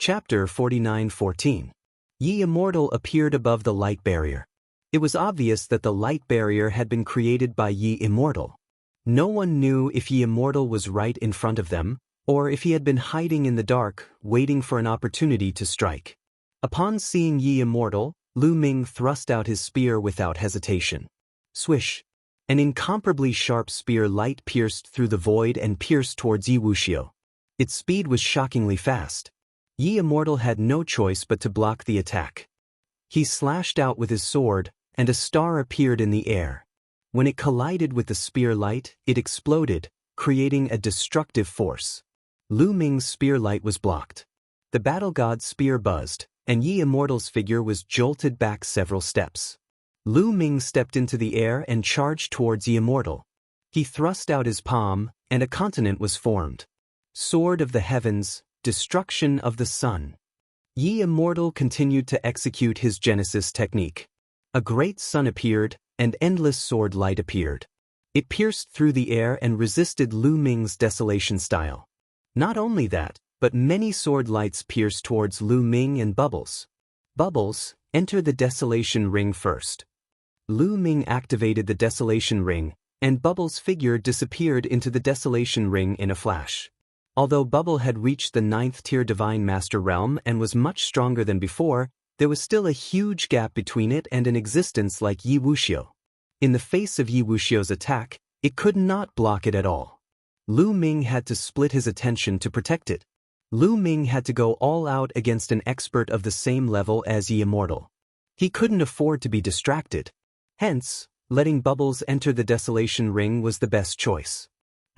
Chapter 49:14. Ye Immortal appeared above the light barrier. It was obvious that the light barrier had been created by Ye Immortal. No one knew if Ye Immortal was right in front of them, or if he had been hiding in the dark, waiting for an opportunity to strike. Upon seeing Ye Immortal, Lu Ming thrust out his spear without hesitation. Swish! An incomparably sharp spear light pierced through the void and pierced towards Yi Wuxiu. Its speed was shockingly fast. Ye Immortal had no choice but to block the attack. He slashed out with his sword, and a star appeared in the air. When it collided with the spear light, it exploded, creating a destructive force. Lu Ming's spear light was blocked. The battle god's spear buzzed, and Ye Immortal's figure was jolted back several steps. Lu Ming stepped into the air and charged towards Ye Immortal. He thrust out his palm, and a continent was formed. Sword of the heavens, destruction of the sun. Ye Immortal continued to execute his Genesis technique. A great sun appeared, and endless sword light appeared. It pierced through the air and resisted Lu Ming's desolation style. Not only that, but many sword lights pierced towards Lu Ming and Bubbles. Bubbles, enter the desolation ring first. Lu Ming activated the desolation ring, and Bubbles' figure disappeared into the desolation ring in a flash. Although Bubble had reached the 9th tier Divine Master realm and was much stronger than before, there was still a huge gap between it and an existence like Yi Wuxiu. In the face of Yi Wuxiu's attack, it could not block it at all. Lu Ming had to split his attention to protect it. Lu Ming had to go all out against an expert of the same level as Ye Immortal. He couldn't afford to be distracted. Hence, letting Bubbles enter the desolation ring was the best choice.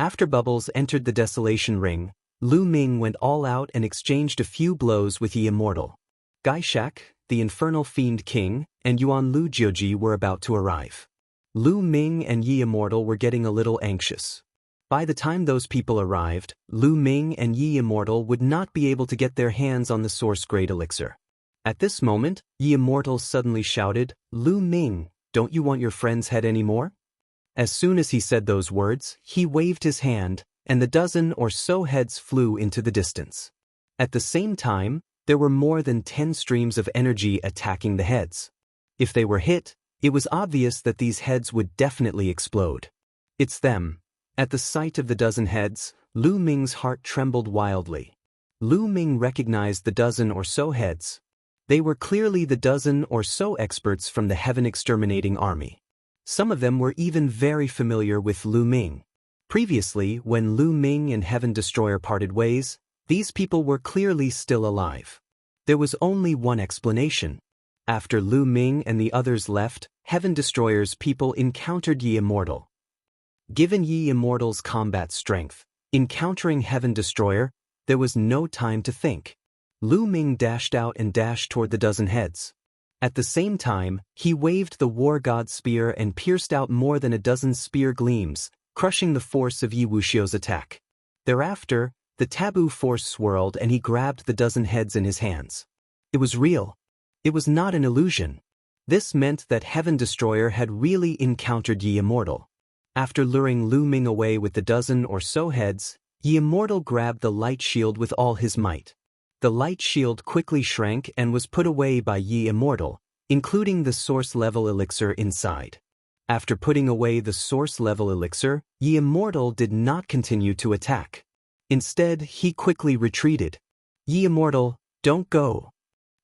After Bubbles entered the desolation ring, Lu Ming went all out and exchanged a few blows with Ye Immortal. Gaishak, the infernal fiend king, and Yuan Lu Jiuji were about to arrive. Lu Ming and Ye Immortal were getting a little anxious. By the time those people arrived, Lu Ming and Ye Immortal would not be able to get their hands on the source-grade elixir. At this moment, Ye Immortal suddenly shouted, "Lu Ming, don't you want your friend's head anymore?" As soon as he said those words, he waved his hand, and the dozen or so heads flew into the distance. At the same time, there were more than 10 streams of energy attacking the heads. If they were hit, it was obvious that these heads would definitely explode. It's them. At the sight of the dozen heads, Lu Ming's heart trembled wildly. Lu Ming recognized the dozen or so heads. They were clearly the dozen or so experts from the Heaven Exterminating Army. Some of them were even very familiar with Lu Ming. Previously, when Lu Ming and Heaven Destroyer parted ways, these people were clearly still alive. There was only one explanation. After Lu Ming and the others left, Heaven Destroyer's people encountered Ye Immortal. Given Ye Immortal's combat strength, encountering Heaven Destroyer, there was no time to think. Lu Ming dashed out and dashed toward the dozen heads. At the same time, he waved the War God Spear and pierced out more than a dozen spear gleams, crushing the force of Yi Wuxiu's attack. Thereafter, the taboo force swirled and he grabbed the dozen heads in his hands. It was real. It was not an illusion. This meant that Heaven Destroyer had really encountered Ye Immortal. After luring Lu Ming away with the dozen or so heads, Ye Immortal grabbed the light shield with all his might. The light shield quickly shrank and was put away by Ye Immortal, including the source-level elixir inside. After putting away the source-level elixir, Ye Immortal did not continue to attack. Instead, he quickly retreated. "Ye Immortal, don't go!"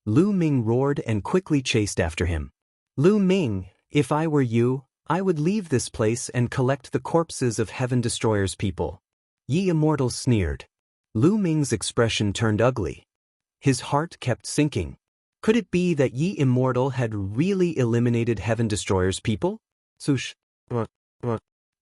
Lu Ming roared and quickly chased after him. "Lu Ming, if I were you, I would leave this place and collect the corpses of Heaven Destroyer's people." Ye Immortal sneered. Lu Ming's expression turned ugly. His heart kept sinking. Could it be that Ye Immortal had really eliminated Heaven Destroyer's people? Sush.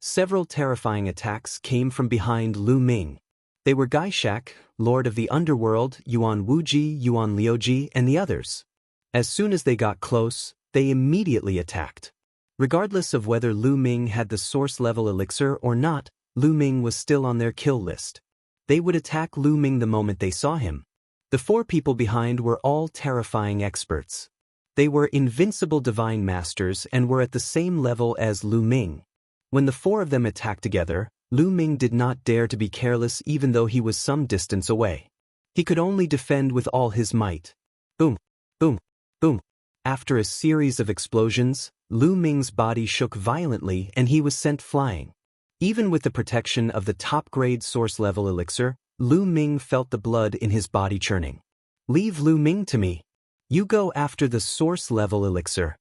Several terrifying attacks came from behind Lu Ming. They were Gaishak, Lord of the Underworld, Yuan Wuji, Yuan Liuji, and the others. As soon as they got close, they immediately attacked. Regardless of whether Lu Ming had the source-level elixir or not, Lu Ming was still on their kill list. They would attack Lu Ming the moment they saw him. The 4 people behind were all terrifying experts. They were invincible divine masters and were at the same level as Lu Ming. When the 4 of them attacked together, Lu Ming did not dare to be careless even though he was some distance away. He could only defend with all his might. Boom, boom, boom. After a series of explosions, Lu Ming's body shook violently and he was sent flying. Even with the protection of the top-grade source-level elixir, Lu Ming felt the blood in his body churning. "Leave Lu Ming to me. You go after the source-level elixir,"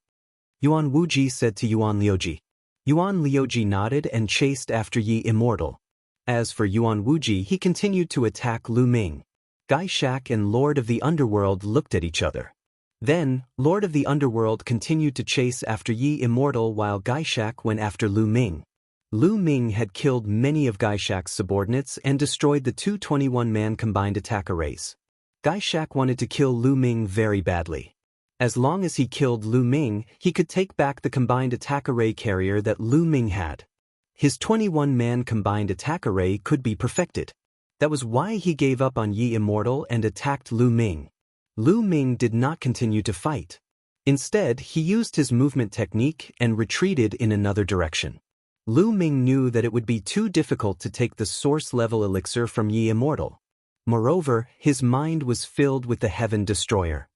Yuan Wuji said to Yuan Liuji. Yuan Liuji nodded and chased after Yi Immortal. As for Yuan Wuji, he continued to attack Lu Ming. Gai Shak and Lord of the Underworld looked at each other. Then, Lord of the Underworld continued to chase after Yi Immortal while Gai Shak went after Lu Ming. Lu Ming had killed many of Gai Shak's subordinates and destroyed the two 21-man combined attack arrays. Gai Shak wanted to kill Lu Ming very badly. As long as he killed Lu Ming, he could take back the combined attack array carrier that Lu Ming had. His 21-man combined attack array could be perfected. That was why he gave up on Yi Immortal and attacked Lu Ming. Lu Ming did not continue to fight. Instead, he used his movement technique and retreated in another direction. Lu Ming knew that it would be too difficult to take the source-level elixir from Yi Immortal. Moreover, his mind was filled with the Heaven Destroyer.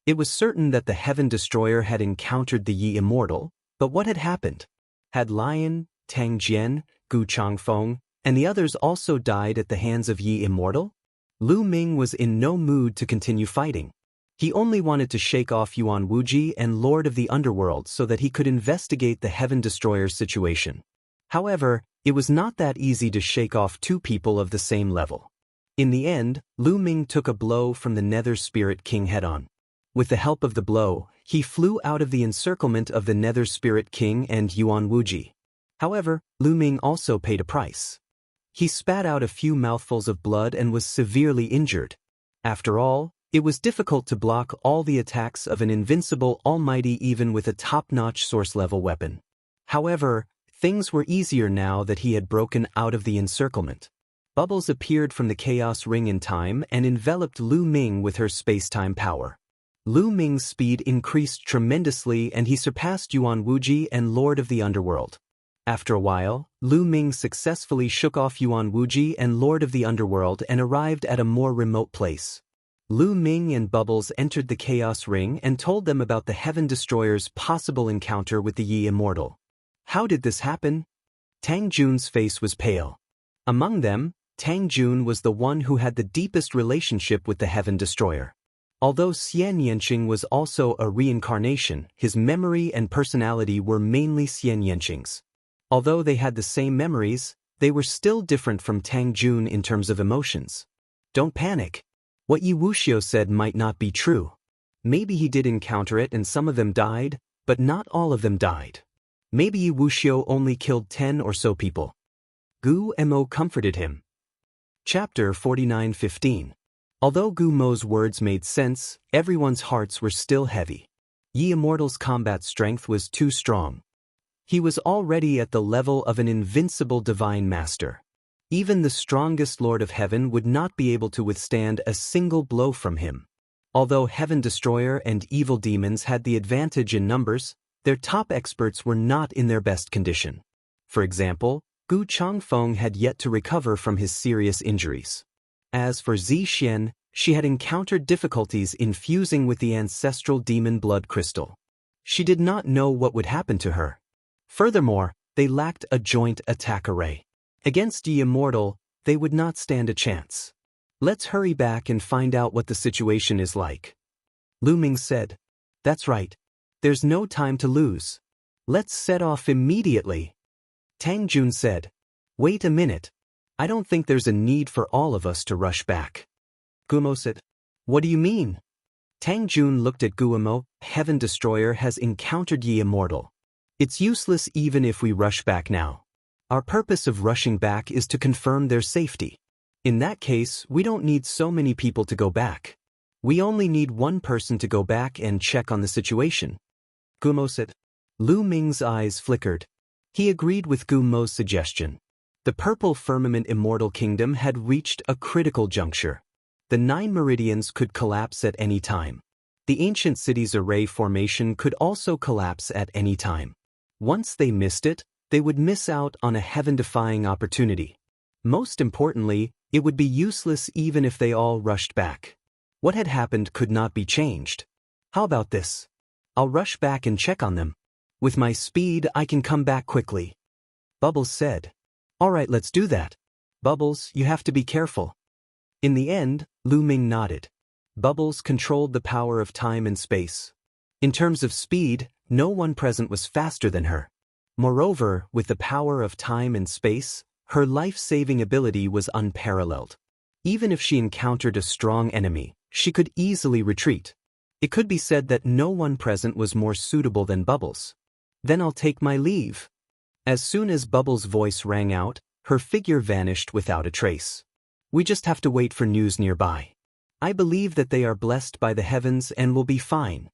It was certain that the Heaven Destroyer had encountered the Yi Immortal, but what had happened? Had Lion, Tang Jian, Gu Changfeng, and the others also died at the hands of Yi Immortal? Lu Ming was in no mood to continue fighting. He only wanted to shake off Yuan Wuji and Lord of the Underworld so that he could investigate the Heaven Destroyer's situation. However, it was not that easy to shake off two people of the same level. In the end, Lu Ming took a blow from the Nether Spirit King head-on. With the help of the blow, he flew out of the encirclement of the Nether Spirit King and Yuan Wuji. However, Lu Ming also paid a price. He spat out a few mouthfuls of blood and was severely injured. After all, it was difficult to block all the attacks of an invincible almighty even with a top-notch source-level weapon. However, things were easier now that he had broken out of the encirclement. Bubbles appeared from the Chaos Ring in time and enveloped Lu Ming with her space-time power. Lu Ming's speed increased tremendously and he surpassed Yuan Wuji and Lord of the Underworld. After a while, Lu Ming successfully shook off Yuan Wuji and Lord of the Underworld and arrived at a more remote place. Lu Ming and Bubbles entered the Chaos Ring and told them about the Heaven Destroyer's possible encounter with the Yi Immortal. How did this happen? Tang Jun's face was pale. Among them, Tang Jun was the one who had the deepest relationship with the Heaven Destroyer. Although Xian Yanqing was also a reincarnation, his memory and personality were mainly Xian Yanqing's. Although they had the same memories, they were still different from Tang Jun in terms of emotions. Don't panic. What Yi Wuxiu said might not be true. Maybe he did encounter it and some of them died, but not all of them died. Maybe Yi Wuxiu only killed 10 or so people. Gu Mo comforted him. Chapter 49:15. Although Gu Mo's words made sense, everyone's hearts were still heavy. Yi Immortal's combat strength was too strong. He was already at the level of an invincible divine master. Even the strongest Lord of Heaven would not be able to withstand a single blow from him. Although Heaven Destroyer and evil demons had the advantage in numbers, their top experts were not in their best condition. For example, Gu Changfeng had yet to recover from his serious injuries. As for Zi Xian, she had encountered difficulties in fusing with the ancestral demon blood crystal. She did not know what would happen to her. Furthermore, they lacked a joint attack array. Against Yi Immortal, they would not stand a chance. Let's hurry back and find out what the situation is like. Lu Ming said. That's right. There's no time to lose. Let's set off immediately. Tang Jun said. Wait a minute. I don't think there's a need for all of us to rush back. Gumo said. What do you mean? Tang Jun looked at Gumo. Heaven Destroyer has encountered Yi Immortal. It's useless even if we rush back now. Our purpose of rushing back is to confirm their safety. In that case, we don't need so many people to go back. We only need one person to go back and check on the situation. Gumo said. Lu Ming's eyes flickered. He agreed with Gumo's suggestion. The Purple Firmament Immortal Kingdom had reached a critical juncture. The 9 meridians could collapse at any time. The ancient city's array formation could also collapse at any time. Once they missed it, they would miss out on a heaven-defying opportunity. Most importantly, It would be useless even if they all rushed back. What had happened could not be changed. How about this? I'll rush back and check on them. With my speed, I can come back quickly. Bubbles said. All right, let's do that. Bubbles, you have to be careful. In the end, Lu Ming nodded. Bubbles controlled the power of time and space. In terms of speed, no one present was faster than her. Moreover, with the power of time and space, her life-saving ability was unparalleled. Even if she encountered a strong enemy, she could easily retreat. It could be said that no one present was more suitable than Bubbles. Then I'll take my leave. As soon as Bubbles' voice rang out, her figure vanished without a trace. We just have to wait for news nearby. I believe that they are blessed by the heavens and will be fine.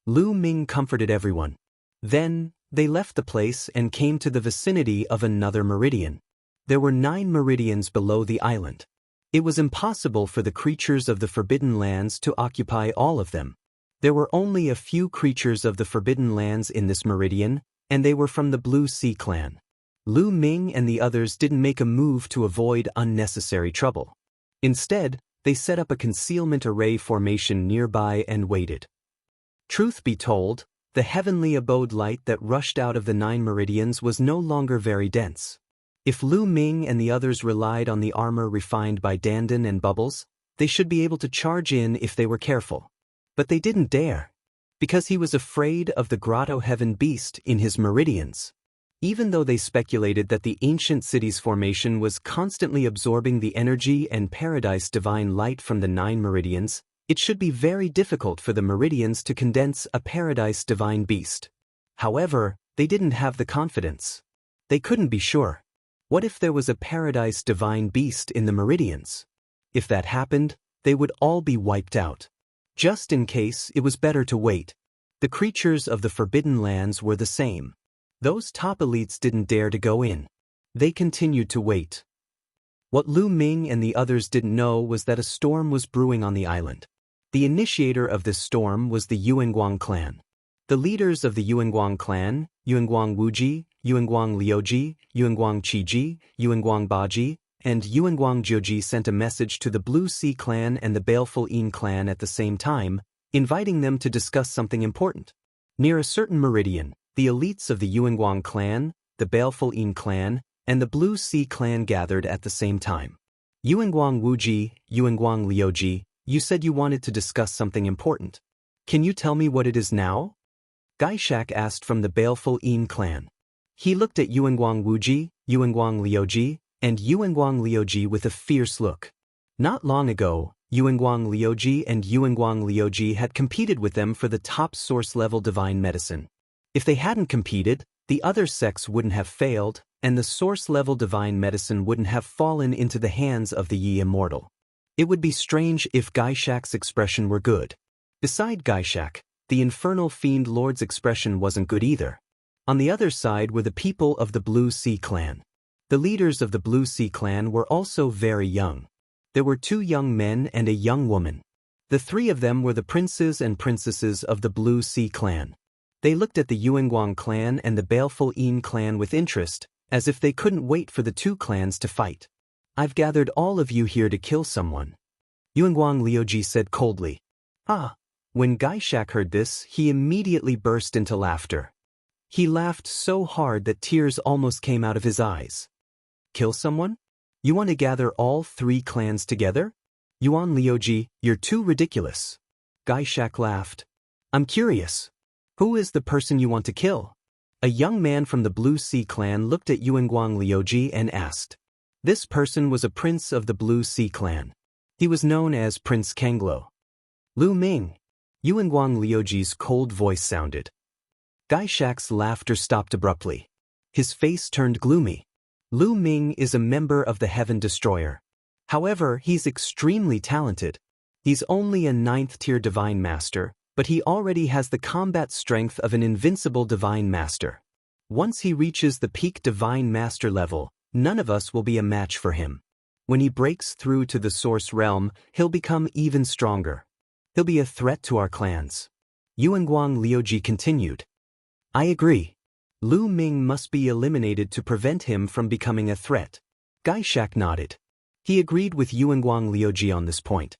Lu Ming comforted everyone. Then, they left the place and came to the vicinity of another meridian. There were 9 meridians below the island. It was impossible for the creatures of the Forbidden Lands to occupy all of them. There were only a few creatures of the Forbidden Lands in this meridian, and they were from the Blue Sea clan. Lu Ming and the others didn't make a move to avoid unnecessary trouble. Instead, they set up a concealment array formation nearby and waited. Truth be told, the heavenly abode light that rushed out of the 9 meridians was no longer very dense. If Lu Ming and the others relied on the armor refined by Dandan and Bubbles, they should be able to charge in if they were careful. But they didn't dare, because he was afraid of the Grotto Heaven Beast in his meridians. Even though they speculated that the ancient city's formation was constantly absorbing the energy and paradise divine light from the 9 meridians, it should be very difficult for the meridians to condense a paradise divine beast. However, they didn't have the confidence. They couldn't be sure. What if there was a paradise divine beast in the meridians? If that happened, they would all be wiped out. Just in case, it was better to wait. The creatures of the Forbidden Lands were the same. Those top elites didn't dare to go in. They continued to wait. What Lu Ming and the others didn't know was that a storm was brewing on the island. The initiator of this storm was the Yuanguang clan. The leaders of the Yuanguang clan, Yuanguang Wuji, Yuanguang Liuji, Yuanguang Qiji, Yuanguang Baji, and Yuanguang Jiuji sent a message to the Blue Sea clan and the Baleful Yin clan at the same time, inviting them to discuss something important. Near a certain meridian, the elites of the Yuanguang clan, the Baleful Yin clan, and the Blue Sea clan gathered at the same time. Yuanguang Wuji, Yuanguang Liuji, you said you wanted to discuss something important. Can you tell me what it is now? Gaishak asked from the Baleful Yin clan. He looked at Yuanguang Wuji, Yuanguang Liuji, and Yuanguang Liuji with a fierce look. Not long ago, Yuanguang Liuji and Yuanguang Liuji had competed with them for the top source-level divine medicine. If they hadn't competed, the other sects wouldn't have failed, and the source-level divine medicine wouldn't have fallen into the hands of the Yi Immortal. It would be strange if Gaishak's expression were good. Beside Gaishak, the infernal fiend lord's expression wasn't good either. On the other side were the people of the Blue Sea clan. The leaders of the Blue Sea clan were also very young. There were 2 young men and a young woman. The 3 of them were the princes and princesses of the Blue Sea clan. They looked at the Yuanguang clan and the Baleful Yin clan with interest, as if they couldn't wait for the 2 clans to fight. I've gathered all of you here to kill someone. Yuanguang Liuji said coldly. Ah! When Gaishak heard this, he immediately burst into laughter. He laughed so hard that tears almost came out of his eyes. Kill someone? You want to gather all 3 clans together? Yuan Liuji, you're too ridiculous. Gaishak laughed. I'm curious. Who is the person you want to kill? A young man from the Blue Sea clan looked at Yuanguang Liuji and asked. This person was a prince of the Blue Sea clan. He was known as Prince Kanglo. Lu Ming. Yuanguang Liuji's cold voice sounded. Gaishak's laughter stopped abruptly. His face turned gloomy. Lu Ming is a member of the Heaven Destroyer. However, he's extremely talented. He's only a 9th-tier divine master, but he already has the combat strength of an invincible divine master. Once he reaches the peak divine master level, none of us will be a match for him. When he breaks through to the source realm, he'll become even stronger. He'll be a threat to our clans. Yuanguang Liuji continued. I agree. Lu Ming must be eliminated to prevent him from becoming a threat. Gaishak nodded. He agreed with Yuanguang Liuji on this point.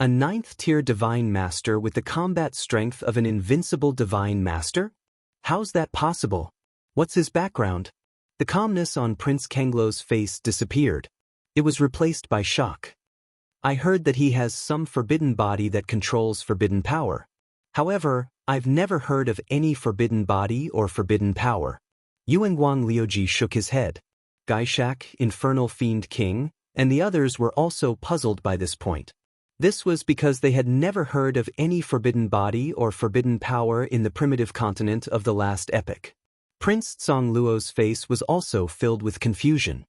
A 9th-tier divine master with the combat strength of an invincible divine master? How's that possible? What's his background? The calmness on Prince Kanglo's face disappeared. It was replaced by shock. I heard that he has some forbidden body that controls forbidden power. However, I've never heard of any forbidden body or forbidden power. Yuanguang Liuji shook his head. Gaishak, Infernal Fiend King, and the others were also puzzled by this point. This was because they had never heard of any forbidden body or forbidden power in the primitive continent of the last epoch. Prince Zhongluo's face was also filled with confusion.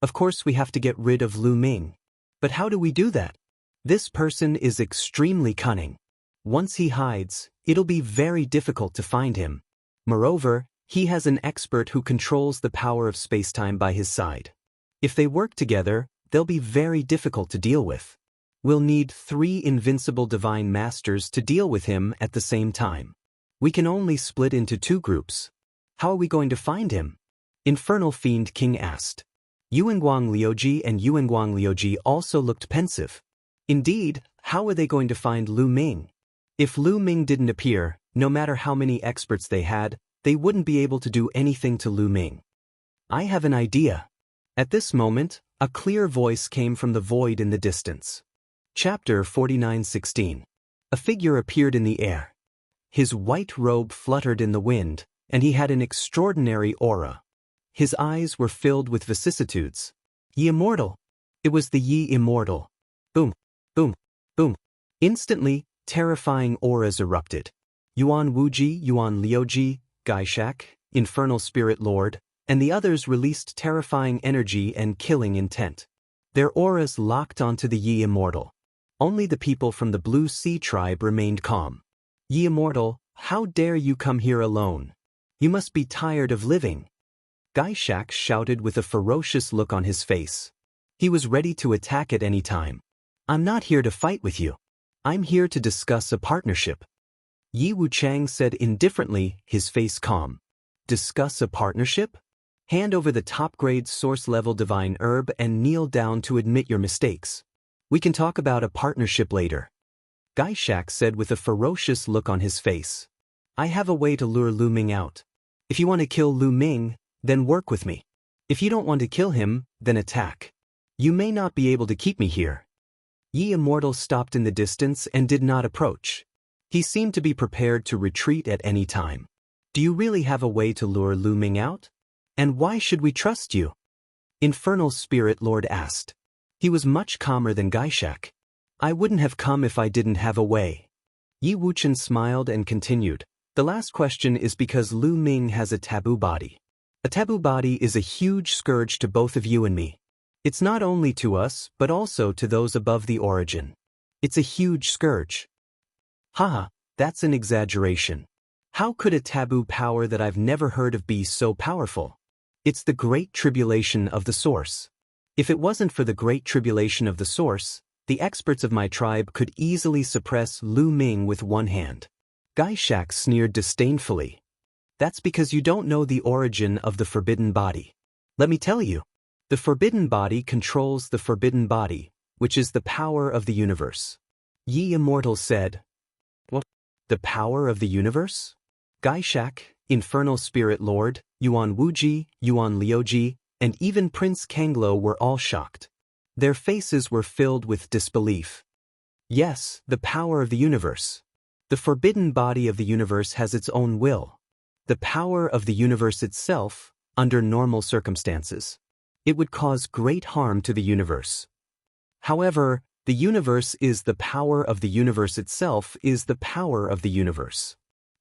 Of course we have to get rid of Lu Ming. But how do we do that? This person is extremely cunning. Once he hides, it'll be very difficult to find him. Moreover, he has an expert who controls the power of spacetime by his side. If they work together, they'll be very difficult to deal with. We'll need 3 invincible divine masters to deal with him at the same time. We can only split into 2 groups. How are we going to find him? Infernal Fiend King asked. Yuanguang Liuji and Yuanguang Liuji also looked pensive. Indeed, how are they going to find Lu Ming? If Lu Ming didn't appear, no matter how many experts they had, they wouldn't be able to do anything to Lu Ming. I have an idea. At this moment, a clear voice came from the void in the distance. Chapter 49:16. A figure appeared in the air. His white robe fluttered in the wind, and he had an extraordinary aura. His eyes were filled with vicissitudes. Ye Immortal! It was the Ye Immortal. Boom, boom, boom. Instantly, terrifying auras erupted. Yuan Wuji, Yuan Liuji, Gaishak, Infernal Spirit Lord, and the others released terrifying energy and killing intent. Their auras locked onto the Ye Immortal. Only the people from the Blue Sea tribe remained calm. Ye Immortal, how dare you come here alone? You must be tired of living. Gaishak shouted with a ferocious look on his face. He was ready to attack at any time. I'm not here to fight with you. I'm here to discuss a partnership. Yi Wuchang said indifferently, his face calm. Discuss a partnership? Hand over the top-grade source-level divine herb and kneel down to admit your mistakes. We can talk about a partnership later. Gaishak said with a ferocious look on his face. I have a way to lure Lu Ming out. If you want to kill Lu Ming, then work with me. If you don't want to kill him, then attack. You may not be able to keep me here. Ye Immortal stopped in the distance and did not approach. He seemed to be prepared to retreat at any time. Do you really have a way to lure Lu Ming out? And why should we trust you? Infernal Spirit Lord asked. He was much calmer than Gaishak. I wouldn't have come if I didn't have a way. Yi Wuchen smiled and continued. The last question is because Lu Ming has a taboo body. A taboo body is a huge scourge to both of you and me. It's not only to us, but also to those above the origin. It's a huge scourge. Haha, that's an exaggeration. How could a taboo power that I've never heard of be so powerful? It's the Great Tribulation of the Source. If it wasn't for the Great Tribulation of the Source, the experts of my tribe could easily suppress Lu Ming with one hand. Gaishak sneered disdainfully. That's because you don't know the origin of the forbidden body. Let me tell you. The forbidden body controls the forbidden body, which is the power of the universe. Ye Immortal said. What? The power of the universe? Gaishak, Infernal Spirit Lord, Yuan Wuji, Yuan Liuji, and even Prince Kanglo were all shocked. Their faces were filled with disbelief. Yes, the power of the universe. The forbidden body of the universe has its own will. The power of the universe itself, under normal circumstances. It would cause great harm to the universe. However, the universe is the power of the universe itself is the power of the universe.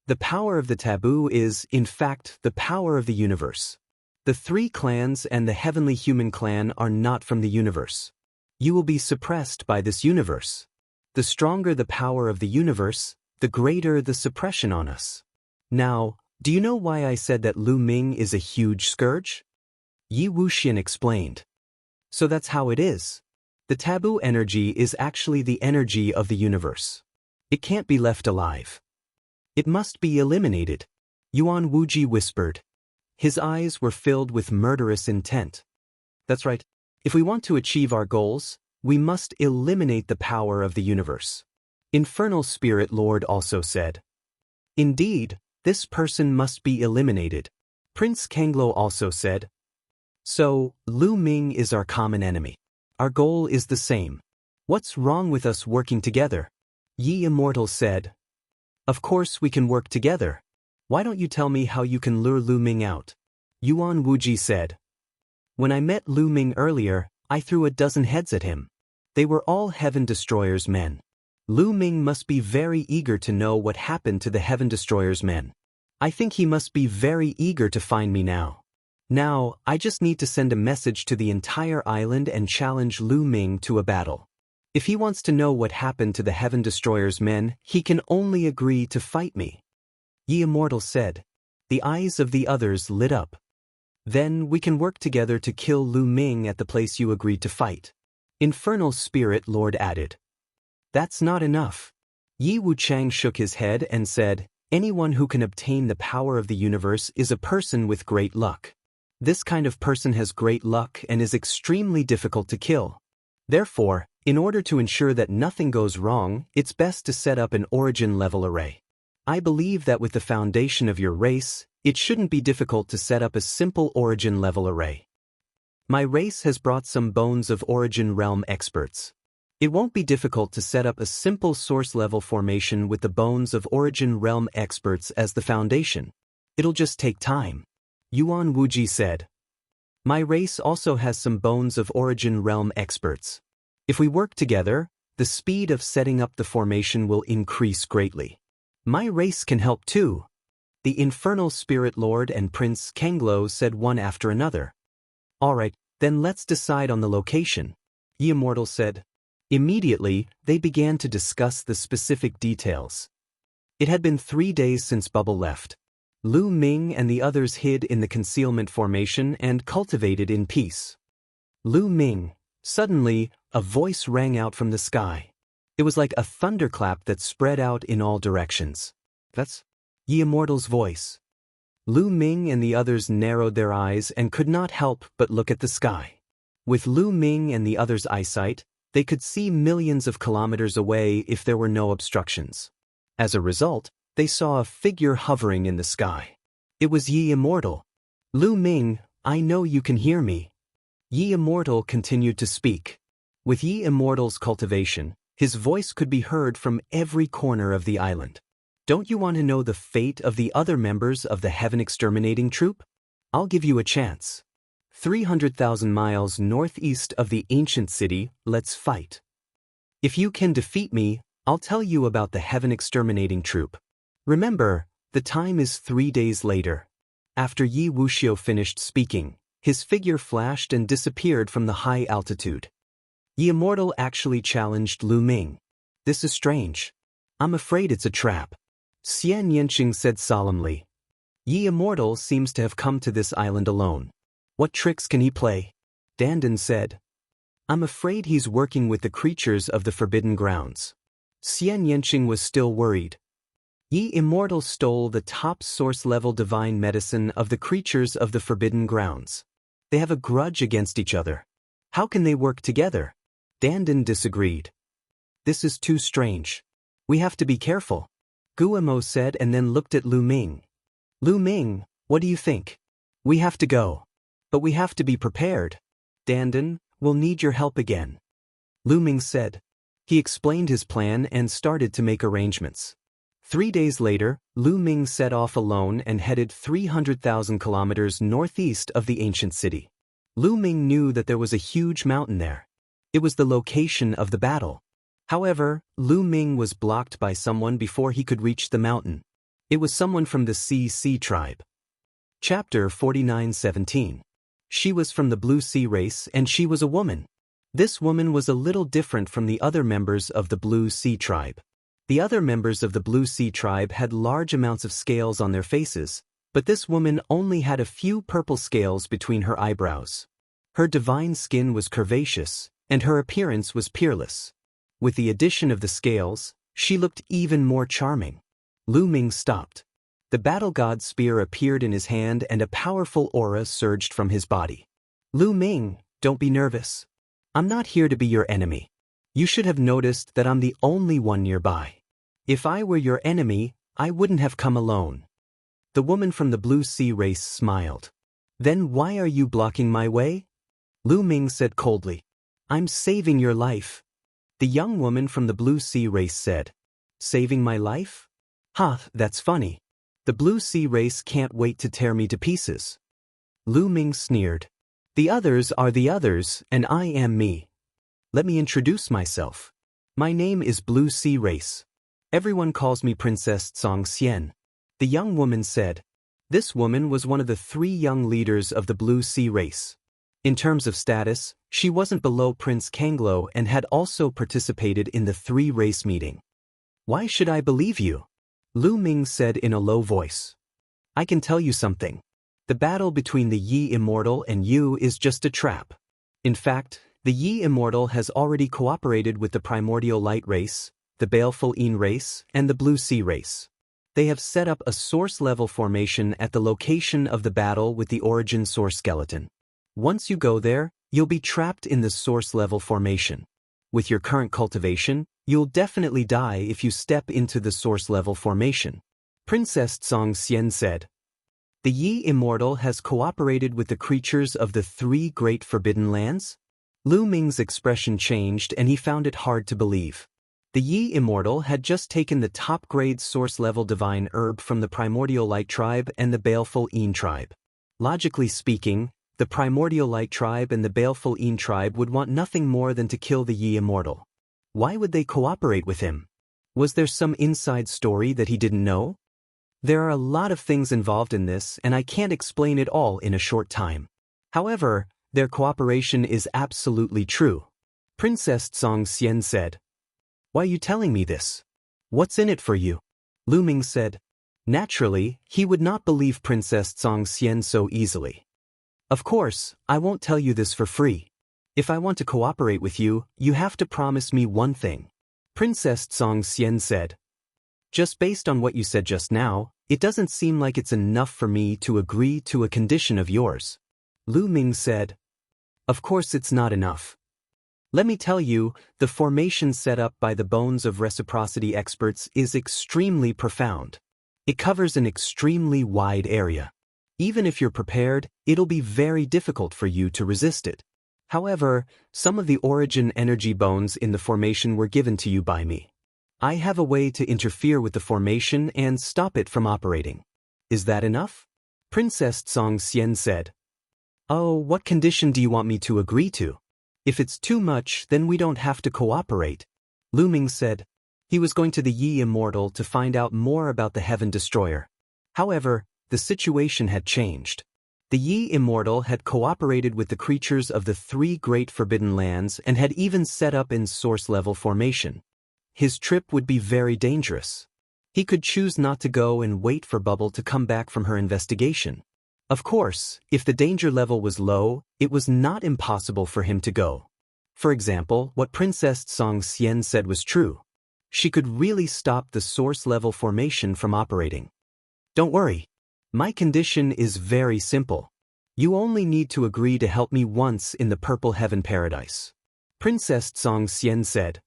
The power of the taboo is, in fact, the power of the universe. The 3 clans and the heavenly human clan are not from the universe. You will be suppressed by this universe. The stronger the power of the universe, the greater the suppression on us. Now, do you know why I said that Lu Ming is a huge scourge? Yi Wuxian explained. So that's how it is. The taboo energy is actually the energy of the universe. It can't be left alive. It must be eliminated. Yuan Wuji whispered. His eyes were filled with murderous intent. That's right. If we want to achieve our goals, we must eliminate the power of the universe. Infernal Spirit Lord also said. Indeed, this person must be eliminated. Prince Kanglo also said. So, Lu Ming is our common enemy. Our goal is the same. What's wrong with us working together? Yi Immortal said. Of course we can work together. Why don't you tell me how you can lure Lu Ming out? Yuan Wuji said. When I met Lu Ming earlier, I threw a dozen heads at him. They were all Heaven Destroyer's men. Lu Ming must be very eager to know what happened to the Heaven Destroyer's men. I think he must be very eager to find me now. Now, I just need to send a message to the entire island and challenge Lu Ming to a battle. If he wants to know what happened to the Heaven Destroyer's men, he can only agree to fight me. Yi Immortal said. The eyes of the others lit up. Then we can work together to kill Lu Ming at the place you agreed to fight. Infernal Spirit Lord added. That's not enough. Yi Wuchang shook his head and said, anyone who can obtain the power of the universe is a person with great luck. This kind of person has great luck and is extremely difficult to kill. Therefore, in order to ensure that nothing goes wrong, it's best to set up an origin level array. I believe that with the foundation of your race, it shouldn't be difficult to set up a simple origin level array. My race has brought some bones of origin realm experts. It won't be difficult to set up a simple source level formation with the bones of origin realm experts as the foundation. It'll just take time. Yuan Wuji said. My race also has some bones of origin realm experts. If we work together, the speed of setting up the formation will increase greatly. My race can help too. The Infernal Spirit Lord and Prince Kanglo said one after another. Alright, then let's decide on the location, Yi Immortal said. Immediately, they began to discuss the specific details. It had been 3 days since Bubble left. Lu Ming and the others hid in the concealment formation and cultivated in peace. Lu Ming. Suddenly, a voice rang out from the sky. It was like a thunderclap that spread out in all directions. That's Yi Immortal's voice. Lu Ming and the others narrowed their eyes and could not help but look at the sky. With Lu Ming and the others' eyesight, they could see millions of kilometers away if there were no obstructions. As a result, they saw a figure hovering in the sky. It was Yi Immortal. Lu Ming, I know you can hear me. Yi Immortal continued to speak. With Yi Immortal's cultivation, his voice could be heard from every corner of the island. Don't you want to know the fate of the other members of the Heaven Exterminating Troop? I'll give you a chance. 300,000 miles northeast of the ancient city, let's fight. If you can defeat me, I'll tell you about the Heaven Exterminating Troop. Remember, the time is 3 days later. After Yi Wuxiu finished speaking, his figure flashed and disappeared from the high altitude. Yi Immortal actually challenged Lu Ming. This is strange. I'm afraid it's a trap. Xian Yanqing said solemnly. Yi Immortal seems to have come to this island alone. What tricks can he play? Dandan said. I'm afraid he's working with the creatures of the Forbidden Grounds. Xian Yanqing was still worried. Yi Immortal stole the top source-level divine medicine of the creatures of the Forbidden Grounds. They have a grudge against each other. How can they work together? Dandan disagreed. This is too strange. We have to be careful, Guillemot said and then looked at Lu Ming. Lu Ming, what do you think? We have to go. But we have to be prepared. Dandan, we'll need your help again. Lu Ming said. He explained his plan and started to make arrangements. 3 days later, Lu Ming set off alone and headed 300,000 kilometers northeast of the ancient city. Lu Ming knew that there was a huge mountain there. It was the location of the battle. However, Lu Ming was blocked by someone before he could reach the mountain. It was someone from the Sea tribe. Chapter 49:17. She was from the Blue Sea race and she was a woman. This woman was a little different from the other members of the Blue Sea tribe. The other members of the Blue Sea tribe had large amounts of scales on their faces, but this woman only had a few purple scales between her eyebrows. Her divine skin was curvaceous, and her appearance was peerless. With the addition of the scales, she looked even more charming. Lu Ming stopped. The battle god's spear appeared in his hand and a powerful aura surged from his body. Lu Ming, don't be nervous. I'm not here to be your enemy. You should have noticed that I'm the only one nearby. If I were your enemy, I wouldn't have come alone. The woman from the blue sea race smiled. Then why are you blocking my way? Lu Ming said coldly. I'm saving your life. The young woman from the blue sea race said. Saving my life? Ha, that's funny. The blue sea race can't wait to tear me to pieces. Lu Ming sneered. The others are the others, and I am me. Let me introduce myself. My name is Blue Sea Race. Everyone calls me Princess Tsong Xian. The young woman said. This woman was one of the 3 young leaders of the Blue Sea Race. In terms of status, she wasn't below Prince Kanglo and had also participated in the 3 race meeting. Why should I believe you? Lu Ming said in a low voice. I can tell you something. The battle between the Yi Immortal and you is just a trap. In fact, the Yi Immortal has already cooperated with the Primordial Light Race, the Baleful Een Race, and the Blue Sea Race. They have set up a source-level formation at the location of the battle with the origin source skeleton. Once you go there, you'll be trapped in the source-level formation. With your current cultivation, you'll definitely die if you step into the source-level formation. Princess Tsong Xian said. The Yi Immortal has cooperated with the creatures of the 3 great forbidden lands? Lu Ming's expression changed and he found it hard to believe. The Yi Immortal had just taken the top-grade source-level divine herb from the Primordial Light Tribe and the Baleful Een Tribe. Logically speaking, the Primordial Light Tribe and the Baleful Een Tribe would want nothing more than to kill the Yi Immortal. Why would they cooperate with him? Was there some inside story that he didn't know? There are a lot of things involved in this and I can't explain it all in a short time. However, their cooperation is absolutely true. Princess Tsong Xian said. Why are you telling me this? What's in it for you? Lu Ming said. Naturally, he would not believe Princess Tsong Xian so easily. Of course, I won't tell you this for free. If I want to cooperate with you, you have to promise me one thing. Princess Tsong Xian said. Just based on what you said just now, it doesn't seem like it's enough for me to agree to a condition of yours. Lu Ming said. Of course it's not enough. Let me tell you, the formation set up by the Bones of Reciprocity experts is extremely profound. It covers an extremely wide area. Even if you're prepared, it'll be very difficult for you to resist it. However, some of the origin energy bones in the formation were given to you by me. I have a way to interfere with the formation and stop it from operating. Is that enough? Princess Tsong Xian said. Oh, what condition do you want me to agree to? If it's too much, then we don't have to cooperate. Lu Ming said. He was going to the Yi Immortal to find out more about the Heaven Destroyer. However, the situation had changed. The Yi Immortal had cooperated with the creatures of the 3 great forbidden lands and had even set up in source-level formation. His trip would be very dangerous. He could choose not to go and wait for Bubble to come back from her investigation. Of course, if the danger level was low, it was not impossible for him to go. For example, what Princess Tsong Xian said was true. She could really stop the source-level formation from operating. Don't worry. My condition is very simple. You only need to agree to help me once in the Purple Heaven Paradise. Princess Tsong Xian said.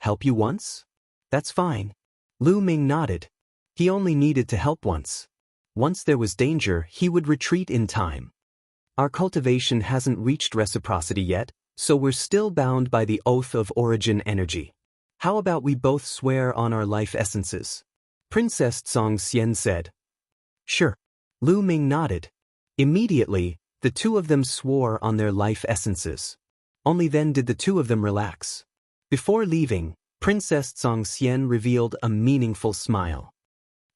Help you once? That's fine. Lu Ming nodded. He only needed to help once. Once there was danger, he would retreat in time. Our cultivation hasn't reached reciprocity yet, so we're still bound by the oath of origin energy. How about we both swear on our life essences? Princess Tsong Xian said. Sure. Lu Ming nodded. Immediately, the 2 of them swore on their life essences. Only then did the 2 of them relax. Before leaving, Princess Tsong Xian revealed a meaningful smile.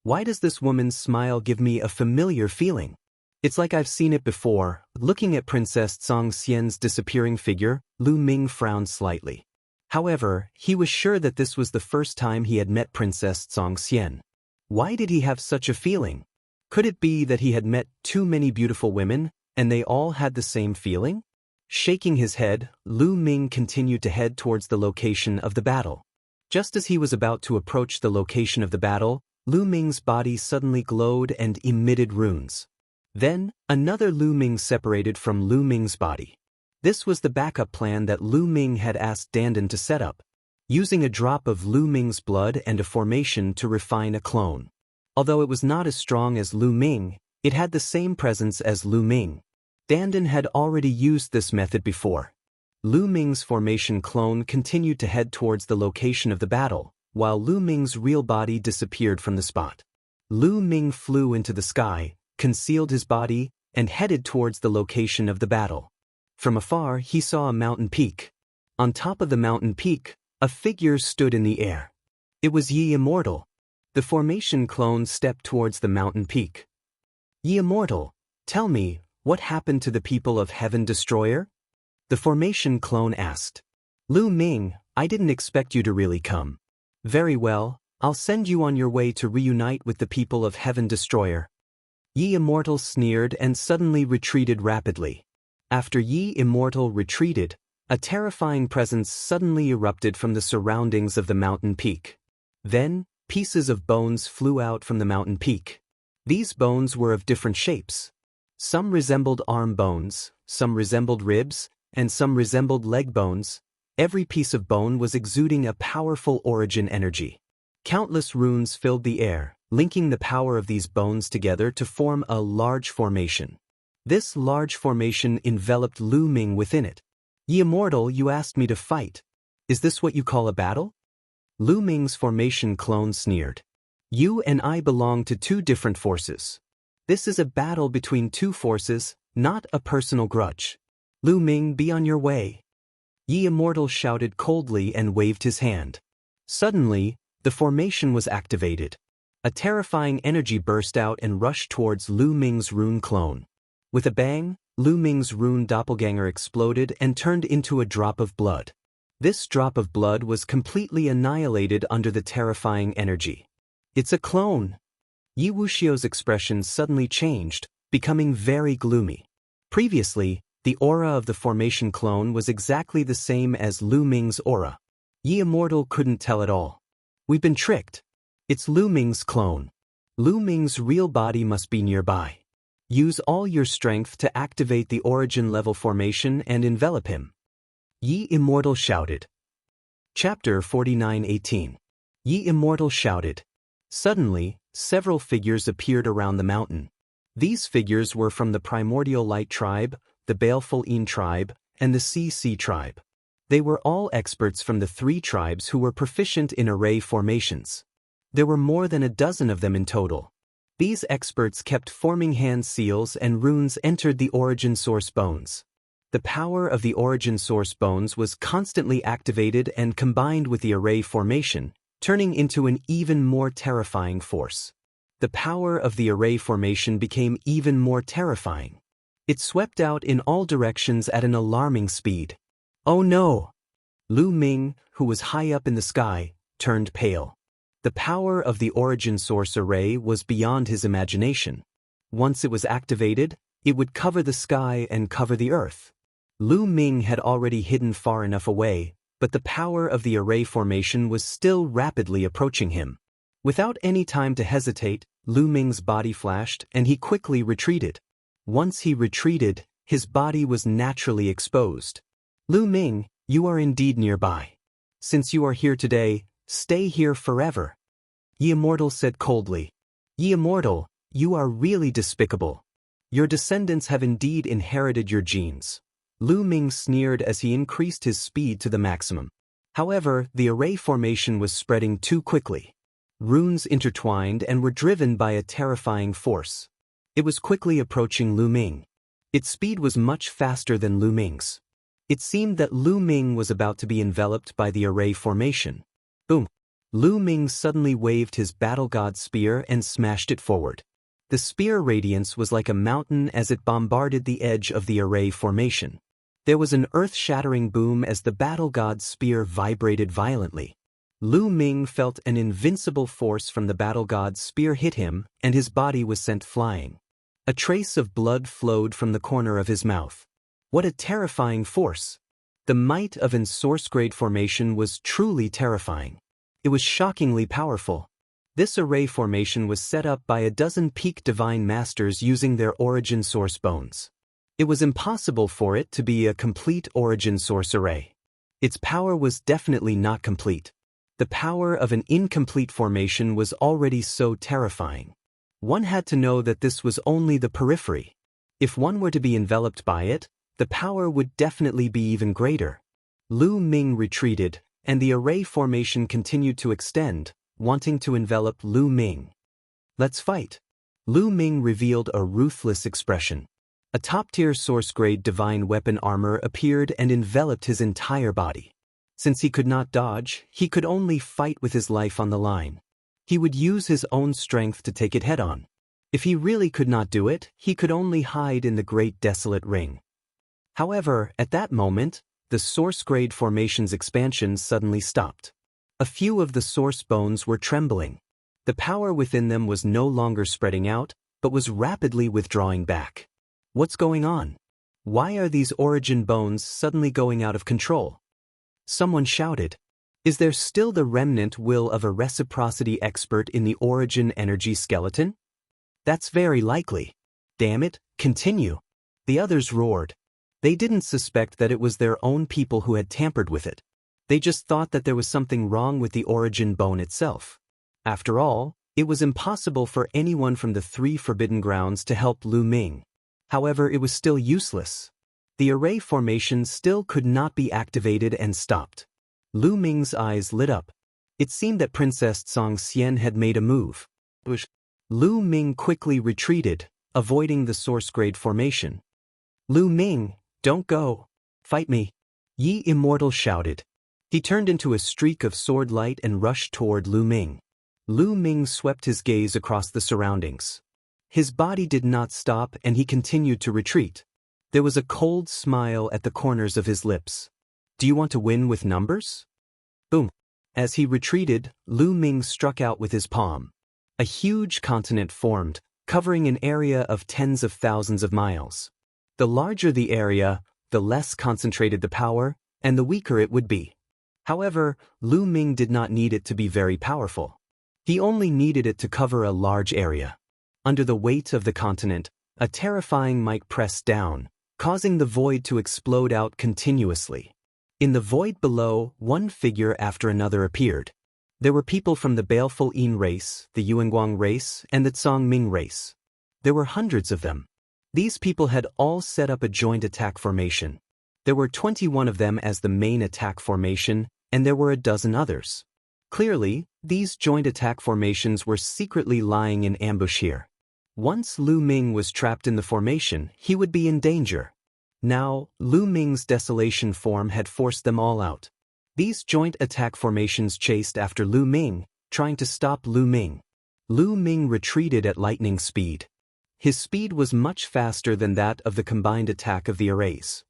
Why does this woman's smile give me a familiar feeling? It's like I've seen it before. Looking at Princess Tsong Xian's disappearing figure, Lu Ming frowned slightly. However, he was sure that this was the first time he had met Princess Tsong Xian. Why did he have such a feeling? Could it be that he had met too many beautiful women, and they all had the same feeling? Shaking his head, Lu Ming continued to head towards the location of the battle. Just as he was about to approach the location of the battle, Lu Ming's body suddenly glowed and emitted runes. Then, another Lu Ming separated from Lu Ming's body. This was the backup plan that Lu Ming had asked Dandan to set up, using a drop of Lu Ming's blood and a formation to refine a clone. Although it was not as strong as Lu Ming, it had the same presence as Lu Ming. Dandan had already used this method before. Lu Ming's formation clone continued to head towards the location of the battle, while Lu Ming's real body disappeared from the spot. Lu Ming flew into the sky, concealed his body, and headed towards the location of the battle. From afar, he saw a mountain peak. On top of the mountain peak, a figure stood in the air. It was Yi Immortal. The formation clone stepped towards the mountain peak. Yi Immortal, tell me, what happened to the people of Heaven Destroyer? The formation clone asked. Lu Ming, I didn't expect you to really come. Very well, I'll send you on your way to reunite with the people of Heaven Destroyer. Yi Immortal sneered and suddenly retreated rapidly. After Yi Immortal retreated, a terrifying presence suddenly erupted from the surroundings of the mountain peak. Then, pieces of bones flew out from the mountain peak. These bones were of different shapes. Some resembled arm bones, some resembled ribs, and some resembled leg bones. Every piece of bone was exuding a powerful origin energy. Countless runes filled the air, linking the power of these bones together to form a large formation. This large formation enveloped Lu Ming within it. Yi Immortal, you asked me to fight. Is this what you call a battle? Lu Ming's formation clone sneered. You and I belong to two different forces. This is a battle between two forces, not a personal grudge. Lu Ming, be on your way. Yi Immortal shouted coldly and waved his hand. Suddenly, the formation was activated. A terrifying energy burst out and rushed towards Lu Ming's rune clone. With a bang, Lu Ming's rune doppelganger exploded and turned into a drop of blood. This drop of blood was completely annihilated under the terrifying energy. It's a clone. Yi Wuxiu's expression suddenly changed, becoming very gloomy. Previously, the aura of the formation clone was exactly the same as Lu Ming's aura. Yi Immortal couldn't tell at all. We've been tricked. It's Lu Ming's clone. Lu Ming's real body must be nearby. Use all your strength to activate the origin level formation and envelop him. Yi Immortal shouted. Chapter 49:18. Yi Immortal shouted. Suddenly, several figures appeared around the mountain. These figures were from the Primordial Light tribe, the Baleful Een tribe, and the CC tribe. They were all experts from the three tribes who were proficient in array formations. There were more than a dozen of them in total. These experts kept forming hand seals and runes entered the origin source bones. The power of the origin source bones was constantly activated and combined with the array formation, turning into an even more terrifying force. The power of the array formation became even more terrifying. It swept out in all directions at an alarming speed. Oh no! Lu Ming, who was high up in the sky, turned pale. The power of the origin source array was beyond his imagination. Once it was activated, it would cover the sky and cover the earth. Lu Ming had already hidden far enough away, but the power of the array formation was still rapidly approaching him. Without any time to hesitate, Lu Ming's body flashed and he quickly retreated. Once he retreated, his body was naturally exposed. Lu Ming, you are indeed nearby. Since you are here today, stay here forever. Yi Immortal said coldly. Yi Immortal, you are really despicable. Your descendants have indeed inherited your genes. Lu Ming sneered as he increased his speed to the maximum. However, the array formation was spreading too quickly. Runes intertwined and were driven by a terrifying force. It was quickly approaching Lu Ming. Its speed was much faster than Lu Ming's. It seemed that Lu Ming was about to be enveloped by the array formation. Boom! Lu Ming suddenly waved his battle god spear and smashed it forward. The spear radiance was like a mountain as it bombarded the edge of the array formation. There was an earth-shattering boom as the battle god's spear vibrated violently. Lu Ming felt an invincible force from the battle god's spear hit him, and his body was sent flying. A trace of blood flowed from the corner of his mouth. What a terrifying force! The might of an source-grade formation was truly terrifying. It was shockingly powerful. This array formation was set up by a dozen peak divine masters using their origin source bones. It was impossible for it to be a complete origin source array. Its power was definitely not complete. The power of an incomplete formation was already so terrifying. One had to know that this was only the periphery. If one were to be enveloped by it, the power would definitely be even greater. Lu Ming retreated, and the array formation continued to extend, wanting to envelop Lu Ming. "Let's fight." Lu Ming revealed a ruthless expression. A top-tier source-grade divine weapon armor appeared and enveloped his entire body. Since he could not dodge, he could only fight with his life on the line. He would use his own strength to take it head-on. If he really could not do it, he could only hide in the great desolate ring. However, at that moment, the source-grade formation's expansion suddenly stopped. A few of the source bones were trembling. The power within them was no longer spreading out, but was rapidly withdrawing back. What's going on? Why are these origin bones suddenly going out of control? Someone shouted. Is there still the remnant will of a reciprocity expert in the origin energy skeleton? That's very likely. Damn it, continue. The others roared. They didn't suspect that it was their own people who had tampered with it. They just thought that there was something wrong with the origin bone itself. After all, it was impossible for anyone from the 3 Forbidden Grounds to help Lu Ming. However, it was still useless. The array formation still could not be activated and stopped. Lu Ming's eyes lit up. It seemed that Princess Song Xian had made a move. Lu Ming quickly retreated, avoiding the source-grade formation. "Lu Ming, don't go. Fight me," Yi Immortal shouted. He turned into a streak of sword light and rushed toward Lu Ming. Lu Ming swept his gaze across the surroundings. His body did not stop and he continued to retreat. There was a cold smile at the corners of his lips. "Do you want to win with numbers?" Boom. As he retreated, Lu Ming struck out with his palm. A huge continent formed, covering an area of tens of thousands of miles. The larger the area, the less concentrated the power, and the weaker it would be. However, Lu Ming did not need it to be very powerful. He only needed it to cover a large area. Under the weight of the continent, a terrifying might pressed down, causing the void to explode out continuously. In the void below, one figure after another appeared. There were people from the Baleful Yin race, the Yuanguang race, and the Zhongming race. There were hundreds of them. These people had all set up a joint attack formation. There were 21 of them as the main attack formation, and there were a dozen others. Clearly, these joint attack formations were secretly lying in ambush here. Once Lu Ming was trapped in the formation, he would be in danger. Now, Lu Ming's desolation form had forced them all out. These joint attack formations chased after Lu Ming, trying to stop Lu Ming. Lu Ming retreated at lightning speed. His speed was much faster than that of the combined attack of the arrays.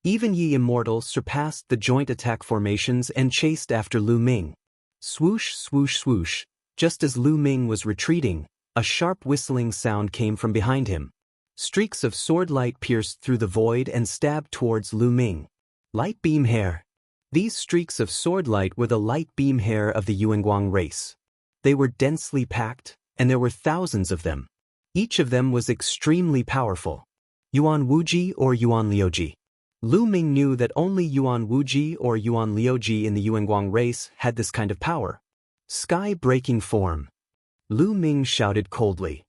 Even Yi Immortal surpassed the joint attack formations and chased after Lu Ming. Swoosh, swoosh, swoosh. Just as Lu Ming was retreating, a sharp whistling sound came from behind him. Streaks of sword light pierced through the void and stabbed towards Lu Ming. Light beam hair. These streaks of sword light were the light beam hair of the Yuanguang race. They were densely packed, and there were thousands of them. Each of them was extremely powerful. Yuan Wuji or Yuan Liuji. Lu Ming knew that only Yuan Wuji or Yuan Liuji in the Yuanguang race had this kind of power. Sky-breaking form. Lu Ming shouted coldly.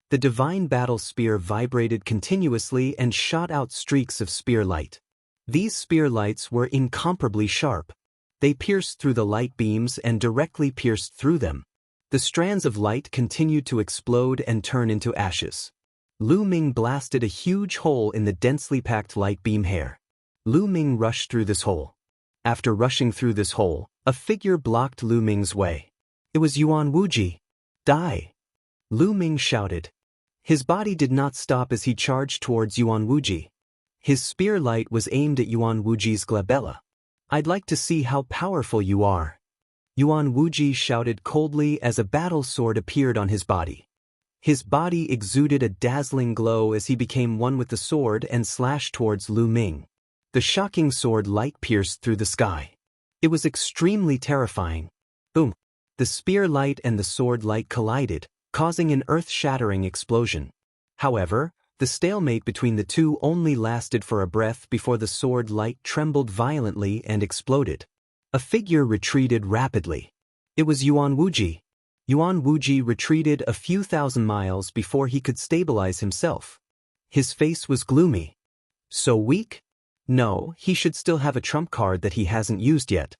The divine battle spear vibrated continuously and shot out streaks of spear light. These spear lights were incomparably sharp. They pierced through the light beams and directly pierced through them. The strands of light continued to explode and turn into ashes. Lu Ming blasted a huge hole in the densely packed light beam hair. Lu Ming rushed through this hole. After rushing through this hole, a figure blocked Lu Ming's way. It was Yuan Wuji. Die! Lu Ming shouted. His body did not stop as he charged towards Yuan Wuji. His spear light was aimed at Yuan Wuji's glabella. I'd like to see how powerful you are. Yuan Wuji shouted coldly as a battle sword appeared on his body. His body exuded a dazzling glow as he became one with the sword and slashed towards Lu Ming. The shocking sword light pierced through the sky. It was extremely terrifying. Boom! The spear light and the sword light collided, causing an earth-shattering explosion. However, The stalemate between the two only lasted for a breath before the sword light trembled violently and exploded. A figure retreated rapidly. It was Yuan Wuji. Yuan Wuji retreated a few thousand miles before he could stabilize himself. His face was gloomy. So weak? No, he should still have a trump card that he hasn't used yet.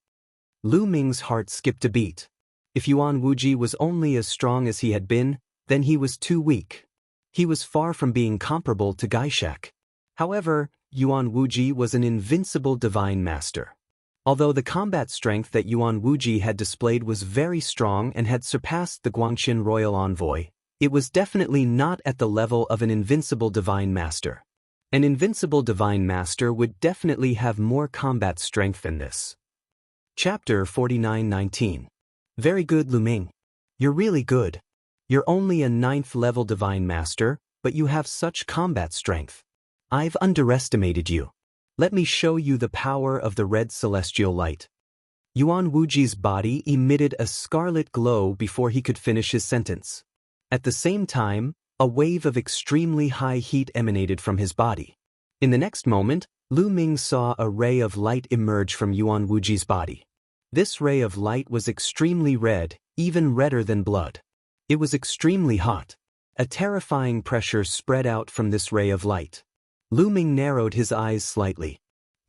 Lu Ming's heart skipped a beat. If Yuan Wuji was only as strong as he had been, then he was too weak. He was far from being comparable to Gaishak. However, Yuan Wuji was an invincible divine master. Although the combat strength that Yuan Wuji had displayed was very strong and had surpassed the Guangxin royal envoy, it was definitely not at the level of an invincible divine master. An invincible divine master would definitely have more combat strength than this. Chapter 49-19. Very good, Lu Ming. You're really good. You're only a 9th level divine master, but you have such combat strength. I've underestimated you. Let me show you the power of the red celestial light. Yuan Wuji's body emitted a scarlet glow before he could finish his sentence. At the same time, a wave of extremely high heat emanated from his body. In the next moment, Lu Ming saw a ray of light emerge from Yuan Wuji's body. This ray of light was extremely red, even redder than blood. It was extremely hot. A terrifying pressure spread out from this ray of light. Lu Ming narrowed his eyes slightly.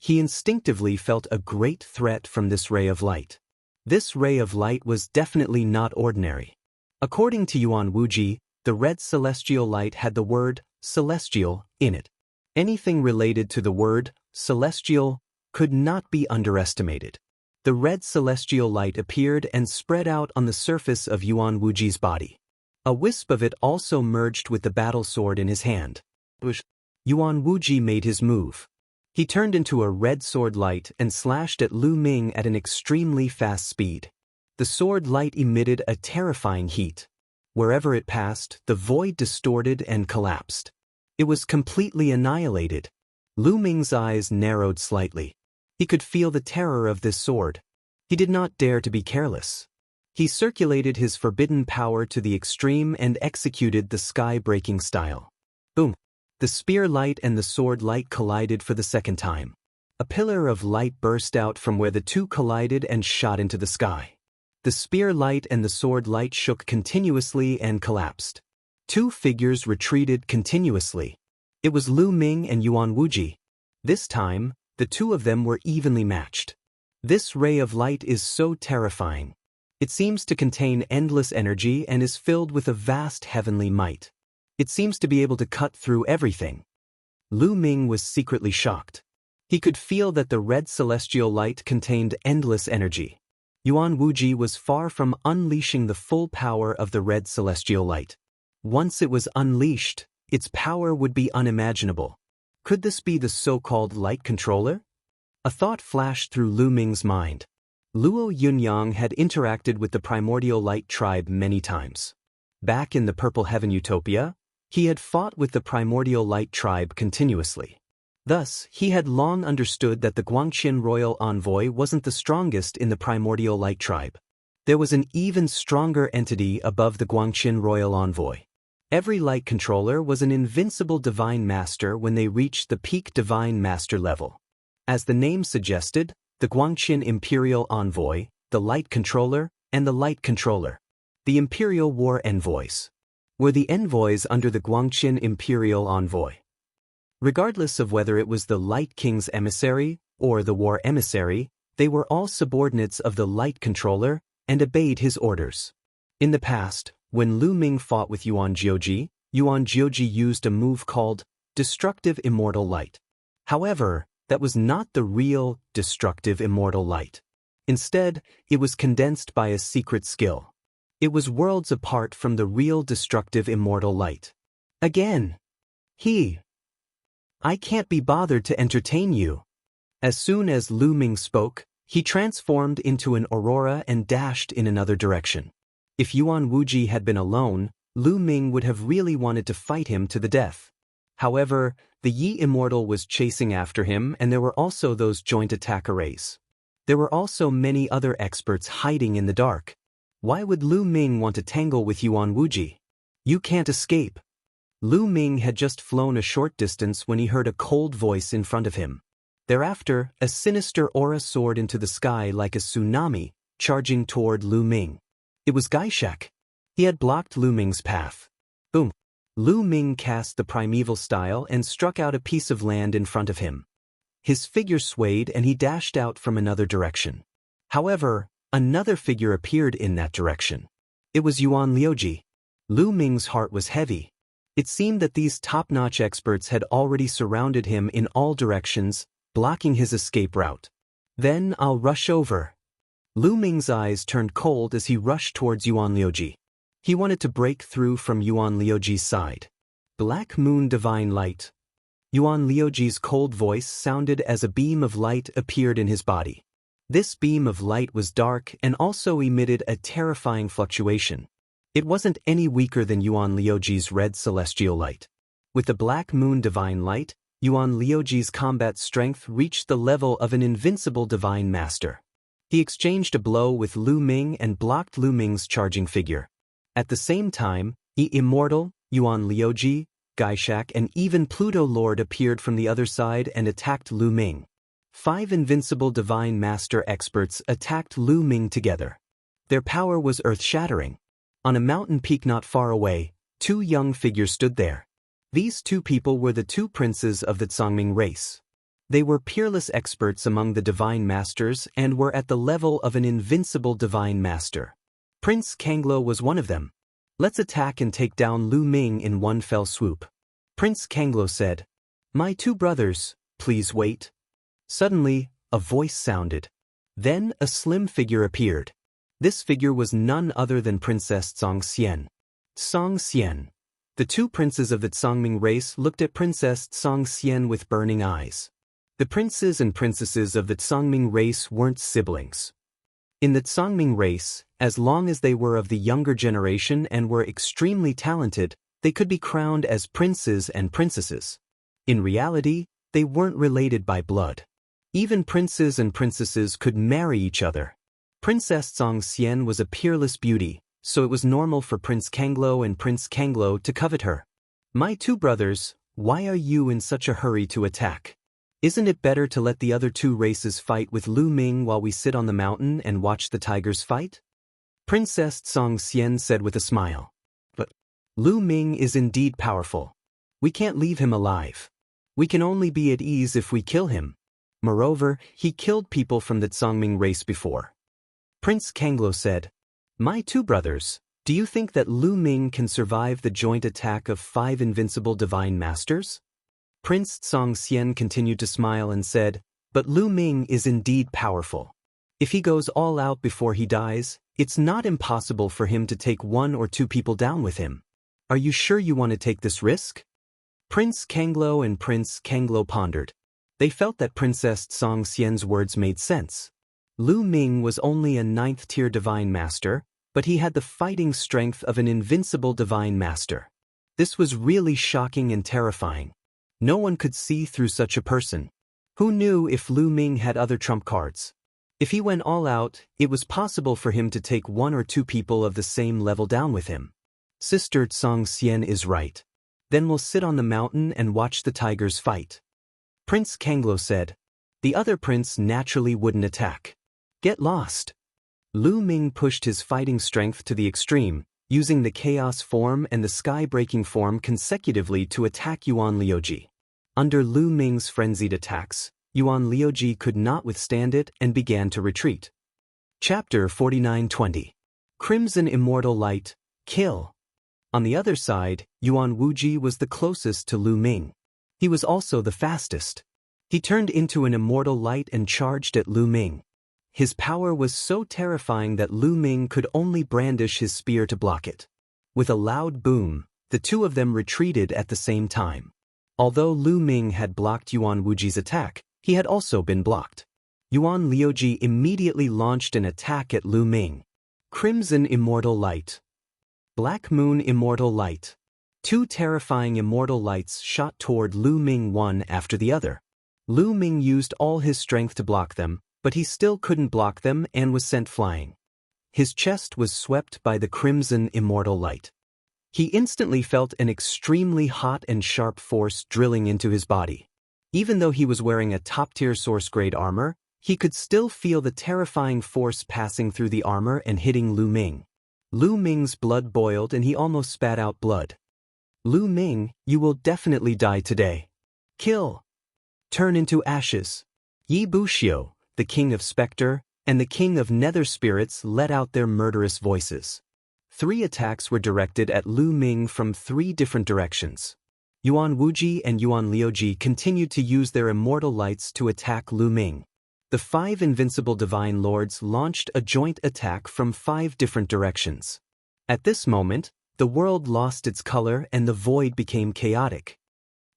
He instinctively felt a great threat from this ray of light. This ray of light was definitely not ordinary. According to Yuan Wuji, the red celestial light had the word celestial in it. Anything related to the word celestial could not be underestimated. The red celestial light appeared and spread out on the surface of Yuan Wuji's body. A wisp of it also merged with the battle sword in his hand. Yuan Wuji made his move. He turned into a red sword light and slashed at Lu Ming at an extremely fast speed. The sword light emitted a terrifying heat. Wherever it passed, the void distorted and collapsed. It was completely annihilated. Lu Ming's eyes narrowed slightly. He could feel the terror of this sword. He did not dare to be careless. He circulated his forbidden power to the extreme and executed the sky-breaking style. Boom! The spear light and the sword light collided for the second time. A pillar of light burst out from where the two collided and shot into the sky. The spear light and the sword light shook continuously and collapsed. Two figures retreated continuously. It was Lu Ming and Yuan Wuji. This time, the two of them were evenly matched. This ray of light is so terrifying. It seems to contain endless energy and is filled with a vast heavenly might. It seems to be able to cut through everything. Lu Ming was secretly shocked. He could feel that the red celestial light contained endless energy. Yuan Wuji was far from unleashing the full power of the red celestial light. Once it was unleashed, its power would be unimaginable. Could this be the so-called light controller? A thought flashed through Lu Ming's mind. Luo Yunyang had interacted with the primordial light tribe many times. Back in the Purple Heaven Utopia, he had fought with the primordial light tribe continuously. Thus, he had long understood that the Guangxin royal envoy wasn't the strongest in the primordial light tribe. There was an even stronger entity above the Guangxin royal envoy. Every light controller was an invincible divine master when they reached the peak divine master level. As the name suggested, the Guangxin imperial envoy, the light controller, and the light controller, the imperial war envoys, were the envoys under the Guangxin imperial envoy. Regardless of whether it was the Light King's emissary or the war emissary, they were all subordinates of the light controller and obeyed his orders. In the past, when Lu Ming fought with Yuan Jioji used a move called Destructive Immortal Light. However, that was not the real Destructive Immortal Light. Instead, it was condensed by a secret skill. It was worlds apart from the real Destructive Immortal Light. Again. I can't be bothered to entertain you. As soon as Lu Ming spoke, he transformed into an aurora and dashed in another direction. If Yuan Wuji had been alone, Lu Ming would have really wanted to fight him to the death. However, the Yi Immortal was chasing after him, and there were also those joint attack arrays. There were also many other experts hiding in the dark. Why would Lu Ming want to tangle with Yuan Wuji? You can't escape. Lu Ming had just flown a short distance when he heard a cold voice in front of him. Thereafter, a sinister aura soared into the sky like a tsunami, charging toward Lu Ming. It was Gaishak. He had blocked Lu Ming's path. Boom! Lu Ming cast the primeval style and struck out a piece of land in front of him. His figure swayed and he dashed out from another direction. However, another figure appeared in that direction. It was Yuan Liuji. Lu Ming's heart was heavy. It seemed that these top-notch experts had already surrounded him in all directions, blocking his escape route. Then I'll rush over. Lu Ming's eyes turned cold as he rushed towards Yuan Liuji. He wanted to break through from Yuan Liuji's side. Black Moon Divine Light. Yuan Liuji's cold voice sounded as a beam of light appeared in his body. This beam of light was dark and also emitted a terrifying fluctuation. It wasn't any weaker than Yuan Liuji's red celestial light. With the Black Moon Divine Light, Yuan Liuji's combat strength reached the level of an invincible divine master. He exchanged a blow with Lu Ming and blocked Lu Ming's charging figure. At the same time, Immortal, Yuan Liuji, Gaishak and even Pluto Lord appeared from the other side and attacked Lu Ming. 5 invincible divine master experts attacked Lu Ming together. Their power was earth-shattering. On a mountain peak not far away, 2 young figures stood there. These 2 people were the 2 princes of the Tsangming race. They were peerless experts among the divine masters and were at the level of an invincible divine master. Prince Kanglo was one of them. Let's attack and take down Lu Ming in one fell swoop. Prince Kanglo said, "My 2 brothers, please wait." Suddenly, a voice sounded. Then a slim figure appeared. This figure was none other than Princess Song Xian. Song Xian. The 2 princes of the Tsangming race looked at Princess Song Xian with burning eyes. The princes and princesses of the Tsangming race weren't siblings. In the Tsangming race, as long as they were of the younger generation and were extremely talented, they could be crowned as princes and princesses. In reality, they weren't related by blood. Even princes and princesses could marry each other. Princess Song Xian was a peerless beauty, so it was normal for Prince Kanglo and Prince Kanglo to covet her. "My 2 brothers, why are you in such a hurry to attack? Isn't it better to let the other 2 races fight with Lu Ming while we sit on the mountain and watch the tigers fight?" Princess Song Xian said with a smile. "But Lu Ming is indeed powerful. We can't leave him alive. We can only be at ease if we kill him. Moreover, he killed people from the Tsangming race before." Prince Kanglo said, "My 2 brothers, do you think that Lu Ming can survive the joint attack of 5 invincible divine masters?" Prince Song Xian continued to smile and said, "But Lu Ming is indeed powerful. If he goes all out before he dies, it's not impossible for him to take 1 or 2 people down with him. Are you sure you want to take this risk?" Prince Kanglo and Prince Kanglo pondered. They felt that Princess Song Xian's words made sense. Lu Ming was only a 9th-tier divine master, but he had the fighting strength of an invincible divine master. This was really shocking and terrifying. No one could see through such a person. Who knew if Lu Ming had other trump cards? If he went all out, it was possible for him to take 1 or 2 people of the same level down with him. Sister Song Xian is right. Then we'll sit on the mountain and watch the tigers fight. Prince Kanglo said. The other prince naturally wouldn't attack. Get lost. Lu Ming pushed his fighting strength to the extreme, using the chaos form and the sky-breaking form consecutively to attack Yuan Liuji. Under Lu Ming's frenzied attacks, Yuan Liuji could not withstand it and began to retreat. Chapter 49-20. Crimson Immortal Light, Kill. On the other side, Yuan Wuji was the closest to Lu Ming. He was also the fastest. He turned into an immortal light and charged at Lu Ming. His power was so terrifying that Lu Ming could only brandish his spear to block it. With a loud boom, the 2 of them retreated at the same time. Although Lu Ming had blocked Yuan Wuji's attack, he had also been blocked. Yuan Liuji immediately launched an attack at Lu Ming. Crimson Immortal Light. Black Moon Immortal Light. 2 terrifying immortal lights shot toward Lu Ming one after the other. Lu Ming used all his strength to block them, but he still couldn't block them and was sent flying. His chest was swept by the crimson immortal light. He instantly felt an extremely hot and sharp force drilling into his body. Even though he was wearing a top-tier source-grade armor, he could still feel the terrifying force passing through the armor and hitting Lu Ming. Lu Ming's blood boiled and he almost spat out blood. Lu Ming, you will definitely die today. Kill. Turn into ashes. Yi Buxiu, the king of Spectre, and the king of Nether Spirits let out their murderous voices. 3 attacks were directed at Lu Ming from 3 different directions. Yuan Wuji and Yuan Liuji continued to use their immortal lights to attack Lu Ming. The 5 invincible divine lords launched a joint attack from 5 different directions. At this moment, the world lost its color and the void became chaotic.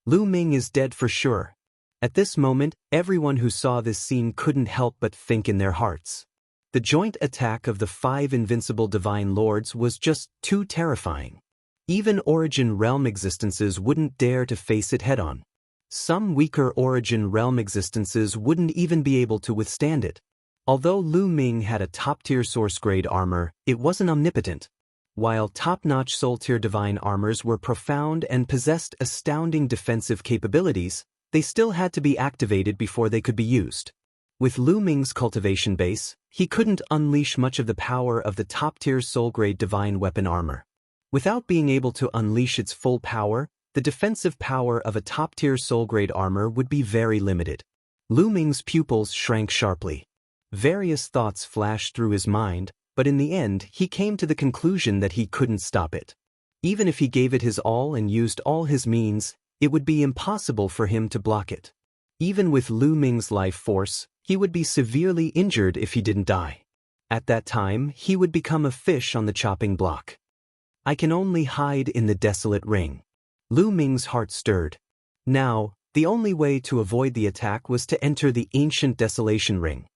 Lu Ming is dead for sure. At this moment, everyone who saw this scene couldn't help but think in their hearts. The joint attack of the 5 invincible divine lords was just too terrifying. Even Origin Realm existences wouldn't dare to face it head-on. Some weaker Origin Realm existences wouldn't even be able to withstand it. Although Lu Ming had a top-tier source-grade armor, it wasn't omnipotent. While top-notch soul-tier divine armors were profound and possessed astounding defensive capabilities, they still had to be activated before they could be used. With Lu Ming's cultivation base, he couldn't unleash much of the power of the top-tier soul-grade divine weapon armor. Without being able to unleash its full power, the defensive power of a top-tier soul-grade armor would be very limited. Lu Ming's pupils shrank sharply. Various thoughts flashed through his mind, but in the end he came to the conclusion that he couldn't stop it. Even if he gave it his all and used all his means, it would be impossible for him to block it. Even with Lu Ming's life force, he would be severely injured if he didn't die. At that time, he would become a fish on the chopping block. I can only hide in the desolate ring. Lu Ming's heart stirred. Now, the only way to avoid the attack was to enter the ancient desolation ring.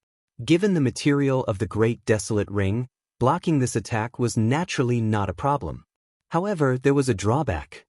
Given the material of the Great Desolate Ring, blocking this attack was naturally not a problem. However, there was a drawback.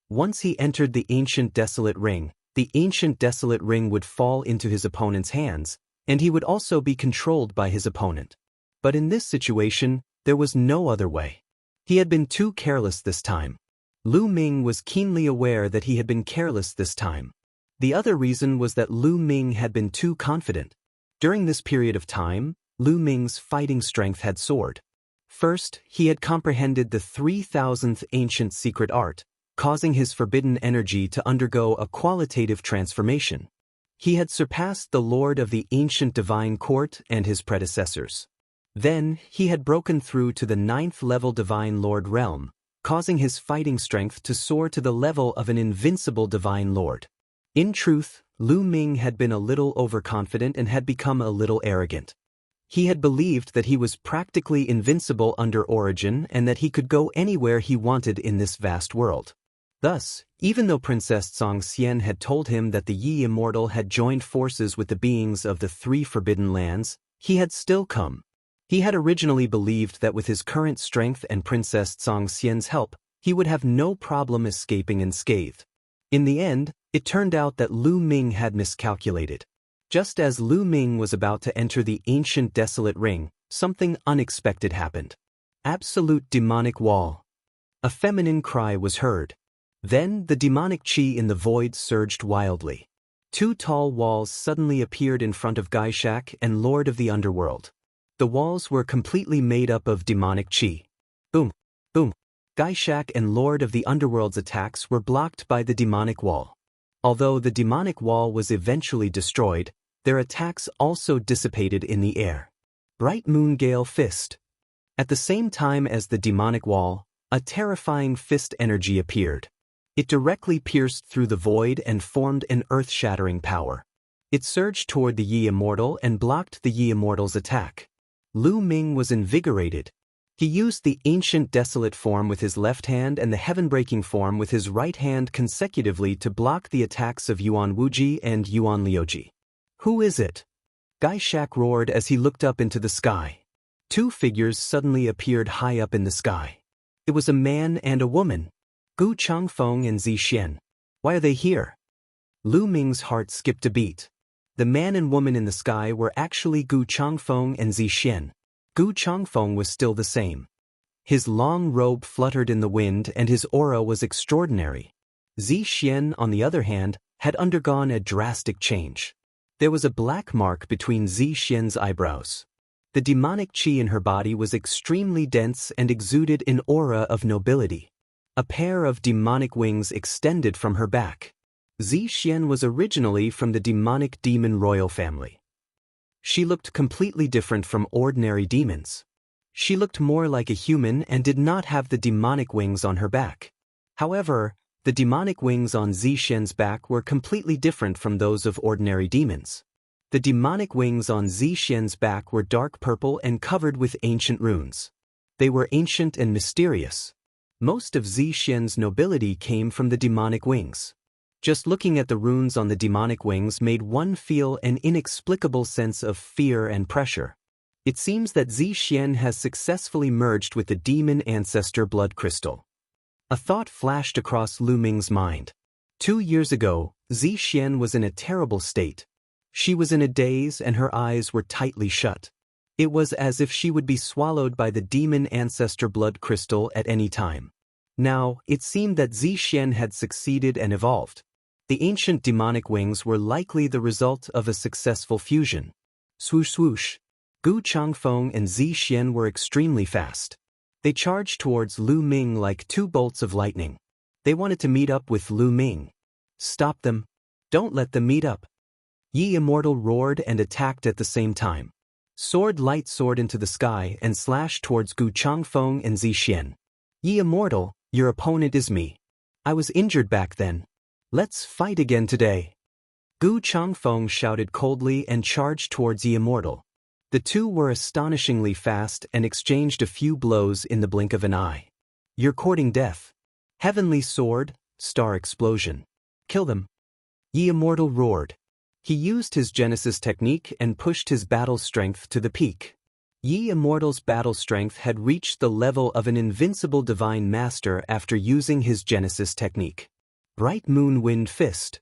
Once he entered the ancient desolate ring, the ancient desolate ring would fall into his opponent's hands, and he would also be controlled by his opponent. But in this situation, there was no other way. He had been too careless this time. Lu Ming was keenly aware that he had been careless this time. The other reason was that Lu Ming had been too confident. During this period of time, Lu Ming's fighting strength had soared. First, he had comprehended the 3,000th ancient secret art, causing his forbidden energy to undergo a qualitative transformation. He had surpassed the Lord of the ancient divine court and his predecessors. Then, he had broken through to the 9th-level divine lord realm, causing his fighting strength to soar to the level of an invincible divine lord. In truth, Lu Ming had been a little overconfident and had become a little arrogant. He had believed that he was practically invincible under Origin and that he could go anywhere he wanted in this vast world. Thus, even though Princess Zhang Xian had told him that the Yi Immortal had joined forces with the beings of the 3 Forbidden Lands, he had still come. He had originally believed that with his current strength and Princess Zhang Xian's help, he would have no problem escaping unscathed. In the end, it turned out that Lu Ming had miscalculated. Just as Lu Ming was about to enter the ancient desolate ring, something unexpected happened. Absolute demonic wall. A feminine cry was heard. Then the demonic chi in the void surged wildly. 2 tall walls suddenly appeared in front of Gaishak and Lord of the Underworld. The walls were completely made up of demonic chi. Boom, boom. Gaishak and Lord of the Underworld's attacks were blocked by the demonic wall. Although the demonic wall was eventually destroyed, their attacks also dissipated in the air. Bright Moon Gale Fist. At the same time as the demonic wall, a terrifying fist energy appeared. It directly pierced through the void and formed an earth-shattering power. It surged toward the Yi Immortal and blocked the Yi Immortal's attack. Lu Ming was invigorated. He used the ancient desolate form with his left hand and the heaven-breaking form with his right hand consecutively to block the attacks of Yuan Wuji and Yuan Liuji. Who is it? Gaishak roared as he looked up into the sky. 2 figures suddenly appeared high up in the sky. It was a man and a woman. Gu Changfeng and Zi Xian. Why are they here? Lu Ming's heart skipped a beat. The man and woman in the sky were actually Gu Changfeng and Zi Xian. Gu Changfeng was still the same. His long robe fluttered in the wind and his aura was extraordinary. Zi Xian, on the other hand, had undergone a drastic change. There was a black mark between Zi Xian's eyebrows. The demonic qi in her body was extremely dense and exuded an aura of nobility. A pair of demonic wings extended from her back. Zi Xian was originally from the demonic demon royal family. She looked completely different from ordinary demons. She looked more like a human and did not have the demonic wings on her back. However, the demonic wings on Zi Xian's back were completely different from those of ordinary demons. The demonic wings on Zi Xian's back were dark purple and covered with ancient runes. They were ancient and mysterious. Most of Zi Xian's nobility came from the demonic wings. Just looking at the runes on the demonic wings made one feel an inexplicable sense of fear and pressure. It seems that Zi Xian has successfully merged with the demon ancestor blood crystal. A thought flashed across Lu Ming's mind. 2 years ago, Zi Xian was in a terrible state. She was in a daze and her eyes were tightly shut. It was as if she would be swallowed by the demon ancestor blood crystal at any time. Now, it seemed that Zi Xian had succeeded and evolved. The ancient demonic wings were likely the result of a successful fusion. Swoosh swoosh. Gu Changfeng and Zi Xian were extremely fast. They charged towards Lu Ming like 2 bolts of lightning. They wanted to meet up with Lu Ming. Stop them. Don't let them meet up. Yi Immortal roared and attacked at the same time. Sword light soared into the sky and slashed towards Gu Changfeng and Zi Xian. Yi Immortal, your opponent is me. I was injured back then. Let's fight again today. Gu Changfeng shouted coldly and charged towards Yi Immortal. The two were astonishingly fast and exchanged a few blows in the blink of an eye. You're courting death. Heavenly sword, star explosion. Kill them. Yi Immortal roared. He used his Genesis technique and pushed his battle strength to the peak. Yi Immortal's battle strength had reached the level of an invincible divine master after using his Genesis technique. Bright Moon Wind Fist.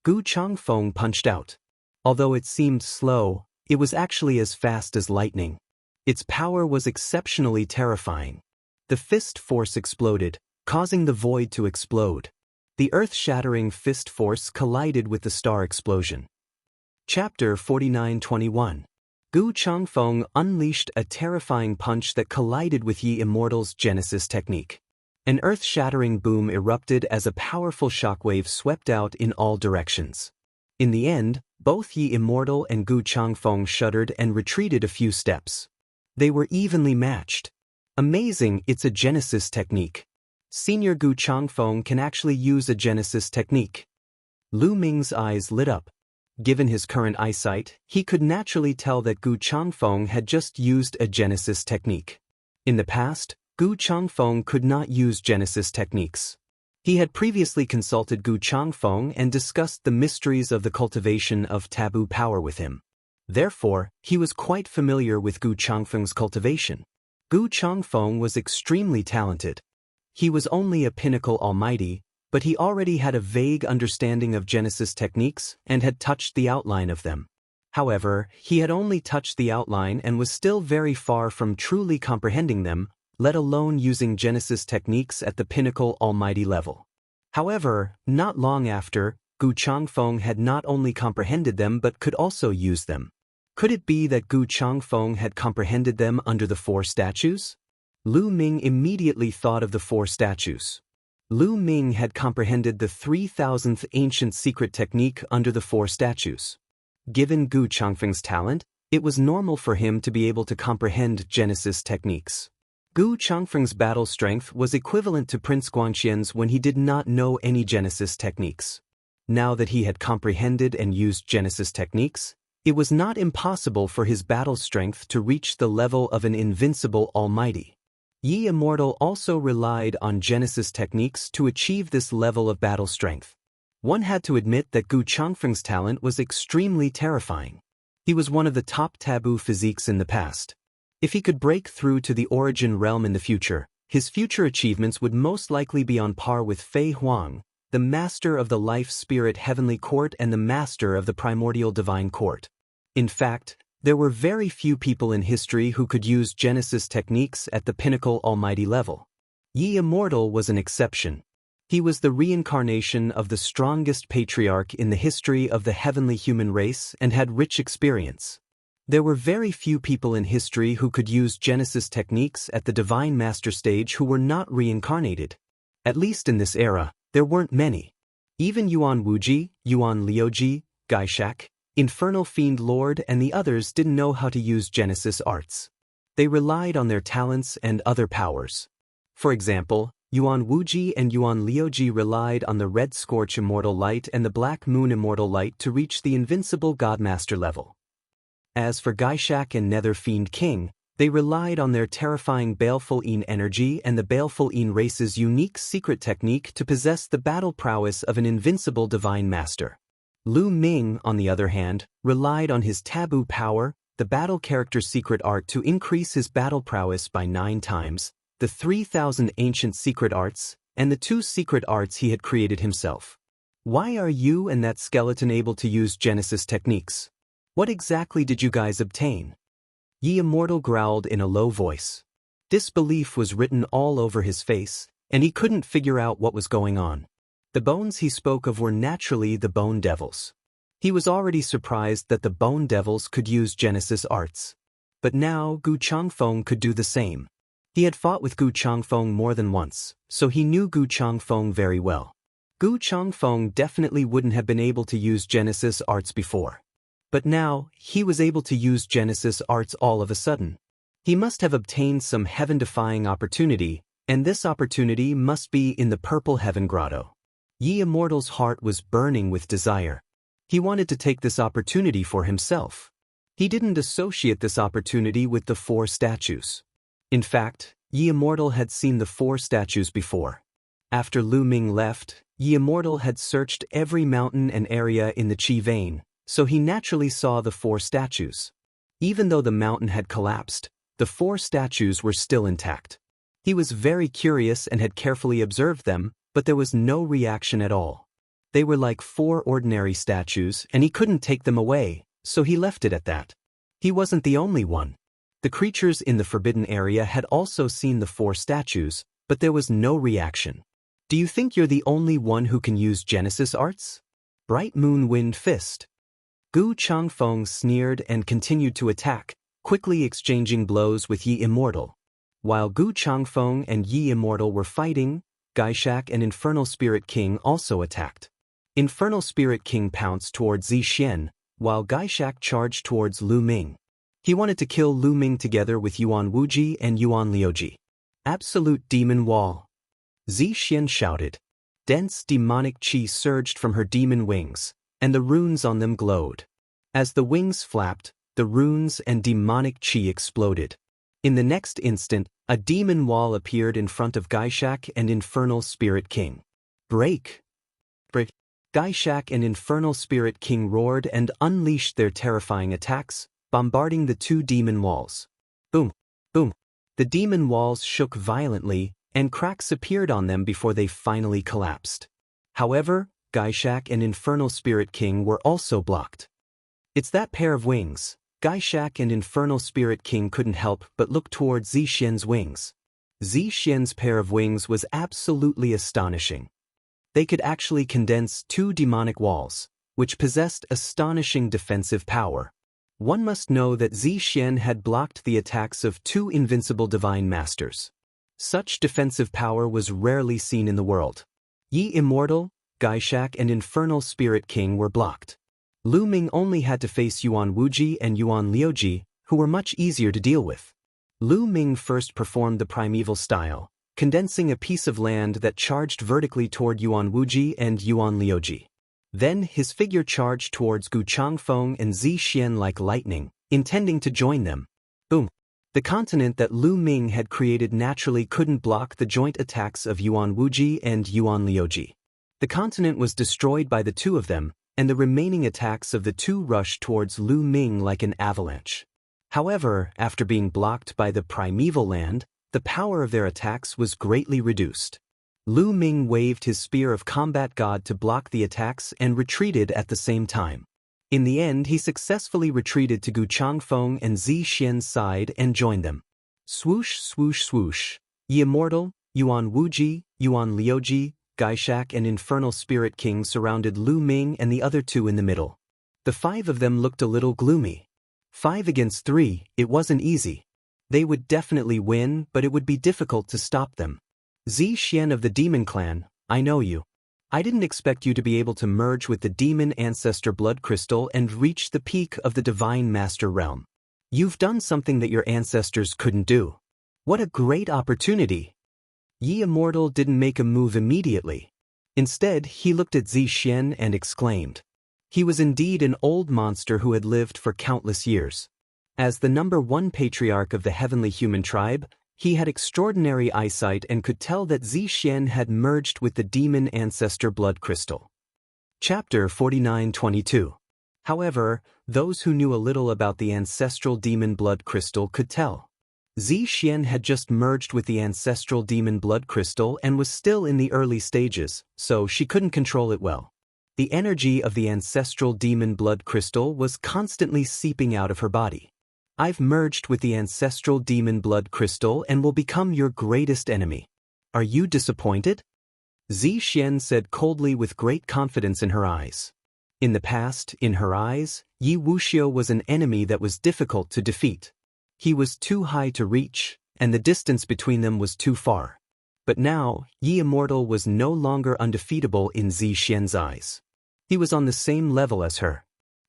Gu Changfeng punched out. Although it seemed slow, it was actually as fast as lightning. Its power was exceptionally terrifying. The fist force exploded, causing the void to explode. The earth-shattering fist force collided with the star explosion. Chapter 49-21. Gu Changfeng unleashed a terrifying punch that collided with Yi Immortal's Genesis technique. An earth-shattering boom erupted as a powerful shockwave swept out in all directions. In the end, both Yi Immortal and Gu Changfeng shuddered and retreated a few steps. They were evenly matched. Amazing, it's a Genesis technique. Senior Gu Changfeng can actually use a Genesis technique. Lu Ming's eyes lit up. Given his current eyesight, he could naturally tell that Gu Changfeng had just used a Genesis technique. In the past, Gu Changfeng could not use Genesis techniques. He had previously consulted Gu Changfeng and discussed the mysteries of the cultivation of taboo power with him. Therefore, he was quite familiar with Gu Changfeng's cultivation. Gu Changfeng was extremely talented. He was only a pinnacle almighty, but he already had a vague understanding of Genesis techniques and had touched the outline of them. However, he had only touched the outline and was still very far from truly comprehending them, let alone using Genesis techniques at the pinnacle almighty level. However, not long after, Gu Changfeng had not only comprehended them but could also use them. Could it be that Gu Changfeng had comprehended them under the 4 statues? Lu Ming immediately thought of the 4 statues. Lu Ming had comprehended the 3000th ancient secret technique under the 4 statues. Given Gu Changfeng's talent, it was normal for him to be able to comprehend Genesis techniques. Gu Changfeng's battle strength was equivalent to Prince Guanxian's when he did not know any Genesis techniques. Now that he had comprehended and used Genesis techniques, it was not impossible for his battle strength to reach the level of an invincible almighty. Yi Immortal also relied on Genesis techniques to achieve this level of battle strength. One had to admit that Gu Changfeng's talent was extremely terrifying. He was one of the top taboo physiques in the past. If he could break through to the origin realm in the future, his future achievements would most likely be on par with Fei Huang, the master of the Life Spirit Heavenly Court and the master of the Primordial Divine Court. In fact, There were very few people in history who could use Genesis techniques at the pinnacle almighty level. Yi Immortal was an exception. He was the reincarnation of the strongest patriarch in the history of the heavenly human race and had rich experience. There were very few people in history who could use Genesis techniques at the Divine Master stage who were not reincarnated. At least in this era, there weren't many. Even Yuan Wuji, Yuan Liuji, Gaishak, Infernal Fiend Lord and the others didn't know how to use Genesis arts. They relied on their talents and other powers. For example, Yuan Wuji and Yuan Liuji relied on the Red Scorch Immortal Light and the Black Moon Immortal Light to reach the invincible Godmaster level. As for Gaishak and Nether Fiend King, they relied on their terrifying Baleful Een energy and the Baleful Een race's unique secret technique to possess the battle prowess of an invincible Divine Master. Lu Ming, on the other hand, relied on his taboo power, the battle character secret art to increase his battle prowess by 9 times, the 3,000 ancient secret arts, and the 2 secret arts he had created himself. Why are you and that skeleton able to use Genesis techniques? What exactly did you guys obtain? Yi Immortal growled in a low voice. Disbelief was written all over his face, and he couldn't figure out what was going on. The bones he spoke of were naturally the Bone Devils. He was already surprised that the Bone Devils could use Genesis arts. But now Gu Changfeng could do the same. He had fought with Gu Changfeng more than once, so he knew Gu Changfeng very well. Gu Changfeng definitely wouldn't have been able to use Genesis arts before. But now, he was able to use Genesis arts all of a sudden. He must have obtained some heaven-defying opportunity, and this opportunity must be in the Purple Heaven Grotto. Yi Immortal's heart was burning with desire. He wanted to take this opportunity for himself. He didn't associate this opportunity with the 4 statues. In fact, Yi Immortal had seen the 4 statues before. After Lu Ming left, Yi Immortal had searched every mountain and area in the Qi vein, so he naturally saw the 4 statues. Even though the mountain had collapsed, the 4 statues were still intact. He was very curious and had carefully observed them, but there was no reaction at all. They were like 4 ordinary statues and he couldn't take them away, so he left it at that. He wasn't the only one. The creatures in the forbidden area had also seen the 4 statues, but there was no reaction. Do you think you're the only one who can use Genesis arts? Bright Moon Wind Fist. Gu Changfeng sneered and continued to attack, quickly exchanging blows with Yi Immortal. While Gu Changfeng and Yi Immortal were fighting, Gaishak and Infernal Spirit King also attacked. Infernal Spirit King pounced towards Zi Xian, while Gaishak charged towards Lu Ming. He wanted to kill Lu Ming together with Yuan Wuji and Yuan Liuji. Absolute Demon Wall. Zi Xian shouted. Dense demonic qi surged from her demon wings, and the runes on them glowed. As the wings flapped, the runes and demonic qi exploded. In the next instant, a demon wall appeared in front of Gaishak and Infernal Spirit King. Break! Break! Gaishak and Infernal Spirit King roared and unleashed their terrifying attacks, bombarding the 2 demon walls. Boom! Boom! The demon walls shook violently, and cracks appeared on them before they finally collapsed. However, Gaishak and Infernal Spirit King were also blocked. It's that pair of wings. Gaishak and Infernal Spirit King couldn't help but look towards Zi Xian's wings. Zi Xian's pair of wings was absolutely astonishing. They could actually condense 2 demonic walls, which possessed astonishing defensive power. One must know that Zi Xian had blocked the attacks of 2 invincible Divine Masters. Such defensive power was rarely seen in the world. Yi Immortal, Gaishak and Infernal Spirit King were blocked. Lu Ming only had to face Yuan Wuji and Yuan Liuji, who were much easier to deal with. Lu Ming first performed the primeval style, condensing a piece of land that charged vertically toward Yuan Wuji and Yuan Liuji. Then his figure charged towards Gu Changfeng and Zi Xian like lightning, intending to join them. Boom! The continent that Lu Ming had created naturally couldn't block the joint attacks of Yuan Wuji and Yuan Liuji. The continent was destroyed by the 2 of them, and the remaining attacks of the 2 rushed towards Lu Ming like an avalanche. However, after being blocked by the primeval land, the power of their attacks was greatly reduced. Lu Ming waved his spear of combat god to block the attacks and retreated at the same time. In the end, he successfully retreated to Gu Changfeng and Zi Xian's side and joined them. Swoosh, swoosh, swoosh. Yi Immortal, Yuan Wuji, Yuan Liuji, Gaishak and Infernal Spirit King surrounded Lu Ming and the other two in the middle. The five of them looked a little gloomy. 5 against 3, it wasn't easy. They would definitely win, but it would be difficult to stop them. Zi Xian of the Demon Clan, I know you. I didn't expect you to be able to merge with the Demon Ancestor Blood Crystal and reach the peak of the Divine Master Realm. You've done something that your ancestors couldn't do. What a great opportunity! Yi Immortal didn't make a move immediately. Instead, he looked at Zi Xian and exclaimed. He was indeed an old monster who had lived for countless years. As the #1 patriarch of the heavenly human tribe, he had extraordinary eyesight and could tell that Zi Xian had merged with the Demon Ancestor Blood Crystal. Chapter 49-22. However, those who knew a little about the ancestral demon blood crystal could tell. Zi Xian had just merged with the ancestral demon blood crystal and was still in the early stages, so she couldn't control it well. The energy of the ancestral demon blood crystal was constantly seeping out of her body. I've merged with the ancestral demon blood crystal and will become your greatest enemy. Are you disappointed? Zi Xian said coldly with great confidence in her eyes. In the past, in her eyes, Yi Wuxiu was an enemy that was difficult to defeat. He was too high to reach, and the distance between them was too far. But now, Yi Immortal was no longer undefeatable in Zi Xian's eyes. He was on the same level as her.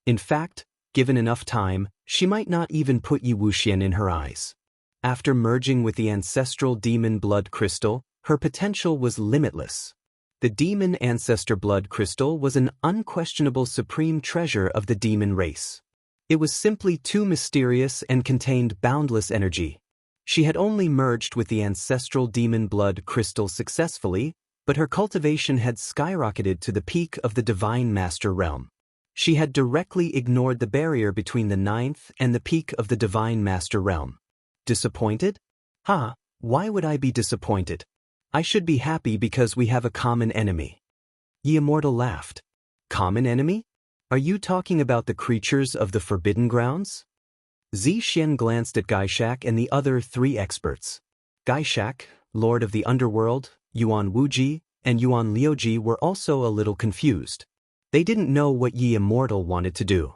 In fact, given enough time, she might not even put Yi Wuxian in her eyes. After merging with the ancestral demon blood crystal, her potential was limitless. The demon ancestor blood crystal was an unquestionable supreme treasure of the demon race. It was simply too mysterious and contained boundless energy. She had only merged with the ancestral demon blood crystal successfully, but her cultivation had skyrocketed to the peak of the Divine Master Realm. She had directly ignored the barrier between the 9th and the peak of the Divine Master Realm. Disappointed? Why would I be disappointed? I should be happy because we have a common enemy. Yi Immortal laughed. Common enemy? Are you talking about the creatures of the Forbidden Grounds? Zi Xian glanced at Gaishak and the other 3 experts. Gaishak, Lord of the Underworld, Yuan Wuji, and Yuan Liuji were also a little confused. They didn't know what Yi Immortal wanted to do.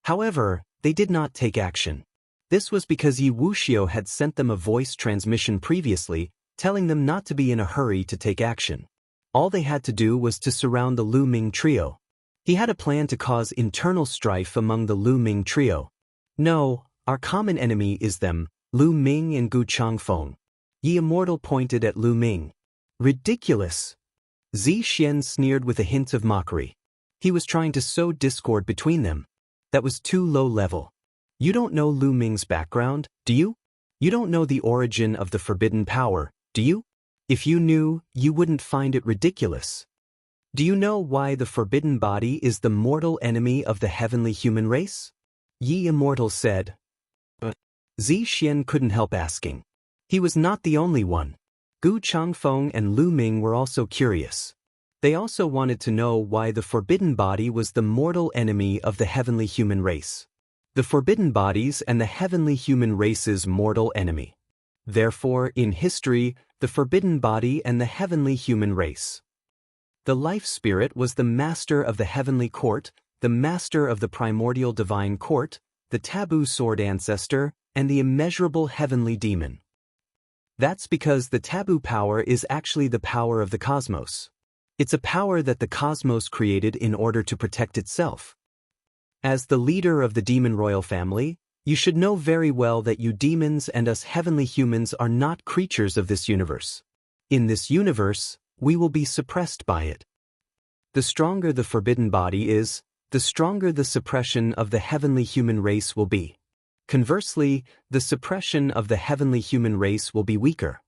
However, they did not take action. This was because Yi Wuxiu had sent them a voice transmission previously, telling them not to be in a hurry to take action. All they had to do was to surround the Lu Ming trio. He had a plan to cause internal strife among the Lu Ming trio. No, our common enemy is them, Lu Ming and Gu Changfeng. Yi Immortal pointed at Lu Ming. Ridiculous! Zi Xian sneered with a hint of mockery. He was trying to sow discord between them. That was too low level. You don't know Lu Ming's background, do you? You don't know the origin of the forbidden power, do you? If you knew, you wouldn't find it ridiculous. Do you know why the forbidden body is the mortal enemy of the heavenly human race? Yi Immortal said. But Zi Xian couldn't help asking. He was not the only one. Gu Changfeng and Lu Ming were also curious. They also wanted to know why the forbidden body was the mortal enemy of the heavenly human race. The forbidden bodies and the heavenly human race's mortal enemy. Therefore, in history, the forbidden body and the heavenly human race. The life spirit was the master of the heavenly court, the master of the primordial divine court, the taboo sword ancestor, and the immeasurable heavenly demon. That's because the taboo power is actually the power of the cosmos. It's a power that the cosmos created in order to protect itself. As the leader of the demon royal family, you should know very well that you demons and us heavenly humans are not creatures of this universe. In this universe, we will be suppressed by it. The stronger the forbidden body is, the stronger the suppression of the heavenly human race will be. Conversely, the suppression of the heavenly human race will be weaker.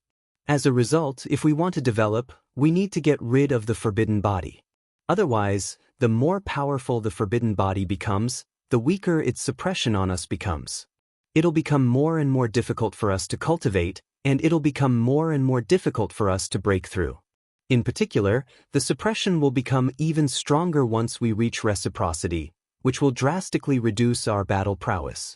As a result, if we want to develop, we need to get rid of the forbidden body. Otherwise, the more powerful the forbidden body becomes, the weaker its suppression on us becomes. It'll become more and more difficult for us to cultivate, and it'll become more and more difficult for us to break through. In particular, the suppression will become even stronger once we reach reciprocity, which will drastically reduce our battle prowess.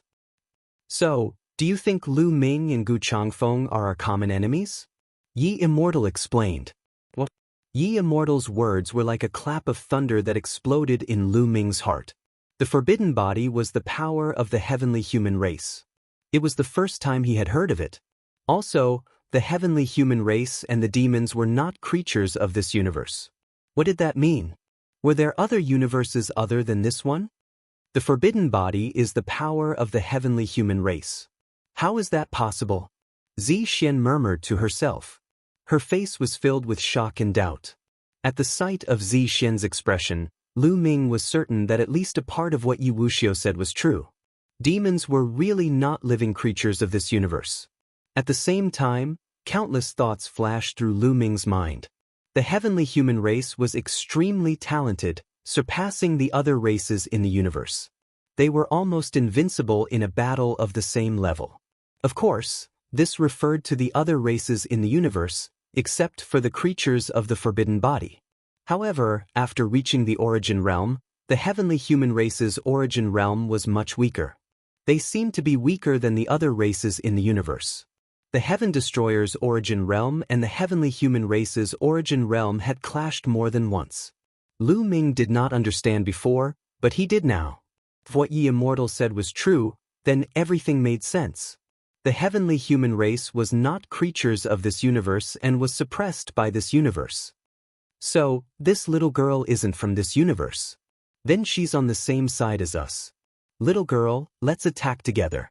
So, do you think Lu Ming and Gu Changfeng are our common enemies? Yi Immortal explained. What? Yi Immortal's words were like a clap of thunder that exploded in Lu Ming's heart. The forbidden body was the power of the heavenly human race. It was the first time he had heard of it. Also, the heavenly human race and the demons were not creatures of this universe. What did that mean? Were there other universes other than this one? The forbidden body is the power of the heavenly human race. How is that possible? Zi Xian murmured to herself. Her face was filled with shock and doubt. At the sight of Zi Xian's expression, Lu Ming was certain that at least a part of what Yi Wuxiu said was true. Demons were really not living creatures of this universe. At the same time, countless thoughts flashed through Lu Ming's mind. The heavenly human race was extremely talented, surpassing the other races in the universe. They were almost invincible in a battle of the same level. Of course, this referred to the other races in the universe, except for the creatures of the forbidden body. However, after reaching the origin realm, the heavenly human race's origin realm was much weaker. They seemed to be weaker than the other races in the universe. The Heaven Destroyer's origin realm and the heavenly human race's origin realm had clashed more than once. Lu Ming did not understand before, but he did now. If what Yi Immortal said was true, then everything made sense. The heavenly human race was not creatures of this universe and was suppressed by this universe. So, this little girl isn't from this universe. Then she's on the same side as us. Little girl, let's attack together.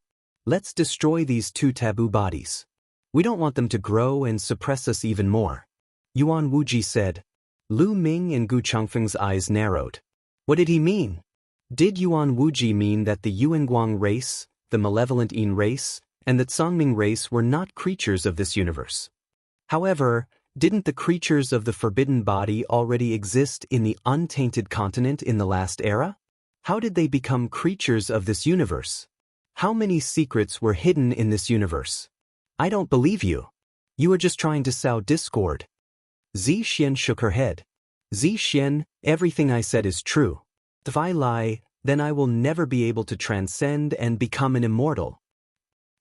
Let's destroy these two taboo bodies. We don't want them to grow and suppress us even more. Yuan Wuji said. Lu Ming and Gu Changfeng's eyes narrowed. What did he mean? Did Yuan Wuji mean that the Yuanguang race, the malevolent Yin race, and the Cangming race were not creatures of this universe? However, didn't the creatures of the forbidden body already exist in the untainted continent in the last era? How did they become creatures of this universe? How many secrets were hidden in this universe? I don't believe you. You are just trying to sow discord. Zi Xian shook her head. Zi Xian, everything I said is true. If I lie, then I will never be able to transcend and become an immortal.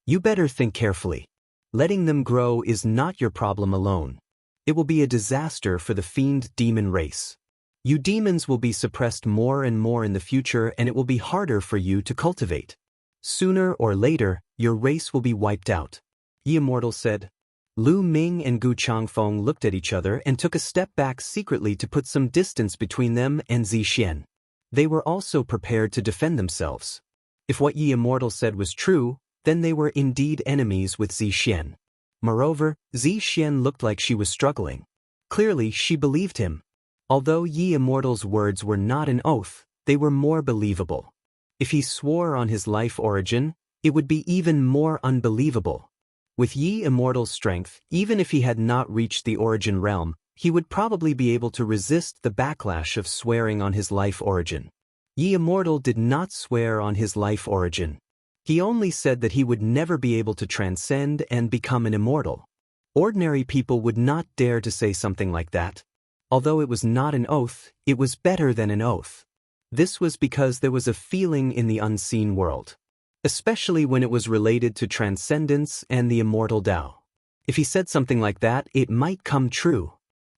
You better think carefully. Letting them grow is not your problem alone. It will be a disaster for the fiend demon race. You demons will be suppressed more and more in the future, and it will be harder for you to cultivate. Sooner or later, your race will be wiped out. Yi Immortal said. Lu Ming and Gu Changfeng looked at each other and took a step back secretly to put some distance between them and Zi Xian. They were also prepared to defend themselves. If what Yi Immortal said was true, then they were indeed enemies with Zi Xian. Moreover, Zi Xian looked like she was struggling. Clearly, she believed him. Although Yi Immortal's words were not an oath, they were more believable. If he swore on his life origin, it would be even more unbelievable. With Yi Immortal's strength, even if he had not reached the origin realm, he would probably be able to resist the backlash of swearing on his life origin. Yi Immortal did not swear on his life origin. He only said that he would never be able to transcend and become an immortal. Ordinary people would not dare to say something like that. Although it was not an oath, it was better than an oath. This was because there was a feeling in the unseen world, especially when it was related to transcendence and the immortal Tao. If he said something like that, it might come true.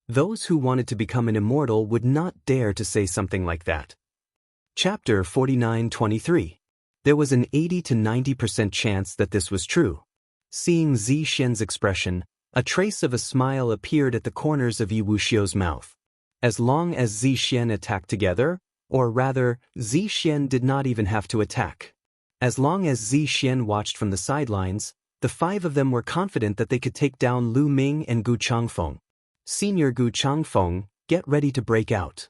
Those who wanted to become an immortal would not dare to say something like that. Chapter 49-23. There was an 80 to 90% chance that this was true. Seeing Zi Xian's expression, a trace of a smile appeared at the corners of Yi Wuxiu's mouth. As long as Zi Xian attacked together, or rather, Zi Xian did not even have to attack. As long as Zi Xian watched from the sidelines, the five of them were confident that they could take down Lu Ming and Gu Changfeng. Senior Gu Changfeng, get ready to break out.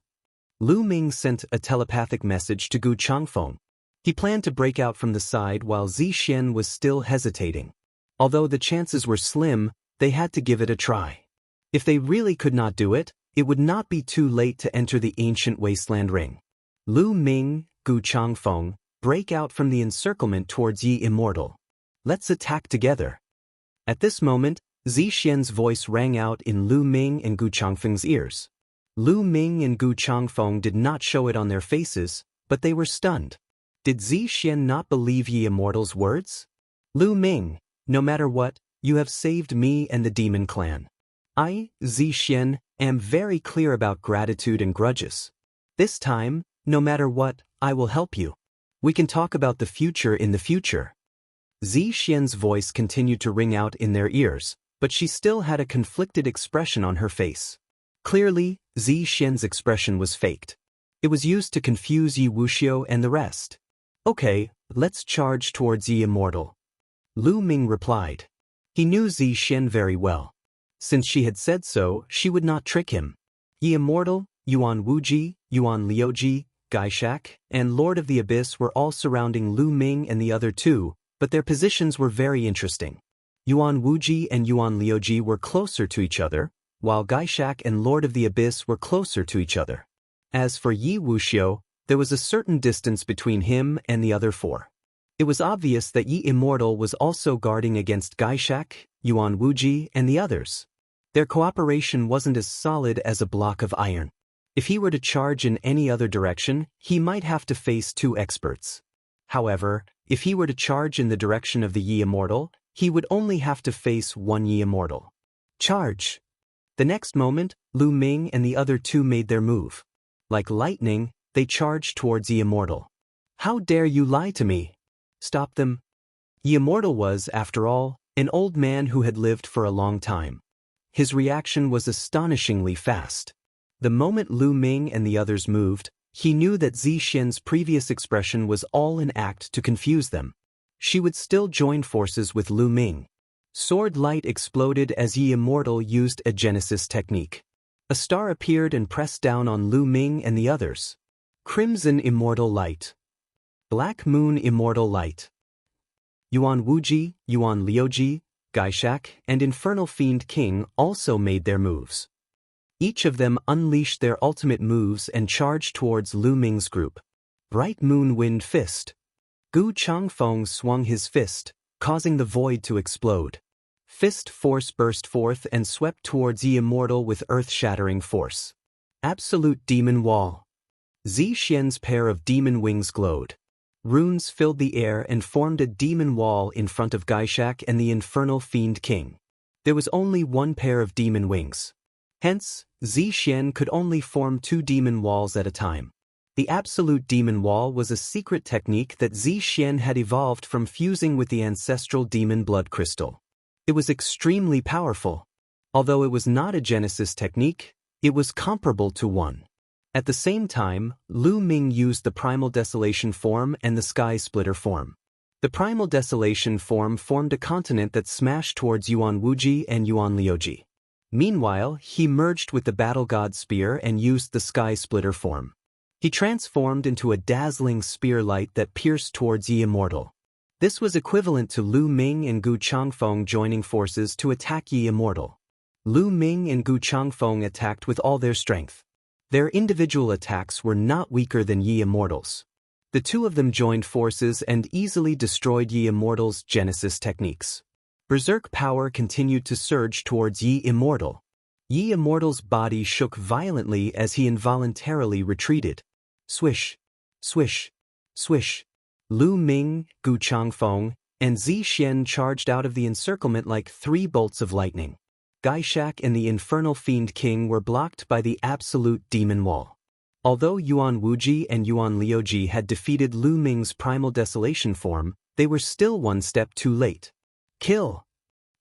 Lu Ming sent a telepathic message to Gu Changfeng. He planned to break out from the side while Zi Xian was still hesitating. Although the chances were slim, they had to give it a try. If they really could not do it, it would not be too late to enter the ancient wasteland ring. Lu Ming, Gu Changfeng, break out from the encirclement towards Yi Immortal. Let's attack together. At this moment, Zi Xian's voice rang out in Lu Ming and Gu Changfeng's ears. Lu Ming and Gu Changfeng did not show it on their faces, but they were stunned. Did Zixian not believe Yi Immortal's words? Lu Ming, no matter what, you have saved me and the demon clan. I, Zixian, am very clear about gratitude and grudges. This time, no matter what, I will help you. We can talk about the future in the future. Zixian's voice continued to ring out in their ears, but she still had a conflicted expression on her face. Clearly, Zixian's expression was faked. It was used to confuse Yi Wuxiu and the rest. Okay, let's charge towards Yi Immortal. Lu Ming replied. He knew Zixian very well. Since she had said so, she would not trick him. Yi Immortal, Yuan Wuji, Yuan Liuji, Gaishak, and Lord of the Abyss were all surrounding Lu Ming and the other two, but their positions were very interesting. Yuan Wuji and Yuan Liuji were closer to each other, while Gaishak and Lord of the Abyss were closer to each other. As for Yi Wuxiu, there was a certain distance between him and the other four. It was obvious that Yi Immortal was also guarding against Gaishak, Yuan Wuji, and the others. Their cooperation wasn't as solid as a block of iron. If he were to charge in any other direction, he might have to face two experts. However, if he were to charge in the direction of the Yi Immortal, he would only have to face one Yi Immortal. Charge! The next moment, Lu Ming and the other two made their move. Like lightning, they charged towards Yi Immortal. How dare you lie to me? Stop them. Yi Immortal was, after all, an old man who had lived for a long time. His reaction was astonishingly fast. The moment Lu Ming and the others moved, he knew that Zixian's previous expression was all an act to confuse them. She would still join forces with Lu Ming. Sword light exploded as Yi Immortal used a Genesis technique. A star appeared and pressed down on Lu Ming and the others. Crimson Immortal Light. Black Moon Immortal Light. Yuan Wuji, Yuan Liuji, Gaishak, and Infernal Fiend King also made their moves. Each of them unleashed their ultimate moves and charged towards Lu Ming's group. Bright Moon Wind Fist. Gu Changfeng swung his fist, causing the void to explode. Fist force burst forth and swept towards Yi Immortal with earth-shattering force. Absolute Demon Wall. Zixian's pair of demon wings glowed. Runes filled the air and formed a demon wall in front of Gaishak and the Infernal Fiend King. There was only one pair of demon wings. Hence, Zixian could only form two demon walls at a time. The Absolute Demon Wall was a secret technique that Zixian had evolved from fusing with the ancestral demon blood crystal. It was extremely powerful. Although it was not a Genesis technique, it was comparable to one. At the same time, Lu Ming used the Primal Desolation form and the Sky Splitter form. The Primal Desolation form formed a continent that smashed towards Yuan Wuji and Yuan Liuji. Meanwhile, he merged with the Battle God Spear and used the Sky Splitter form. He transformed into a dazzling spear light that pierced towards Yi Immortal. This was equivalent to Lu Ming and Gu Changfeng joining forces to attack Yi Immortal. Lu Ming and Gu Changfeng attacked with all their strength. Their individual attacks were not weaker than Yi Immortal's. The two of them joined forces and easily destroyed Yi Immortal's Genesis techniques. Berserk power continued to surge towards Yi Immortal. Yi Immortal's body shook violently as he involuntarily retreated. Swish, swish, swish. Lu Ming, Gu Changfeng, and Zixian charged out of the encirclement like 3 bolts of lightning. Gaishak and the Infernal Fiend King were blocked by the Absolute Demon Wall. Although Yuan Wuji and Yuan Liuji had defeated Lu Ming's Primal Desolation form, they were still one step too late. Kill!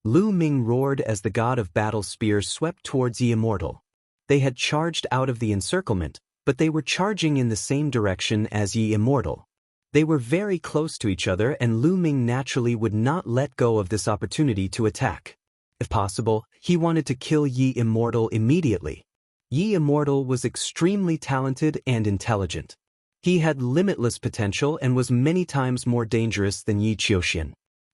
Lu Ming roared as the God of Battle Spear swept towards Yi Immortal. They had charged out of the encirclement, but they were charging in the same direction as Yi Immortal. They were very close to each other and Lu Ming naturally would not let go of this opportunity to attack. If possible, he wanted to kill Yi Immortal immediately. Yi Immortal was extremely talented and intelligent. He had limitless potential and was many times more dangerous than Yi Qiuxian.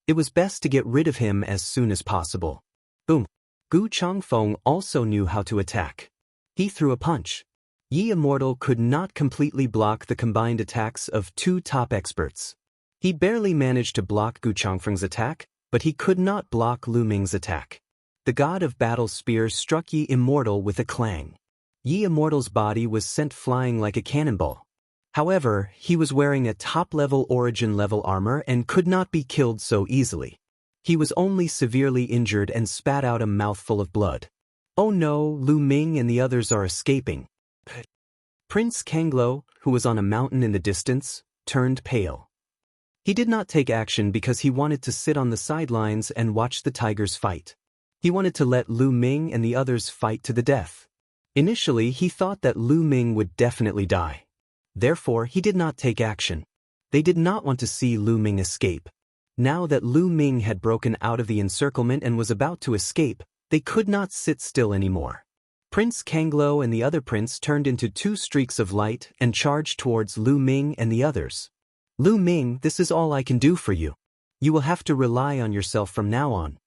It was best to get rid of him as soon as possible. Boom! Gu Changfeng also knew how to attack. He threw a punch. Yi Immortal could not completely block the combined attacks of 2 top experts. He barely managed to block Gu Changfeng's attack, but he could not block Lu Ming's attack. The God of Battle Spear struck Yi Immortal with a clang. Yi Immortal's body was sent flying like a cannonball. However, he was wearing a top-level origin-level armor and could not be killed so easily. He was only severely injured and spat out a mouthful of blood. Oh no, Lu Ming and the others are escaping. Prince Kanglo, who was on a mountain in the distance, turned pale. He did not take action because he wanted to sit on the sidelines and watch the tigers fight. He wanted to let Lu Ming and the others fight to the death. Initially, he thought that Lu Ming would definitely die. Therefore, he did not take action. They did not want to see Lu Ming escape. Now that Lu Ming had broken out of the encirclement and was about to escape, they could not sit still anymore. Prince Kanglo and the other prince turned into two streaks of light and charged towards Lu Ming and the others. Lu Ming, this is all I can do for you. You will have to rely on yourself from now on.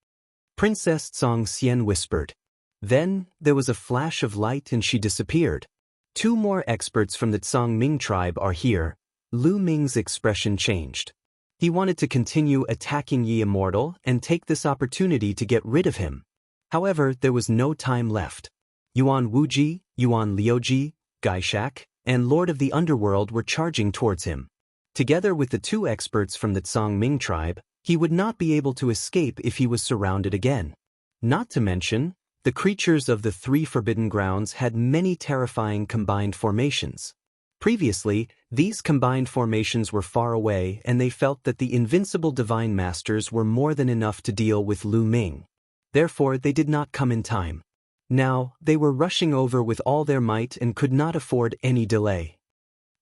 Princess Tsong Xian whispered. Then, there was a flash of light and she disappeared. Two more experts from the Tsong Ming tribe are here. Lu Ming's expression changed. He wanted to continue attacking Yi Immortal and take this opportunity to get rid of him. However, there was no time left. Yuan Wuji, Yuan Liuji, Gaishak, and Lord of the Underworld were charging towards him. Together with the two experts from the Tsong Ming tribe, he would not be able to escape if he was surrounded again. Not to mention, the creatures of the three forbidden grounds had many terrifying combined formations. Previously, these combined formations were far away and they felt that the invincible divine masters were more than enough to deal with Lu Ming. Therefore, they did not come in time. Now, they were rushing over with all their might and could not afford any delay.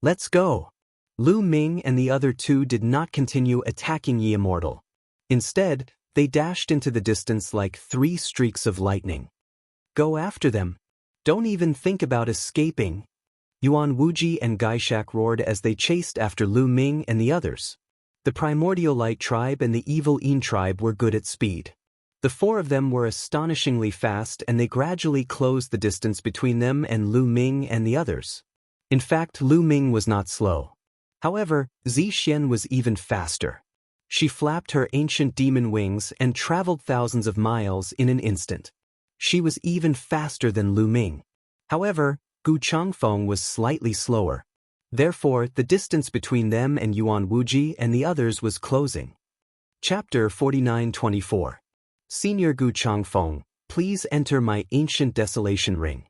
Let's go! Lu Ming and the other two did not continue attacking Yi Immortal. Instead, they dashed into the distance like three streaks of lightning. Go after them. Don't even think about escaping. Yuan Wuji and Gaishak roared as they chased after Lu Ming and the others. The Primordial Light tribe and the Evil Yin tribe were good at speed. The four of them were astonishingly fast and they gradually closed the distance between them and Lu Ming and the others. In fact, Lu Ming was not slow. However, Zi Xian was even faster. She flapped her ancient demon wings and traveled thousands of miles in an instant. She was even faster than Lu Ming. However, Gu Changfeng was slightly slower. Therefore, the distance between them and Yuan Wuji and the others was closing. Chapter 49-24. Senior Gu Changfeng, please enter my ancient desolation ring.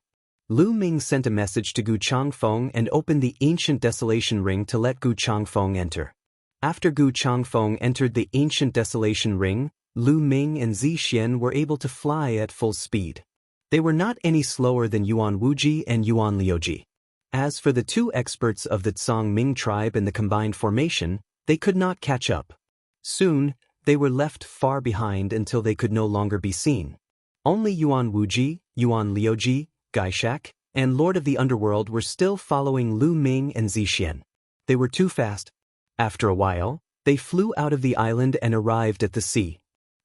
Lu Ming sent a message to Gu Changfeng and opened the ancient desolation ring to let Gu Changfeng enter. After Gu Changfeng entered the ancient desolation ring, Lu Ming and Zi Xian were able to fly at full speed. They were not any slower than Yuan Wuji and Yuan Liuji. As for the two experts of the Tsong Ming tribe and the combined formation, they could not catch up. Soon, they were left far behind until they could no longer be seen. Only Yuan Wuji, Yuan Liuji, Gaishak, and Lord of the Underworld were still following Lu Ming and Zi Xian. They were too fast. After a while, they flew out of the island and arrived at the sea.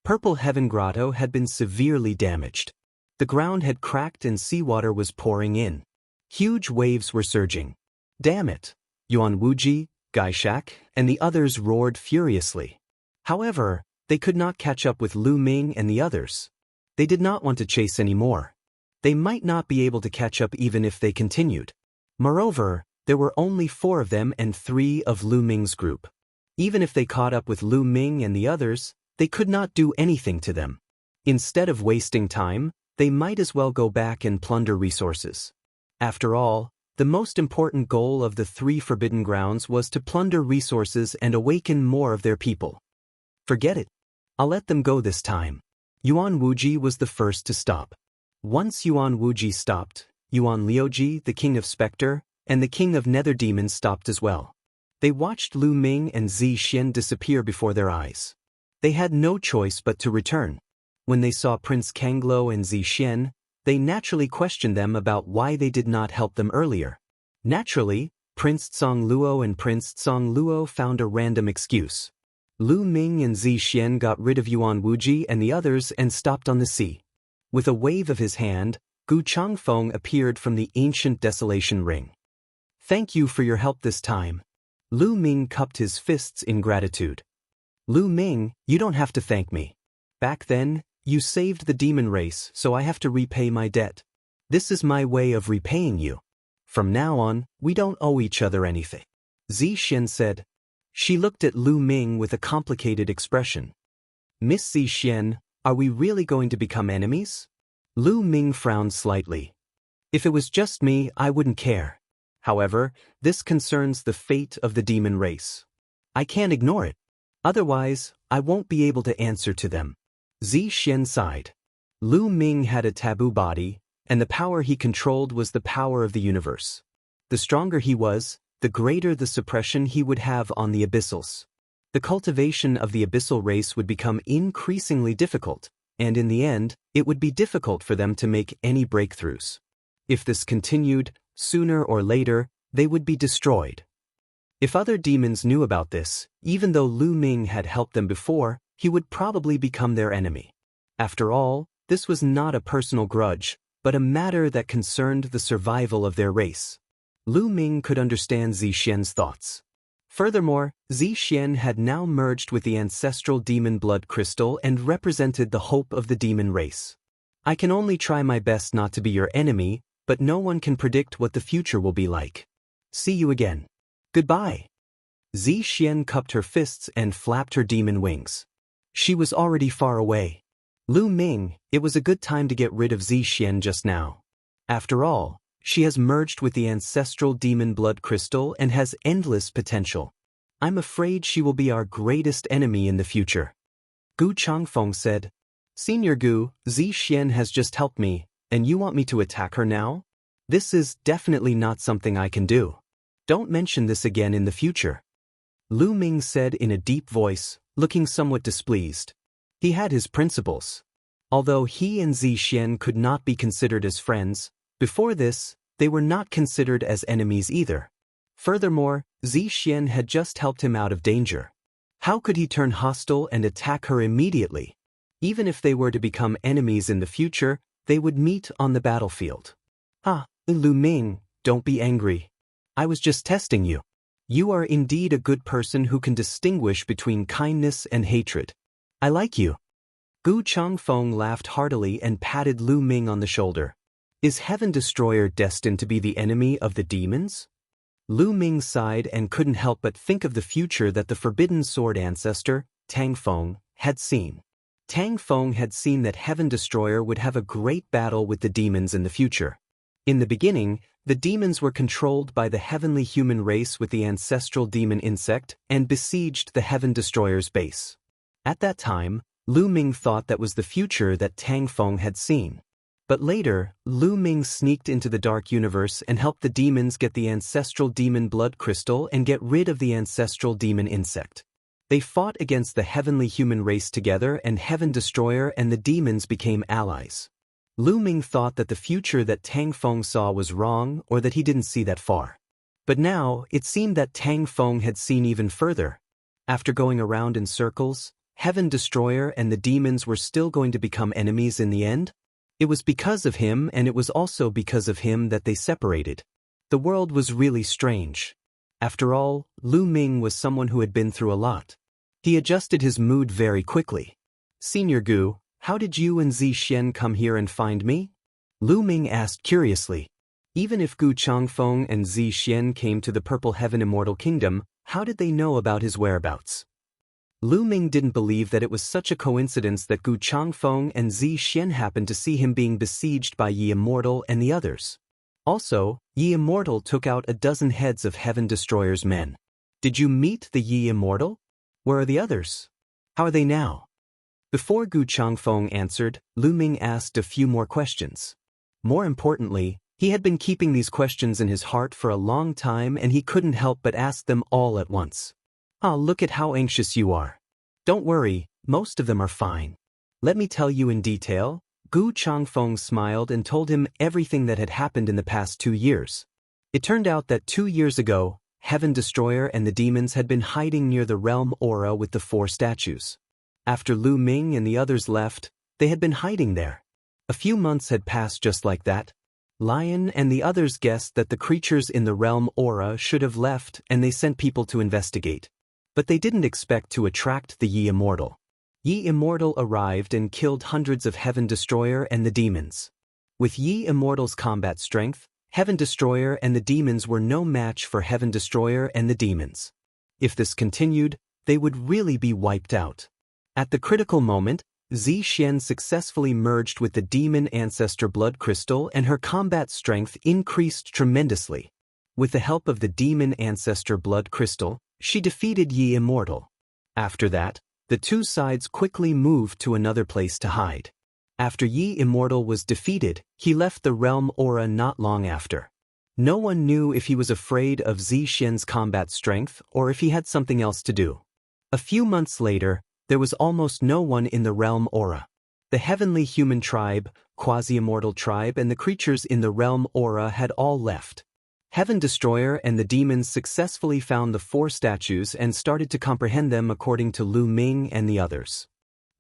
Purple Heaven Grotto had been severely damaged. The ground had cracked and seawater was pouring in. Huge waves were surging. Damn it! Yuan Wuji, Gaishak, and the others roared furiously. However, they could not catch up with Lu Ming and the others. They did not want to chase anymore. They might not be able to catch up even if they continued. Moreover, there were only 4 of them and 3 of Lu Ming's group. Even if they caught up with Lu Ming and the others, they could not do anything to them. Instead of wasting time, they might as well go back and plunder resources. After all, the most important goal of the 3 Forbidden Grounds was to plunder resources and awaken more of their people. Forget it. I'll let them go this time. Yuan Wuji was the first to stop. Once Yuan Wuji stopped, Yuan Liuji, the King of Spectre, and the King of Nether Demons stopped as well. They watched Lu Ming and Zi Xian disappear before their eyes. They had no choice but to return. When they saw Prince Kanglo and Zi Xian, they naturally questioned them about why they did not help them earlier. Naturally, Prince Tsong Luo and Prince Tsong Luo found a random excuse. Lu Ming and Zi Xian got rid of Yuan Wuji and the others and stopped on the sea. With a wave of his hand, Gu Changfeng appeared from the ancient desolation ring. Thank you for your help this time. Lu Ming cupped his fists in gratitude. Lu Ming, you don't have to thank me. Back then, you saved the demon race, so I have to repay my debt. This is my way of repaying you. From now on, we don't owe each other anything. Zixian said. She looked at Lu Ming with a complicated expression. Miss Zixian, are we really going to become enemies? Lu Ming frowned slightly. If it was just me, I wouldn't care. However, this concerns the fate of the demon race. I can't ignore it. Otherwise, I won't be able to answer to them. Zixian sighed. Lu Ming had a taboo body, and the power he controlled was the power of the universe. The stronger he was, the greater the suppression he would have on the abyssals. The cultivation of the abyssal race would become increasingly difficult, and in the end, it would be difficult for them to make any breakthroughs. If this continued, sooner or later, they would be destroyed. If other demons knew about this, even though Lu Ming had helped them before, he would probably become their enemy. After all, this was not a personal grudge, but a matter that concerned the survival of their race. Lu Ming could understand Zixian's thoughts. Furthermore, Zixian had now merged with the ancestral demon blood crystal and represented the hope of the demon race. I can only try my best not to be your enemy, but no one can predict what the future will be like. See you again. Goodbye. Zixian cupped her fists and flapped her demon wings. She was already far away. Lu Ming, it was a good time to get rid of Zixian just now. After all, she has merged with the ancestral demon blood crystal and has endless potential. I'm afraid she will be our greatest enemy in the future. Gu Changfeng said. Senior Gu, Zixian has just helped me, and you want me to attack her now? This is definitely not something I can do. Don't mention this again in the future. Lu Ming said in a deep voice, looking somewhat displeased. He had his principles. Although he and Zixian could not be considered as friends, before this, they were not considered as enemies either. Furthermore, Zixian had just helped him out of danger. How could he turn hostile and attack her immediately? Even if they were to become enemies in the future, they would meet on the battlefield. Lu Ming, don't be angry. I was just testing you. You are indeed a good person who can distinguish between kindness and hatred. I like you. Gu Changfeng laughed heartily and patted Lu Ming on the shoulder. Is Heaven Destroyer destined to be the enemy of the demons? Lu Ming sighed and couldn't help but think of the future that the Forbidden Sword ancestor, Tang Feng, had seen. Tang Feng had seen that Heaven Destroyer would have a great battle with the demons in the future. In the beginning, the demons were controlled by the heavenly human race with the ancestral demon insect and besieged the Heaven Destroyer's base. At that time, Lu Ming thought that was the future that Tang Feng had seen. But later, Lu Ming sneaked into the dark universe and helped the demons get the ancestral demon blood crystal and get rid of the ancestral demon insect. They fought against the heavenly human race together, and Heaven Destroyer and the demons became allies. Lu Ming thought that the future that Tang Feng saw was wrong, or that he didn't see that far. But now, it seemed that Tang Feng had seen even further. After going around in circles, Heaven Destroyer and the demons were still going to become enemies in the end. It was because of him, and it was also because of him that they separated. The world was really strange. After all, Lu Ming was someone who had been through a lot. He adjusted his mood very quickly. Senior Gu, how did you and Zixian come here and find me? Lu Ming asked curiously. Even if Gu Changfeng and Zixian came to the Purple Heaven Immortal Kingdom, how did they know about his whereabouts? Lu Ming didn't believe that it was such a coincidence that Gu Changfeng and Zixian happened to see him being besieged by Yi Immortal and the others. Also, Yi Immortal took out a dozen heads of Heaven Destroyer's men. Did you meet the Yi Immortal? Where are the others? How are they now? Before Gu Changfeng answered, Lu Ming asked a few more questions. More importantly, he had been keeping these questions in his heart for a long time, and he couldn't help but ask them all at once. Look at how anxious you are. Don't worry, most of them are fine. Let me tell you in detail. Gu Changfeng smiled and told him everything that had happened in the past 2 years. It turned out that 2 years ago, Heaven Destroyer and the demons had been hiding near the realm aura with the 4 statues. After Lu Ming and the others left, they had been hiding there. A few months had passed just like that. Lion and the others guessed that the creatures in the realm aura should have left, and they sent people to investigate. But they didn't expect to attract the Yi Immortal. Yi Immortal arrived and killed hundreds of Heaven Destroyer and the demons. With Yi Immortal's combat strength, Heaven Destroyer and the demons were no match for Heaven Destroyer and the demons. If this continued, they would really be wiped out. At the critical moment, Zi Xian successfully merged with the demon ancestor blood crystal and her combat strength increased tremendously. With the help of the demon ancestor blood crystal, she defeated Yi Immortal. After that, the two sides quickly moved to another place to hide. After Yi Immortal was defeated, he left the realm aura not long after. No one knew if he was afraid of Zi Xian's combat strength or if he had something else to do. A few months later, there was almost no one in the realm aura. The heavenly human tribe, quasi-immortal tribe and the creatures in the realm aura had all left. Heaven Destroyer and the demons successfully found the 4 statues and started to comprehend them according to Lu Ming and the others.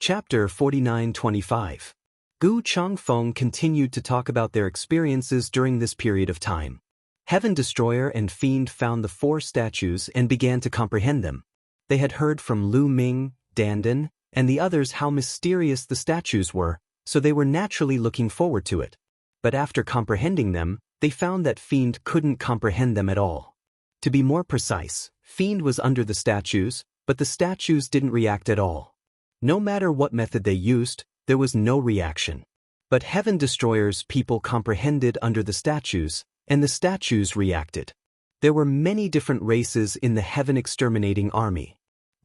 Chapter 49-25. Gu Changfeng continued to talk about their experiences during this period of time. Heaven Destroyer and Fiend found the 4 statues and began to comprehend them. They had heard from Lu Ming, Dandan, and the others how mysterious the statues were, so they were naturally looking forward to it. But after comprehending them, they found that Fiend couldn't comprehend them at all. To be more precise, Fiend was under the statues, but the statues didn't react at all. No matter what method they used, there was no reaction. But Heaven Destroyer's people comprehended under the statues, and the statues reacted. There were many different races in the Heaven Exterminating Army.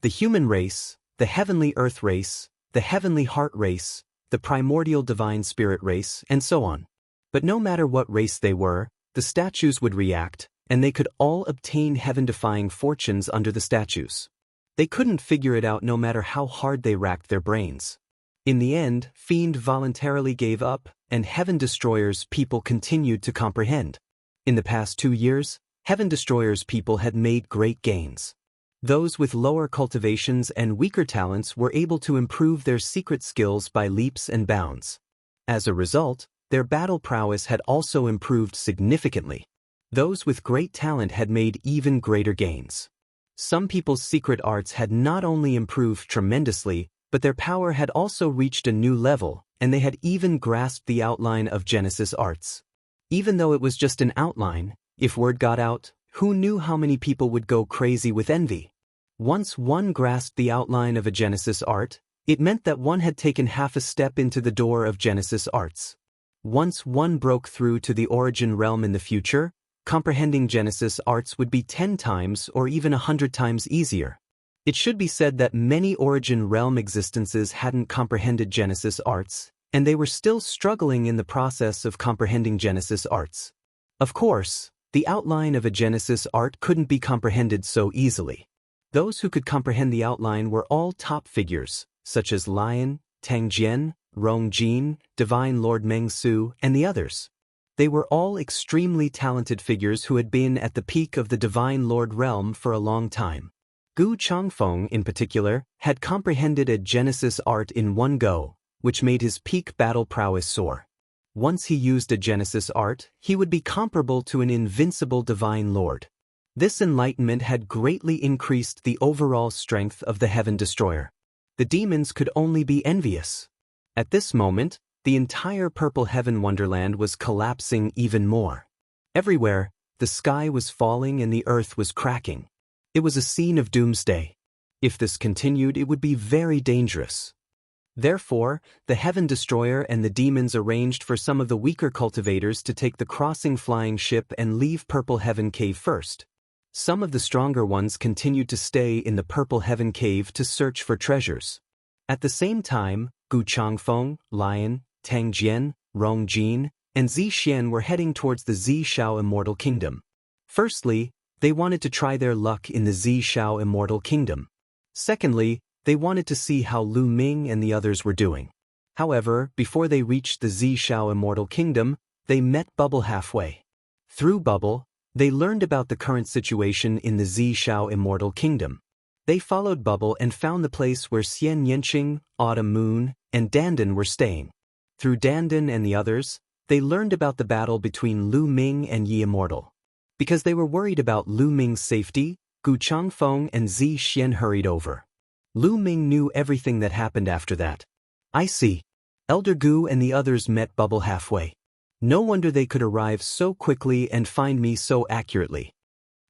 The human race, the Heavenly Earth race, the Heavenly Heart race, the Primordial Divine Spirit race, and so on. But no matter what race they were, the statues would react, and they could all obtain heaven-defying fortunes under the statues. They couldn't figure it out no matter how hard they racked their brains. In the end, Fiend voluntarily gave up, and Heaven Destroyer's people continued to comprehend. In the past 2 years, Heaven Destroyer's people had made great gains. Those with lower cultivations and weaker talents were able to improve their secret skills by leaps and bounds. As a result, their battle prowess had also improved significantly. Those with great talent had made even greater gains. Some people's secret arts had not only improved tremendously, but their power had also reached a new level, and they had even grasped the outline of Genesis arts. Even though it was just an outline, if word got out, who knew how many people would go crazy with envy? Once one grasped the outline of a Genesis art, it meant that one had taken half a step into the door of Genesis arts. Once one broke through to the origin realm in the future, comprehending Genesis arts would be 10 times or even 100 times easier. It should be said that many origin realm existences hadn't comprehended Genesis arts, and they were still struggling in the process of comprehending Genesis arts. Of course, the outline of a Genesis art couldn't be comprehended so easily. Those who could comprehend the outline were all top figures, such as Lion, Tang Jian, Rong Jin, Divine Lord Meng Su, and the others. They were all extremely talented figures who had been at the peak of the Divine Lord realm for a long time. Gu Changfeng, in particular, had comprehended a Genesis art in one go, which made his peak battle prowess soar. Once he used a Genesis art, he would be comparable to an invincible Divine Lord. This enlightenment had greatly increased the overall strength of the Heaven Destroyer. The demons could only be envious. At this moment, the entire Purple Heaven Wonderland was collapsing even more. Everywhere, the sky was falling and the earth was cracking. It was a scene of doomsday. If this continued, it would be very dangerous. Therefore, the Heaven Destroyer and the demons arranged for some of the weaker cultivators to take the crossing flying ship and leave Purple Heaven Cave first. Some of the stronger ones continued to stay in the Purple Heaven Cave to search for treasures. At the same time, Gu Changfeng, Lion, Tang Jian, Rong Jin, and Zi Xian were heading towards the Zi Shao Immortal Kingdom. Firstly, they wanted to try their luck in the Zi Shao Immortal Kingdom. Secondly, they wanted to see how Lu Ming and the others were doing. However, before they reached the Zi Shao Immortal Kingdom, they met Bubble halfway. Through Bubble, they learned about the current situation in the Zi Shao Immortal Kingdom. They followed Bubble and found the place where Xian Yanqing, Autumn Moon, and Dandan were staying. Through Dandan and the others, they learned about the battle between Lu Ming and Yi Immortal. Because they were worried about Lu Ming's safety, Gu Changfeng and Zi Xian hurried over. Lu Ming knew everything that happened after that. I see. Elder Gu and the others met Bubble halfway. No wonder they could arrive so quickly and find me so accurately.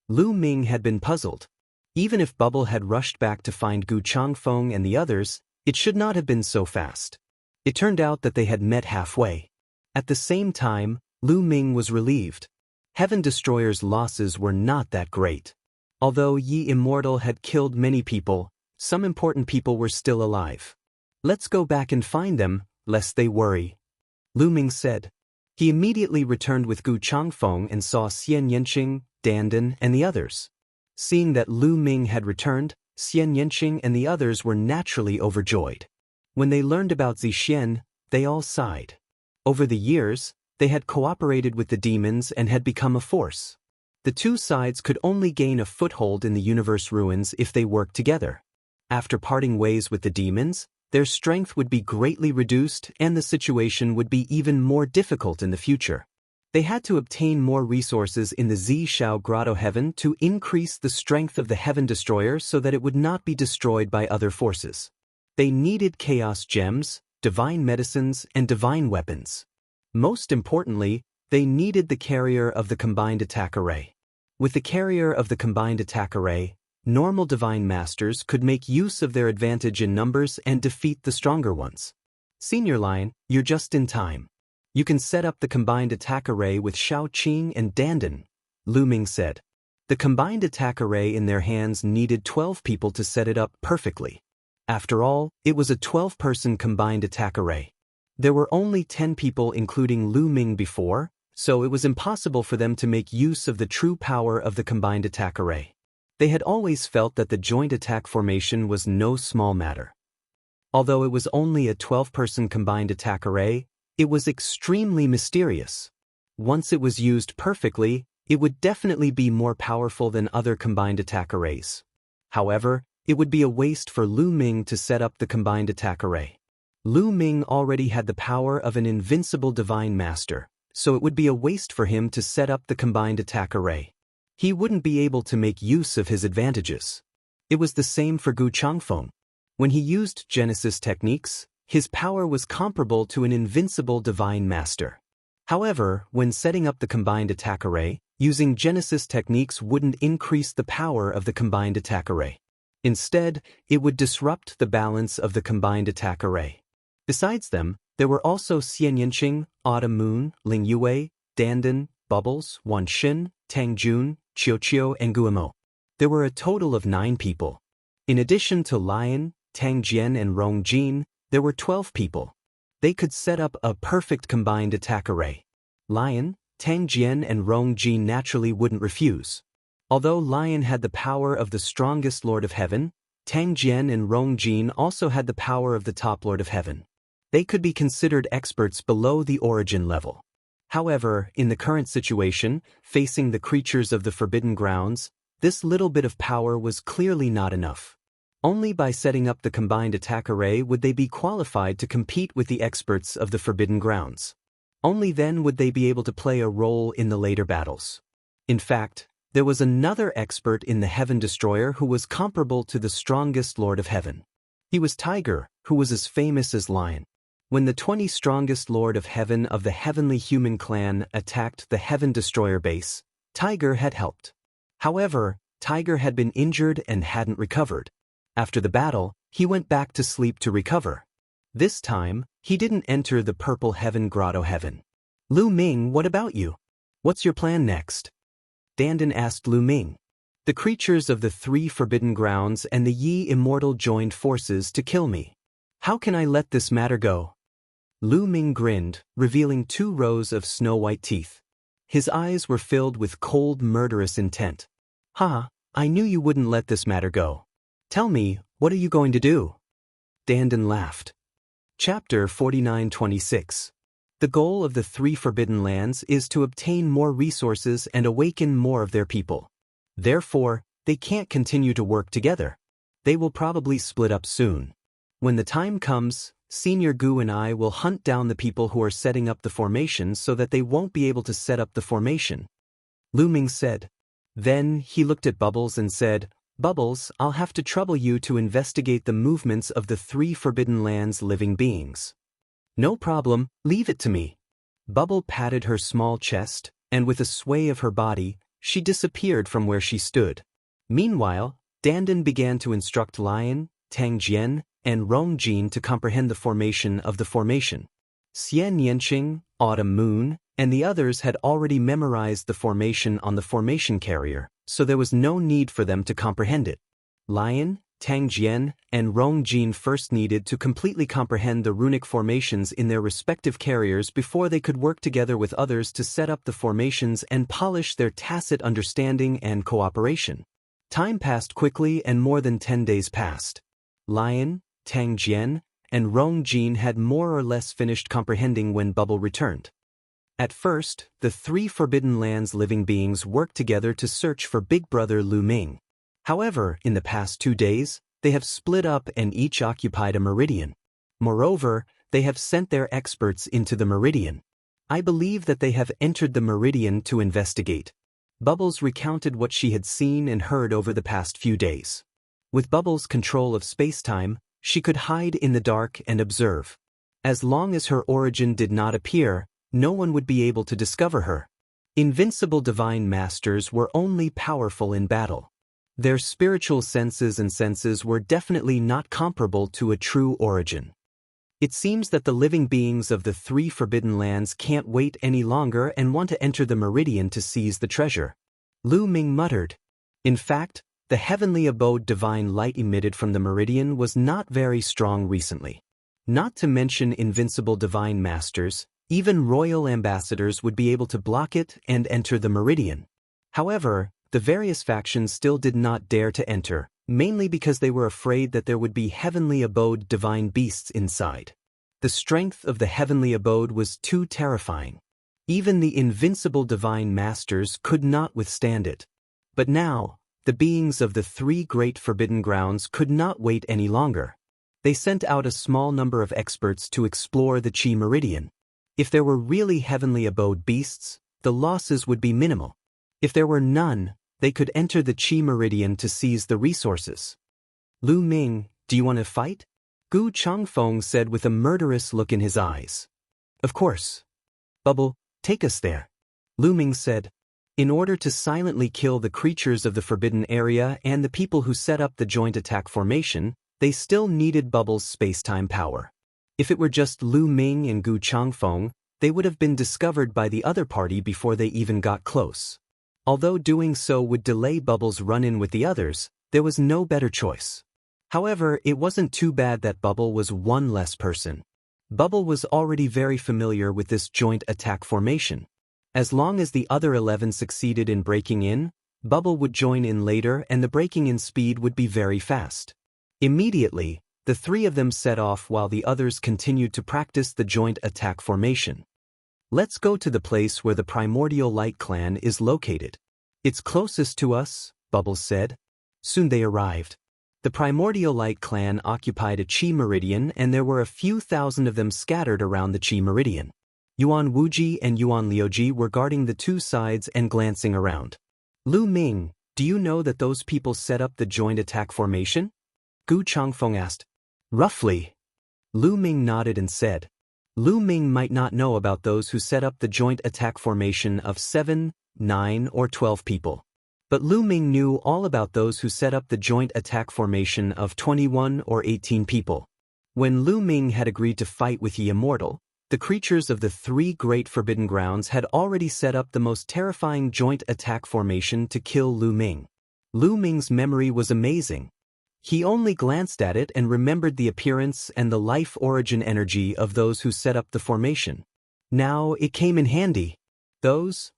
Lu Ming had been puzzled. Even if Bubble had rushed back to find Gu Changfeng and the others, it should not have been so fast. It turned out that they had met halfway. At the same time, Lu Ming was relieved. Heaven Destroyer's losses were not that great. Although Yi Immortal had killed many people, some important people were still alive. Let's go back and find them, lest they worry, Lu Ming said. He immediately returned with Gu Changfeng and saw Xian Yanqing, Dandan, and the others. Seeing that Lu Ming had returned, Xian Yanqing and the others were naturally overjoyed. When they learned about Zixian, they all sighed. Over the years, they had cooperated with the demons and had become a force. The two sides could only gain a foothold in the universe ruins if they worked together. After parting ways with the demons, their strength would be greatly reduced and the situation would be even more difficult in the future. They had to obtain more resources in the Zishao Grotto Heaven to increase the strength of the Heaven Destroyer so that it would not be destroyed by other forces. They needed Chaos Gems, divine medicines, and divine weapons. Most importantly, they needed the carrier of the Combined Attack Array. With the carrier of the Combined Attack Array, normal divine masters could make use of their advantage in numbers and defeat the stronger ones. Senior Lion, you're just in time. You can set up the Combined Attack Array with Shao Qing and Dandan, Lu Ming said. The Combined Attack Array in their hands needed 12 people to set it up perfectly. After all, it was a 12-person Combined Attack Array. There were only 10 people including Lu Ming before, so it was impossible for them to make use of the true power of the Combined Attack Array. They had always felt that the joint attack formation was no small matter. Although it was only a 12-person Combined Attack Array, it was extremely mysterious. Once it was used perfectly, it would definitely be more powerful than other Combined Attack Arrays. However, it would be a waste for Lu Ming to set up the Combined Attack Array. Lu Ming already had the power of an invincible divine master, so it would be a waste for him to set up the Combined Attack Array. He wouldn't be able to make use of his advantages. It was the same for Gu Changfeng. When he used Genesis techniques, his power was comparable to an invincible divine master. However, when setting up the Combined Attack Array, using Genesis techniques wouldn't increase the power of the Combined Attack Array. Instead, it would disrupt the balance of the Combined Attack Array. Besides them, there were also Xian Yanqing, Autumn Moon, Ling Yue, Dandan, Bubbles, Wan Xin, Tang Jun, Qiu, and Guimo. There were a total of 9 people. In addition to Lion, Tang Jian, and Rong Jin, there were 12 people. They could set up a perfect Combined Attack Array. Lion, Tang Jian, and Rong Jin naturally wouldn't refuse. Although Lion had the power of the strongest Lord of Heaven, Tang Jian and Rong Jin also had the power of the top Lord of Heaven. They could be considered experts below the origin level. However, in the current situation, facing the creatures of the Forbidden Grounds, this little bit of power was clearly not enough. Only by setting up the Combined Attack Array would they be qualified to compete with the experts of the Forbidden Grounds. Only then would they be able to play a role in the later battles. In fact, there was another expert in the Heaven Destroyer who was comparable to the strongest Lord of Heaven. He was Tiger, who was as famous as Lion. When the 20 strongest Lord of Heaven of the Heavenly Human Clan attacked the Heaven Destroyer base, Tiger had helped. However, Tiger had been injured and hadn't recovered. After the battle, he went back to sleep to recover. This time, he didn't enter the Purple Heaven Grotto Heaven. Lu Ming, what about you? What's your plan next? Dandan asked Lu Ming. The creatures of the 3 Forbidden Grounds and the Yi Immortal joined forces to kill me. How can I let this matter go? Lu Ming grinned, revealing 2 rows of snow-white teeth. His eyes were filled with cold, murderous intent. Ha, I knew you wouldn't let this matter go. Tell me, what are you going to do? Dandan laughed. Chapter 49-26. The goal of the 3 Forbidden Lands is to obtain more resources and awaken more of their people. Therefore, they can't continue to work together. They will probably split up soon. When the time comes, Senior Gu and I will hunt down the people who are setting up the formation so that they won't be able to set up the formation, Lu Ming said. Then he looked at Bubbles and said, Bubbles, I'll have to trouble you to investigate the movements of the 3 Forbidden Lands living beings. No problem, leave it to me. Bubble patted her small chest, and with a sway of her body, she disappeared from where she stood. Meanwhile, Dandan began to instruct Lion, Tang Jian, and Rong Jin to comprehend the formation of the formation. Xian Yanqing, Autumn Moon, and the others had already memorized the formation on the formation carrier, so there was no need for them to comprehend it. Lion, Tang Jian, and Rong Jin first needed to completely comprehend the runic formations in their respective carriers before they could work together with others to set up the formations and polish their tacit understanding and cooperation. Time passed quickly and more than 10 days passed. Lion, Tang Jian, and Rong Jin had more or less finished comprehending when Bubble returned. At first, the 3 Forbidden Lands living beings worked together to search for Big Brother Lu Ming. However, in the past 2 days, they have split up and each occupied a meridian. Moreover, they have sent their experts into the meridian. I believe that they have entered the meridian to investigate. Bubbles recounted what she had seen and heard over the past few days. With Bubbles' control of space-time, she could hide in the dark and observe. As long as her origin did not appear, no one would be able to discover her. Invincible divine masters were only powerful in battle. Their spiritual senses were definitely not comparable to a true origin. It seems that the living beings of the 3 Forbidden Lands can't wait any longer and want to enter the meridian to seize the treasure. Lu Ming muttered. In fact, the heavenly abode divine light emitted from the meridian was not very strong recently. Not to mention invincible divine masters, even royal ambassadors would be able to block it and enter the meridian. However, the various factions still did not dare to enter, mainly because they were afraid that there would be heavenly abode divine beasts inside. The strength of the heavenly abode was too terrifying. Even the invincible divine masters could not withstand it. But now, the beings of the 3 great forbidden grounds could not wait any longer. They sent out a small number of experts to explore the Chi Meridian. If there were really heavenly abode beasts, the losses would be minimal. If there were none, they could enter the Chi Meridian to seize the resources. Lu Ming, do you want to fight? Gu Changfeng said with a murderous look in his eyes. Of course. Bubble, take us there. Lu Ming said. In order to silently kill the creatures of the forbidden area and the people who set up the joint attack formation, they still needed Bubble's space-time power. If it were just Lu Ming and Gu Changfeng, they would have been discovered by the other party before they even got close. Although doing so would delay Bubble's run-in with the others, there was no better choice. However, it wasn't too bad that Bubble was one less person. Bubble was already very familiar with this joint attack formation. As long as the other 11 succeeded in breaking in, Bubble would join in later and the breaking in speed would be very fast. Immediately, the 3 of them set off while the others continued to practice the joint attack formation. Let's go to the place where the Primordial Light Clan is located. It's closest to us, Bubbles said. Soon they arrived. The Primordial Light Clan occupied a Chi Meridian and there were a few thousand of them scattered around the Chi Meridian. Yuan Wuji and Yuan Liuji were guarding the 2 sides and glancing around. Lu Ming, do you know that those people set up the joint attack formation? Gu Changfeng asked. Roughly. Lu Ming nodded and said. Lu Ming might not know about those who set up the joint attack formation of 7, 9, or 12 people. But Lu Ming knew all about those who set up the joint attack formation of 21 or 18 people. When Lu Ming had agreed to fight with the Immortal, the creatures of the 3 great forbidden grounds had already set up the most terrifying joint attack formation to kill Lu Ming. Lu Ming's memory was amazing. He only glanced at it and remembered the appearance and the life origin energy of those who set up the formation. Now it came in handy. Those,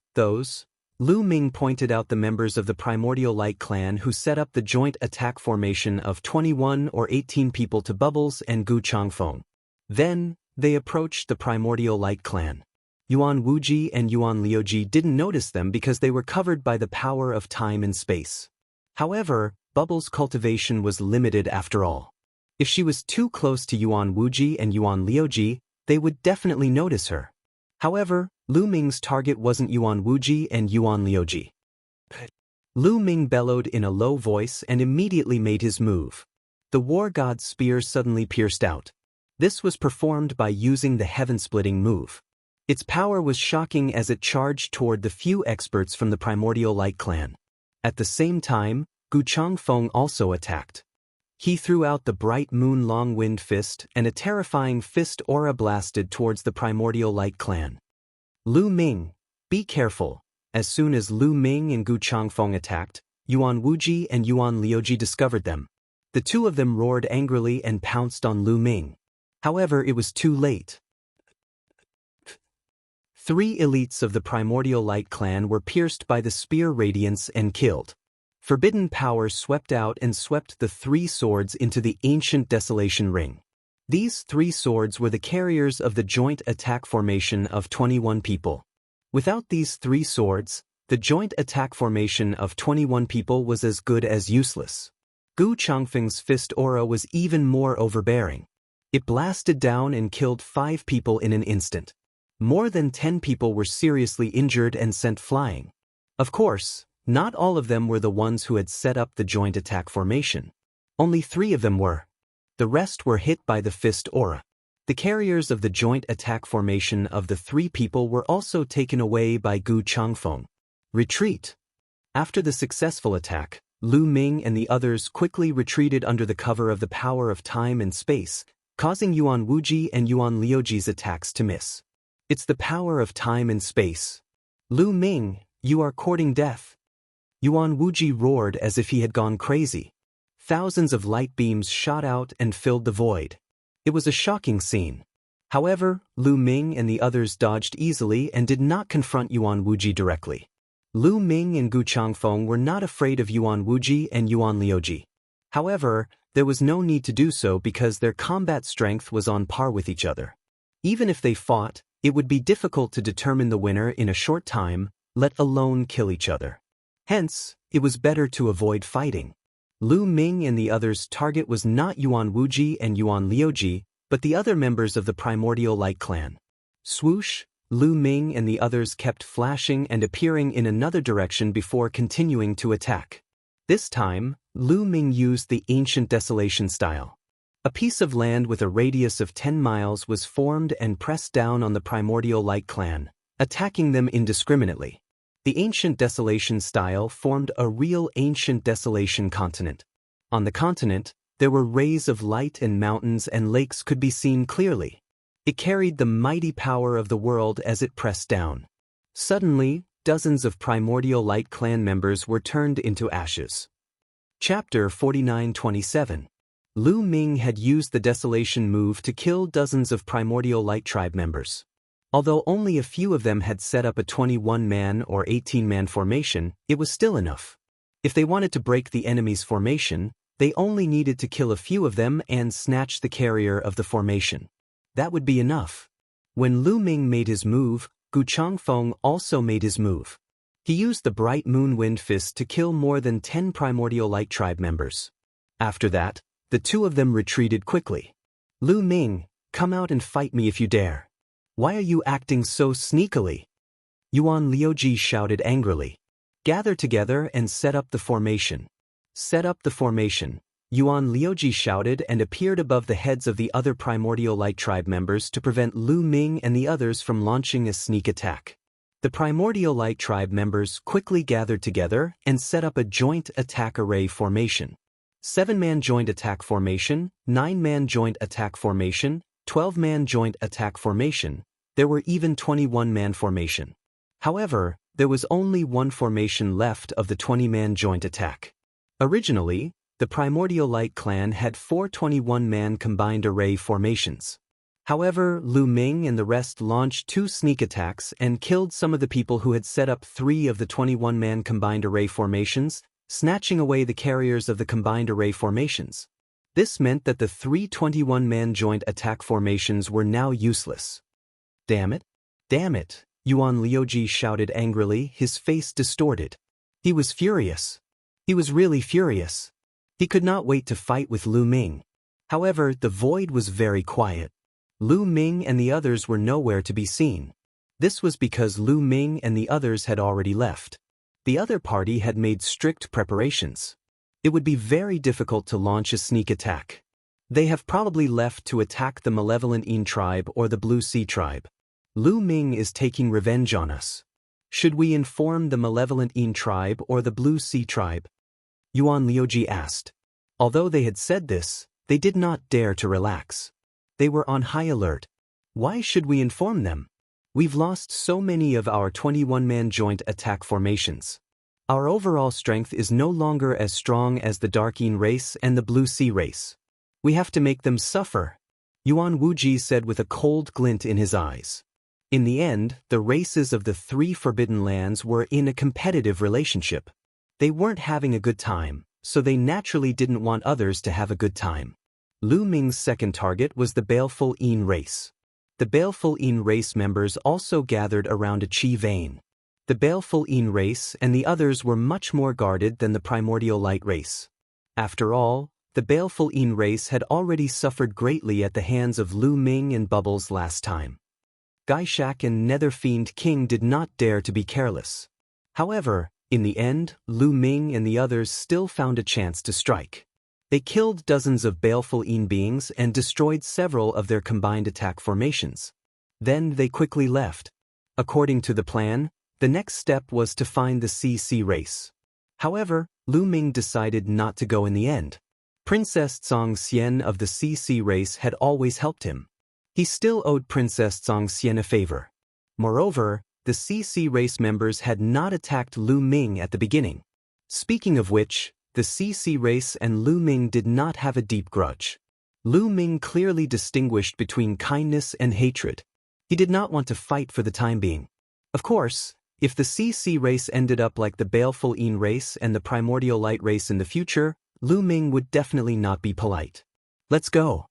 Lu Ming pointed out the members of the Primordial Light Clan who set up the joint attack formation of 21 or 18 people to Bubbles and Gu Changfeng. Then, they approached the Primordial Light Clan. Yuan Wuji and Yuan Liuji didn't notice them because they were covered by the power of time and space. However, Bubbles' cultivation was limited after all. If she was too close to Yuan Wuji and Yuan Liuji, they would definitely notice her. However, Lu Ming's target wasn't Yuan Wuji and Yuan Liuji. Lu Ming bellowed in a low voice and immediately made his move. The war god's spear suddenly pierced out. This was performed by using the heaven-splitting move. Its power was shocking as it charged toward the few experts from the Primordial Light Clan. At the same time, Gu Changfeng also attacked. He threw out the bright moon-long wind fist, and a terrifying fist aura blasted towards the Primordial Light Clan. Lu Ming, be careful. As soon as Lu Ming and Gu Changfeng attacked, Yuan Wuji and Yuan Liuji discovered them. The two of them roared angrily and pounced on Lu Ming. However, it was too late. 3 elites of the Primordial Light Clan were pierced by the spear radiance and killed. Forbidden power swept out and swept the 3 swords into the ancient Desolation Ring. These 3 swords were the carriers of the joint attack formation of 21 people. Without these 3 swords, the joint attack formation of 21 people was as good as useless. Gu Changfeng's fist aura was even more overbearing. It blasted down and killed 5 people in an instant. More than 10 people were seriously injured and sent flying. Of course, not all of them were the ones who had set up the joint attack formation. Only 3 of them were. The rest were hit by the fist aura. The carriers of the joint attack formation of the 3 people were also taken away by Gu Changfeng. Retreat. After the successful attack, Lu Ming and the others quickly retreated under the cover of the power of time and space, causing Yuan Wuji and Yuan Liuji's attacks to miss. It's the power of time and space. Lu Ming, you are courting death. Yuan Wuji roared as if he had gone crazy. Thousands of light beams shot out and filled the void. It was a shocking scene. However, Lu Ming and the others dodged easily and did not confront Yuan Wuji directly. Lu Ming and Gu Changfeng were not afraid of Yuan Wuji and Yuan Liuji. However, there was no need to do so because their combat strength was on par with each other. Even if they fought, it would be difficult to determine the winner in a short time, let alone kill each other. Hence, it was better to avoid fighting. Lu Ming and the others' target was not Yuan Wuji and Yuan Liuji, but the other members of the Primordial Light Clan. Swoosh, Lu Ming and the others kept flashing and appearing in another direction before continuing to attack. This time, Lu Ming used the ancient desolation style. A piece of land with a radius of 10 miles was formed and pressed down on the Primordial Light Clan, attacking them indiscriminately. The ancient desolation style formed a real ancient desolation continent. On the continent, there were rays of light and mountains and lakes could be seen clearly. It carried the mighty power of the world as it pressed down. Suddenly, dozens of Primordial Light Clan members were turned into ashes. Chapter 49-27. Lu Ming had used the Desolation move to kill dozens of Primordial Light Tribe members. Although only a few of them had set up a 21-man or 18-man formation, it was still enough. If they wanted to break the enemy's formation, they only needed to kill a few of them and snatch the carrier of the formation. That would be enough. When Lu Ming made his move, Gu Changfeng also made his move. He used the bright moon wind fist to kill more than 10 Primordial Light Tribe members. After that, the 2 of them retreated quickly. Lu Ming, come out and fight me if you dare. Why are you acting so sneakily? Yuan Liuji shouted angrily. Gather together and set up the formation. Set up the formation. Yuan Liuji shouted and appeared above the heads of the other Primordial Light Tribe members to prevent Lu Ming and the others from launching a sneak attack. The Primordial Light Tribe members quickly gathered together and set up a joint attack array formation. 7-man joint attack formation, 9-man joint attack formation, 12-man joint attack formation. There were even 21-man formation. However, there was only one formation left of the 20-man joint attack. Originally, the Primordial Light Clan had 4 21-man combined array formations. However, Lu Ming and the rest launched 2 sneak attacks and killed some of the people who had set up 3 of the 21-man combined array formations, snatching away the carriers of the combined array formations. This meant that the 3 21-man joint attack formations were now useless. Damn it! Damn it! Yuan Liuji shouted angrily, his face distorted. He was furious. He was really furious. He could not wait to fight with Lu Ming. However, the void was very quiet. Lu Ming and the others were nowhere to be seen. This was because Lu Ming and the others had already left. The other party had made strict preparations. It would be very difficult to launch a sneak attack. They have probably left to attack the Malevolent Een tribe or the Blue Sea tribe. Lu Ming is taking revenge on us. Should we inform the malevolent Yin tribe or the Blue Sea tribe? Yuan Liuji asked. Although they had said this, they did not dare to relax. They were on high alert. Why should we inform them? We've lost so many of our 21-man joint attack formations. Our overall strength is no longer as strong as the Dark Yin race and the Blue Sea race. We have to make them suffer, Yuan Wuji said with a cold glint in his eyes. In the end, the races of the 3 Forbidden Lands were in a competitive relationship. They weren't having a good time, so they naturally didn't want others to have a good time. Lu Ming's second target was the Baleful Yin race. The Baleful Yin race members also gathered around a Qi vein. The Baleful Yin race and the others were much more guarded than the Primordial Light race. After all, the Baleful Yin race had already suffered greatly at the hands of Lu Ming and Bubbles last time. Gaishak and Nether Fiend King did not dare to be careless. However, in the end, Lu Ming and the others still found a chance to strike. They killed dozens of Baleful Yin beings and destroyed several of their combined attack formations. Then they quickly left. According to the plan, the next step was to find the CC race. However, Lu Ming decided not to go in the end. Princess Zhang Xian of the CC race had always helped him. He still owed Princess Zhang Xian a favor. Moreover, the CC race members had not attacked Lu Ming at the beginning. Speaking of which, the CC race and Lu Ming did not have a deep grudge. Lu Ming clearly distinguished between kindness and hatred. He did not want to fight for the time being. Of course, if the CC race ended up like the Baleful Yin race and the Primordial Light race in the future, Lu Ming would definitely not be polite. Let's go.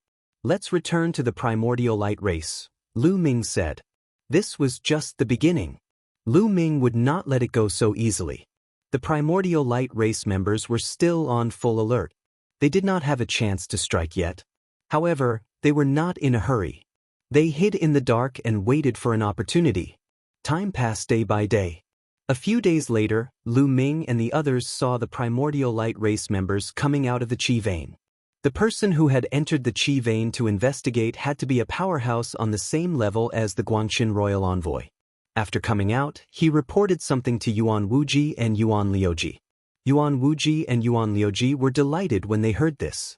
Let's return to the Primordial Light race, Lu Ming said. This was just the beginning. Lu Ming would not let it go so easily. The Primordial Light race members were still on full alert. They did not have a chance to strike yet. However, they were not in a hurry. They hid in the dark and waited for an opportunity. Time passed day by day. A few days later, Lu Ming and the others saw the Primordial Light race members coming out of the Qi vein. The person who had entered the Qi vein to investigate had to be a powerhouse on the same level as the Guangxin royal envoy. After coming out, he reported something to Yuan Wuji and Yuan Liuji. Yuan Wuji and Yuan Liuji were delighted when they heard this.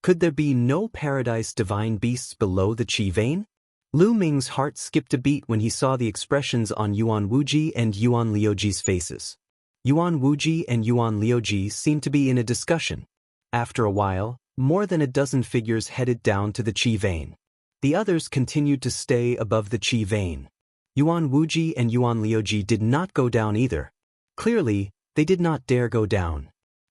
Could there be no paradise divine beasts below the Qi vein? Lu Ming's heart skipped a beat when he saw the expressions on Yuan Wuji and Yuan Liuji's faces. Yuan Wuji and Yuan Liuji seemed to be in a discussion. After a while, more than a dozen figures headed down to the Qi vein. The others continued to stay above the Qi vein. Yuan Wuji and Yuan Liuji did not go down either. Clearly, they did not dare go down.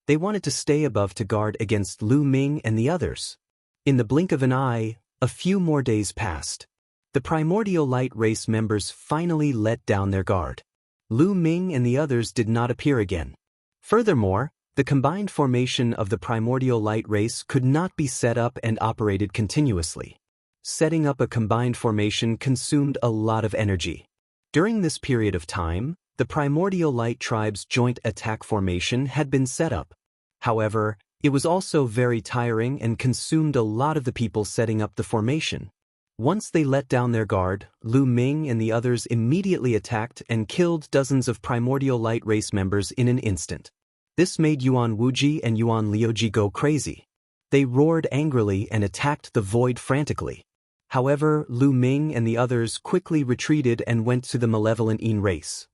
They wanted to stay above to guard against Lu Ming and the others. In the blink of an eye, a few more days passed. The Primordial Light race members finally let down their guard. Lu Ming and the others did not appear again. Furthermore, the combined formation of the Primordial Light race could not be set up and operated continuously. Setting up a combined formation consumed a lot of energy. During this period of time, the Primordial Light tribe's joint attack formation had been set up. However, it was also very tiring and consumed a lot of the people setting up the formation. Once they let down their guard, Lu Ming and the others immediately attacked and killed dozens of Primordial Light race members in an instant. This made Yuan Wuji and Yuan Liuji go crazy. They roared angrily and attacked the void frantically. However, Lu Ming and the others quickly retreated and went to the Malevolent Yin race.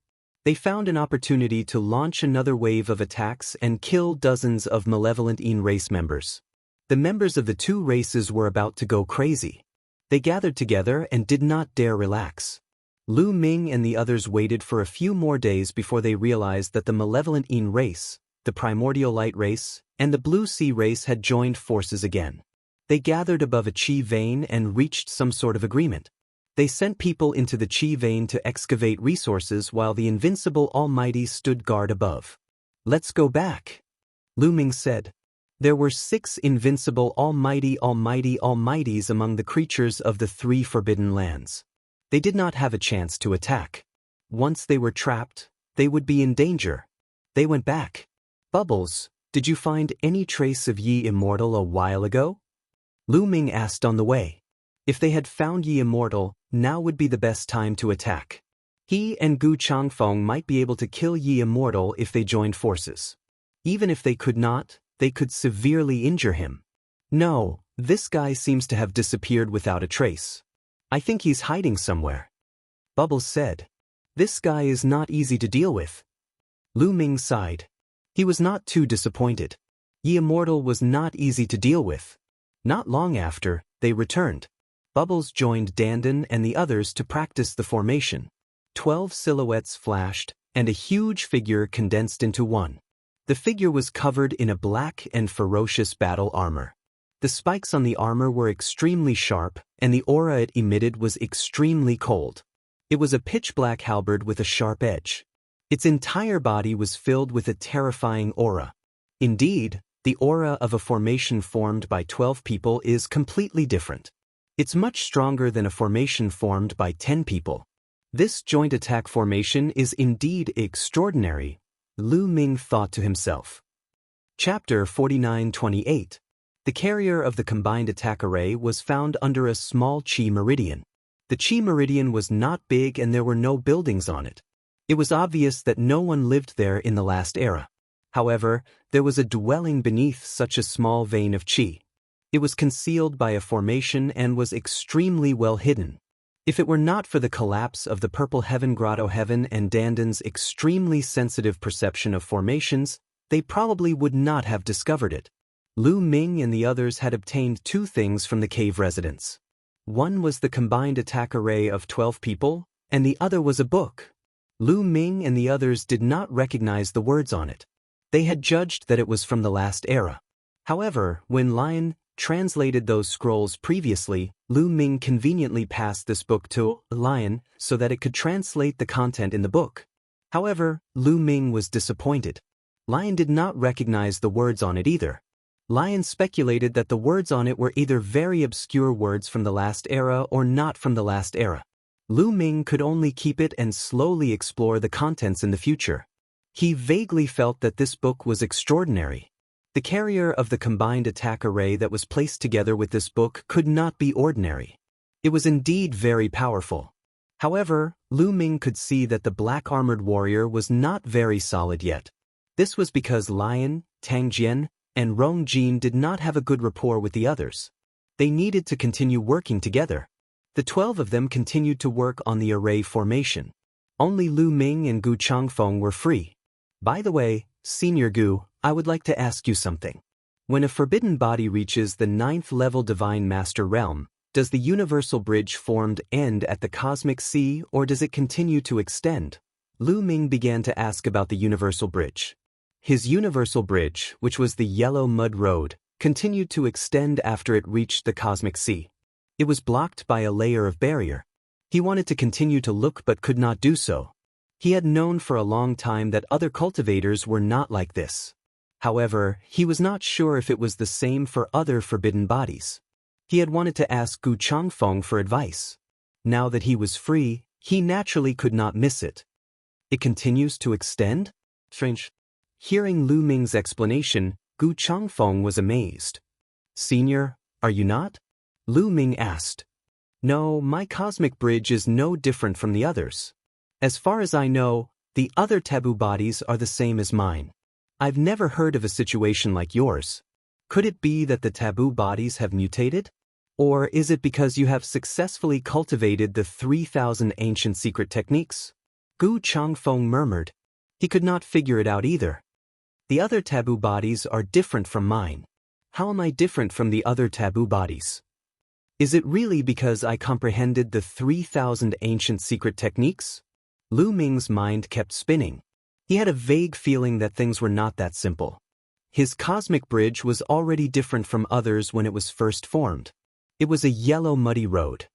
They found an opportunity to launch another wave of attacks and kill dozens of Malevolent Yin race members. The members of the two races were about to go crazy. They gathered together and did not dare relax. Lu Ming and the others waited for a few more days before they realized that the Malevolent Yin race, the Primordial Light race, and the Blue Sea race had joined forces again. They gathered above a Qi vein and reached some sort of agreement. They sent people into the Qi vein to excavate resources while the invincible Almighty stood guard above. Let's go back, Lu Ming said. There were 6 invincible Almighties among the creatures of the 3 Forbidden Lands. They did not have a chance to attack. Once they were trapped, they would be in danger. They went back. Bubbles, did you find any trace of Yi Immortal a while ago? Lu Ming asked on the way. If they had found Yi Immortal, now would be the best time to attack. He and Gu Changfeng might be able to kill Yi Immortal if they joined forces. Even if they could not, they could severely injure him. No, this guy seems to have disappeared without a trace. I think he's hiding somewhere. Bubbles said. This guy is not easy to deal with. Lu Ming sighed. He was not too disappointed. Yi Immortal was not easy to deal with. Not long after, they returned. Bubbles joined Dandan and the others to practice the formation. 12 silhouettes flashed, and a huge figure condensed into one. The figure was covered in a black and ferocious battle armor. The spikes on the armor were extremely sharp, and the aura it emitted was extremely cold. It was a pitch-black halberd with a sharp edge. Its entire body was filled with a terrifying aura. Indeed, the aura of a formation formed by 12 people is completely different. It's much stronger than a formation formed by 10 people. This joint attack formation is indeed extraordinary, Lu Ming thought to himself. Chapter 49-28. The carrier of the combined attack array was found under a small Qi meridian. The Qi meridian was not big and there were no buildings on it. It was obvious that no one lived there in the last era. However, there was a dwelling beneath such a small vein of Qi. It was concealed by a formation and was extremely well hidden. If it were not for the collapse of the Purple Heaven Grotto Heaven and Dandan's extremely sensitive perception of formations, they probably would not have discovered it. Lu Ming and the others had obtained two things from the cave residents. One was the combined attack array of 12 people, and the other was a book. Lu Ming and the others did not recognize the words on it. They had judged that it was from the last era. However, when Lion translated those scrolls previously, Lu Ming conveniently passed this book to Lion so that it could translate the content in the book. However, Lu Ming was disappointed. Lion did not recognize the words on it either. Lion speculated that the words on it were either very obscure words from the last era or not from the last era. Lu Ming could only keep it and slowly explore the contents in the future. He vaguely felt that this book was extraordinary. The carrier of the combined attack array that was placed together with this book could not be ordinary. It was indeed very powerful. However, Lu Ming could see that the black-armored warrior was not very solid yet. This was because Lion, Tang Jian, and Rong Jin did not have a good rapport with the others. They needed to continue working together. The 12 of them continued to work on the array formation. Only Lu Ming and Gu Changfeng were free. By the way, Senior Gu, I would like to ask you something. When a forbidden body reaches the 9th level Divine Master Realm, does the universal bridge formed end at the Cosmic Sea or does it continue to extend? Lu Ming began to ask about the universal bridge. His universal bridge, which was the yellow mud road, continued to extend after it reached the Cosmic Sea. It was blocked by a layer of barrier. He wanted to continue to look but could not do so. He had known for a long time that other cultivators were not like this. However, he was not sure if it was the same for other forbidden bodies. He had wanted to ask Gu Changfeng for advice. Now that he was free, he naturally could not miss it. It continues to extend? Strange. Hearing Lu Ming's explanation, Gu Changfeng was amazed. Senior, are you not? Lu Ming asked. No, my cosmic bridge is no different from the others. As far as I know, the other taboo bodies are the same as mine. I've never heard of a situation like yours. Could it be that the taboo bodies have mutated? Or is it because you have successfully cultivated the 3,000 ancient secret techniques? Gu Changfeng murmured. He could not figure it out either. The other taboo bodies are different from mine. How am I different from the other taboo bodies? Is it really because I comprehended the 3,000 ancient secret techniques? Lu Ming's mind kept spinning. He had a vague feeling that things were not that simple. His cosmic bridge was already different from others when it was first formed. It was a yellow muddy road.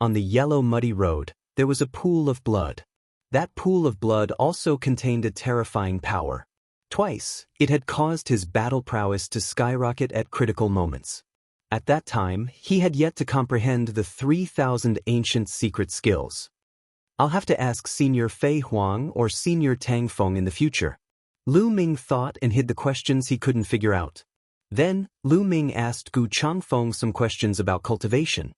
On the yellow muddy road, there was a pool of blood. That pool of blood also contained a terrifying power. Twice, it had caused his battle prowess to skyrocket at critical moments. At that time, he had yet to comprehend the 3,000 ancient secret skills. I'll have to ask Senior Fei Huang or Senior Tang Feng in the future. Lu Ming thought and hid the questions he couldn't figure out. Then, Lu Ming asked Gu Changfeng some questions about cultivation.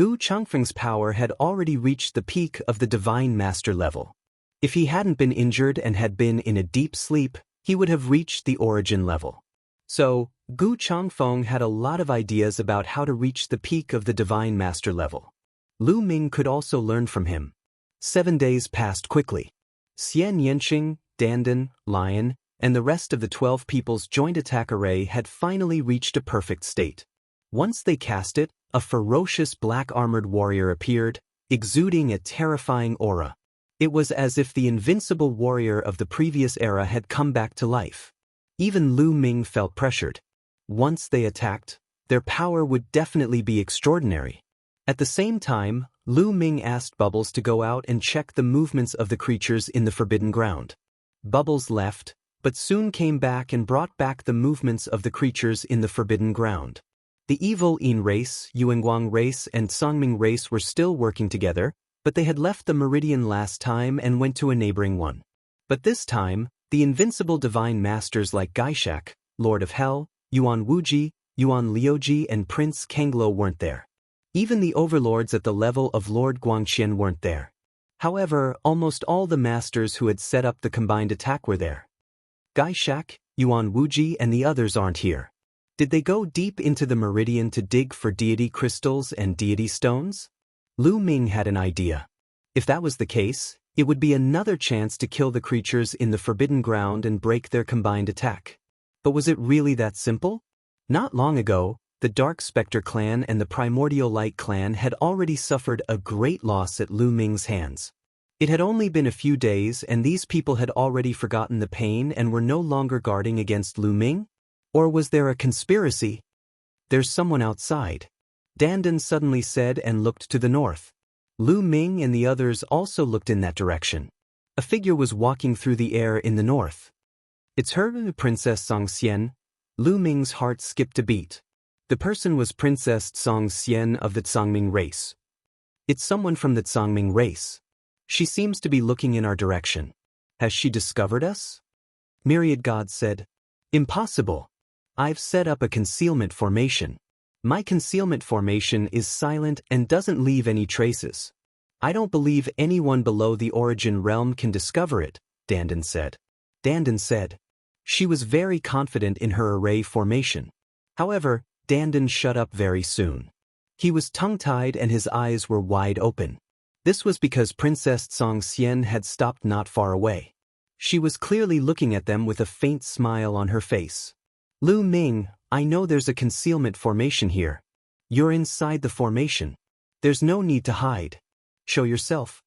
Gu Changfeng's power had already reached the peak of the Divine Master level. If he hadn't been injured and had been in a deep sleep, he would have reached the origin level. So, Gu Changfeng had a lot of ideas about how to reach the peak of the Divine Master level. Lu Ming could also learn from him. 7 days passed quickly. Xian Yanqing, Dandan, Lion, and the rest of the 12 people's joint attack array had finally reached a perfect state. Once they cast it, a ferocious black-armored warrior appeared, exuding a terrifying aura. It was as if the invincible warrior of the previous era had come back to life. Even Lu Ming felt pressured. Once they attacked, their power would definitely be extraordinary. At the same time, Lu Ming asked Bubbles to go out and check the movements of the creatures in the Forbidden Ground. Bubbles left, but soon came back and brought back the movements of the creatures in the Forbidden Ground. The evil Yin race, Yuanguang race, and Songming race were still working together, but they had left the Meridian last time and went to a neighboring one. But this time, the invincible divine masters like Gaishak, Lord of Hell, Yuan Wuji, Yuan Liuji, and Prince Kanglo weren't there. Even the overlords at the level of Lord Guangqian weren't there. However, almost all the masters who had set up the combined attack were there. Gaishak, Yuan Wuji, and the others aren't here. Did they go deep into the Meridian to dig for deity crystals and deity stones? Lu Ming had an idea. If that was the case, it would be another chance to kill the creatures in the Forbidden Ground and break their combined attack. But was it really that simple? Not long ago, the Dark Spectre clan and the Primordial Light clan had already suffered a great loss at Lu Ming's hands. It had only been a few days and these people had already forgotten the pain and were no longer guarding against Lu Ming? Or was there a conspiracy? There's someone outside, Dandan suddenly said and looked to the north. Lu Ming and the others also looked in that direction. A figure was walking through the air in the north. It's her, Princess Song Xian. Lu Ming's heart skipped a beat. The person was Princess Song Xian of the Tsangming race. It's someone from the Tsangming race. She seems to be looking in our direction. Has she discovered us? Myriad gods said. Impossible. I've set up a concealment formation. My concealment formation is silent and doesn't leave any traces. I don't believe anyone below the origin realm can discover it, Dandan said. Dandan said. She was very confident in her array formation. However, Dandan shut up very soon. He was tongue-tied and his eyes were wide open. This was because Princess Song Xian had stopped not far away. She was clearly looking at them with a faint smile on her face. Lu Ming, I know there's a concealment formation here. You're inside the formation. There's no need to hide. Show yourself.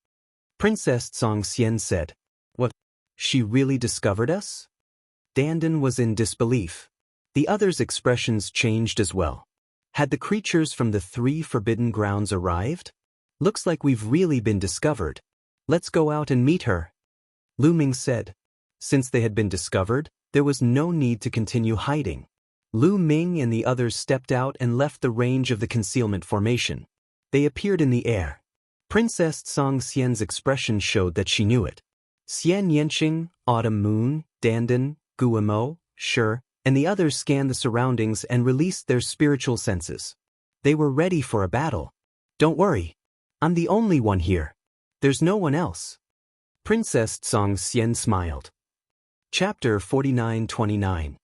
Princess Song Xian said. What? She really discovered us? Dandan was in disbelief. The others' expressions changed as well. Had the creatures from the 3 forbidden grounds arrived? Looks like we've really been discovered. Let's go out and meet her. Lu Ming said. Since they had been discovered, there was no need to continue hiding. Lu Ming and the others stepped out and left the range of the concealment formation. They appeared in the air. Princess Song Xian's expression showed that she knew it. Xian Yanqing, Autumn Moon, Dandan, Guimo, Shi, and the others scanned the surroundings and released their spiritual senses. They were ready for a battle. Don't worry. I'm the only one here. There's no one else. Princess Song Xian smiled. Chapter 49-29.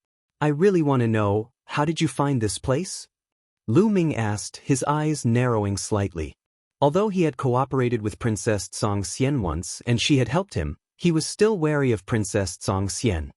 I really want to know, how did you find this place? Lu Ming asked, his eyes narrowing slightly. Although he had cooperated with Princess Song Xian once and she had helped him, he was still wary of Princess Song Xian.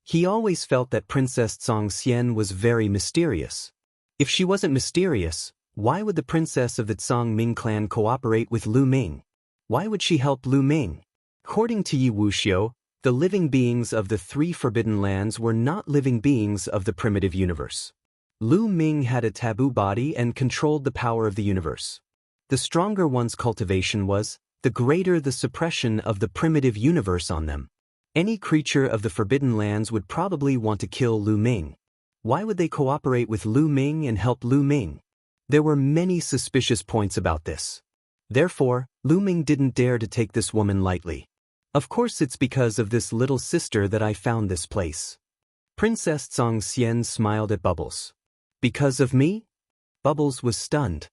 He always felt that Princess Song Xian was very mysterious. If she wasn't mysterious, why would the princess of the Tsangming clan cooperate with Lu Ming? Why would she help Lu Ming? According to Yi Wuxiu, the living beings of the 3 forbidden lands were not living beings of the primitive universe. Lu Ming had a taboo body and controlled the power of the universe. The stronger one's cultivation was, the greater the suppression of the primitive universe on them. Any creature of the forbidden lands would probably want to kill Lu Ming. Why would they cooperate with Lu Ming and help Lu Ming? There were many suspicious points about this. Therefore, Lu Ming didn't dare to take this woman lightly. Of course it's because of this little sister that I found this place. Princess Song Xian smiled at Bubbles. Because of me? Bubbles was stunned.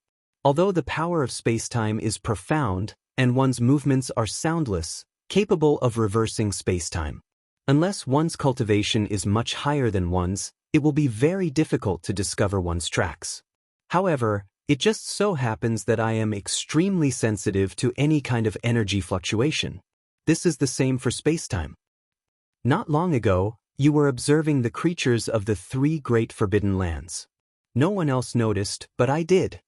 Although the power of spacetime is profound, and one's movements are soundless, capable of reversing spacetime. Unless one's cultivation is much higher than one's, it will be very difficult to discover one's tracks. However, it just so happens that I am extremely sensitive to any kind of energy fluctuation. This is the same for spacetime. Not long ago, you were observing the creatures of the 3 great forbidden lands. No one else noticed, but I did.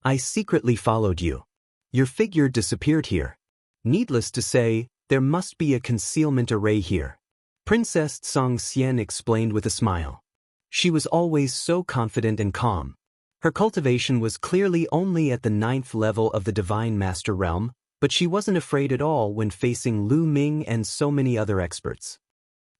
I secretly followed you. Your figure disappeared here. Needless to say, there must be a concealment array here. Princess Song Xian explained with a smile. She was always so confident and calm. Her cultivation was clearly only at the 9th level of the Divine Master realm, but she wasn't afraid at all when facing Lu Ming and so many other experts.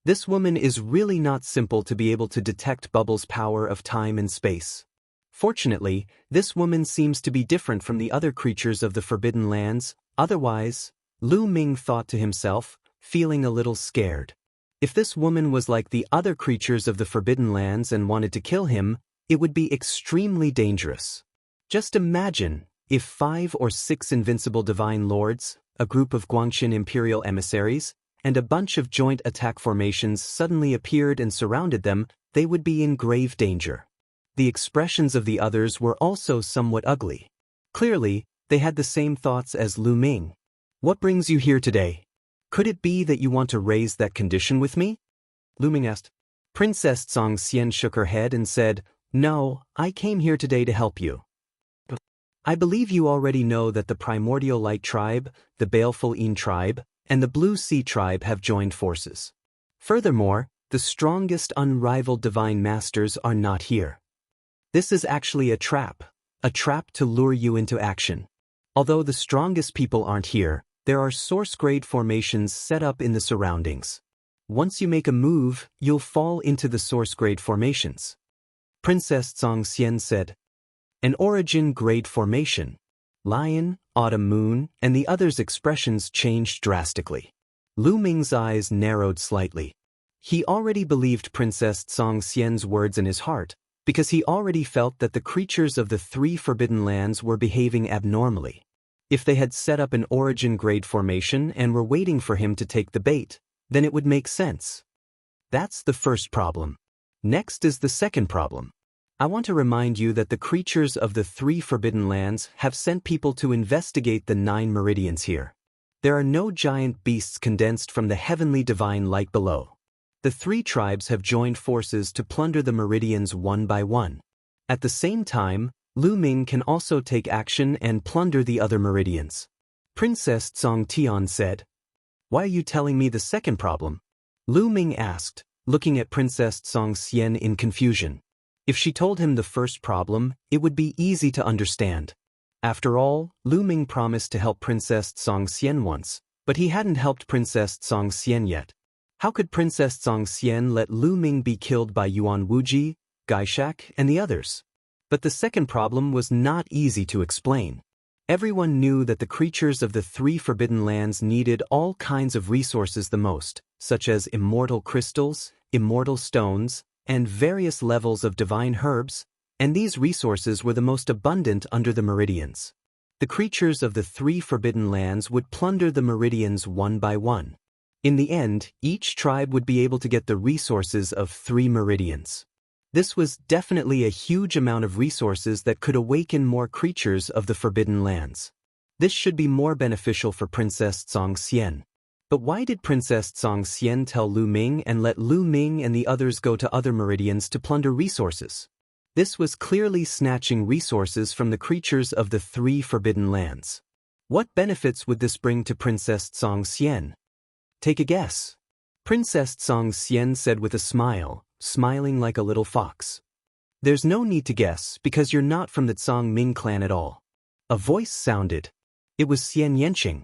This woman is really not simple to be able to detect Bubble's power of time and space. Fortunately, this woman seems to be different from the other creatures of the Forbidden Lands, otherwise, Lu Ming thought to himself, feeling a little scared. If this woman was like the other creatures of the Forbidden Lands and wanted to kill him, it would be extremely dangerous. Just imagine if 5 or 6 invincible divine lords, a group of Guangxin imperial emissaries, and a bunch of joint attack formations suddenly appeared and surrounded them, they would be in grave danger. The expressions of the others were also somewhat ugly. Clearly, they had the same thoughts as Lu Ming. What brings you here today? Could it be that you want to raise that condition with me? Lu Ming asked. Princess Song Xian shook her head and said, No, I came here today to help you. I believe you already know that the Primordial Light Tribe, the Baleful Een Tribe, and the Blue Sea Tribe have joined forces. Furthermore, the strongest unrivaled Divine Masters are not here. This is actually a trap to lure you into action. Although the strongest people aren't here, there are source-grade formations set up in the surroundings. Once you make a move, you'll fall into the source-grade formations. Princess Song Xian said. An origin-grade formation. Lion, Autumn Moon, and the others' expressions changed drastically. Lu Ming's eyes narrowed slightly. He already believed Princess Song Xian's words in his heart, because he already felt that the creatures of the 3 forbidden lands were behaving abnormally. If they had set up an origin-grade formation and were waiting for him to take the bait, then it would make sense. That's the first problem. Next is the second problem. I want to remind you that the creatures of the 3 forbidden lands have sent people to investigate the 9 meridians here. There are no giant beasts condensed from the heavenly divine light below. The 3 tribes have joined forces to plunder the meridians one by one. At the same time, Lu Ming can also take action and plunder the other meridians. Princess Song Tian said. Why are you telling me the second problem? Lu Ming asked, looking at Princess Song Xian in confusion. If she told him the first problem, it would be easy to understand. After all, Lu Ming promised to help Princess Song Xian once, but he hadn't helped Princess Song Xian yet. How could Princess Song Xian let Lu Ming be killed by Yuan Wuji, Gaishak, and the others? But the second problem was not easy to explain. Everyone knew that the creatures of the 3 forbidden lands needed all kinds of resources the most, such as immortal crystals, immortal stones, and various levels of divine herbs, and these resources were the most abundant under the meridians. The creatures of the 3 forbidden lands would plunder the meridians one by one. In the end, each tribe would be able to get the resources of 3 meridians. This was definitely a huge amount of resources that could awaken more creatures of the Forbidden Lands. This should be more beneficial for Princess Song Xian. But why did Princess Song Xian tell Lu Ming and let Lu Ming and the others go to other meridians to plunder resources? This was clearly snatching resources from the creatures of the 3 Forbidden Lands. What benefits would this bring to Princess Song Xian? Take a guess. Princess Song Xian said with a smile, smiling like a little fox. There's no need to guess because you're not from the Tsang Ming clan at all. A voice sounded. It was Xian Yanqing.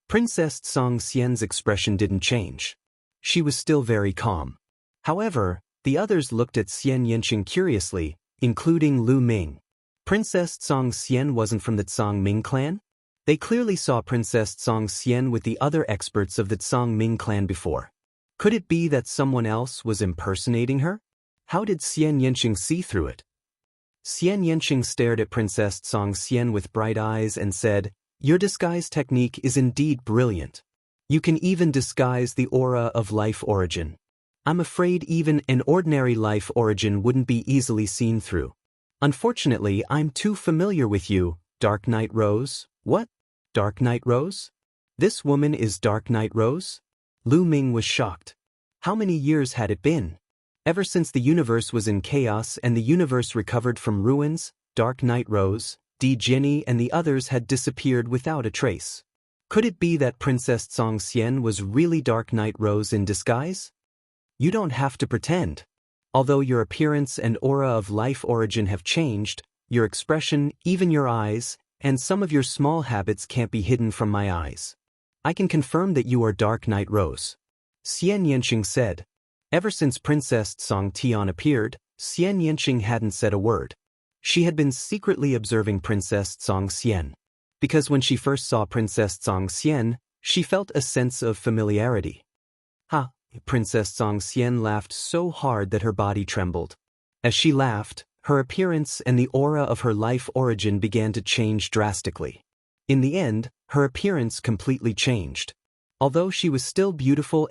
Princess Song Xian's expression didn't change. She was still very calm. However, the others looked at Xian Yanqing curiously, including Lu Ming. Princess Song Xian wasn't from the Tsang Ming clan? They clearly saw Princess Song Xian with the other experts of the Tsang Ming clan before. Could it be that someone else was impersonating her? How did Xian Yanqing see through it? Xian Yanqing stared at Princess Song Xian with bright eyes and said, "Your disguise technique is indeed brilliant. You can even disguise the aura of life origin. I'm afraid even an ordinary life origin wouldn't be easily seen through. Unfortunately, I'm too familiar with you, Dark Knight Rose." "What? Dark Knight Rose? This woman is Dark Knight Rose?" Lu Ming was shocked. How many years had it been? Ever since the universe was in chaos and the universe recovered from ruins, Dark Knight Rose, Di Jinni and the others had disappeared without a trace. Could it be that Princess Song Xian was really Dark Knight Rose in disguise? You don't have to pretend. Although your appearance and aura of life origin have changed, your expression, even your eyes, and some of your small habits can't be hidden from my eyes. I can confirm that you are Dark Knight Rose. Xian Yanqing said. Ever since Princess Song Tian appeared, Xian Yanqing hadn't said a word. She had been secretly observing Princess Song Xian. Because when she first saw Princess Song Xian, she felt a sense of familiarity. Ha! Princess Song Xian laughed so hard that her body trembled. As she laughed, her appearance and the aura of her life origin began to change drastically. In the end, her appearance completely changed. Although she was still beautiful,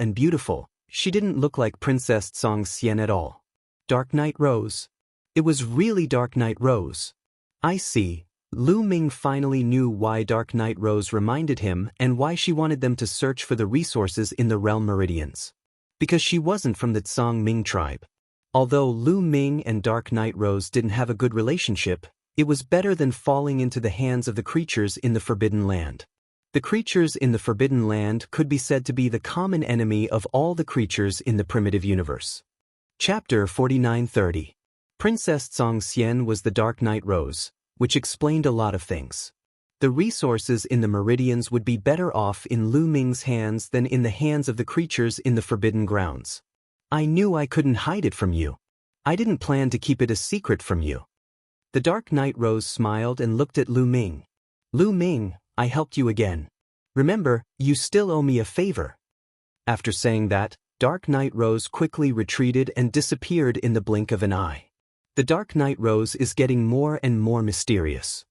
she didn't look like Princess Song Xian at all. Dark Knight Rose. It was really Dark Knight Rose. I see. Lu Ming finally knew why Dark Knight Rose reminded him and why she wanted them to search for the resources in the realm meridians. Because she wasn't from the Tsang Ming tribe. Although Lu Ming and Dark Knight Rose didn't have a good relationship, it was better than falling into the hands of the creatures in the Forbidden Land. The creatures in the Forbidden Land could be said to be the common enemy of all the creatures in the primitive universe. Chapter 4930. Princess Song Xian was the Dark Knight Rose, which explained a lot of things. The resources in the meridians would be better off in Lu Ming's hands than in the hands of the creatures in the Forbidden Grounds. I knew I couldn't hide it from you. I didn't plan to keep it a secret from you. The Dark Knight Rose smiled and looked at Lu Ming. Lu Ming, I helped you again. Remember, you still owe me a favor. After saying that, Dark Knight Rose quickly retreated and disappeared in the blink of an eye. The Dark Knight Rose is getting more and more mysterious.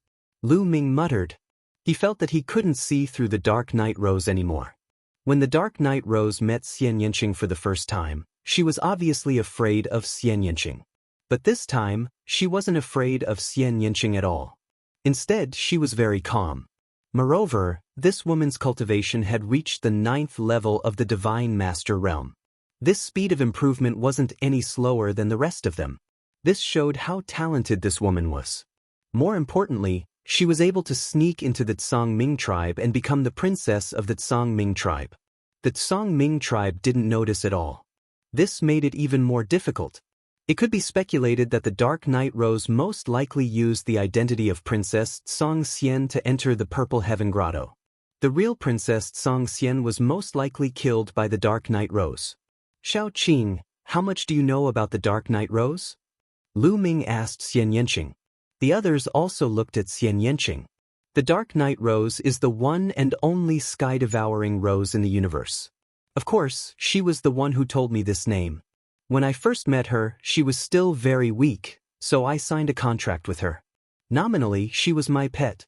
Lu Ming muttered. He felt that he couldn't see through the Dark Knight Rose anymore. When the Dark Knight Rose met Xian Yanqing for the first time, she was obviously afraid of Xian Yanqing. But this time, she wasn't afraid of Xian Yanqing at all. Instead, she was very calm. Moreover, this woman's cultivation had reached the 9th level of the Divine Master realm. This speed of improvement wasn't any slower than the rest of them. This showed how talented this woman was. More importantly, she was able to sneak into the Tsang Ming tribe and become the princess of the Tsang Ming tribe. The Tsang Ming tribe didn't notice at all. This made it even more difficult. It could be speculated that the Dark Knight Rose most likely used the identity of Princess Song Xian to enter the Purple Heaven Grotto. The real Princess Song Xian was most likely killed by the Dark Knight Rose. Xiao Qing, how much do you know about the Dark Knight Rose? Lu Ming asked Xian Yanqing. The others also looked at Xian Yanqing. The Dark Knight Rose is the one and only sky-devouring rose in the universe. Of course, she was the one who told me this name. When I first met her, she was still very weak, so I signed a contract with her. Nominally, she was my pet.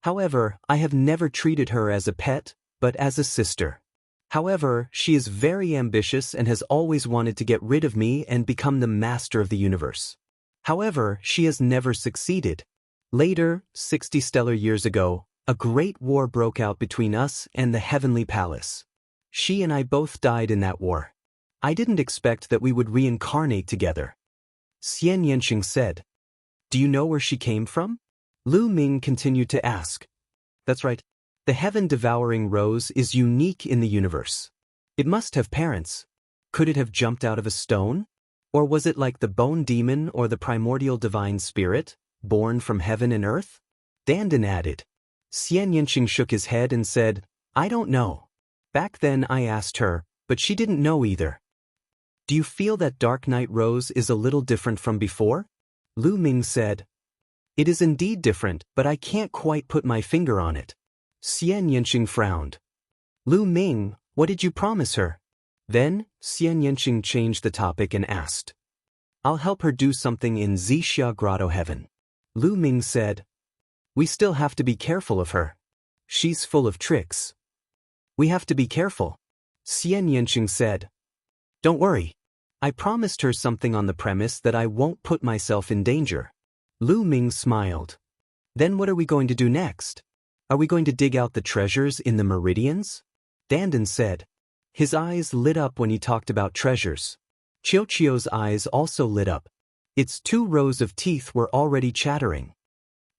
However, I have never treated her as a pet, but as a sister. However, she is very ambitious and has always wanted to get rid of me and become the master of the universe. However, she has never succeeded. Later, 60 stellar years ago, a great war broke out between us and the Heavenly Palace. She and I both died in that war. I didn't expect that we would reincarnate together. Xian Yanqing said. Do you know where she came from? Lu Ming continued to ask. That's right. The heaven-devouring rose is unique in the universe. It must have parents. Could it have jumped out of a stone? Or was it like the bone demon or the primordial divine spirit, born from heaven and earth? Dandan added. Xian Yanqing shook his head and said, I don't know. Back then I asked her, but she didn't know either. Do you feel that Dark Knight Rose is a little different from before? Lu Ming said. It is indeed different, but I can't quite put my finger on it. Xian Yanqing frowned. Lu Ming, what did you promise her? Then, Xian Yanqing changed the topic and asked. I'll help her do something in Zixia Grotto Heaven. Lu Ming said. We still have to be careful of her. She's full of tricks. We have to be careful. Xian Yanqing said. Don't worry. I promised her something on the premise that I won't put myself in danger. Lu Ming smiled. Then what are we going to do next? Are we going to dig out the treasures in the meridians? Dandan said. His eyes lit up when he talked about treasures. Qiuqiu's eyes also lit up. Its 2 rows of teeth were already chattering.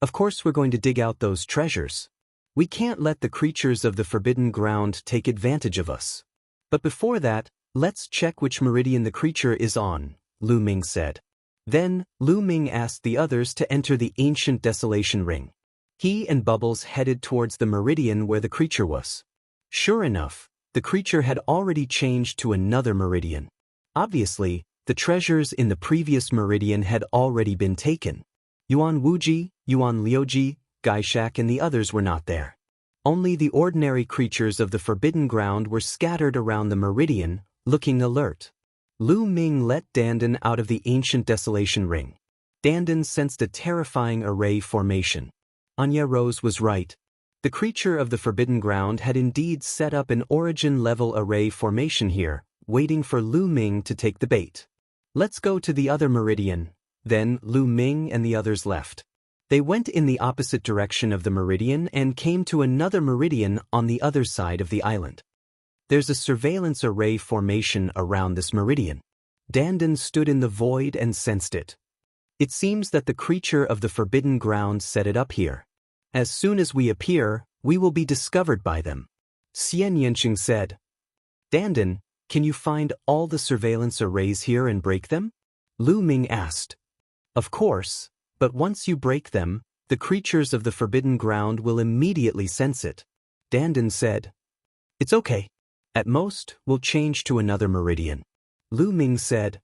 Of course we're going to dig out those treasures. We can't let the creatures of the forbidden ground take advantage of us. But before that, let's check which meridian the creature is on, Lu Ming said. Then, Lu Ming asked the others to enter the ancient desolation ring. He and Bubbles headed towards the meridian where the creature was. Sure enough, the creature had already changed to another meridian. Obviously, the treasures in the previous meridian had already been taken. Yuan Wuji, Yuan Liuji, Gaishak and the others were not there. Only the ordinary creatures of the forbidden ground were scattered around the meridian, looking alert. Lu Ming let Dandan out of the ancient desolation ring. Dandan sensed a terrifying array formation. Anya Rose was right. The creature of the forbidden ground had indeed set up an origin-level array formation here, waiting for Lu Ming to take the bait. Let's go to the other meridian. Then Lu Ming and the others left. They went in the opposite direction of the meridian and came to another meridian on the other side of the island. There's a surveillance array formation around this meridian. Dandan stood in the void and sensed it. It seems that the creature of the forbidden ground set it up here. As soon as we appear, we will be discovered by them. Xian Yanqing said. Dandan, can you find all the surveillance arrays here and break them? Lu Ming asked. Of course, but once you break them, the creatures of the forbidden ground will immediately sense it. Dandan said. It's okay. At most, we'll change to another meridian. Lu Ming said.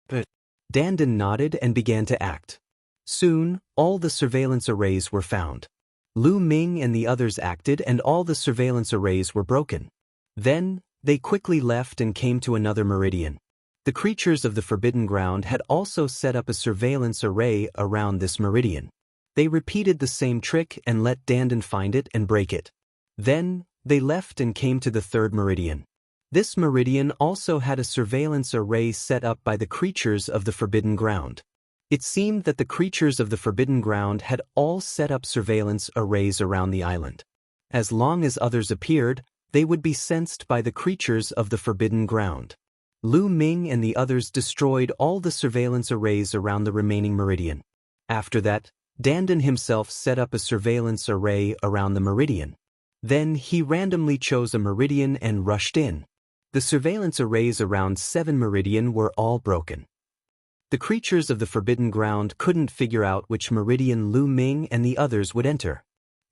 But Dandan nodded and began to act. Soon, all the surveillance arrays were found. Lu Ming and the others acted and all the surveillance arrays were broken. Then, they quickly left and came to another meridian. The creatures of the forbidden ground had also set up a surveillance array around this meridian. They repeated the same trick and let Dandan find it and break it. Then, they left and came to the third meridian. This meridian also had a surveillance array set up by the creatures of the forbidden ground. It seemed that the creatures of the forbidden ground had all set up surveillance arrays around the island. As long as others appeared, they would be sensed by the creatures of the forbidden ground. Lu Ming and the others destroyed all the surveillance arrays around the remaining meridian. After that, Dandan himself set up a surveillance array around the meridian. Then he randomly chose a meridian and rushed in. The surveillance arrays around 7 meridian were all broken. The creatures of the forbidden ground couldn't figure out which meridian Lu Ming and the others would enter.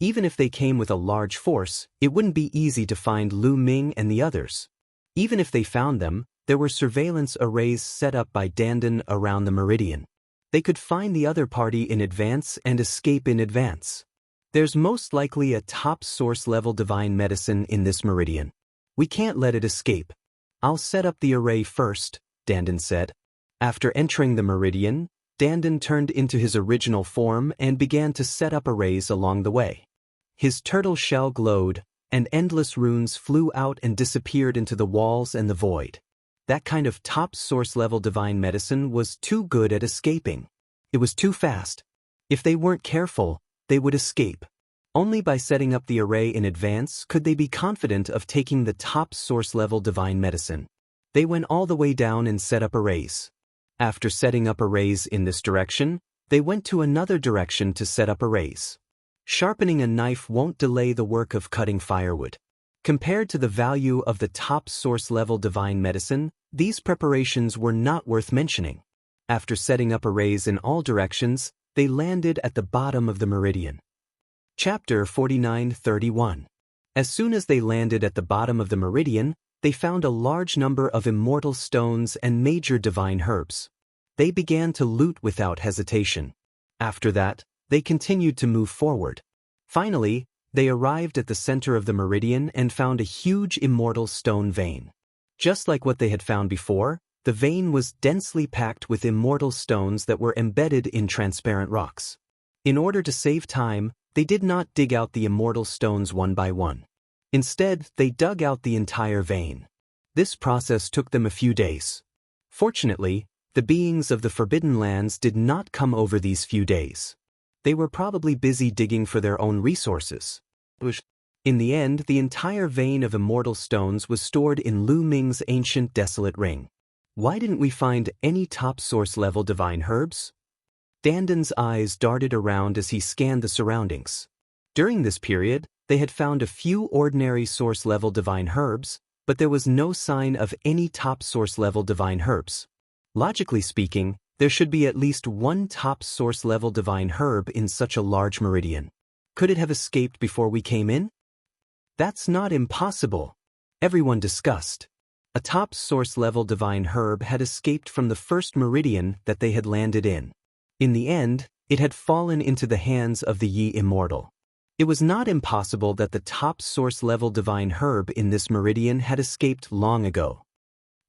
Even if they came with a large force, it wouldn't be easy to find Lu Ming and the others. Even if they found them, there were surveillance arrays set up by Dandan around the meridian. They could find the other party in advance and escape in advance. There's most likely a top source level divine medicine in this meridian. We can't let it escape. I'll set up the array first, Dandan said. After entering the meridian, Dandan turned into his original form and began to set up arrays along the way. His turtle shell glowed, and endless runes flew out and disappeared into the walls and the void. That kind of top source level divine medicine was too good at escaping. It was too fast. If they weren't careful, they would escape. Only by setting up the array in advance could they be confident of taking the top source level divine medicine. They went all the way down and set up arrays. After setting up arrays in this direction, they went to another direction to set up arrays. Sharpening a knife won't delay the work of cutting firewood. Compared to the value of the top source level divine medicine, these preparations were not worth mentioning. After setting up arrays in all directions, they landed at the bottom of the meridian. Chapter 49:31. As soon as they landed at the bottom of the meridian, they found a large number of immortal stones and major divine herbs. They began to loot without hesitation. After that, they continued to move forward. Finally, they arrived at the center of the meridian and found a huge immortal stone vein. Just like what they had found before, The vein was densely packed with immortal stones that were embedded in transparent rocks. In order to save time, they did not dig out the immortal stones one by one. Instead, they dug out the entire vein. This process took them a few days. Fortunately, the beings of the Forbidden Lands did not come over these few days. They were probably busy digging for their own resources. In the end, the entire vein of immortal stones was stored in Lu Ming's ancient desolate ring. Why didn't we find any top source level divine herbs? Danden's eyes darted around as he scanned the surroundings. During this period, they had found a few ordinary source level divine herbs, but there was no sign of any top source level divine herbs. Logically speaking, there should be at least one top source level divine herb in such a large meridian. Could it have escaped before we came in? That's not impossible. Everyone discussed. A top source level divine herb had escaped from the first meridian that they had landed in. In the end, it had fallen into the hands of the Yi Immortal. It was not impossible that the top source level divine herb in this meridian had escaped long ago.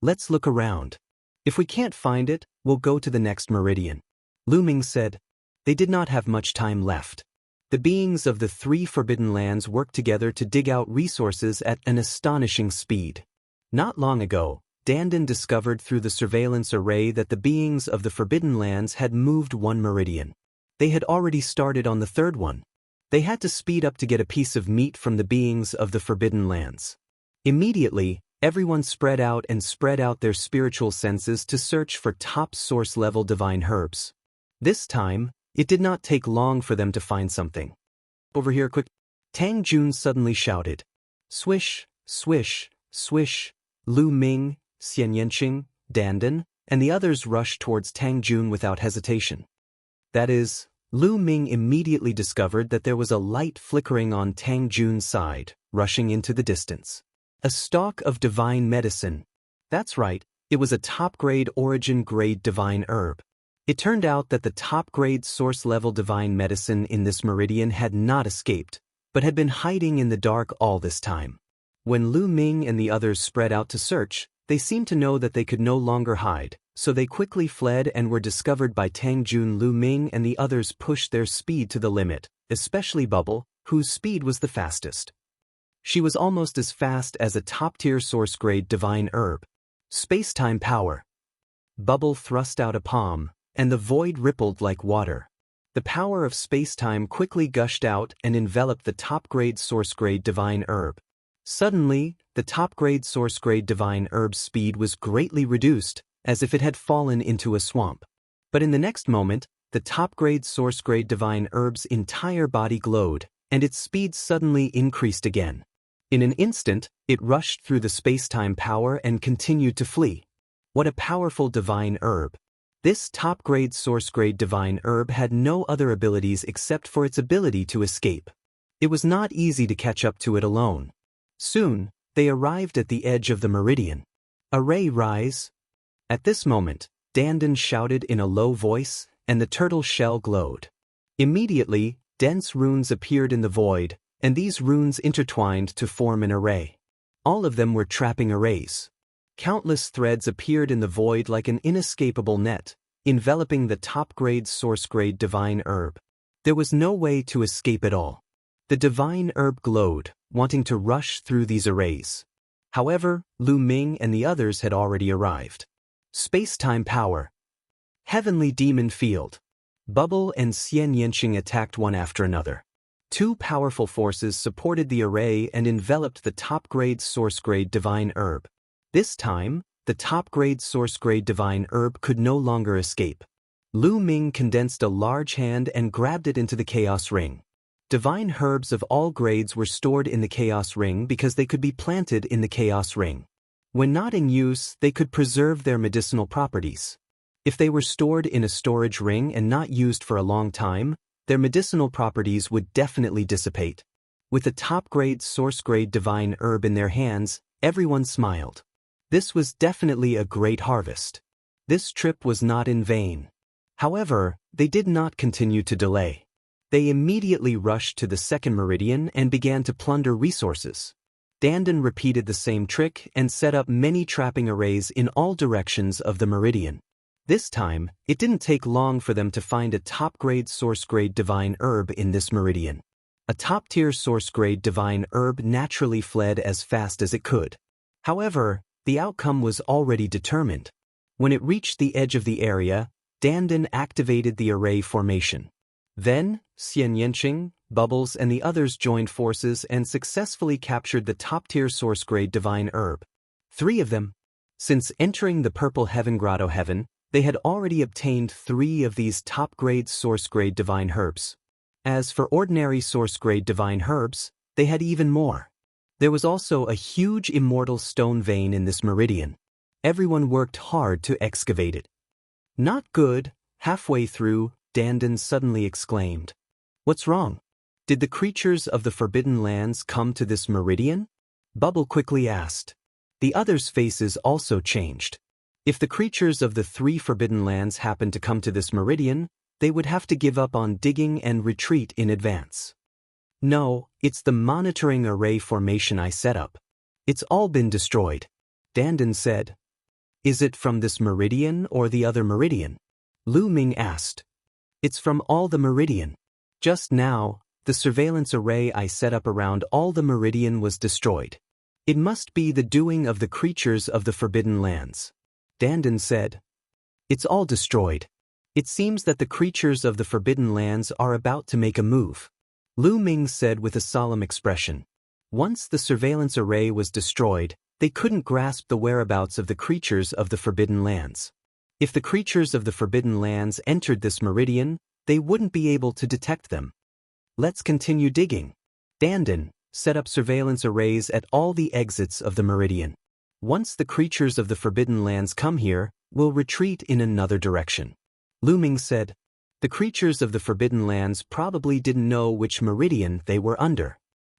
Let's look around. If we can't find it, we'll go to the next meridian. Lu Ming said. They did not have much time left. The beings of the three Forbidden Lands worked together to dig out resources at an astonishing speed. Not long ago, Danden discovered through the surveillance array that the beings of the Forbidden Lands had moved one meridian. They had already started on the third one. They had to speed up to get a piece of meat from the beings of the Forbidden Lands. Immediately, everyone spread out their spiritual senses to search for top source level divine herbs. This time, it did not take long for them to find something. Over here quick! Tang Jun suddenly shouted. Swish, swish, swish. Lu Ming, Xian Yanqing, Danden, and the others rushed towards Tang Jun without hesitation. That is, Lu Ming immediately discovered that there was a light flickering on Tang Jun's side, rushing into the distance. A stalk of divine medicine. That's right, it was a top-grade origin-grade divine herb. It turned out that the top-grade source-level divine medicine in this meridian had not escaped, but had been hiding in the dark all this time. When Lu Ming and the others spread out to search, they seemed to know that they could no longer hide, so they quickly fled and were discovered by Tang Jun. Lu Ming and the others pushed their speed to the limit, especially Bubble, whose speed was the fastest. She was almost as fast as a top-tier source-grade divine herb. Space-time power. Bubble thrust out a palm, and the void rippled like water. The power of space-time quickly gushed out and enveloped the top-grade source-grade divine herb. Suddenly, the top-grade source-grade divine herb's speed was greatly reduced, as if it had fallen into a swamp. But in the next moment, the top-grade source-grade divine herb's entire body glowed, and its speed suddenly increased again. In an instant, it rushed through the space-time power and continued to flee. What a powerful divine herb! This top-grade source-grade divine herb had no other abilities except for its ability to escape. It was not easy to catch up to it alone. Soon, they arrived at the edge of the meridian. Array rise! At this moment, Danden shouted in a low voice, and the turtle shell glowed. Immediately, dense runes appeared in the void, and these runes intertwined to form an array. All of them were trapping arrays. Countless threads appeared in the void like an inescapable net, enveloping the top-grade source-grade divine herb. There was no way to escape it all. The divine herb glowed, wanting to rush through these arrays. However, Lu Ming and the others had already arrived. Space-time power. Heavenly demon field. Bubble and Xian Yanqing attacked one after another. Two powerful forces supported the array and enveloped the top-grade source-grade divine herb. This time, the top-grade source-grade divine herb could no longer escape. Lu Ming condensed a large hand and grabbed it into the Chaos Ring. Divine herbs of all grades were stored in the Chaos Ring because they could be planted in the Chaos Ring. When not in use, they could preserve their medicinal properties. If they were stored in a storage ring and not used for a long time, their medicinal properties would definitely dissipate. With the top-grade source-grade divine herb in their hands, everyone smiled. This was definitely a great harvest. This trip was not in vain. However, they did not continue to delay. They immediately rushed to the second meridian and began to plunder resources. Dandan repeated the same trick and set up many trapping arrays in all directions of the meridian. This time, it didn't take long for them to find a top-grade source-grade divine herb in this meridian. A top-tier source-grade divine herb naturally fled as fast as it could. However, the outcome was already determined. When it reached the edge of the area, Dandan activated the array formation. Then, Xian Yanqing, Bubbles and the others joined forces and successfully captured the top-tier source-grade divine herb. 3 of them. Since entering the Purple Heaven Grotto Heaven, they had already obtained 3 of these top-grade source-grade divine herbs. As for ordinary source-grade divine herbs, they had even more. There was also a huge immortal stone vein in this meridian. Everyone worked hard to excavate it. Not good. Halfway through, Dandan suddenly exclaimed, "What's wrong? Did the creatures of the Forbidden Lands come to this meridian?" Bubble quickly asked. The others' faces also changed. If the creatures of the 3 Forbidden Lands happened to come to this meridian, they would have to give up on digging and retreat in advance. "No, it's the monitoring array formation I set up. It's all been destroyed," Dandan said. "Is it from this meridian or the other meridian?" Lu Ming asked. "It's from all the meridian. Just now, the surveillance array I set up around all the meridian was destroyed. It must be the doing of the creatures of the Forbidden Lands." Dandan said. "It's all destroyed. It seems that the creatures of the Forbidden Lands are about to make a move," Lu Ming said with a solemn expression. Once the surveillance array was destroyed, they couldn't grasp the whereabouts of the creatures of the Forbidden Lands. If the creatures of the Forbidden Lands entered this meridian, they wouldn't be able to detect them. "Let's continue digging." Dandan set up surveillance arrays at all the exits of the meridian. "Once the creatures of the Forbidden Lands come here, we'll retreat in another direction," Lu Ming said. The creatures of the Forbidden Lands probably didn't know which meridian they were under.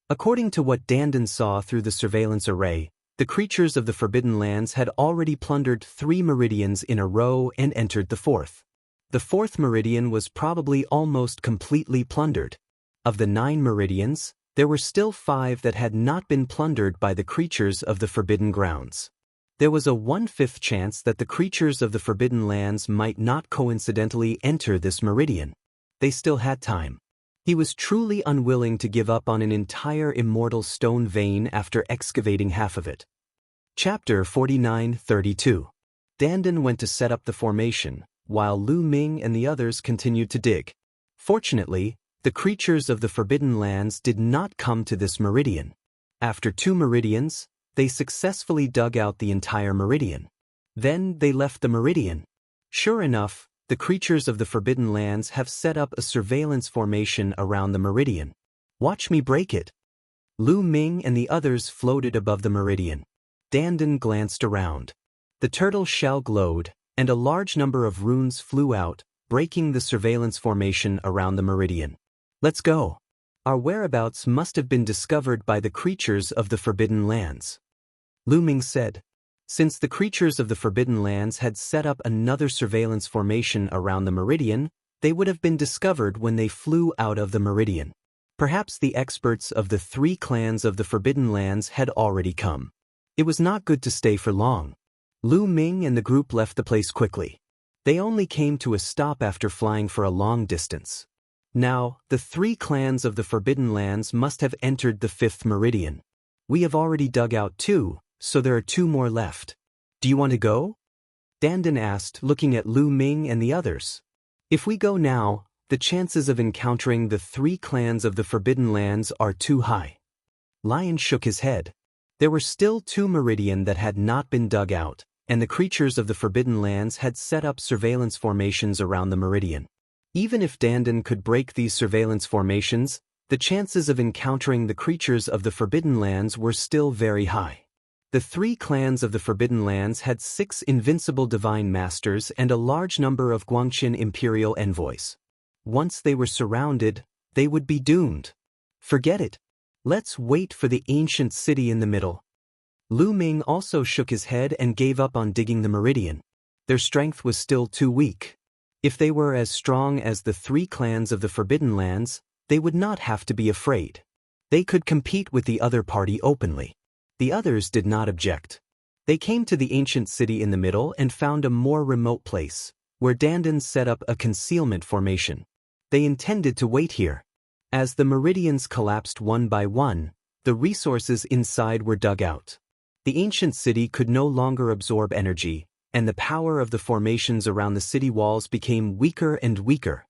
According to what Dandan saw through the surveillance array, the creatures of the Forbidden Lands had already plundered 3 meridians in a row and entered the 4th. The 4th meridian was probably almost completely plundered. Of the 9 meridians, there were still 5 that had not been plundered by the creatures of the Forbidden Grounds. There was a 1/5 chance that the creatures of the Forbidden Lands might not coincidentally enter this meridian. They still had time. He was truly unwilling to give up on an entire immortal stone vein after excavating half of it. Chapter 49-32. Dandan went to set up the formation, while Lu Ming and the others continued to dig. Fortunately, the creatures of the Forbidden Lands did not come to this meridian. After 2 meridians, they successfully dug out the entire meridian. Then they left the meridian. Sure enough, the creatures of the Forbidden Lands have set up a surveillance formation around the meridian. "Watch me break it." Lu Ming and the others floated above the meridian. Dandan glanced around. The turtle shell glowed, and a large number of runes flew out, breaking the surveillance formation around the meridian. "Let's go. Our whereabouts must have been discovered by the creatures of the Forbidden Lands," Lu Ming said. Since the creatures of the Forbidden Lands had set up another surveillance formation around the meridian, they would have been discovered when they flew out of the meridian. Perhaps the experts of the 3 clans of the Forbidden Lands had already come. It was not good to stay for long. Lu Ming and the group left the place quickly. They only came to a stop after flying for a long distance. Now, the 3 clans of the Forbidden Lands must have entered the 5th meridian. "We have already dug out 2, so there are 2 more left. Do you want to go?" Dandan asked, looking at Lu Ming and the others. "If we go now, the chances of encountering the 3 clans of the Forbidden Lands are too high." Lion shook his head. There were still 2 meridian that had not been dug out, and the creatures of the Forbidden Lands had set up surveillance formations around the meridian. Even if Dandan could break these surveillance formations, the chances of encountering the creatures of the Forbidden Lands were still very high. The 3 clans of the Forbidden Lands had 6 invincible divine masters and a large number of Guangqin imperial envoys. Once they were surrounded, they would be doomed. "Forget it. Let's wait for the ancient city in the middle." Lu Ming also shook his head and gave up on digging the meridian. Their strength was still too weak. If they were as strong as the 3 clans of the Forbidden Lands, they would not have to be afraid. They could compete with the other party openly. The others did not object. They came to the ancient city in the middle and found a more remote place, where Dandan set up a concealment formation. They intended to wait here. As the meridians collapsed one by one, the resources inside were dug out. The ancient city could no longer absorb energy, and the power of the formations around the city walls became weaker and weaker.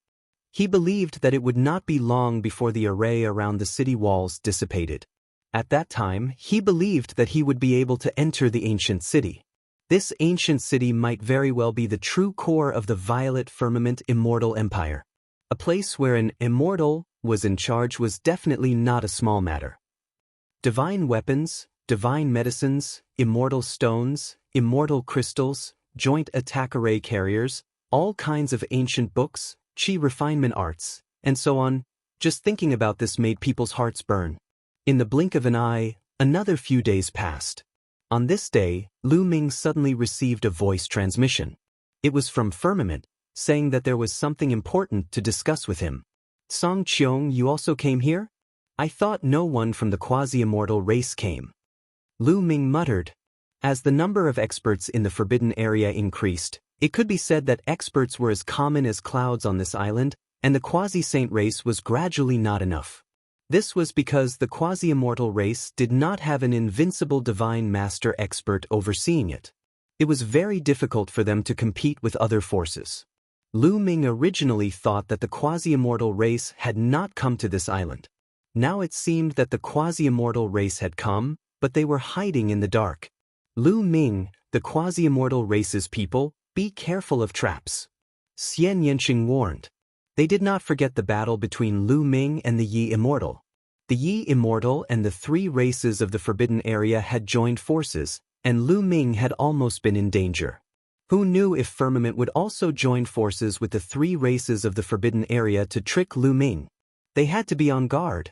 He believed that it would not be long before the array around the city walls dissipated. At that time, he believed that he would be able to enter the ancient city. This ancient city might very well be the true core of the Violet Firmament Immortal Empire. A place where an immortal was in charge was definitely not a small matter. Divine weapons, divine medicines, immortal stones, immortal crystals, joint attack array carriers, all kinds of ancient books, chi refinement arts, and so on. Just thinking about this made people's hearts burn. In the blink of an eye, another few days passed. On this day, Lu Ming suddenly received a voice transmission. It was from Firmament, saying that there was something important to discuss with him. Song Qiong, you also came here? I thought no one from the quasi-immortal race came. Lu Ming muttered. As the number of experts in the forbidden area increased, it could be said that experts were as common as clouds on this island, and the quasi-saint race was gradually not enough. This was because the quasi-immortal race did not have an invincible divine master expert overseeing it. It was very difficult for them to compete with other forces. Lu Ming originally thought that the quasi-immortal race had not come to this island. Now it seemed that the quasi-immortal race had come, but they were hiding in the dark. Lu Ming, the quasi-immortal race's people, be careful of traps. Xian Yanqing warned. They did not forget the battle between Lu Ming and the Yi Immortal. The Yi Immortal and the three races of the forbidden area had joined forces, and Lu Ming had almost been in danger. Who knew if Firmament would also join forces with the three races of the forbidden area to trick Lu Ming? They had to be on guard.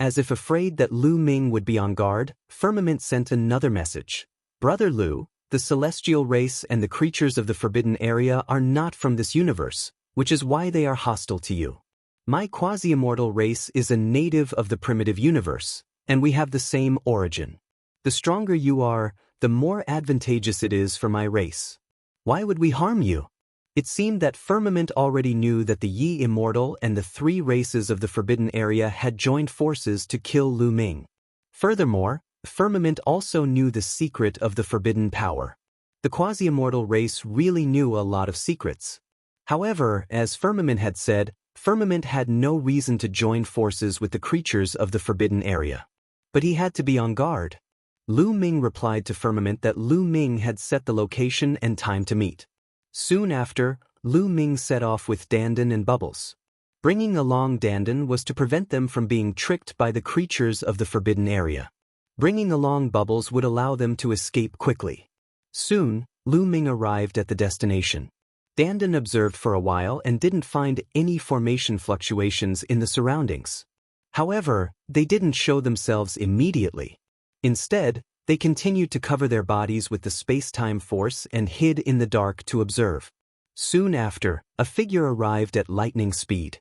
As if afraid that Lu Ming would be on guard, Firmament sent another message. Brother Lu, the celestial race and the creatures of the forbidden area are not from this universe, which is why they are hostile to you. My quasi-immortal race is a native of the primitive universe, and we have the same origin. The stronger you are, the more advantageous it is for my race. Why would we harm you? It seemed that Firmament already knew that the Yi Immortal and the three races of the forbidden area had joined forces to kill Lu Ming. Furthermore, Firmament also knew the secret of the forbidden power. The quasi-immortal race really knew a lot of secrets. However, as Firmament had said, Firmament had no reason to join forces with the creatures of the forbidden area. But he had to be on guard. Lu Ming replied to Firmament that Lu Ming had set the location and time to meet. Soon after, Lu Ming set off with Dandan and Bubbles. Bringing along Dandan was to prevent them from being tricked by the creatures of the forbidden area. Bringing along Bubbles would allow them to escape quickly. Soon, Lu Ming arrived at the destination. Dandan observed for a while and didn't find any formation fluctuations in the surroundings. However, they didn't show themselves immediately. Instead, they continued to cover their bodies with the space-time force and hid in the dark to observe. Soon after, a figure arrived at lightning speed.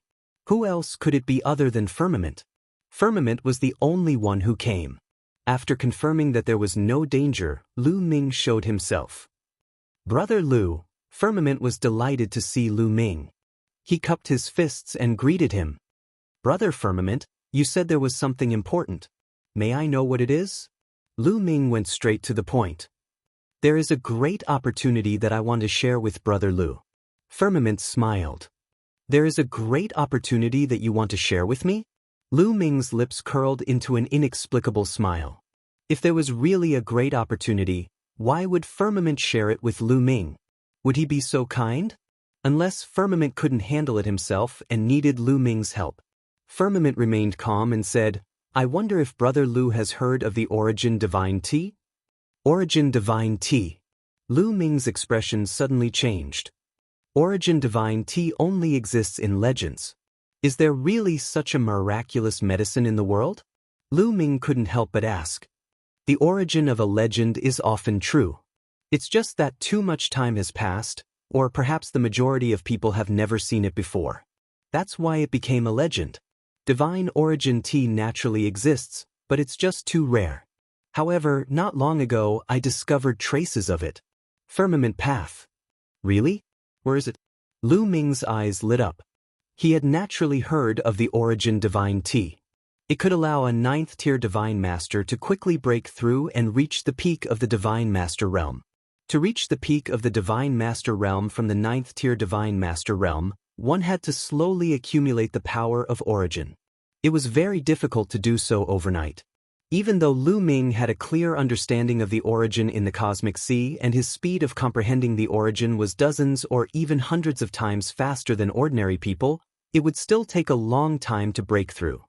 Who else could it be other than Firmament? Firmament was the only one who came. After confirming that there was no danger, Lu Ming showed himself. Brother Lu, Firmament was delighted to see Lu Ming. He cupped his fists and greeted him. Brother Firmament, you said there was something important. May I know what it is? Lu Ming went straight to the point. There is a great opportunity that I want to share with Brother Lu. Firmament smiled. There is a great opportunity that you want to share with me? Lu Ming's lips curled into an inexplicable smile. If there was really a great opportunity, why would Firmament share it with Lu Ming? Would he be so kind? Unless Firmament couldn't handle it himself and needed Lu Ming's help. Firmament remained calm and said, I wonder if Brother Lu has heard of the Origin Divine Tea? Origin Divine Tea. Lu Ming's expression suddenly changed. Origin Divine Tea only exists in legends. Is there really such a miraculous medicine in the world? Lu Ming couldn't help but ask. The origin of a legend is often true. It's just that too much time has passed, or perhaps the majority of people have never seen it before. That's why it became a legend. Divine Origin Tea naturally exists, but it's just too rare. However, not long ago I discovered traces of it. Firmament path. Really? Where is it? Lu Ming's eyes lit up. He had naturally heard of the Origin Divine Tea. It could allow a 9th-tier Divine Master to quickly break through and reach the peak of the Divine Master realm. To reach the peak of the Divine Master realm from the 9th-tier Divine Master realm, one had to slowly accumulate the power of Origin. It was very difficult to do so overnight. Even though Lu Ming had a clear understanding of the Origin in the Cosmic Sea and his speed of comprehending the Origin was dozens or even hundreds of times faster than ordinary people, it would still take a long time to break through.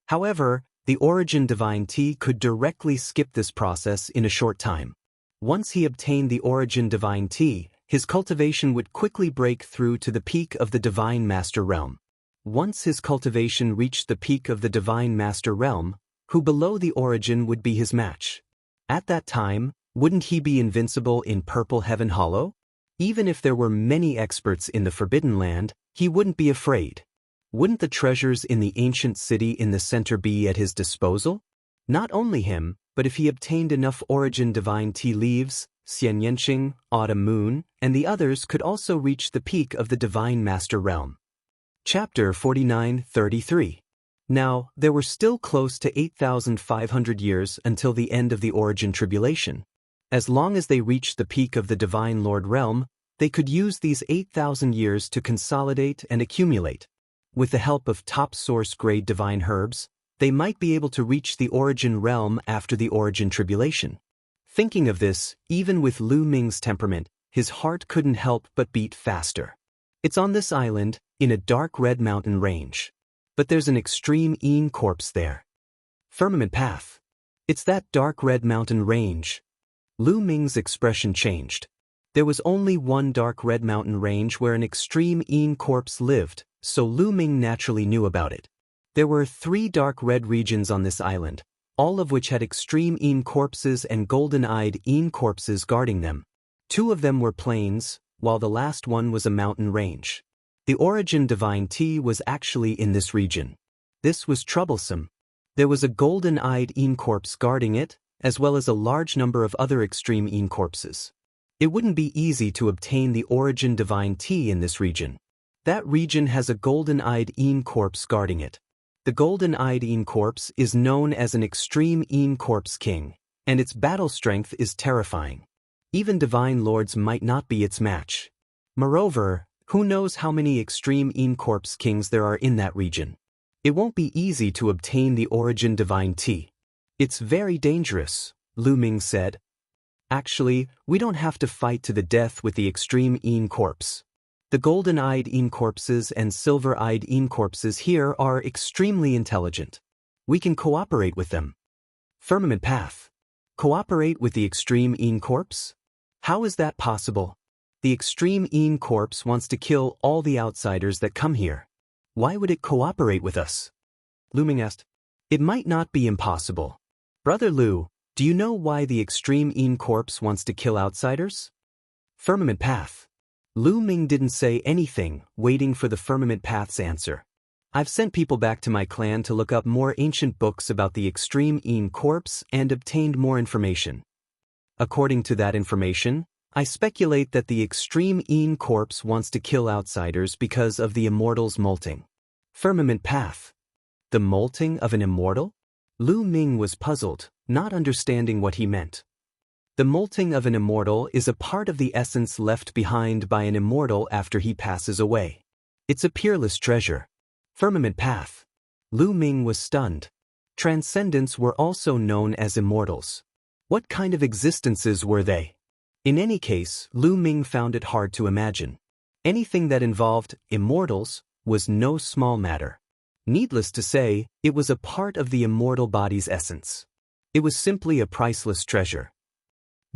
However, the Origin Divine Tea could directly skip this process in a short time. Once he obtained the Origin Divine Tea, his cultivation would quickly break through to the peak of the Divine Master realm. Once his cultivation reached the peak of the Divine Master realm, who below the Origin would be his match? At that time, wouldn't he be invincible in Purple Heaven Hollow? Even if there were many experts in the Forbidden Land, he wouldn't be afraid. Wouldn't the treasures in the ancient city in the center be at his disposal? Not only him, but if he obtained enough Origin Divine Tea leaves, Xian Yanqing, Autumn Moon, and the others could also reach the peak of the Divine Master realm. Chapter 49-33. Now, there were still close to 8,500 years until the end of the Origin Tribulation. As long as they reached the peak of the Divine Lord realm, they could use these 8,000 years to consolidate and accumulate. With the help of top source-grade divine herbs, they might be able to reach the Origin realm after the Origin Tribulation. Thinking of this, even with Lu Ming's temperament, his heart couldn't help but beat faster. It's on this island, in a dark red mountain range. But there's an extreme Een corpse there. Firmament path. It's that dark red mountain range. Lu Ming's expression changed. There was only one dark red mountain range where an extreme Een corpse lived, so Lu Ming naturally knew about it. There were 3 dark red regions on this island, all of which had extreme Een corpses and golden-eyed Een corpses guarding them. 2 of them were plains, while the last one was a mountain range. The Origin Divine Tea was actually in this region. This was troublesome. There was a golden-eyed Een corpse guarding it, as well as a large number of other extreme Een corpses. It wouldn't be easy to obtain the Origin Divine Tea in this region. That region has a golden-eyed Een corpse guarding it. The golden-eyed Een corpse is known as an extreme Een corpse king, and its battle strength is terrifying. Even divine lords might not be its match. Moreover, who knows how many extreme Een corpse kings there are in that region? It won't be easy to obtain the Origin Divine Tea. It's very dangerous, Lu Ming said. Actually, we don't have to fight to the death with the extreme Een corpse. The golden-eyed Een corpses and silver-eyed Een corpses here are extremely intelligent. We can cooperate with them. Firmament path. Cooperate with the extreme Een corpse? How is that possible? The extreme Een corpse wants to kill all the outsiders that come here. Why would it cooperate with us? Lu Ming asked. It might not be impossible. Brother Lu, do you know why the extreme Een corpse wants to kill outsiders? Firmament path. Lu Ming didn't say anything, waiting for the Firmament path's answer. I've sent people back to my clan to look up more ancient books about the extreme Een corpse and obtained more information. According to that information, I speculate that the extreme Een corpse wants to kill outsiders because of the Immortal's molting. Firmament path. The molting of an immortal? Lu Ming was puzzled, not understanding what he meant. The molting of an immortal is a part of the essence left behind by an immortal after he passes away. It's a peerless treasure. Firmament path. Lu Ming was stunned. Transcendents were also known as immortals. What kind of existences were they? In any case, Lu Ming found it hard to imagine. Anything that involved immortals was no small matter. Needless to say, it was a part of the immortal body's essence. It was simply a priceless treasure.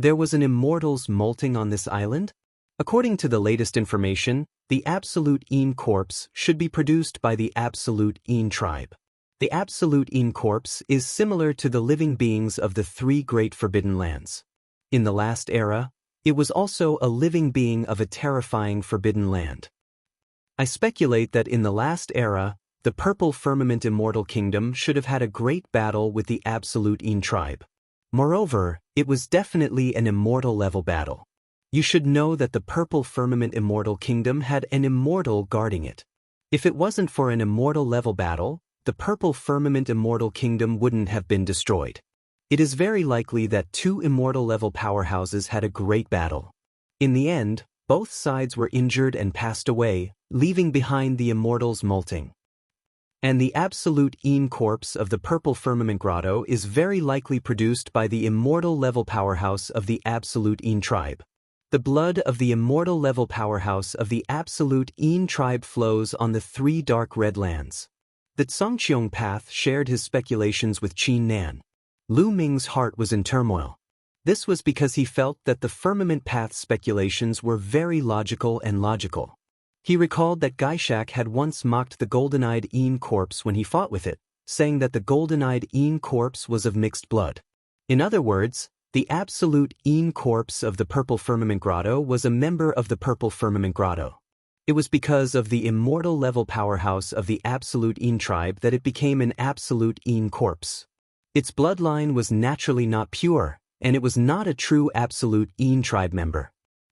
There was an immortal's molting on this island? According to the latest information, the Absolute Een corpse should be produced by the Absolute Een tribe. The Absolute Een corpse is similar to the living beings of the 3 great forbidden lands. In the last era, it was also a living being of a terrifying forbidden land. I speculate that in the last era, the Purple Firmament Immortal Kingdom should have had a great battle with the Absolute Een tribe. Moreover, it was definitely an immortal-level battle. You should know that the Purple Firmament Immortal Kingdom had an immortal guarding it. If it wasn't for an immortal-level battle, the Purple Firmament Immortal Kingdom wouldn't have been destroyed. It is very likely that two immortal-level powerhouses had a great battle. In the end, both sides were injured and passed away, leaving behind the immortals molting. And the absolute Een corpse of the Purple Firmament Grotto is very likely produced by the immortal-level powerhouse of the absolute Een tribe. The blood of the immortal-level powerhouse of the absolute Een tribe flows on the three dark red lands. The Tsongqiong Path shared his speculations with Qin Nan. Lu Ming's heart was in turmoil. This was because he felt that the Firmament Path's speculations were very logical and logical. He recalled that Gaishak had once mocked the golden-eyed Een corpse when he fought with it, saying that the golden-eyed Een corpse was of mixed blood. In other words, the absolute Een corpse of the Purple Firmament Grotto was a member of the Purple Firmament Grotto. It was because of the immortal-level powerhouse of the absolute Een tribe that it became an absolute Een corpse. Its bloodline was naturally not pure, and it was not a true absolute Een tribe member.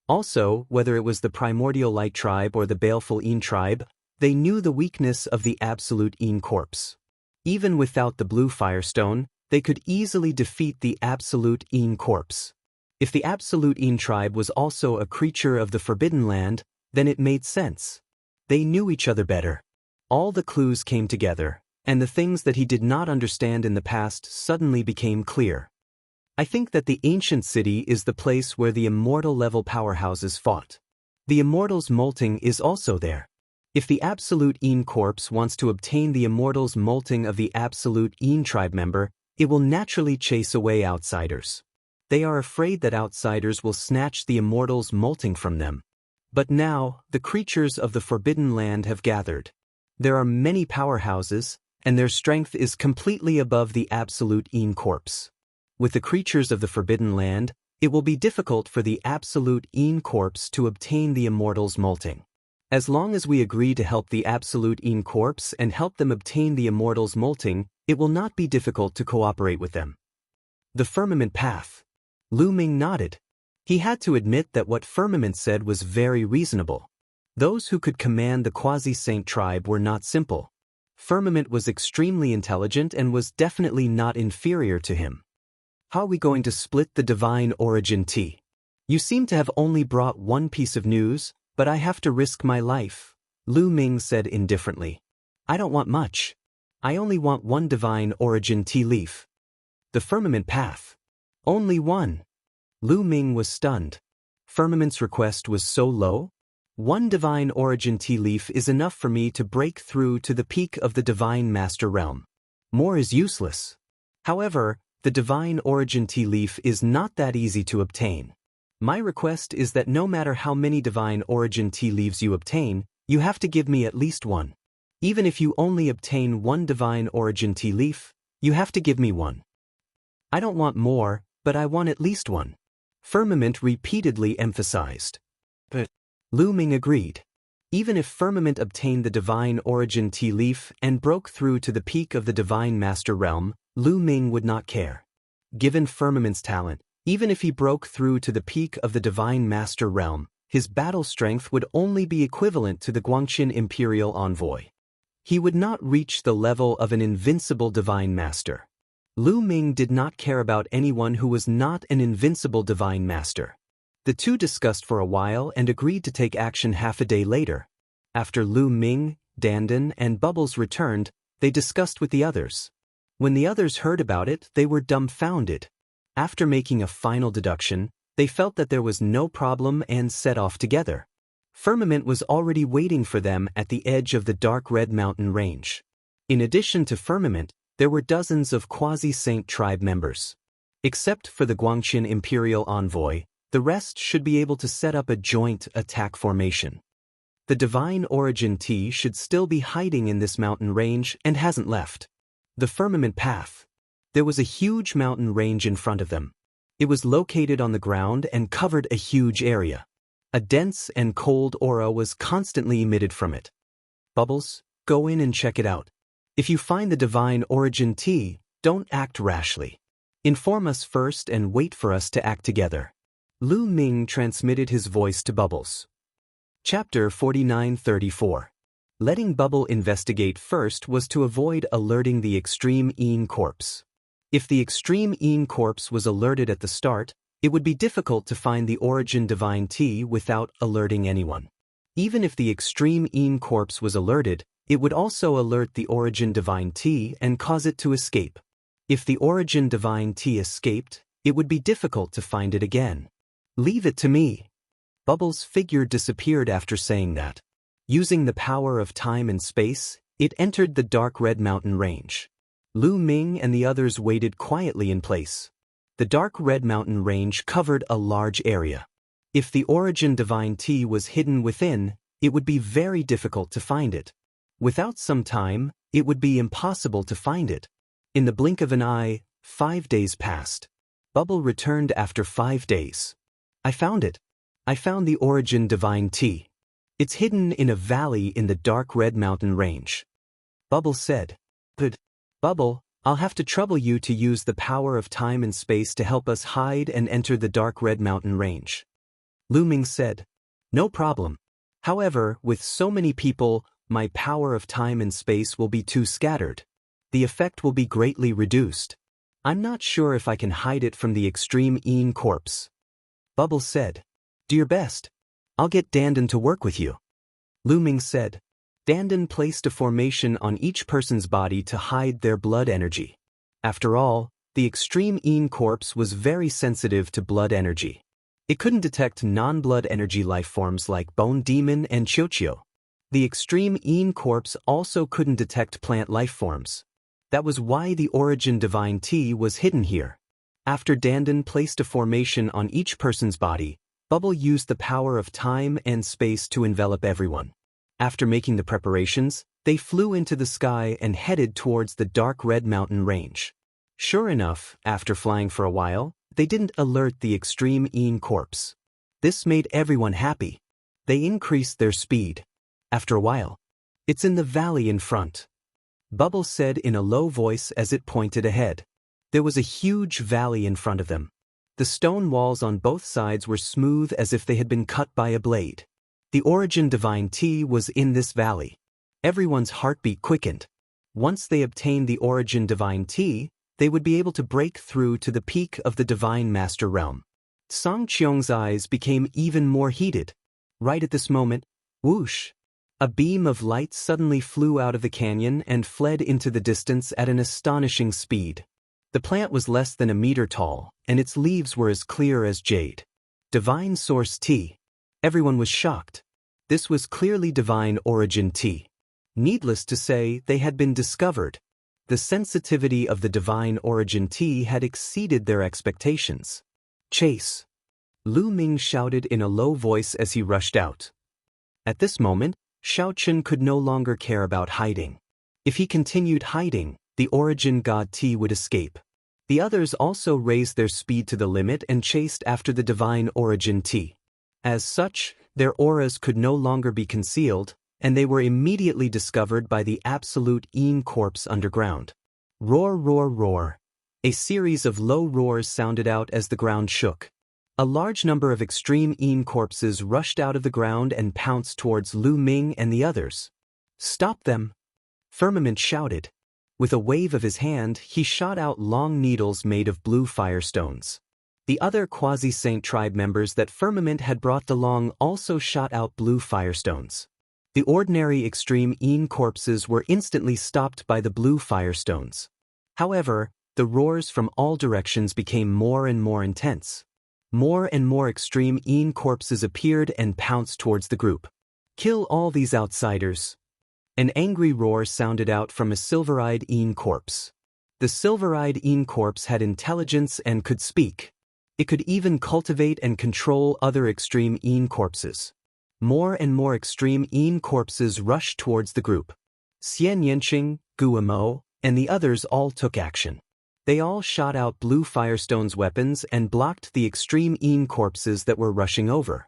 Also, whether it was the primordial light tribe or the baleful Een tribe, they knew the weakness of the absolute Een corpse. Even without the blue firestone, they could easily defeat the absolute Een corpse. If the absolute Een tribe was also a creature of the Forbidden Land, then it made sense. They knew each other better. All the clues came together, and the things that he did not understand in the past suddenly became clear. I think that the ancient city is the place where the immortal-level powerhouses fought. The immortals' molting is also there. If the absolute Een corpse wants to obtain the immortals' molting of the absolute Een tribe member, it will naturally chase away outsiders. They are afraid that outsiders will snatch the immortals' molting from them. But now, the creatures of the Forbidden Land have gathered. There are many powerhouses, and their strength is completely above the absolute Een corpse. With the creatures of the Forbidden Land, it will be difficult for the absolute Een corpse to obtain the immortals' molting. As long as we agree to help the absolute Een corpse and help them obtain the immortals' molting, it will not be difficult to cooperate with them. The Firmament Path. Lu Ming nodded. He had to admit that what Firmament said was very reasonable. Those who could command the Quasi-Saint tribe were not simple. Firmament was extremely intelligent and was definitely not inferior to him. How are we going to split the divine origin tea? You seem to have only brought one piece of news, but I have to risk my life, Lu Ming said indifferently. I don't want much. I only want one divine origin tea leaf. The Firmament Path. Only one. Lu Ming was stunned. Firmament's request was so low? One divine origin tea leaf is enough for me to break through to the peak of the Divine Master Realm. More is useless. However, the divine origin tea leaf is not that easy to obtain. My request is that no matter how many divine origin tea leaves you obtain, you have to give me at least one. Even if you only obtain one divine origin tea leaf, you have to give me one. I don't want more, but I want at least one. Firmament repeatedly emphasized. But Lu Ming agreed. Even if Firmament obtained the divine origin tea leaf and broke through to the peak of the Divine Master Realm, Lu Ming would not care. Given Firmament's talent, even if he broke through to the peak of the Divine Master Realm, his battle strength would only be equivalent to the Guangqin Imperial Envoy. He would not reach the level of an invincible Divine Master. Lu Ming did not care about anyone who was not an invincible Divine Master. The two discussed for a while and agreed to take action half a day later. After Lu Ming, Dandan, and Bubbles returned, they discussed with the others. When the others heard about it, they were dumbfounded. After making a final deduction, they felt that there was no problem and set off together. Firmament was already waiting for them at the edge of the dark red mountain range. In addition to Firmament, there were dozens of Quasi-Saint tribe members. Except for the Guangqin Imperial Envoy, the rest should be able to set up a joint attack formation. The Divine Origin Tea should still be hiding in this mountain range and hasn't left. The Firmament Path. There was a huge mountain range in front of them. It was located on the ground and covered a huge area. A dense and cold aura was constantly emitted from it. Bubbles, go in and check it out. If you find the Divine Origin Tea, don't act rashly. Inform us first and wait for us to act together. Lu Ming transmitted his voice to Bubbles. Chapter 49-34. Letting Bubble investigate first was to avoid alerting the Extreme Een Corpse. If the Extreme Een Corpse was alerted at the start, it would be difficult to find the Origin Divine Tea without alerting anyone. Even if the Extreme Een Corpse was alerted, it would also alert the Origin Divine Tea and cause it to escape. If the Origin Divine Tea escaped, it would be difficult to find it again. Leave it to me. Bubbles' figure disappeared after saying that. Using the power of time and space, it entered the dark red mountain range. Lu Ming and the others waited quietly in place. The dark red mountain range covered a large area. If the Origin Divine Tea was hidden within, it would be very difficult to find it. Without some time, it would be impossible to find it. In the blink of an eye, 5 days passed. Bubble returned after 5 days. I found it. I found the Origin Divine Tea. It's hidden in a valley in the dark red mountain range. Bubble said. But, Bubble, I'll have to trouble you to use the power of time and space to help us hide and enter the dark red mountain range. Lu Ming said. No problem. However, with so many people, my power of time and space will be too scattered. The effect will be greatly reduced. I'm not sure if I can hide it from the Extreme Een Corpse. Bubble said. Do your best. I'll get Dandan to work with you. Lu Ming said. Dandan placed a formation on each person's body to hide their blood energy. After all, the Extreme Een Corpse was very sensitive to blood energy. It couldn't detect non-blood energy life forms like Bone Demon and Qiuqiu. The Extreme Een Corpse also couldn't detect plant life forms. That was why the Origin Divine Tea was hidden here. After Dandan placed a formation on each person's body, Bubble used the power of time and space to envelop everyone. After making the preparations, they flew into the sky and headed towards the dark red mountain range. Sure enough, after flying for a while, they didn't alert the Extreme Een Corpse. This made everyone happy. They increased their speed. After a while, it's in the valley in front. Bubble said in a low voice as it pointed ahead. There was a huge valley in front of them. The stone walls on both sides were smooth as if they had been cut by a blade. The Origin Divine Tea was in this valley. Everyone's heartbeat quickened. Once they obtained the Origin Divine Tea, they would be able to break through to the peak of the Divine Master Realm. Song Qiong's eyes became even more heated. Right at this moment, whoosh! A beam of light suddenly flew out of the canyon and fled into the distance at an astonishing speed. The plant was less than a meter tall, and its leaves were as clear as jade. Divine Source Tea. Everyone was shocked. This was clearly Divine Origin Tea. Needless to say, they had been discovered. The sensitivity of the Divine Origin Tea had exceeded their expectations. Chase! Lu Ming shouted in a low voice as he rushed out. At this moment, Xiaochen could no longer care about hiding. If he continued hiding, the Origin God Tea would escape. The others also raised their speed to the limit and chased after the Divine Origin Tea. As such, their auras could no longer be concealed, and they were immediately discovered by the Absolute Een Corpse underground. Roar, roar, roar. A series of low roars sounded out as the ground shook. A large number of Extreme Een Corpses rushed out of the ground and pounced towards Lu Ming and the others. Stop them! Firmament shouted. With a wave of his hand, he shot out long needles made of blue firestones. The other Quasi-Saint tribe members that Firmament had brought along also shot out blue firestones. The ordinary Extreme Een Corpses were instantly stopped by the blue firestones. However, the roars from all directions became more and more intense. More and more Extreme Een Corpses appeared and pounced towards the group. Kill all these outsiders! An angry roar sounded out from a silver-eyed Een Corpse. The silver-eyed Een Corpse had intelligence and could speak. It could even cultivate and control other Extreme Een Corpses. More and more Extreme Een Corpses rushed towards the group. Xian Yanqing, Guamo, and the others all took action. They all shot out blue firestones weapons and blocked the Extreme Een Corpses that were rushing over.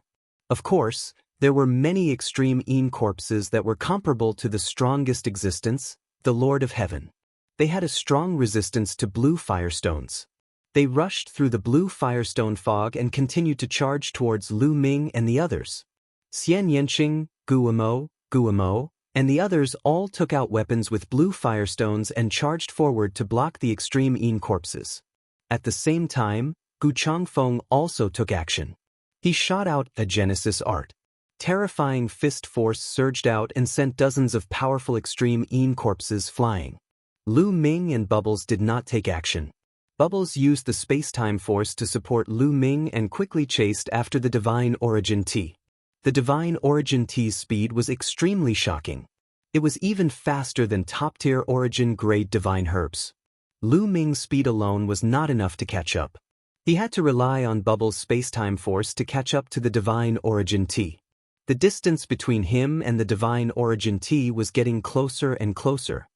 Of course, there were many Extreme Een Corpses that were comparable to the strongest existence, the Lord of Heaven. They had a strong resistance to blue firestones. They rushed through the blue firestone fog and continued to charge towards Lu Ming and the others. Xian Yanqing, Guamo, and the others all took out weapons with blue firestones and charged forward to block the extreme Yin corpses. At the same time, Gu Changfeng also took action. He shot out a Genesis art. Terrifying fist force surged out and sent dozens of powerful extreme Yin corpses flying. Lu Ming and Bubbles did not take action. Bubbles used the space-time force to support Lu Ming and quickly chased after the Divine Origin T. The Divine Origin T's speed was extremely shocking. It was even faster than top-tier Origin-grade Divine Herbs. Lu Ming's speed alone was not enough to catch up. He had to rely on Bubbles' space-time force to catch up to the Divine Origin T. The distance between him and the Divine Origin T was getting closer and closer.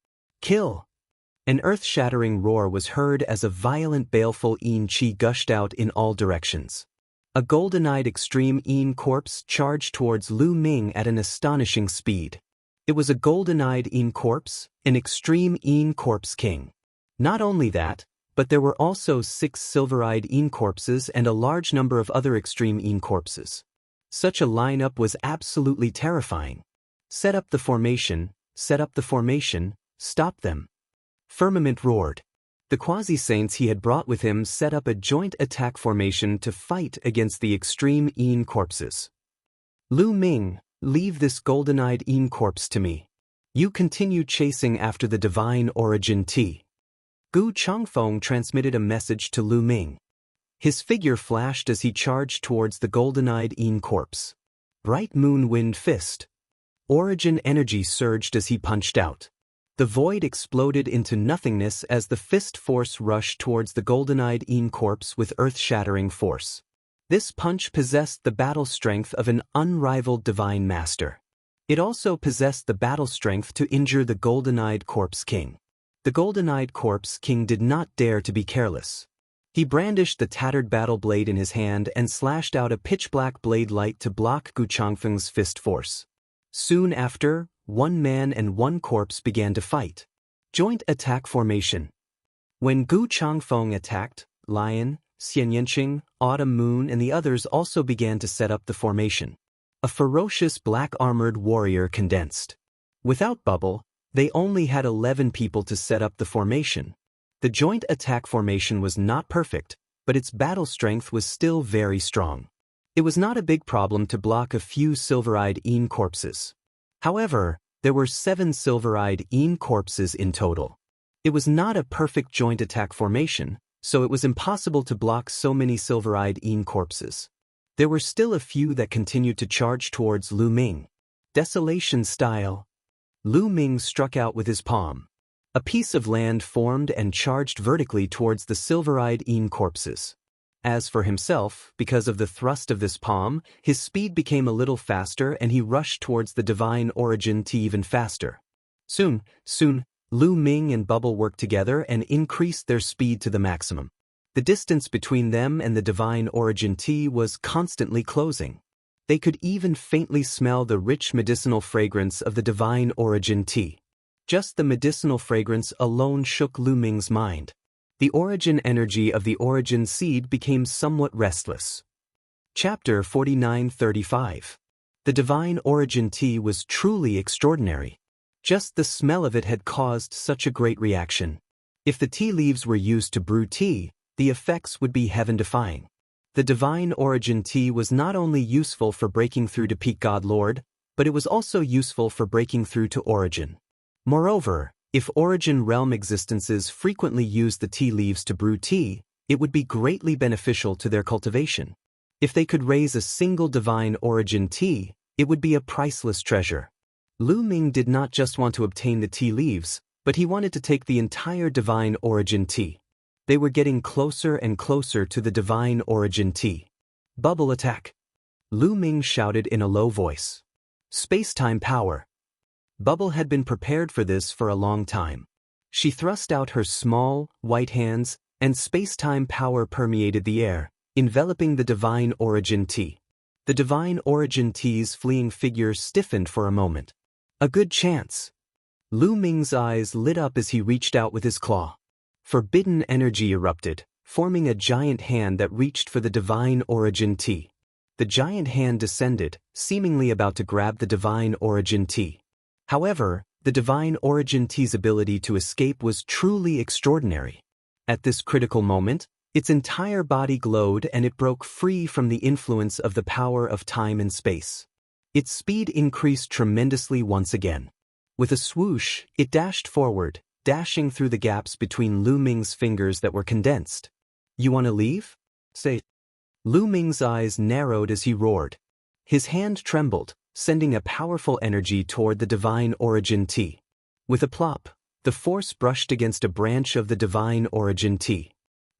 Kill! An earth-shattering roar was heard as a violent baleful Yin Qi gushed out in all directions. A golden-eyed extreme Yin corpse charged towards Lu Ming at an astonishing speed. It was a golden-eyed Yin corpse, an extreme Yin corpse king. Not only that, but there were also 6 silver-eyed Yin corpses and a large number of other extreme Yin corpses. Such a lineup was absolutely terrifying. Set up the formation, stop them. Firmament roared. The quasi-saints he had brought with him set up a joint attack formation to fight against the extreme Yin corpses. Lu Ming, leave this golden-eyed Yin corpse to me. You continue chasing after the Divine Origin T. Gu Changfeng transmitted a message to Lu Ming. His figure flashed as he charged towards the golden-eyed Yin corpse. Bright moon wind fist. Origin energy surged as he punched out. The void exploded into nothingness as the fist force rushed towards the golden-eyed Yin corpse with earth-shattering force. This punch possessed the battle strength of an unrivaled divine master. It also possessed the battle strength to injure the golden-eyed corpse king. The golden-eyed corpse king did not dare to be careless. He brandished the tattered battle blade in his hand and slashed out a pitch-black blade light to block Gu Changfeng's fist force. Soon after, 1 man and 1 corpse began to fight. Joint attack formation. When Gu Changfeng attacked, Lion, Xian Yanqing, Autumn Moon and the others also began to set up the formation. A ferocious black-armored warrior condensed. Without Bubble, they only had 11 people to set up the formation. The joint attack formation was not perfect, but its battle strength was still very strong. It was not a big problem to block a few silver-eyed Yin corpses. However, there were 7 silver-eyed Yin corpses in total. It was not a perfect joint attack formation, so it was impossible to block so many silver-eyed Yin corpses. There were still a few that continued to charge towards Lu Ming. Desolation style. Lu Ming struck out with his palm. A piece of land formed and charged vertically towards the silver-eyed Yin corpses. As for himself, because of the thrust of this palm, his speed became a little faster and he rushed towards the Divine Origin T even faster. Soon, Lu Ming and Bubble worked together and increased their speed to the maximum. The distance between them and the Divine Origin T was constantly closing. They could even faintly smell the rich medicinal fragrance of the Divine Origin T. Just the medicinal fragrance alone shook Lu Ming's mind. The origin energy of the origin seed became somewhat restless. Chapter 49-35. The Divine Origin Tea was truly extraordinary. Just the smell of it had caused such a great reaction. If the tea leaves were used to brew tea, the effects would be heaven-defying. The Divine Origin Tea was not only useful for breaking through to Peak God Lord, but it was also useful for breaking through to Origin. Moreover, if Origin realm existences frequently used the tea leaves to brew tea, it would be greatly beneficial to their cultivation. If they could raise a single Divine Origin tea, it would be a priceless treasure. Lu Ming did not just want to obtain the tea leaves, but he wanted to take the entire Divine Origin tea. They were getting closer and closer to the Divine Origin tea. Bubble attack! Lu Ming shouted in a low voice. Space-time power! Bubble had been prepared for this for a long time. She thrust out her small, white hands, and space-time power permeated the air, enveloping the Divine Origin tea. The Divine Origin tea's fleeing figure stiffened for a moment. A good chance! Lu Ming's eyes lit up as he reached out with his claw. Forbidden energy erupted. forming a giant hand that reached for the divine origin tea. The giant hand descended, seemingly about to grab the divine origin tea. However, the divine origin tea's ability to escape was truly extraordinary. At this critical moment, its entire body glowed and it broke free from the influence of the power of time and space. Its speed increased tremendously once again. With a swoosh, it dashed forward, dashing through the gaps between Lu Ming's fingers that were condensed. "You want to leave?" Say. Lu Ming's eyes narrowed as he roared. His hand trembled, sending a powerful energy toward the divine origin tea. With a plop, the force brushed against a branch of the divine origin tea.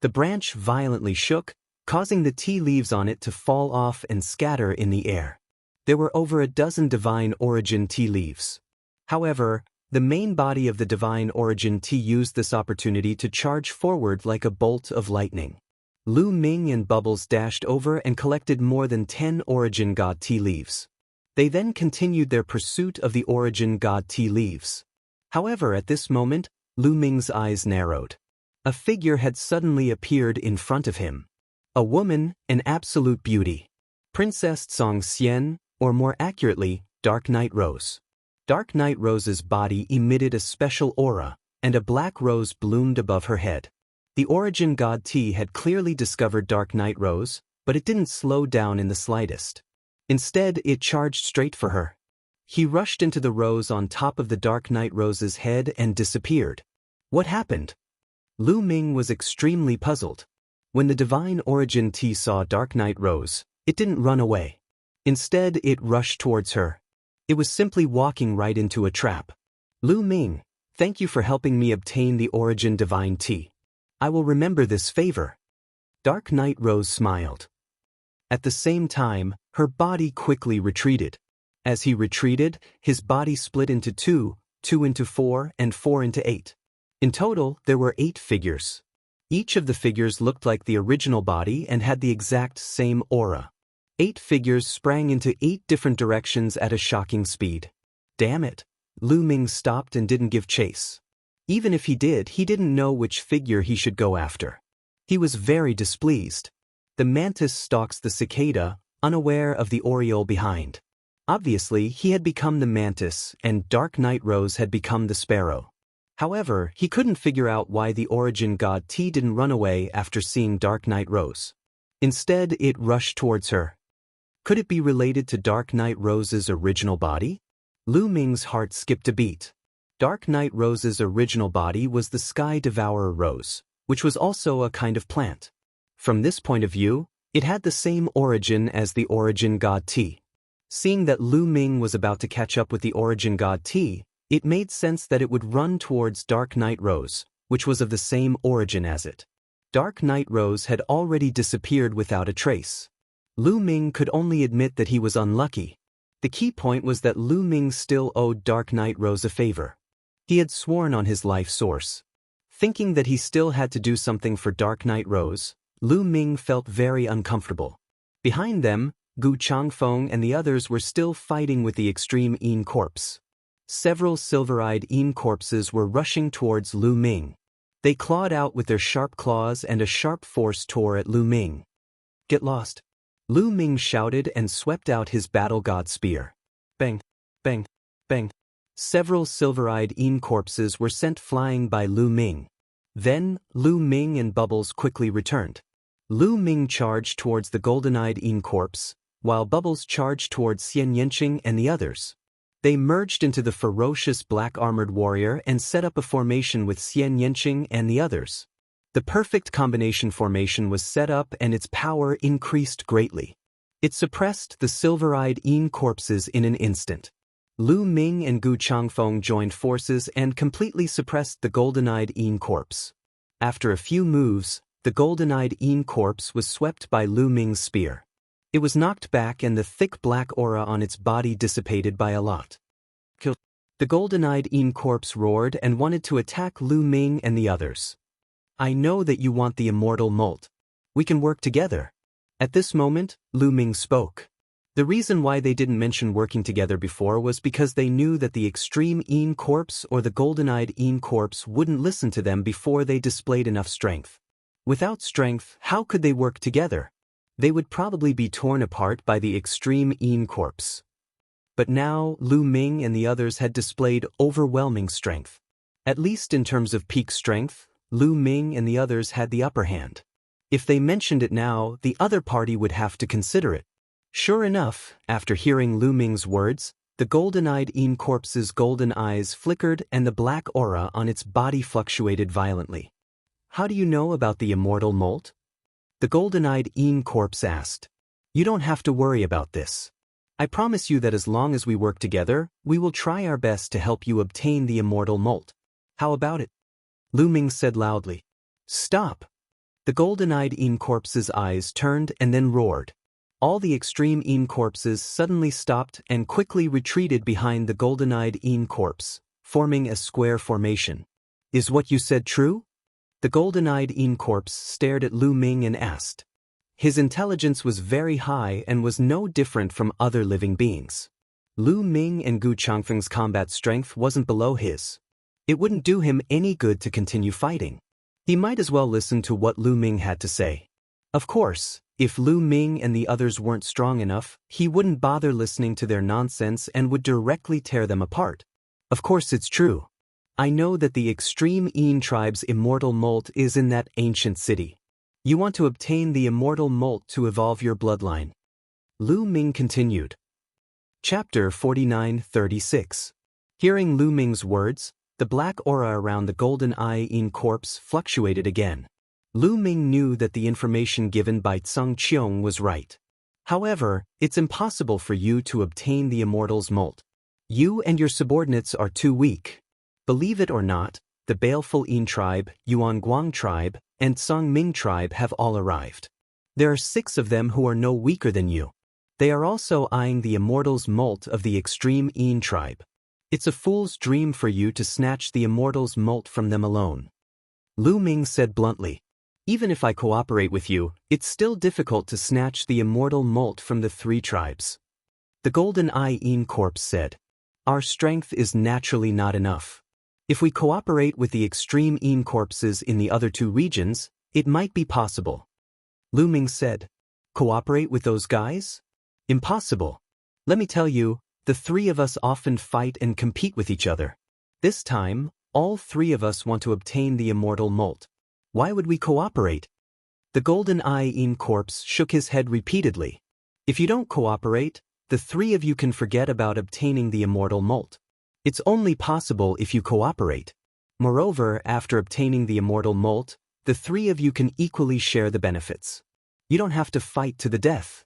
The branch violently shook, causing the tea leaves on it to fall off and scatter in the air. There were over a dozen divine origin tea leaves. However, the main body of the divine origin tea used this opportunity to charge forward like a bolt of lightning. Lu Ming and Bubbles dashed over and collected more than 10 origin god tea leaves. They then continued their pursuit of the origin god tea leaves. However, at this moment, Lu Ming's eyes narrowed. A figure had suddenly appeared in front of him. A woman, an absolute beauty. Princess Song Xian, or more accurately, Dark Night Rose. Dark Night Rose's body emitted a special aura, and a black rose bloomed above her head. The origin god tea had clearly discovered Dark Night Rose, but it didn't slow down in the slightest. Instead, it charged straight for her. He rushed into the rose on top of the Dark Night Rose's head and disappeared. What happened? Lu Ming was extremely puzzled. When the divine origin tea saw Dark Night Rose, it didn't run away. Instead, it rushed towards her. It was simply walking right into a trap. "Lu Ming, thank you for helping me obtain the origin divine tea. I will remember this favor." Dark Night Rose smiled. At the same time, her body quickly retreated. As he retreated, his body split into two, 2 into 4, and 4 into 8. In total, there were 8 figures. Each of the figures looked like the original body and had the exact same aura. 8 figures sprang into 8 different directions at a shocking speed. Damn it! Lu Ming stopped and didn't give chase. Even if he did, he didn't know which figure he should go after. He was very displeased. The mantis stalks the cicada, unaware of the oriole behind. Obviously, he had become the mantis, and Dark Night Rose had become the sparrow. However, he couldn't figure out why the origin god tea didn't run away after seeing Dark Night Rose. Instead, it rushed towards her. Could it be related to Dark Night Rose's original body? Lu Ming's heart skipped a beat. Dark Night Rose's original body was the Sky Devourer rose, which was also a kind of plant. From this point of view, it had the same origin as the origin god tea. Seeing that Lu Ming was about to catch up with the origin god tea, it made sense that it would run towards Dark Night Rose, which was of the same origin as it. Dark Night Rose had already disappeared without a trace. Lu Ming could only admit that he was unlucky. The key point was that Lu Ming still owed Dark Night Rose a favor. He had sworn on his life source. Thinking that he still had to do something for Dark Night Rose, Lu Ming felt very uncomfortable. Behind them, Gu Changfeng and the others were still fighting with the extreme Yin corpse. Several silver-eyed Yin corpses were rushing towards Lu Ming. They clawed out with their sharp claws and a sharp force tore at Lu Ming. "Get lost!" Lu Ming shouted and swept out his battle god spear. Bang! Bang! Bang! Several silver-eyed Yin corpses were sent flying by Lu Ming. Then, Lu Ming and Bubbles quickly returned. Lu Ming charged towards the golden-eyed Yin corpse, while Bubbles charged towards Xian Yanqing and the others. They merged into the ferocious black-armored warrior and set up a formation with Xian Yanqing and the others. The perfect combination formation was set up and its power increased greatly. It suppressed the silver-eyed Yin corpses in an instant. Lu Ming and Gu Changfeng joined forces and completely suppressed the golden-eyed Yin corpse. After a few moves, the golden-eyed Yin corpse was swept by Lu Ming's spear. It was knocked back and the thick black aura on its body dissipated by a lot. Kill. The golden-eyed Yin corpse roared and wanted to attack Lu Ming and the others. "I know that you want the immortal molt. We can work together." At this moment, Lu Ming spoke. The reason why they didn't mention working together before was because they knew that the extreme Yin corpse or the golden-eyed Yin corpse wouldn't listen to them before they displayed enough strength. Without strength, how could they work together? They would probably be torn apart by the extreme Yin corpse. But now, Lu Ming and the others had displayed overwhelming strength. At least in terms of peak strength, Lu Ming and the others had the upper hand. If they mentioned it now, the other party would have to consider it. Sure enough, after hearing Lu Ming's words, the golden-eyed Yin corpse's golden eyes flickered and the black aura on its body fluctuated violently. How do you know about the immortal molt? The golden-eyed Yin corpse asked. You don't have to worry about this. I promise you that as long as we work together, we will try our best to help you obtain the immortal molt. How about it? Lu Ming said loudly. Stop! The golden-eyed Yin corpse's eyes turned and then roared. All the extreme Yin corpses suddenly stopped and quickly retreated behind the golden-eyed Yin corpse, forming a square formation. Is what you said true? The golden-eyed Yin corpse stared at Lu Ming and asked. His intelligence was very high and was no different from other living beings. Lu Ming and Gu Changfeng's combat strength wasn't below his. It wouldn't do him any good to continue fighting. He might as well listen to what Lu Ming had to say. Of course, if Lu Ming and the others weren't strong enough, he wouldn't bother listening to their nonsense and would directly tear them apart. Of course it's true. I know that the extreme Yin tribe's immortal molt is in that ancient city. You want to obtain the immortal molt to evolve your bloodline. Lu Ming continued. Chapter 49-36. Hearing Lu Ming's words, the black aura around the golden eye Yin corpse fluctuated again. Lu Ming knew that the information given by Tseng Qiong was right. However, it's impossible for you to obtain the immortal's molt. You and your subordinates are too weak. Believe it or not, the baleful Yin tribe, Yuan Guang tribe, and Song Ming tribe have all arrived. There are 6 of them who are no weaker than you. They are also eyeing the immortal's molt of the extreme Yin tribe. It's a fool's dream for you to snatch the immortal's molt from them alone. Lu Ming said bluntly. Even if I cooperate with you, it's still difficult to snatch the immortal molt from the 3 tribes. The golden eye Yin corpse said. Our strength is naturally not enough. If we cooperate with the extreme Yin corpses in the other 2 regions, it might be possible. Lu Ming said. Cooperate with those guys? Impossible. Let me tell you, the 3 of us often fight and compete with each other. This time, all 3 of us want to obtain the immortal molt. Why would we cooperate? The golden eye Yin corpse shook his head repeatedly. If you don't cooperate, the 3 of you can forget about obtaining the immortal molt. It's only possible if you cooperate. Moreover, after obtaining the immortal molt, the 3 of you can equally share the benefits. You don't have to fight to the death.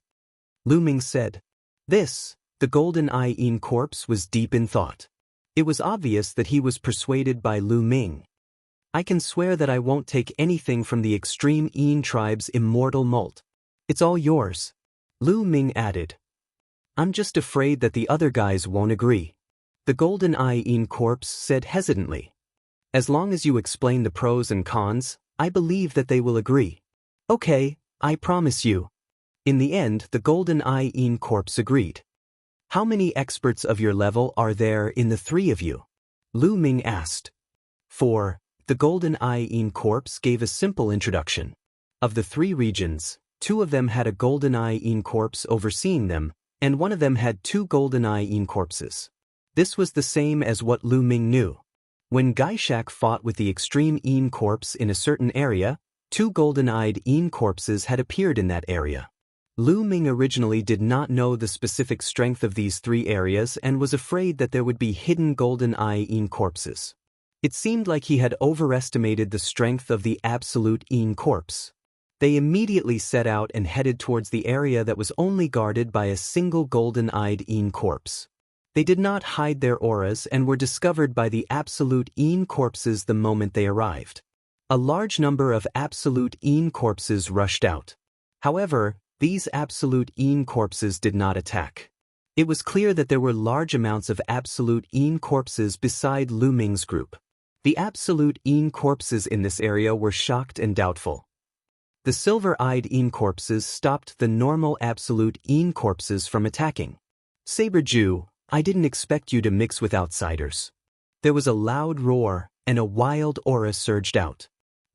Lu Ming said. The golden eye Yin corpse was deep in thought. It was obvious that he was persuaded by Lu Ming. I can swear that I won't take anything from the extreme Yin tribe's immortal molt. It's all yours. Lu Ming added. I'm just afraid that the other guys won't agree. The golden eye Yin corpse said hesitantly. As long as you explain the pros and cons, I believe that they will agree. Okay, I promise you. In the end, the golden eye Yin corpse agreed. How many experts of your level are there in the 3 of you? Lu Ming asked. 4. The golden eye Yin corpse gave a simple introduction. Of the 3 regions, 2 of them had a golden eye Yin corpse overseeing them, and 1 of them had 2 golden eye Yin corpses. This was the same as what Lu Ming knew. When Gaishak fought with the extreme Yin corpse in a certain area, 2 golden-eyed Yin corpses had appeared in that area. Lu Ming originally did not know the specific strength of these 3 areas and was afraid that there would be hidden golden eye Yin corpses. It seemed like he had overestimated the strength of the absolute Yin corpse. They immediately set out and headed towards the area that was only guarded by a single golden-eyed Yin corpse. They did not hide their auras and were discovered by the absolute Yin corpses the moment they arrived. A large number of absolute Yin corpses rushed out. However, these absolute Yin corpses did not attack. It was clear that there were large amounts of absolute Yin corpses beside Lu Ming's group. The absolute Yin corpses in this area were shocked and doubtful. The silver-eyed Yin corpses stopped the normal absolute Yin corpses from attacking. Saber Jew, I didn't expect you to mix with outsiders. There was a loud roar, and a wild aura surged out.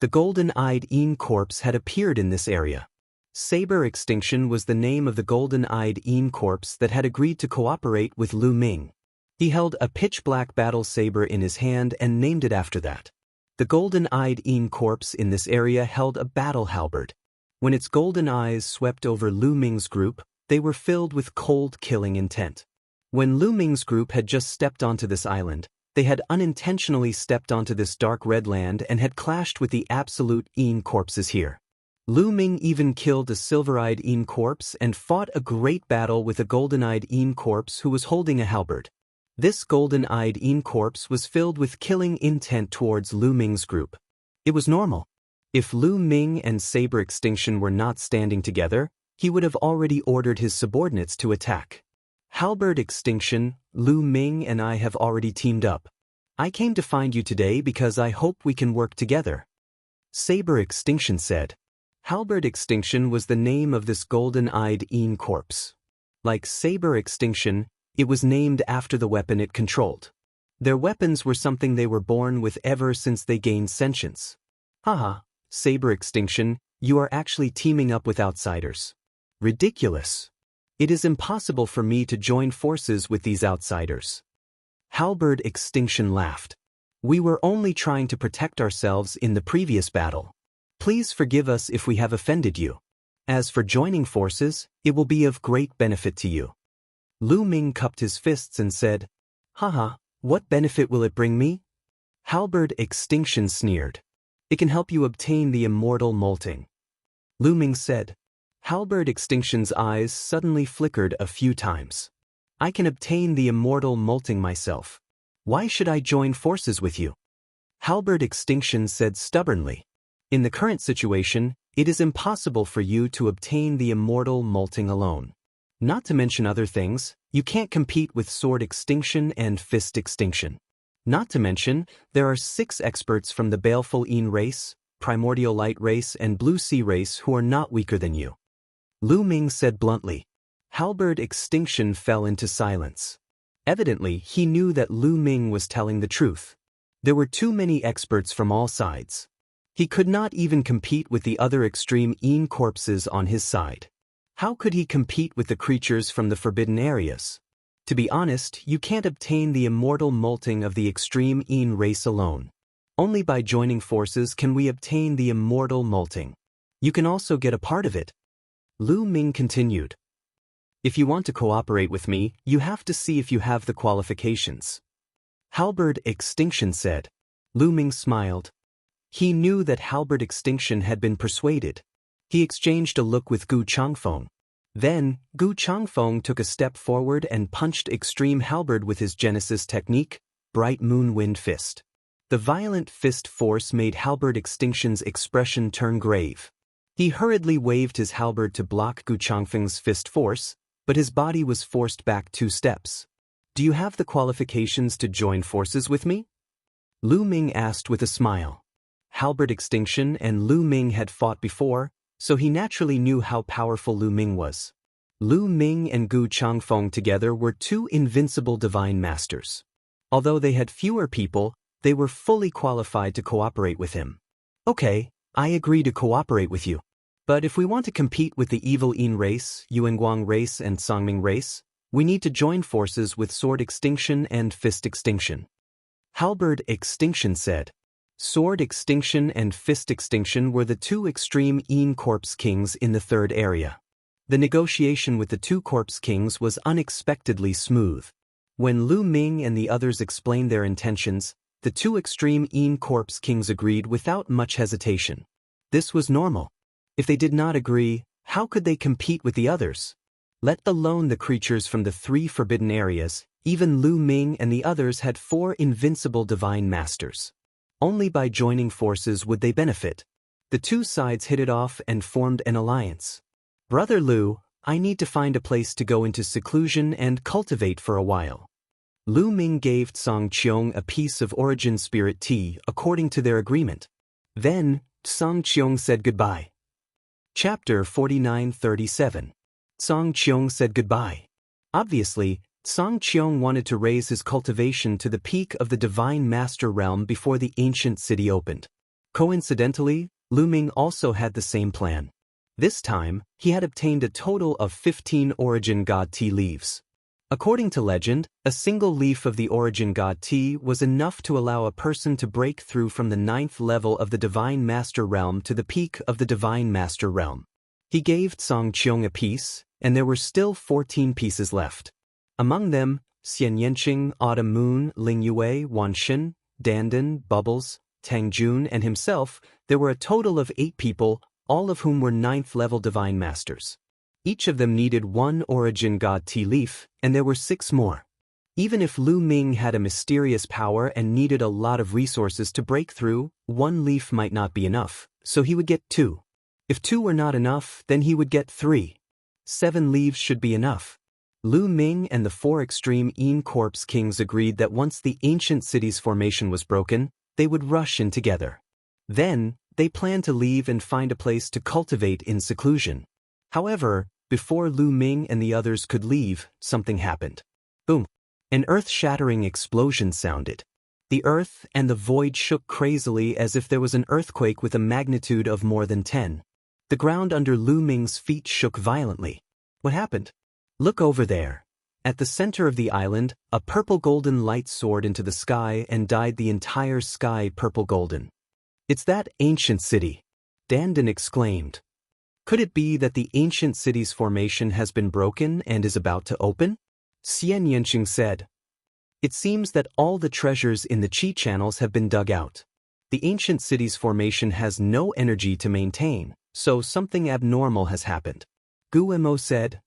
The golden-eyed Een corpse had appeared in this area. Saber Extinction was the name of the golden-eyed Een corpse that had agreed to cooperate with Lu Ming. He held a pitch-black battle saber in his hand and named it after that. The golden-eyed Een corpse in this area held a battle halberd. When its golden eyes swept over Lu Ming's group, they were filled with cold killing intent. When Lu Ming's group had just stepped onto this island, they had unintentionally stepped onto this dark red land and had clashed with the absolute Een corpses here. Lu Ming even killed a silver-eyed Een corpse and fought a great battle with a golden-eyed Een corpse who was holding a halberd. This golden-eyed Een corpse was filled with killing intent towards Lu Ming's group. It was normal. If Lu Ming and Saber Extinction were not standing together, he would have already ordered his subordinates to attack. Halberd Extinction, Lu Ming and I have already teamed up. I came to find you today because I hope we can work together. Saber Extinction said. Halberd Extinction was the name of this golden-eyed Een corpse. Like Saber Extinction, it was named after the weapon it controlled. Their weapons were something they were born with ever since they gained sentience. Haha, Saber Extinction, you are actually teaming up with outsiders. Ridiculous. It is impossible for me to join forces with these outsiders. Halberd Extinction laughed. We were only trying to protect ourselves in the previous battle. Please forgive us if we have offended you. As for joining forces, it will be of great benefit to you. Lu Ming cupped his fists and said, Haha, what benefit will it bring me? Halberd Extinction sneered. It can help you obtain the immortal molting. Lu Ming said. Halberd Extinction's eyes suddenly flickered a few times. I can obtain the immortal molting myself. Why should I join forces with you? Halberd Extinction said stubbornly. In the current situation, it is impossible for you to obtain the immortal molting alone. Not to mention other things, you can't compete with Sword Extinction and Fist Extinction. Not to mention, there are 6 experts from the Baleful Een race, Primordial Light race and Blue Sea race who are not weaker than you. Lu Ming said bluntly. Halberd Extinction fell into silence. Evidently, he knew that Lu Ming was telling the truth. There were too many experts from all sides. He could not even compete with the other extreme Een corpses on his side. How could he compete with the creatures from the forbidden areas? To be honest, you can't obtain the immortal molting of the extreme Een race alone. Only by joining forces can we obtain the immortal molting. You can also get a part of it. Lu Ming continued. If you want to cooperate with me, you have to see if you have the qualifications. Halberd Extinction said. Lu Ming smiled. He knew that Halberd Extinction had been persuaded. He exchanged a look with Gu Changfeng. Then, Gu Changfeng took a step forward and punched Extreme Halberd with his Genesis technique, Bright Moon Wind Fist. The violent fist force made Halberd Extinction's expression turn grave. He hurriedly waved his halberd to block Gu Changfeng's fist force, but his body was forced back 2 steps. Do you have the qualifications to join forces with me? Lu Ming asked with a smile. Halberd Extinction and Lu Ming had fought before, so he naturally knew how powerful Lu Ming was. Lu Ming and Gu Changfeng together were 2 invincible divine masters. Although they had fewer people, they were fully qualified to cooperate with him. Okay, I agree to cooperate with you. But if we want to compete with the evil Een race, Yuanguang race and Songming race, we need to join forces with Sword Extinction and Fist Extinction. Halberd Extinction said. Sword Extinction and Fist Extinction were the 2 extreme Een corpse kings in the 3rd area. The negotiation with the 2 corpse kings was unexpectedly smooth. When Lu Ming and the others explained their intentions, the 2 extreme Een corpse kings agreed without much hesitation. This was normal. If they did not agree, how could they compete with the others? Let alone the creatures from the 3 forbidden areas, even Lu Ming and the others had 4 invincible divine masters. Only by joining forces would they benefit. The 2 sides hit it off and formed an alliance. Brother Lu, I need to find a place to go into seclusion and cultivate for a while. Lu Ming gave Song Qiong a piece of origin spirit tea according to their agreement. Then, Song Qiong said goodbye. Chapter 49-37. Song Qiong said goodbye. Obviously, Song Qiong wanted to raise his cultivation to the peak of the Divine Master realm before the ancient city opened. Coincidentally, Lu Ming also had the same plan. This time, he had obtained a total of 15 Origin God Tea leaves. According to legend, a single leaf of the Origin God Tea was enough to allow a person to break through from the 9th level of the Divine Master Realm to the peak of the Divine Master Realm. He gave Song Qiong a piece, and there were still 14 pieces left. Among them, Xian Yanqing, Autumn Moon, Ling Yue, Wan Shen, Dandan, Bubbles, Tang Jun, and himself, there were a total of 8 people, all of whom were 9th level Divine Masters. Each of them needed 1 Origin God Tea leaf, and there were 6 more. Even if Lu Ming had a mysterious power and needed a lot of resources to break through, 1 leaf might not be enough, so he would get 2. If 2 were not enough, then he would get 3. 7 leaves should be enough. Lu Ming and the 4 extreme Yin Corpse Kings agreed that once the ancient city's formation was broken, they would rush in together. Then, they planned to leave and find a place to cultivate in seclusion. However, before Lu Ming and the others could leave, something happened. Boom! An earth-shattering explosion sounded. The earth and the void shook crazily as if there was an earthquake with a magnitude of more than 10. The ground under Lu Ming's feet shook violently. What happened? Look over there. At the center of the island, a purple-golden light soared into the sky and dyed the entire sky purple-golden. It's that ancient city, Dandan exclaimed. Could it be that the ancient city's formation has been broken and is about to open? Xian Yanqing said. It seems that all the treasures in the Qi channels have been dug out. The ancient city's formation has no energy to maintain, so something abnormal has happened. Guemo said.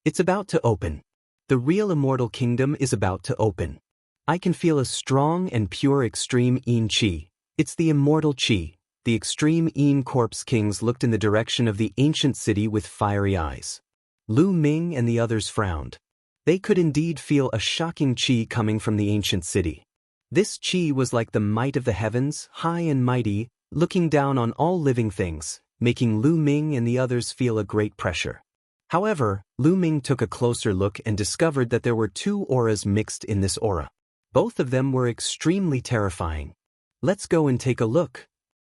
It's about to open. The real Immortal Kingdom is about to open. I can feel a strong and pure extreme Yin Qi. It's the Immortal Qi. The extreme Yin Corpse Kings looked in the direction of the ancient city with fiery eyes. Lu Ming and the others frowned. They could indeed feel a shocking Qi coming from the ancient city. This Qi was like the might of the heavens, high and mighty, looking down on all living things, making Lu Ming and the others feel a great pressure. However, Lu Ming took a closer look and discovered that there were 2 auras mixed in this aura. Both of them were extremely terrifying. Let's go and take a look,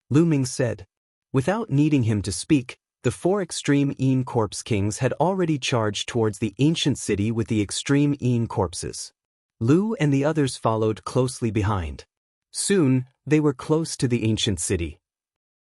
Lu Ming said. Without needing him to speak, the 4 extreme Yin Corpse Kings had already charged towards the ancient city with the extreme Yin corpses. Lu and the others followed closely behind. Soon, they were close to the ancient city.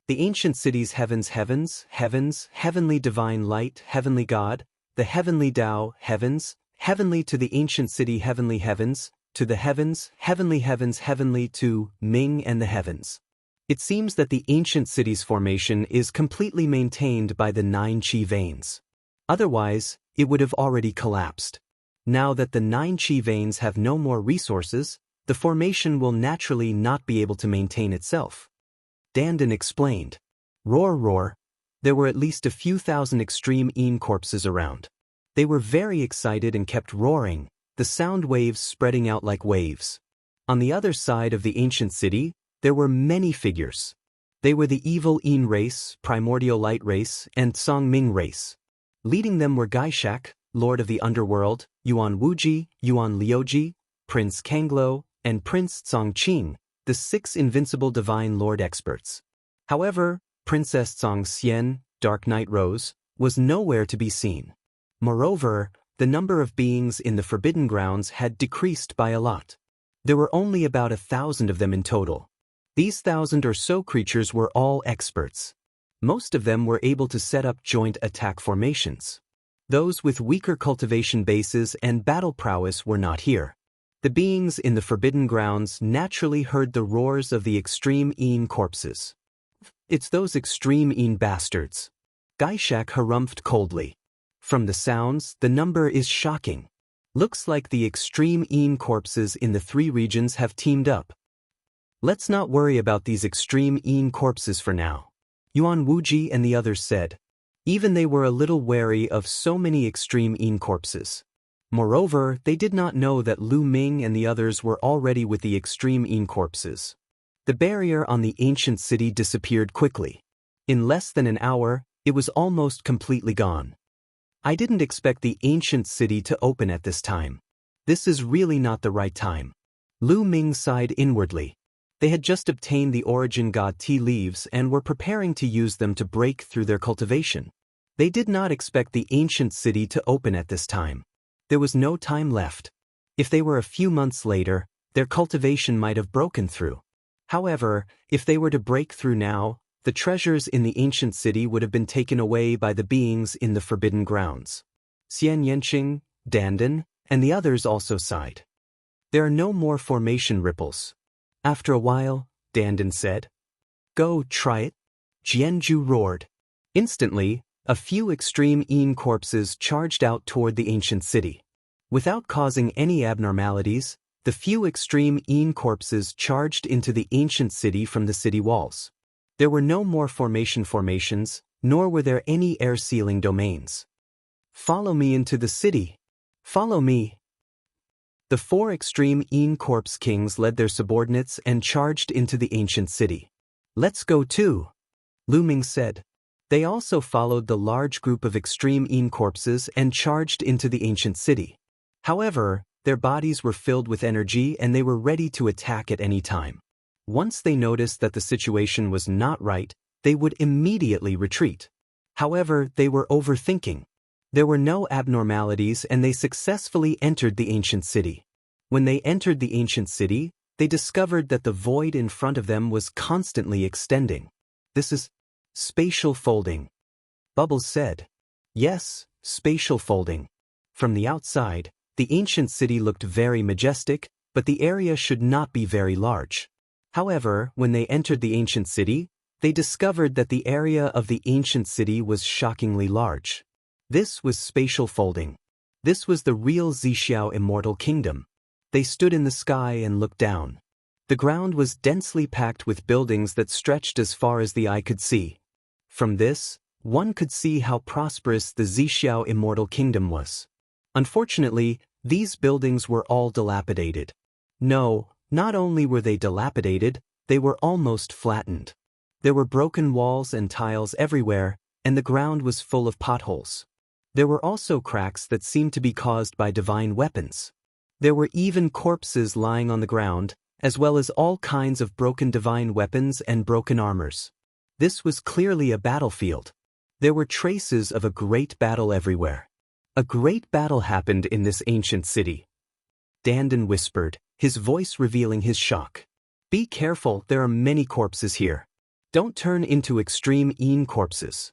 The ancient city's heavens, heavenly divine light, heavenly God, the heavenly Tao, heavenly to the ancient city, heavenly heavens, to the heavens, heavenly to Ming and the heavens. It seems that the ancient city's formation is completely maintained by the 9 Qi veins. Otherwise, it would have already collapsed. Now that the 9 Qi veins have no more resources, the formation will naturally not be able to maintain itself. Dandan explained. Roar, roar. There were at least a few thousand extreme Yin corpses around. They were very excited and kept roaring, the sound waves spreading out like waves. On the other side of the ancient city, there were many figures. They were the evil Yin race, primordial light race, and Song Ming race. Leading them were Gaishak, Lord of the Underworld, Yuan Wuji, Yuan Liuji, Prince Kanglo, and Prince Tsongqing, the 6 invincible divine lord experts. However, Princess Tsongxian, Dark Night Rose, was nowhere to be seen. Moreover, the number of beings in the Forbidden Grounds had decreased by a lot. There were only about 1,000 of them in total. These 1,000 or so creatures were all experts. Most of them were able to set up joint attack formations. Those with weaker cultivation bases and battle prowess were not here. The beings in the Forbidden Grounds naturally heard the roars of the extreme Yin corpses. It's those extreme Yin bastards. Gaishak harumphed coldly. From the sounds, the number is shocking. Looks like the extreme Yin corpses in the 3 regions have teamed up. Let's not worry about these extreme Yin corpses for now, Yuan Wuji and the others said. Even they were a little wary of so many extreme Yin corpses. Moreover, they did not know that Lu Ming and the others were already with the extreme Yin corpses. The barrier on the ancient city disappeared quickly. In less than an hour, it was almost completely gone. I didn't expect the ancient city to open at this time. This is really not the right time. Lu Ming sighed inwardly. They had just obtained the origin god tea leaves and were preparing to use them to break through their cultivation. They did not expect the ancient city to open at this time. There was no time left. If they were a few months later, their cultivation might have broken through. However, if they were to break through now, the treasures in the ancient city would have been taken away by the beings in the forbidden grounds. Xian Yanqing, Dandan, and the others also sighed. There are no more formation ripples. After a while, Dandan said. Go, try it. Jianju roared. Instantly, a few extreme Yin corpses charged out toward the ancient city. Without causing any abnormalities, the few extreme Yin corpses charged into the ancient city from the city walls. There were no more formations, nor were there any air-sealing domains. Follow me into the city. Follow me. The 4 extreme Yin corpse kings led their subordinates and charged into the ancient city. Let's go too, Lu Ming said. They also followed the large group of extreme Yin corpses and charged into the ancient city. However, their bodies were filled with energy and they were ready to attack at any time. Once they noticed that the situation was not right, they would immediately retreat. However, they were overthinking. There were no abnormalities and they successfully entered the ancient city. When they entered the ancient city, they discovered that the void in front of them was constantly extending. This is spatial folding. Bubbles said. Yes, spatial folding. From the outside, the ancient city looked very majestic, but the area should not be very large. However, when they entered the ancient city, they discovered that the area of the ancient city was shockingly large. This was spatial folding. This was the real Zixiao Immortal Kingdom. They stood in the sky and looked down. The ground was densely packed with buildings that stretched as far as the eye could see. From this, one could see how prosperous the Zixiao Immortal Kingdom was. Unfortunately, these buildings were all dilapidated. No, not only were they dilapidated, they were almost flattened. There were broken walls and tiles everywhere, and the ground was full of potholes. There were also cracks that seemed to be caused by divine weapons. There were even corpses lying on the ground, as well as all kinds of broken divine weapons and broken armors. This was clearly a battlefield. There were traces of a great battle everywhere. A great battle happened in this ancient city. Dandan whispered, his voice revealing his shock. Be careful, there are many corpses here. Don't turn into extreme Yin corpses.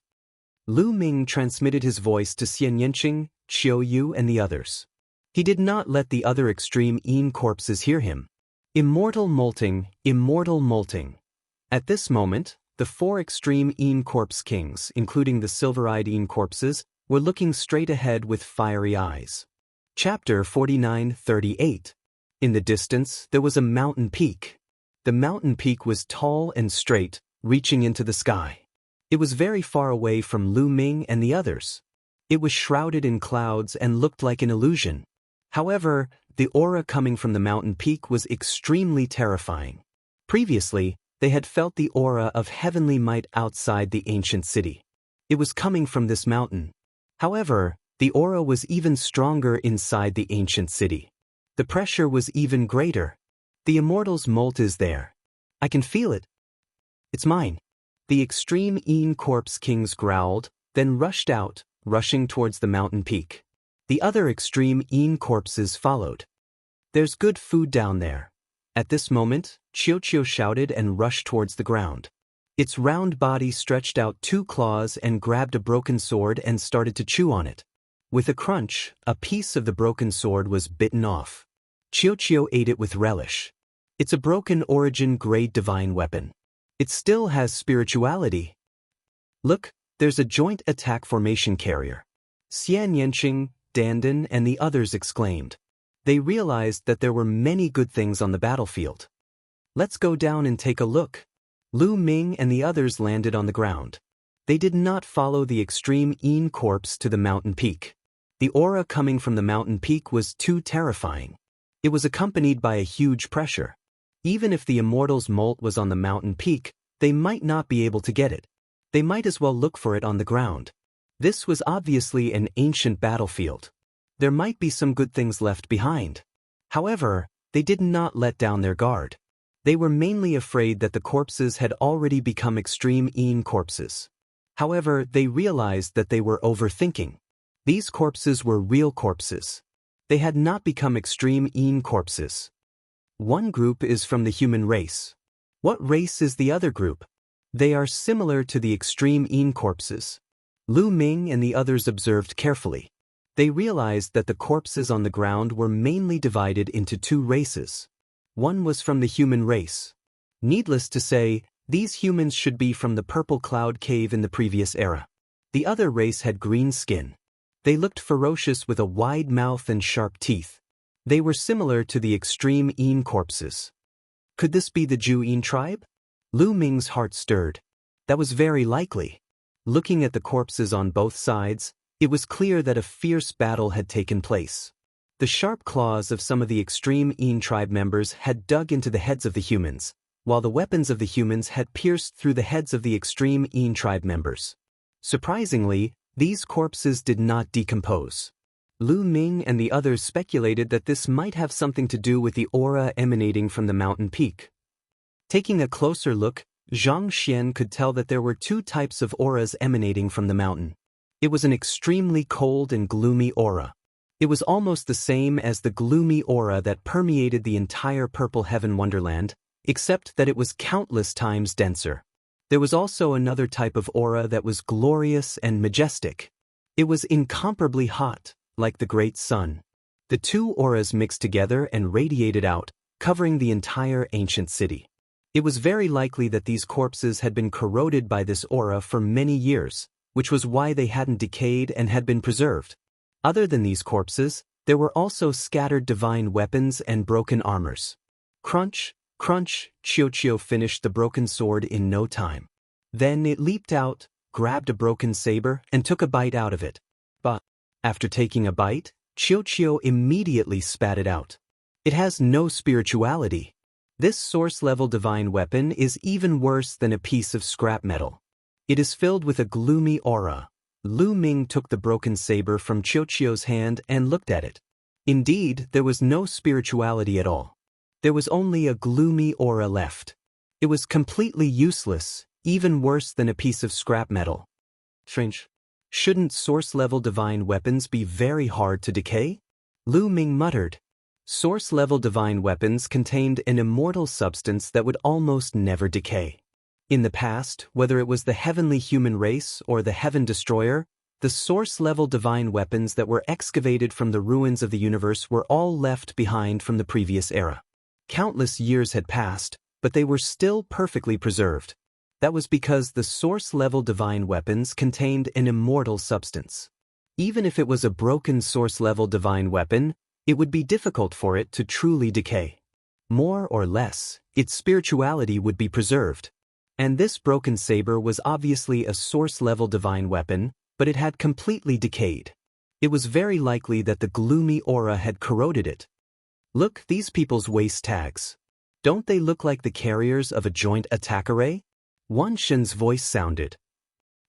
Lu Ming transmitted his voice to Xian Yanqing, Qiu Yu and the others. He did not let the other extreme Yin corpses hear him. Immortal molting, immortal molting. At this moment, the 4 extreme Yin corpse kings, including the silver-eyed Yin corpses, were looking straight ahead with fiery eyes. Chapter 49:38. In the distance, there was a mountain peak. The mountain peak was tall and straight, reaching into the sky. It was very far away from Lu Ming and the others. It was shrouded in clouds and looked like an illusion. However, the aura coming from the mountain peak was extremely terrifying. Previously, they had felt the aura of heavenly might outside the ancient city. It was coming from this mountain. However, the aura was even stronger inside the ancient city. The pressure was even greater. The Immortal's molt is there. I can feel it. It's mine. The extreme Yin corpse kings growled, then rushed out, rushing towards the mountain peak. The other extreme Yin corpses followed. There's good food down there. At this moment, Qiu shouted and rushed towards the ground. Its round body stretched out 2 claws and grabbed a broken sword and started to chew on it. With a crunch, a piece of the broken sword was bitten off. Qiu ate it with relish. It's a broken origin grade divine weapon. It still has spirituality. Look, there's a joint attack formation carrier. Xian Yanqing, Dandan and the others exclaimed. They realized that there were many good things on the battlefield. Let's go down and take a look. Lu Ming and the others landed on the ground. They did not follow the extreme Yin corpse to the mountain peak. The aura coming from the mountain peak was too terrifying. It was accompanied by a huge pressure. Even if the Immortal's molt was on the mountain peak, they might not be able to get it. They might as well look for it on the ground. This was obviously an ancient battlefield. There might be some good things left behind. However, they did not let down their guard. They were mainly afraid that the corpses had already become extreme corpses. However, they realized that they were overthinking. These corpses were real corpses. They had not become extreme corpses. One group is from the human race. What race is the other group? They are similar to the extreme corpses. Lu Ming and the others observed carefully. They realized that the corpses on the ground were mainly divided into two races. One was from the human race. Needless to say, these humans should be from the Purple Cloud Cave in the previous era. The other race had green skin. They looked ferocious with a wide mouth and sharp teeth. They were similar to the extreme corpses. Could this be the Ju tribe? Lu Ming's heart stirred. That was very likely. Looking at the corpses on both sides, it was clear that a fierce battle had taken place. The sharp claws of some of the extreme tribe members had dug into the heads of the humans, while the weapons of the humans had pierced through the heads of the extreme tribe members. Surprisingly, these corpses did not decompose. Lu Ming and the others speculated that this might have something to do with the aura emanating from the mountain peak. Taking a closer look, Zhang Xian could tell that there were two types of auras emanating from the mountain. It was an extremely cold and gloomy aura. It was almost the same as the gloomy aura that permeated the entire Purple Heaven Wonderland, except that it was countless times denser. There was also another type of aura that was glorious and majestic. It was incomparably hot, like the great sun. The two auras mixed together and radiated out, covering the entire ancient city. It was very likely that these corpses had been corroded by this aura for many years, which was why they hadn't decayed and had been preserved. Other than these corpses, there were also scattered divine weapons and broken armors. Crunch, crunch, Qiu finished the broken sword in no time. Then it leaped out, grabbed a broken saber, and took a bite out of it. But, after taking a bite, Qiu immediately spat it out. It has no spirituality. This source-level divine weapon is even worse than a piece of scrap metal. It is filled with a gloomy aura. Lu Ming took the broken saber from Qiu's hand and looked at it. Indeed, there was no spirituality at all. There was only a gloomy aura left. It was completely useless, even worse than a piece of scrap metal. Strange. Shouldn't source-level divine weapons be very hard to decay? Lu Ming muttered. Source-level divine weapons contained an immortal substance that would almost never decay. In the past, whether it was the heavenly human race or the heaven destroyer, the source-level divine weapons that were excavated from the ruins of the universe were all left behind from the previous era. Countless years had passed, but they were still perfectly preserved. That was because the source-level divine weapons contained an immortal substance. Even if it was a broken source-level divine weapon, it would be difficult for it to truly decay. More or less, its spirituality would be preserved. And this broken saber was obviously a source-level divine weapon, but it had completely decayed. It was very likely that the gloomy aura had corroded it. Look, these people's waist tags. Don't they look like the carriers of a joint attack array? Wan Shen's voice sounded.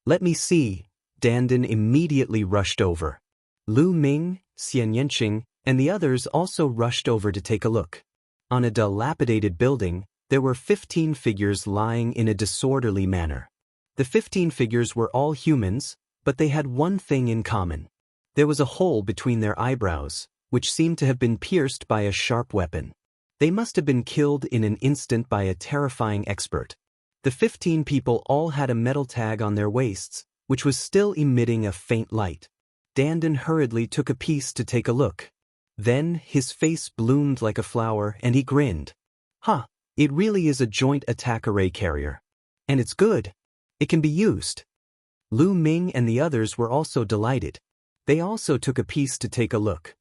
Let me see. Dandan immediately rushed over. Lu Ming, Xian Yanqing, and the others also rushed over to take a look. On a dilapidated building, there were 15 figures lying in a disorderly manner. The 15 figures were all humans, but they had one thing in common. There was a hole between their eyebrows, which seemed to have been pierced by a sharp weapon. They must have been killed in an instant by a terrifying expert. The 15 people all had a metal tag on their waists, which was still emitting a faint light. Dandan hurriedly took a piece to take a look. Then his face bloomed like a flower and he grinned. Huh, it really is a joint attack array carrier. And it's good. It can be used. Lu Ming and the others were also delighted. They also took a piece to take a look.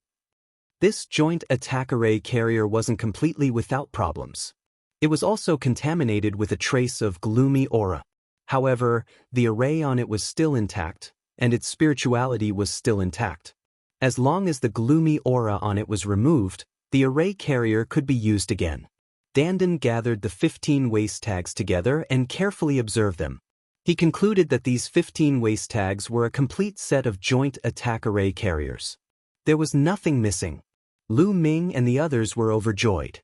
This joint attack array carrier wasn't completely without problems. It was also contaminated with a trace of gloomy aura. However, the array on it was still intact, and its spirituality was still intact. As long as the gloomy aura on it was removed, the array carrier could be used again. Dandan gathered the 15 waist tags together and carefully observed them. He concluded that these 15 waist tags were a complete set of joint attack array carriers. There was nothing missing. Lu Ming and the others were overjoyed.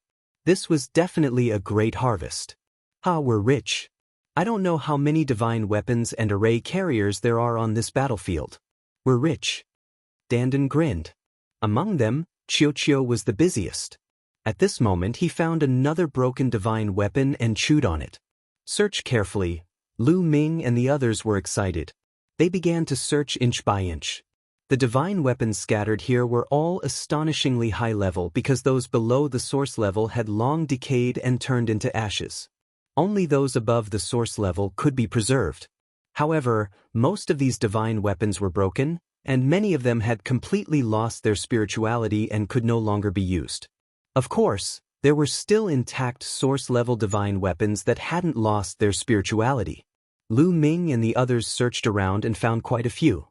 This was definitely a great harvest. We're rich. I don't know how many divine weapons and array carriers there are on this battlefield. We're rich. Dandan grinned. Among them, Chiyo was the busiest. At this moment he found another broken divine weapon and chewed on it. Search carefully. Lu Ming and the others were excited. They began to search inch by inch. The divine weapons scattered here were all astonishingly high level because those below the source level had long decayed and turned into ashes. Only those above the source level could be preserved. However, most of these divine weapons were broken, and many of them had completely lost their spirituality and could no longer be used. Of course, there were still intact source-level divine weapons that hadn't lost their spirituality. Lu Ming and the others searched around and found quite a few.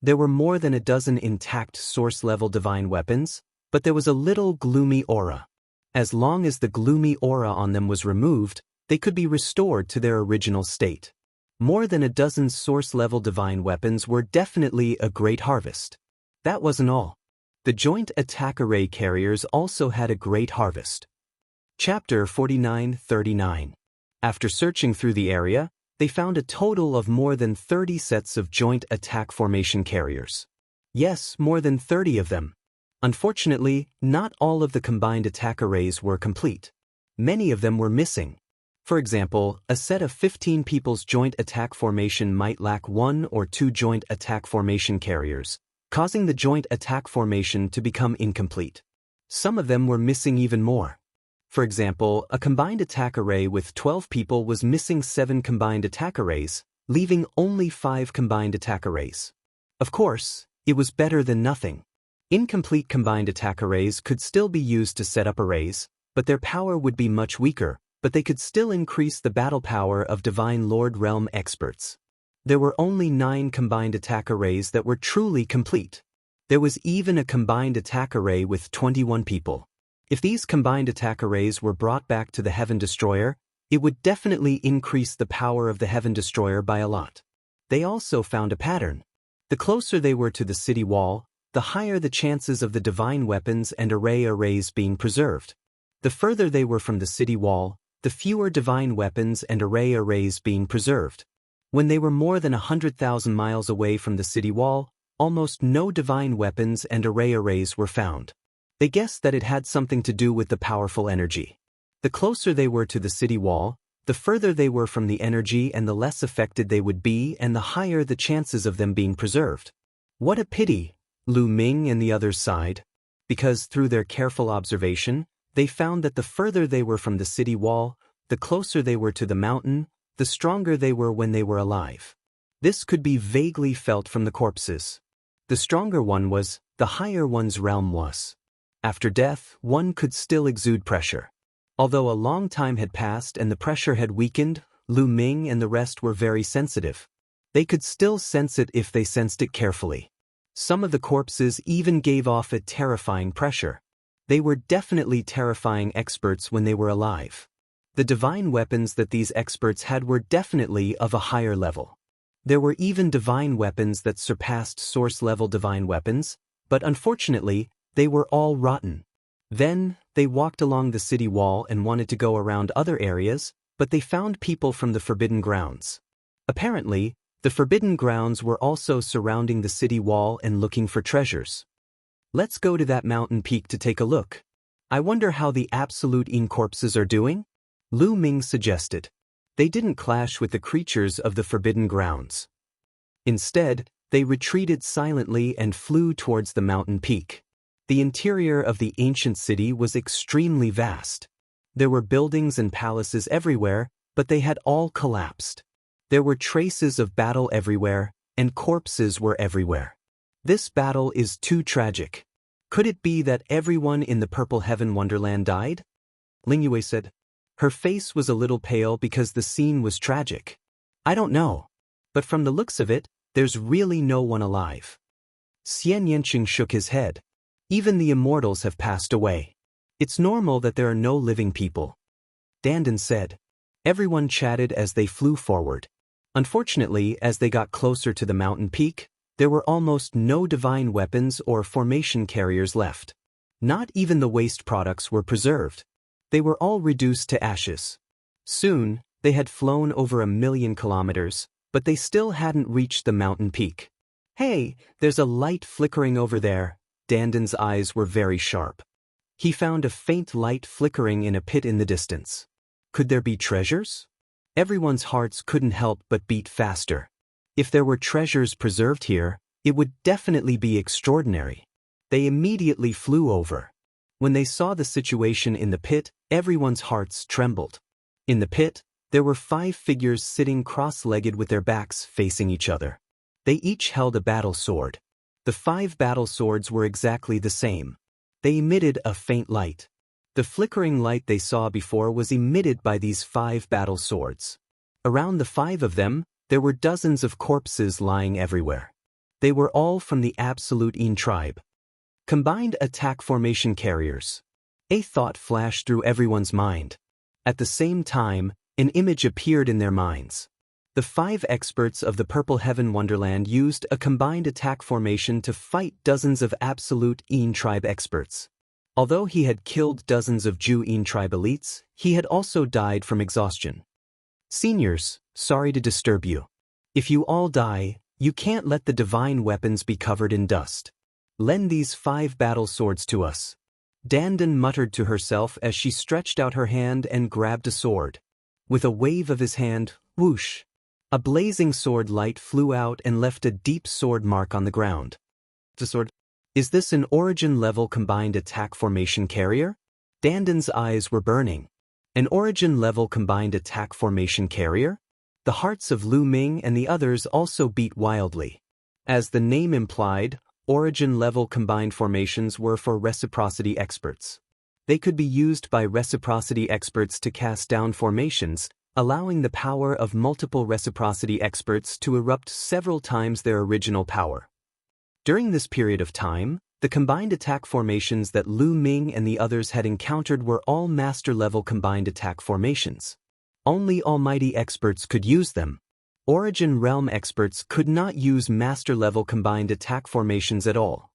There were more than a dozen intact source-level divine weapons, but there was a little gloomy aura. As long as the gloomy aura on them was removed, they could be restored to their original state. More than a dozen source-level divine weapons were definitely a great harvest. That wasn't all. The joint attack array carriers also had a great harvest. Chapter 49-39. After searching through the area, they found a total of more than 30 sets of joint attack formation carriers. Yes, more than 30 of them. Unfortunately, not all of the combined attack arrays were complete. Many of them were missing. For example, a set of 15 people's joint attack formation might lack 1 or 2 joint attack formation carriers, causing the joint attack formation to become incomplete. Some of them were missing even more. For example, a combined attack array with 12 people was missing 7 combined attack arrays, leaving only 5 combined attack arrays. Of course, it was better than nothing. Incomplete combined attack arrays could still be used to set up arrays, but their power would be much weaker, but they could still increase the battle power of Divine Lord Realm experts. There were only 9 combined attack arrays that were truly complete. There was even a combined attack array with 21 people. If these combined attack arrays were brought back to the Heaven Destroyer, it would definitely increase the power of the Heaven Destroyer by a lot. They also found a pattern. The closer they were to the city wall, the higher the chances of the divine weapons and arrays being preserved. The further they were from the city wall, the fewer divine weapons and arrays being preserved. When they were more than 100,000 miles away from the city wall, almost no divine weapons and arrays were found. They guessed that it had something to do with the powerful energy. The closer they were to the city wall, the further they were from the energy and the less affected they would be and the higher the chances of them being preserved. What a pity, Lu Ming and the others sighed. Because through their careful observation, they found that the further they were from the city wall, the closer they were to the mountain, the stronger they were when they were alive. This could be vaguely felt from the corpses. The stronger one was, the higher one's realm was. After death, one could still exude pressure. Although a long time had passed and the pressure had weakened, Lu Ming and the rest were very sensitive. They could still sense it if they sensed it carefully. Some of the corpses even gave off a terrifying pressure. They were definitely terrifying experts when they were alive. The divine weapons that these experts had were definitely of a higher level. There were even divine weapons that surpassed source-level divine weapons, but unfortunately, they were all rotten. Then, they walked along the city wall and wanted to go around other areas, but they found people from the Forbidden Grounds. Apparently, the Forbidden Grounds were also surrounding the city wall and looking for treasures. Let's go to that mountain peak to take a look. I wonder how the Absolute Incorpses are doing? Lu Ming suggested. They didn't clash with the creatures of the Forbidden Grounds. Instead, they retreated silently and flew towards the mountain peak. The interior of the ancient city was extremely vast. There were buildings and palaces everywhere, but they had all collapsed. There were traces of battle everywhere, and corpses were everywhere. This battle is too tragic. Could it be that everyone in the Purple Heaven Wonderland died? Lingyue said. Her face was a little pale because the scene was tragic. I don't know. But from the looks of it, there's really no one alive. Xian Yanqing shook his head. Even the immortals have passed away. It's normal that there are no living people. Dandan said. Everyone chatted as they flew forward. Unfortunately, as they got closer to the mountain peak, there were almost no divine weapons or formation carriers left. Not even the waste products were preserved. They were all reduced to ashes. Soon, they had flown over 1,000,000 kilometers, but they still hadn't reached the mountain peak. Hey, there's a light flickering over there. Danden's eyes were very sharp. He found a faint light flickering in a pit in the distance. Could there be treasures? Everyone's hearts couldn't help but beat faster. If there were treasures preserved here, it would definitely be extraordinary. They immediately flew over. When they saw the situation in the pit, everyone's hearts trembled. In the pit, there were 5 figures sitting cross-legged with their backs facing each other. They each held a battle sword. The 5 battle swords were exactly the same. They emitted a faint light. The flickering light they saw before was emitted by these 5 battle swords. Around the 5 of them, there were dozens of corpses lying everywhere. They were all from the Absolute Een tribe. Combined attack formation carriers. A thought flashed through everyone's mind. At the same time, an image appeared in their minds. The 5 experts of the Purple Heaven Wonderland used a combined attack formation to fight dozens of Absolute Een tribe experts. Although he had killed dozens of Ju Een tribe elites, he had also died from exhaustion. Seniors, sorry to disturb you. If you all die, you can't let the divine weapons be covered in dust. Lend these 5 battle swords to us. Danden muttered to herself as she stretched out her hand and grabbed a sword. With a wave of his hand, whoosh! A blazing sword light flew out and left a deep sword mark on the ground. The sword? Is this an origin-level combined attack formation carrier? Danden's eyes were burning. An origin-level combined attack formation carrier? The hearts of Lu Ming and the others also beat wildly. As the name implied, origin-level combined formations were for reciprocity experts. They could be used by reciprocity experts to cast down formations, allowing the power of multiple reciprocity experts to erupt several times their original power. During this period of time, the combined attack formations that Lu Ming and the others had encountered were all master-level combined attack formations. Only almighty experts could use them. Origin Realm experts could not use master-level combined attack formations at all.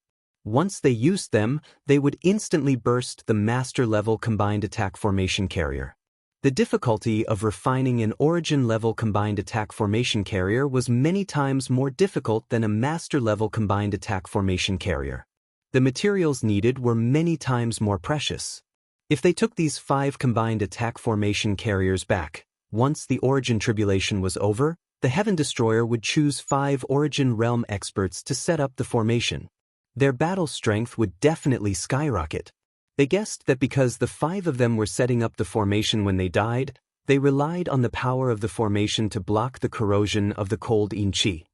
Once they used them, they would instantly burst the master-level combined attack formation carrier. The difficulty of refining an origin-level combined attack formation carrier was many times more difficult than a master-level combined attack formation carrier. The materials needed were many times more precious. If they took these 5 combined attack formation carriers back, once the Origin Tribulation was over, the Heaven Destroyer would choose 5 Origin Realm experts to set up the formation. Their battle strength would definitely skyrocket. They guessed that because the 5 of them were setting up the formation when they died, they relied on the power of the formation to block the corrosion of the cold Een Chi.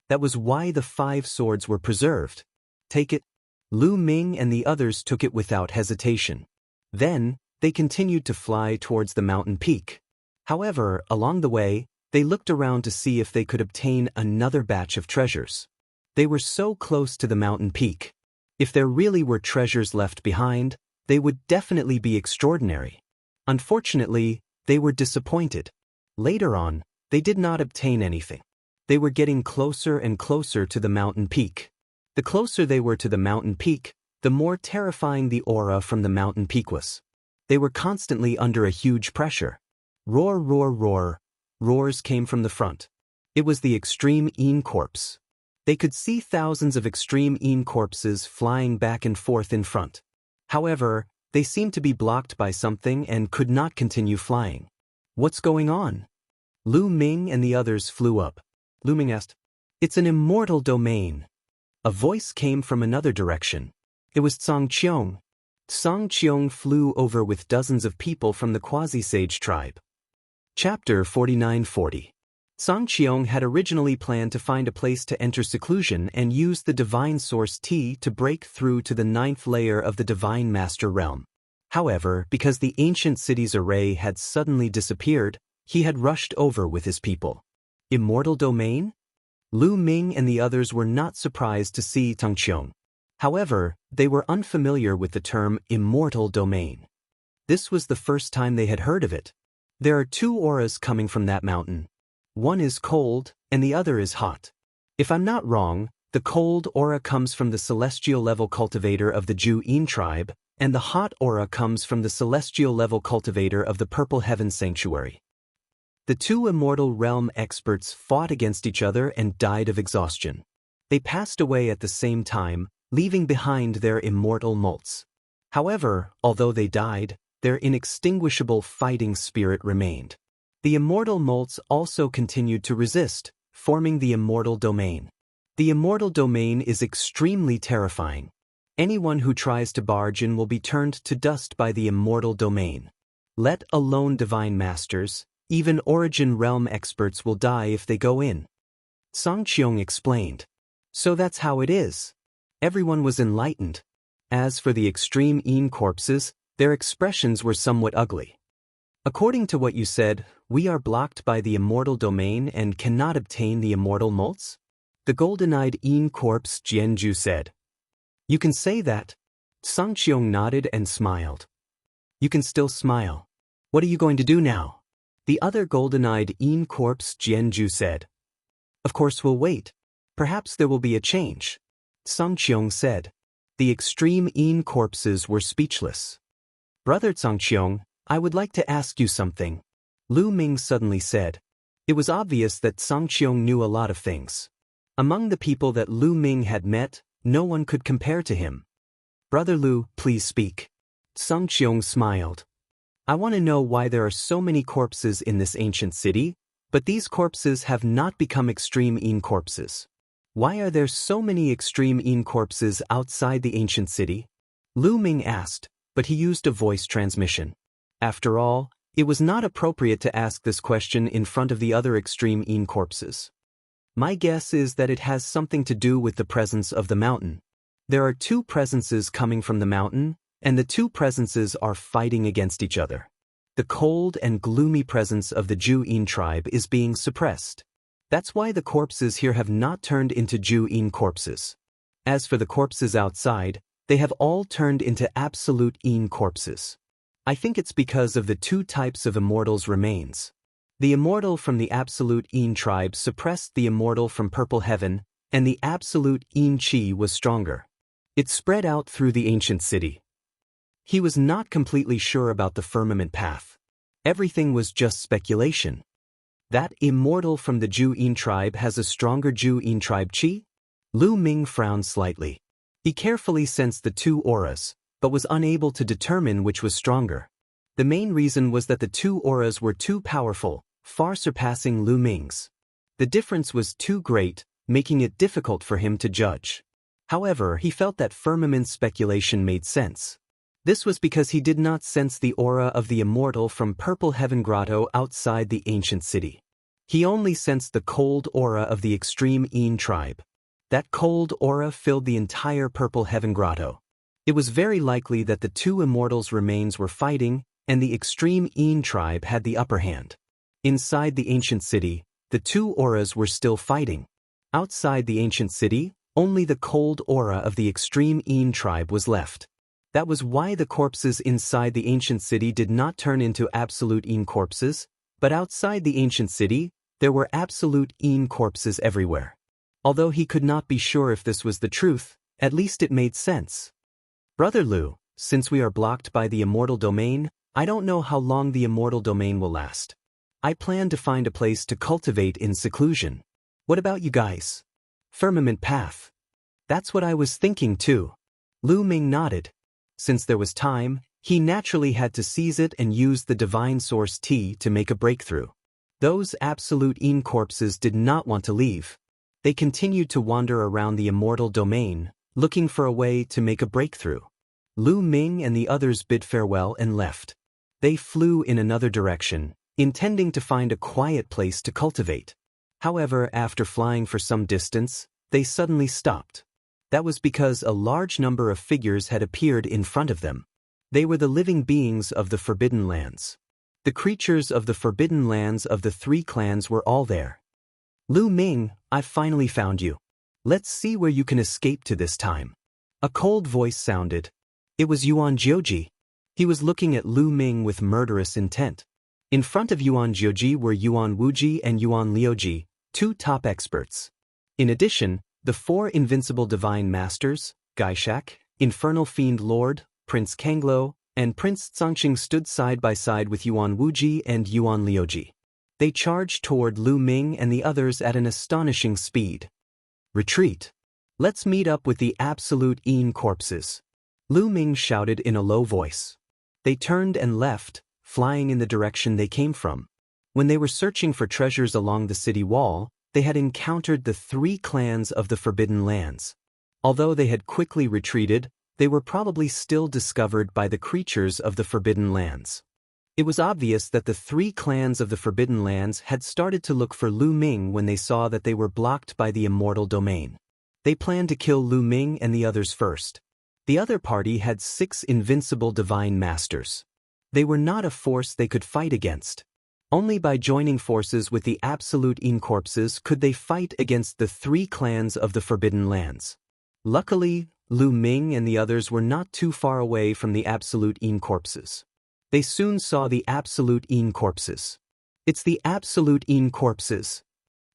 That was why the 5 swords were preserved. Take it. Lu Ming and the others took it without hesitation. Then, they continued to fly towards the mountain peak. However, along the way, they looked around to see if they could obtain another batch of treasures. They were so close to the mountain peak. If there really were treasures left behind, they would definitely be extraordinary. Unfortunately, they were disappointed. Later on, they did not obtain anything. They were getting closer and closer to the mountain peak. The closer they were to the mountain peak, the more terrifying the aura from the mountain peak was. They were constantly under a huge pressure. Roar, roar, roar. Roars came from the front. It was the Extreme Een corpse. They could see thousands of Extreme Een corpses flying back and forth in front. However, they seemed to be blocked by something and could not continue flying. What's going on? Lu Ming and the others flew up. Lu Ming asked, "It's an immortal domain." A voice came from another direction. It was Tsang Qiong. Tsang Qiong flew over with dozens of people from the Quasi-Sage tribe. Chapter 4940. Tsang Qiong had originally planned to find a place to enter seclusion and use the Divine Source Tea to break through to the 9th layer of the Divine Master Realm. However, because the ancient city's array had suddenly disappeared, he had rushed over with his people. Immortal domain? Lu Ming and the others were not surprised to see Tsang Qiong. However, they were unfamiliar with the term immortal domain. This was the first time they had heard of it. There are 2 auras coming from that mountain. One is cold, and the other is hot. If I'm not wrong, the cold aura comes from the celestial level cultivator of the Ju Een tribe, and the hot aura comes from the celestial level cultivator of the Purple Heaven Sanctuary. The two Immortal Realm experts fought against each other and died of exhaustion. They passed away at the same time, leaving behind their immortal molts. However, although they died, their inextinguishable fighting spirit remained. The immortal molts also continued to resist, forming the Immortal Domain. The Immortal Domain is extremely terrifying. Anyone who tries to barge in will be turned to dust by the Immortal Domain. Let alone Divine Masters, even Origin Realm experts will die if they go in. Sangqiong explained. So that's how it is. Everyone was enlightened. As for the extreme Yin corpses, their expressions were somewhat ugly. According to what you said, we are blocked by the Immortal Domain and cannot obtain the Immortal Molts? The golden-eyed Yin corpse Jianju said. You can say that. Sangqiong nodded and smiled. You can still smile. What are you going to do now? The other golden-eyed Yin corpse Jianju said. Of course we'll wait. Perhaps there will be a change. Sangqiong said. The extreme Yin corpses were speechless. Brother Sangqiong, I would like to ask you something. Lu Ming suddenly said. It was obvious that Sangqiong knew a lot of things. Among the people that Lu Ming had met, no one could compare to him. Brother Lu, please speak. Sangqiong smiled. I want to know why there are so many corpses in this ancient city, but these corpses have not become extreme Yin corpses. Why are there so many extreme Yin corpses outside the ancient city? Lu Ming asked, but he used a voice transmission. After all, it was not appropriate to ask this question in front of the other extreme Yin corpses. My guess is that it has something to do with the presence of the mountain. There are two presences coming from the mountain, and the two presences are fighting against each other. The cold and gloomy presence of the Ju-Yin tribe is being suppressed. That's why the corpses here have not turned into Ju-Yin corpses. As for the corpses outside, they have all turned into absolute Yin corpses. I think it's because of the two types of immortals remains. The immortal from the absolute Yin tribe suppressed the immortal from Purple Heaven, and the absolute Yin Qi was stronger. It spread out through the ancient city. He was not completely sure about the firmament path. Everything was just speculation. That immortal from the Ju-Yin tribe has a stronger Ju-Yin tribe Qi? Lu Ming frowned slightly. He carefully sensed the two auras, but was unable to determine which was stronger. The main reason was that the two auras were too powerful, far surpassing Lu Ming's. The difference was too great, making it difficult for him to judge. However, he felt that firmament's speculation made sense. This was because he did not sense the aura of the immortal from Purple Heaven Grotto outside the ancient city. He only sensed the cold aura of the extreme Yin tribe. That cold aura filled the entire Purple Heaven Grotto. It was very likely that the two immortals' remains were fighting, and the extreme Yin tribe had the upper hand. Inside the ancient city, the two auras were still fighting. Outside the ancient city, only the cold aura of the extreme Yin tribe was left. That was why the corpses inside the ancient city did not turn into absolute Yin corpses, but outside the ancient city, there were absolute Yin corpses everywhere. Although he could not be sure if this was the truth, at least it made sense. Brother Lu, since we are blocked by the Immortal Domain, I don't know how long the Immortal Domain will last. I plan to find a place to cultivate in seclusion. What about you guys? Firmament path. That's what I was thinking too. Lu Ming nodded. Since there was time, he naturally had to seize it and use the divine source T to make a breakthrough. Those absolute Yin corpses did not want to leave. They continued to wander around the Immortal Domain, looking for a way to make a breakthrough. Lu Ming and the others bid farewell and left. They flew in another direction, intending to find a quiet place to cultivate. However, after flying for some distance, they suddenly stopped. That was because a large number of figures had appeared in front of them. They were the living beings of the Forbidden Lands. The creatures of the Forbidden Lands of the three clans were all there. Lu Ming, I've finally found you. Let's see where you can escape to this time. A cold voice sounded. It was Yuan Jioji. He was looking at Lu Ming with murderous intent. In front of Yuan Jioji were Yuan Wuji and Yuan Liuji, two top experts. In addition, the four invincible divine masters, Gaishak, Infernal Fiend Lord, Prince Kanglo, and Prince Tsangqing stood side by side with Yuan Wuji and Yuan Liuji. They charged toward Lu Ming and the others at an astonishing speed. Retreat. Let's meet up with the absolute Yin corpses. Lu Ming shouted in a low voice. They turned and left, flying in the direction they came from. When they were searching for treasures along the city wall, they had encountered the 3 clans of the Forbidden Lands. Although they had quickly retreated, they were probably still discovered by the creatures of the Forbidden Lands. It was obvious that the 3 clans of the Forbidden Lands had started to look for Lu Ming when they saw that they were blocked by the Immortal domain. They planned to kill Lu Ming and the others first. The other party had 6 invincible divine masters. They were not a force they could fight against. Only by joining forces with the absolute Yin corpses could they fight against the 3 clans of the Forbidden Lands. Luckily, Lu Ming and the others were not too far away from the absolute Yin corpses. They soon saw the absolute Yin corpses. It's the absolute Yin corpses.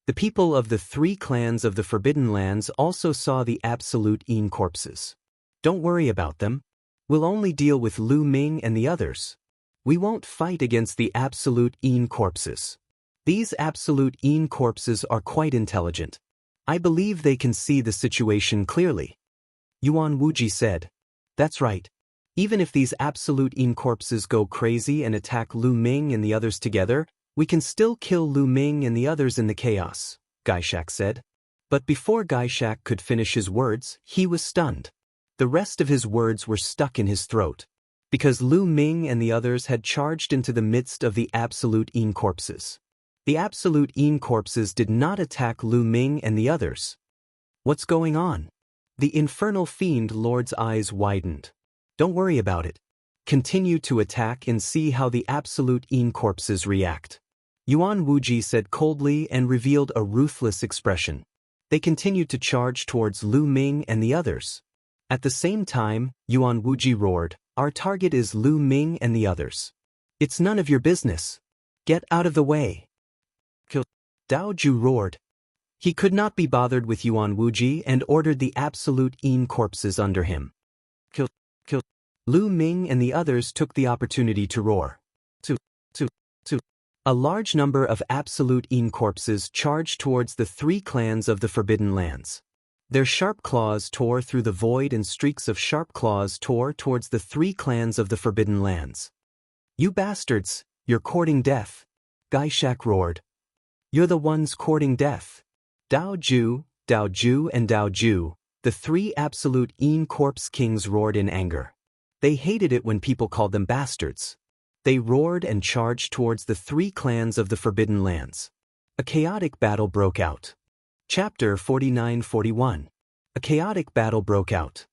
The people of the 3 clans of the Forbidden Lands also saw the absolute Yin corpses. Don't worry about them. We'll only deal with Lu Ming and the others. We won't fight against the absolute Yin corpses. These absolute Yin corpses are quite intelligent. I believe they can see the situation clearly. Yuan Wuji said. That's right. Even if these absolute Yin corpses go crazy and attack Lu Ming and the others together, we can still kill Lu Ming and the others in the chaos, Gaishak said. But before Gaishak could finish his words, he was stunned. The rest of his words were stuck in his throat. Because Lu Ming and the others had charged into the midst of the absolute Yin corpses. The absolute Yin corpses did not attack Lu Ming and the others. What's going on? The infernal fiend lord's eyes widened. Don't worry about it. Continue to attack and see how the absolute Yin corpses react. Yuan Wuji said coldly and revealed a ruthless expression. They continued to charge towards Lu Ming and the others. At the same time, Yuan Wuji roared, our target is Lu Ming and the others. It's none of your business. Get out of the way. Kill. Dao Ju roared. He could not be bothered with Yuan Wuji and ordered the absolute Yin corpses under him. Kill. Kill. Lu Ming and the others took the opportunity to roar. To. A large number of absolute Yin corpses charged towards the 3 clans of the Forbidden Lands. Their sharp claws tore through the void and streaks of sharp claws tore towards the 3 clans of the Forbidden Lands. You bastards, you're courting death. Gaishak roared. You're the ones courting death. Dao Ju, and Dao Ju, the 3 absolute Yin corpse kings roared in anger. They hated it when people called them bastards. They roared and charged towards the 3 clans of the Forbidden Lands. A chaotic battle broke out. Chapter 49-41. A chaotic battle broke out.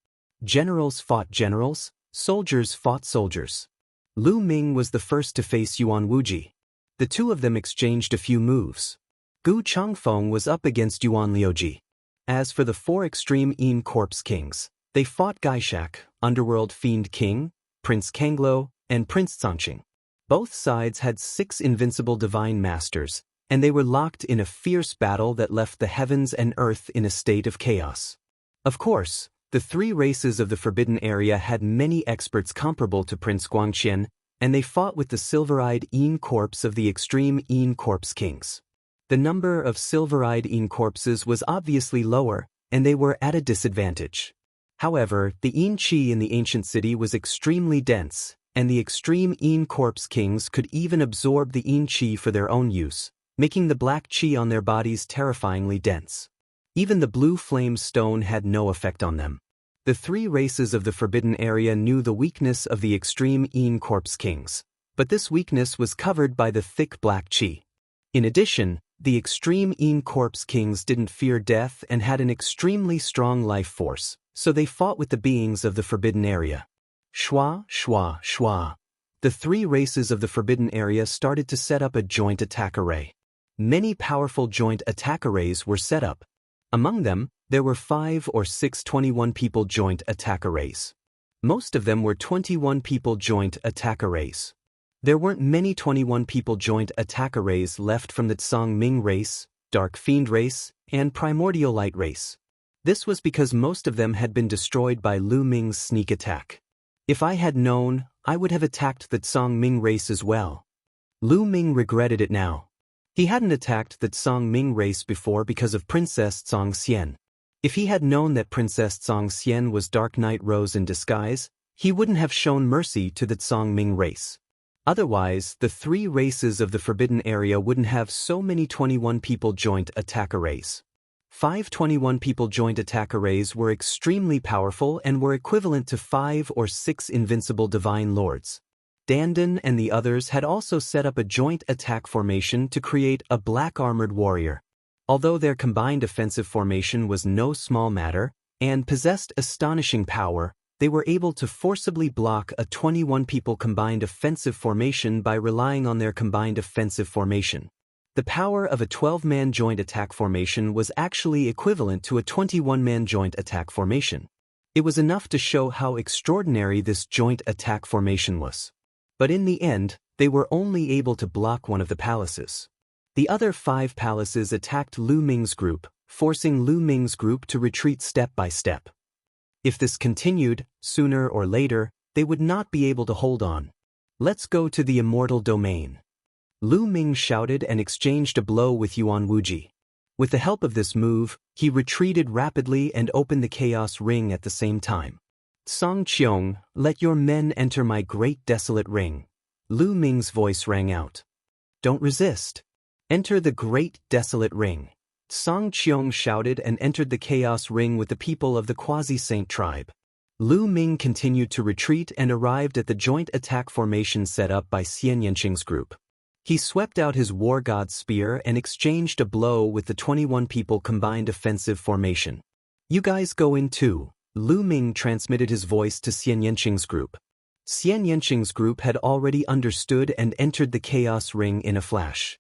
Generals fought generals, soldiers fought soldiers. Lu Ming was the first to face Yuan Wuji. The 2 of them exchanged a few moves. Gu Changfeng was up against Yuan Liuji. As for the 4 extreme Yin corpse kings, they fought Gaishak, Underworld Fiend King, Prince Kanglo, and Prince Tsangqing. Both sides had 6 invincible divine masters, and they were locked in a fierce battle that left the heavens and earth in a state of chaos. Of course, the 3 races of the Forbidden Area had many experts comparable to Prince Guangqian, and they fought with the silver-eyed Yin corpse of the extreme Yin corpse kings. The number of silver-eyed Yin corpses was obviously lower, and they were at a disadvantage. However, the Yin Qi in the ancient city was extremely dense, and the extreme Yin corpse kings could even absorb the Yin Qi for their own use, making the black Qi on their bodies terrifyingly dense. Even the blue flame stone had no effect on them. The 3 races of the Forbidden Area knew the weakness of the extreme Yin corpse kings, but this weakness was covered by the thick black Qi. In addition, the extreme Yin corpse kings didn't fear death and had an extremely strong life force, so they fought with the beings of the Forbidden Area. Shwa, shwa, shwa. The 3 races of the Forbidden Area started to set up a joint attack array. Many powerful joint attack arrays were set up. Among them, there were 5 or 6 21-people joint attack arrays. Most of them were 21-people joint attack arrays. There weren't many 21-people joint attack arrays left from the Tsang Ming race, Dark Fiend race, and Primordial Light race. This was because most of them had been destroyed by Lu Ming's sneak attack. If I had known, I would have attacked the Tsang-Ming race as well. Lu Ming regretted it now. He hadn't attacked the Tsang-Ming race before because of Princess Tsang-Xian. If he had known that Princess Tsang-Xian was Dark Knight Rose in disguise, he wouldn't have shown mercy to the Tsang-Ming race. Otherwise, the three races of the Forbidden Area wouldn't have so many 21 people joint attack arrays. 5 21 people joint attack arrays were extremely powerful and were equivalent to 5 or 6 invincible divine lords. Dandan and the others had also set up a joint attack formation to create a black armored warrior. Although their combined offensive formation was no small matter, and possessed astonishing power, they were able to forcibly block a 21 people combined offensive formation by relying on their combined offensive formation. The power of a 12-man joint attack formation was actually equivalent to a 21-man joint attack formation. It was enough to show how extraordinary this joint attack formation was. But in the end, they were only able to block one of the palaces. The other 5 palaces attacked Lu Ming's group, forcing Lu Ming's group to retreat step by step. If this continued, sooner or later, they would not be able to hold on. Let's go to the Immortal Domain. Lu Ming shouted and exchanged a blow with Yuan Wuji. With the help of this move, he retreated rapidly and opened the Chaos Ring at the same time. Song Qiong, let your men enter my great desolate ring. Lu Ming's voice rang out. Don't resist. Enter the great desolate ring. Song Qiong shouted and entered the Chaos Ring with the people of the Quasi-Saint tribe. Lu Ming continued to retreat and arrived at the joint attack formation set up by Xian Yanqing's group. He swept out his War God Spear and exchanged a blow with the 21 people combined offensive formation. You guys go in too. Lu Ming transmitted his voice to Xian Yanqing's group. Xian Yanqing's group had already understood and entered the Chaos Ring in a flash.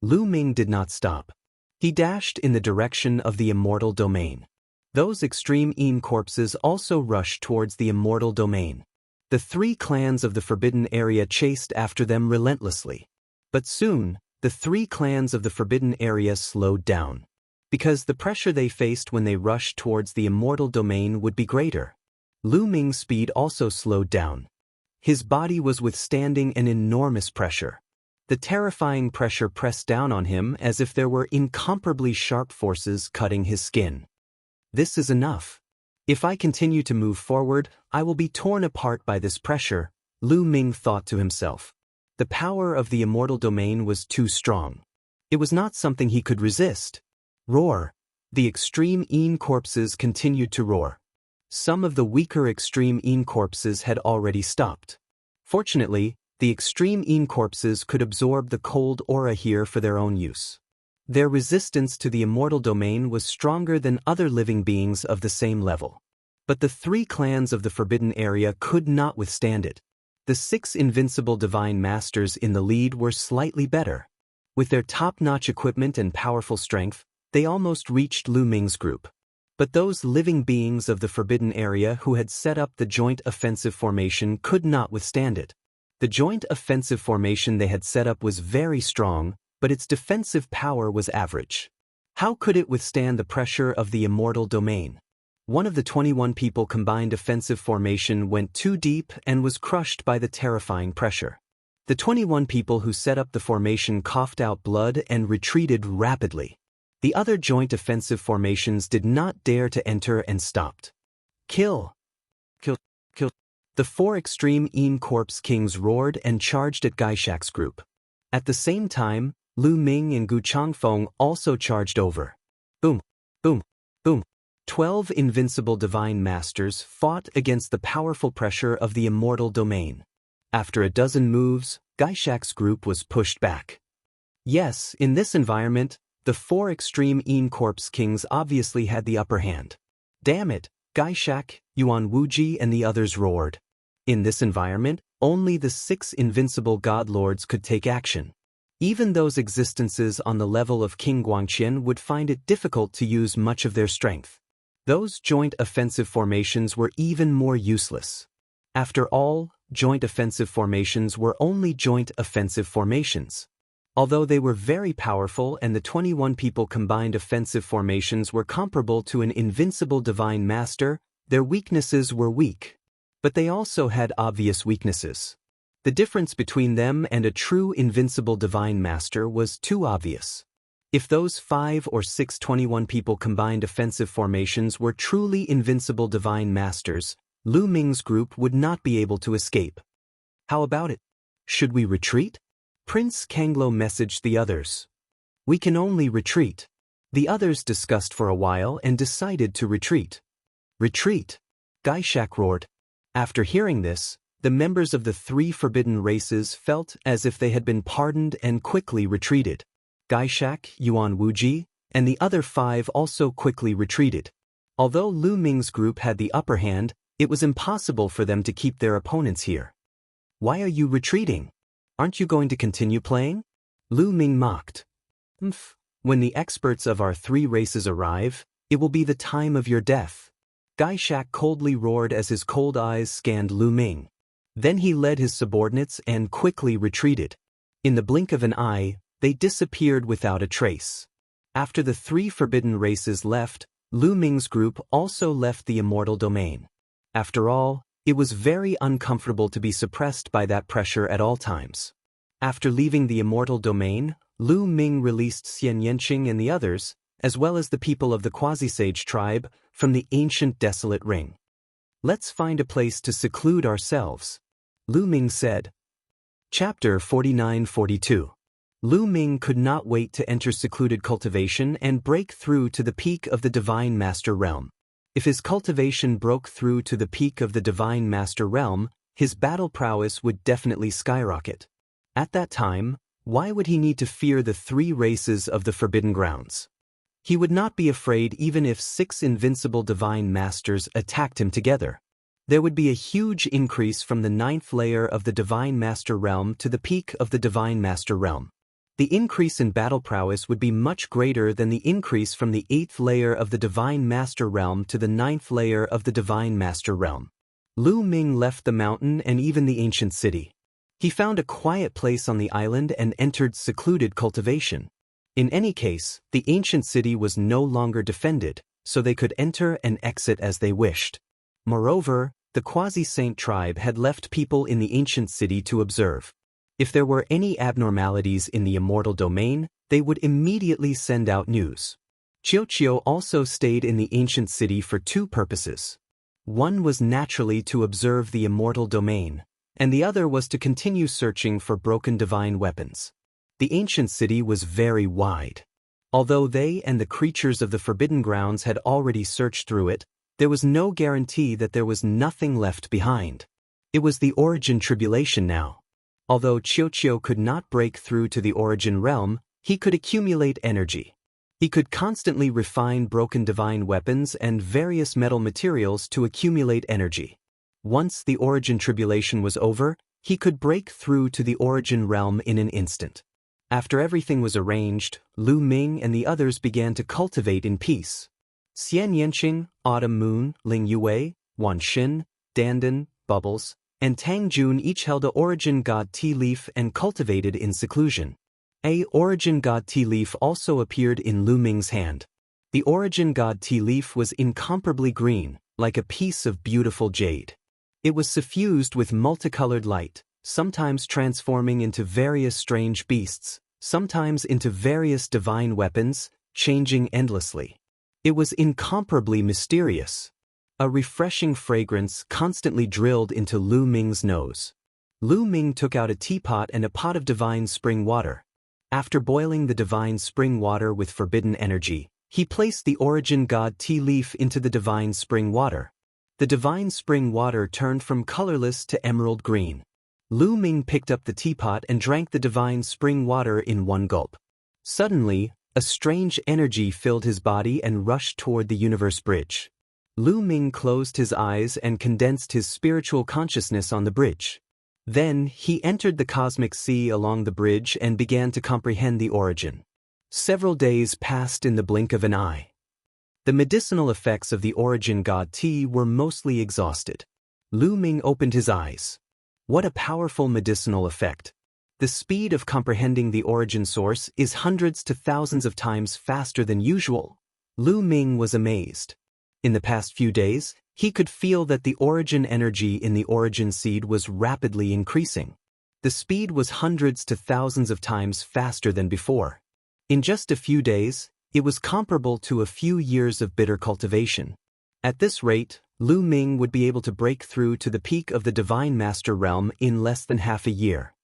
Lu Ming did not stop. He dashed in the direction of the Immortal Domain. Those extreme Yin corpses also rushed towards the Immortal Domain. The 3 clans of the Forbidden Area chased after them relentlessly. But soon, the 3 clans of the Forbidden Area slowed down. Because the pressure they faced when they rushed towards the Immortal Domain would be greater. Lu Ming's speed also slowed down. His body was withstanding an enormous pressure. The terrifying pressure pressed down on him as if there were incomparably sharp forces cutting his skin. This is enough. If I continue to move forward, I will be torn apart by this pressure, Lu Ming thought to himself. The power of the Immortal Domain was too strong. It was not something he could resist. Roar. The extreme Yin corpses continued to roar. Some of the weaker extreme Yin corpses had already stopped. Fortunately, the extreme Yin corpses could absorb the cold aura here for their own use. Their resistance to the Immortal Domain was stronger than other living beings of the same level. But the 3 clans of the Forbidden Area could not withstand it. The 6 invincible divine masters in the lead were slightly better. With their top-notch equipment and powerful strength, they almost reached Lu Ming's group. But those living beings of the Forbidden Area who had set up the joint offensive formation could not withstand it. The joint offensive formation they had set up was very strong, but its defensive power was average. How could it withstand the pressure of the Immortal Domain? One of the 21 people combined offensive formation went too deep and was crushed by the terrifying pressure. The 21 people who set up the formation coughed out blood and retreated rapidly. The other joint offensive formations did not dare to enter and stopped. Kill! Kill! Kill! The 4 extreme Yin Corpse Kings roared and charged at Gaishak's group. At the same time, Lu Ming and Gu Changfeng also charged over. Boom! Boom! Boom! 12 invincible divine masters fought against the powerful pressure of the Immortal Domain. After a dozen moves, Gaishak's group was pushed back. Yes, in this environment, the 4 extreme Yin Corpse Kings obviously had the upper hand. Damn it, Gaishak, Yuan Wuji and the others roared. In this environment, only the 6 invincible god lords could take action. Even those existences on the level of King Guangqian would find it difficult to use much of their strength. Those joint offensive formations were even more useless. After all, joint offensive formations were only joint offensive formations. Although they were very powerful and the 21 people combined offensive formations were comparable to an invincible divine master, their weaknesses were weak. But they also had obvious weaknesses. The difference between them and a true invincible divine master was too obvious. If those 5 or 6 21 people combined offensive formations were truly invincible divine masters, Lu Ming's group would not be able to escape. How about it? Should we retreat? Prince Kanglo messaged the others. We can only retreat. The others discussed for a while and decided to retreat. Retreat! Gaishak roared. After hearing this, the members of the 3 forbidden races felt as if they had been pardoned and quickly retreated. Gaishak, Yuan Wuji, and the other 5 also quickly retreated. Although Lu Ming's group had the upper hand, it was impossible for them to keep their opponents here. Why are you retreating? Aren't you going to continue playing? Lu Ming mocked. When the experts of our 3 races arrive, it will be the time of your death. Gaishak coldly roared as his cold eyes scanned Lu Ming. Then he led his subordinates and quickly retreated. In the blink of an eye, they disappeared without a trace. After the 3 forbidden races left, Lu Ming's group also left the immortal domain. After all, it was very uncomfortable to be suppressed by that pressure at all times. After leaving the immortal domain, Lu Ming released Xian Yanqing and the others, as well as the people of the Quasi-Sage tribe, from the ancient desolate ring. Let's find a place to seclude ourselves, Lu Ming said. Chapter 49-42. Lu Ming could not wait to enter secluded cultivation and break through to the peak of the Divine Master Realm. If his cultivation broke through to the peak of the Divine Master Realm, his battle prowess would definitely skyrocket. At that time, why would he need to fear the 3 races of the Forbidden Grounds? He would not be afraid even if 6 invincible divine masters attacked him together. There would be a huge increase from the 9th layer of the Divine Master Realm to the peak of the Divine Master Realm. The increase in battle prowess would be much greater than the increase from the 8th layer of the Divine Master Realm to the 9th layer of the Divine Master Realm. Lu Ming left the mountain and even the ancient city. He found a quiet place on the island and entered secluded cultivation. In any case, the ancient city was no longer defended, so they could enter and exit as they wished. Moreover, the Quasi-Saint tribe had left people in the ancient city to observe. If there were any abnormalities in the immortal domain, they would immediately send out news. Qiuqiu also stayed in the ancient city for 2 purposes. One was naturally to observe the immortal domain, and the other was to continue searching for broken divine weapons. The ancient city was very wide. Although they and the creatures of the Forbidden Grounds had already searched through it, there was no guarantee that there was nothing left behind. It was the origin tribulation now. Although Qiuqiu could not break through to the origin realm, he could accumulate energy. He could constantly refine broken divine weapons and various metal materials to accumulate energy. Once the origin tribulation was over, he could break through to the origin realm in an instant. After everything was arranged, Lu Ming and the others began to cultivate in peace. Xian Yanqing, Autumn Moon, Ling Yue, Wan Xin, Dandan, Bubbles, and Tang Jun each held a origin god tea leaf and cultivated in seclusion. A origin god tea leaf also appeared in Lu Ming's hand. The origin god tea leaf was incomparably green, like a piece of beautiful jade. It was suffused with multicolored light, sometimes transforming into various strange beasts, sometimes into various divine weapons, changing endlessly. It was incomparably mysterious. A refreshing fragrance constantly drilled into Lu Ming's nose. Lu Ming took out a teapot and a pot of divine spring water. After boiling the divine spring water with forbidden energy, he placed the origin god tea leaf into the divine spring water. The divine spring water turned from colorless to emerald green. Lu Ming picked up the teapot and drank the divine spring water in one gulp. Suddenly, a strange energy filled his body and rushed toward the universe bridge. Lu Ming closed his eyes and condensed his spiritual consciousness on the bridge. Then, he entered the cosmic sea along the bridge and began to comprehend the origin. Several days passed in the blink of an eye. The medicinal effects of the origin god tea were mostly exhausted. Lu Ming opened his eyes. What a powerful medicinal effect! The speed of comprehending the origin source is hundreds to thousands of times faster than usual. Lu Ming was amazed. In the past few days, He could feel that the origin energy in the origin seed was rapidly increasing. The speed was hundreds to thousands of times faster than before. In just a few days, it was comparable to a few years of bitter cultivation. At this rate, Lu Ming would be able to break through to the peak of the Divine Master realm in less than half a year.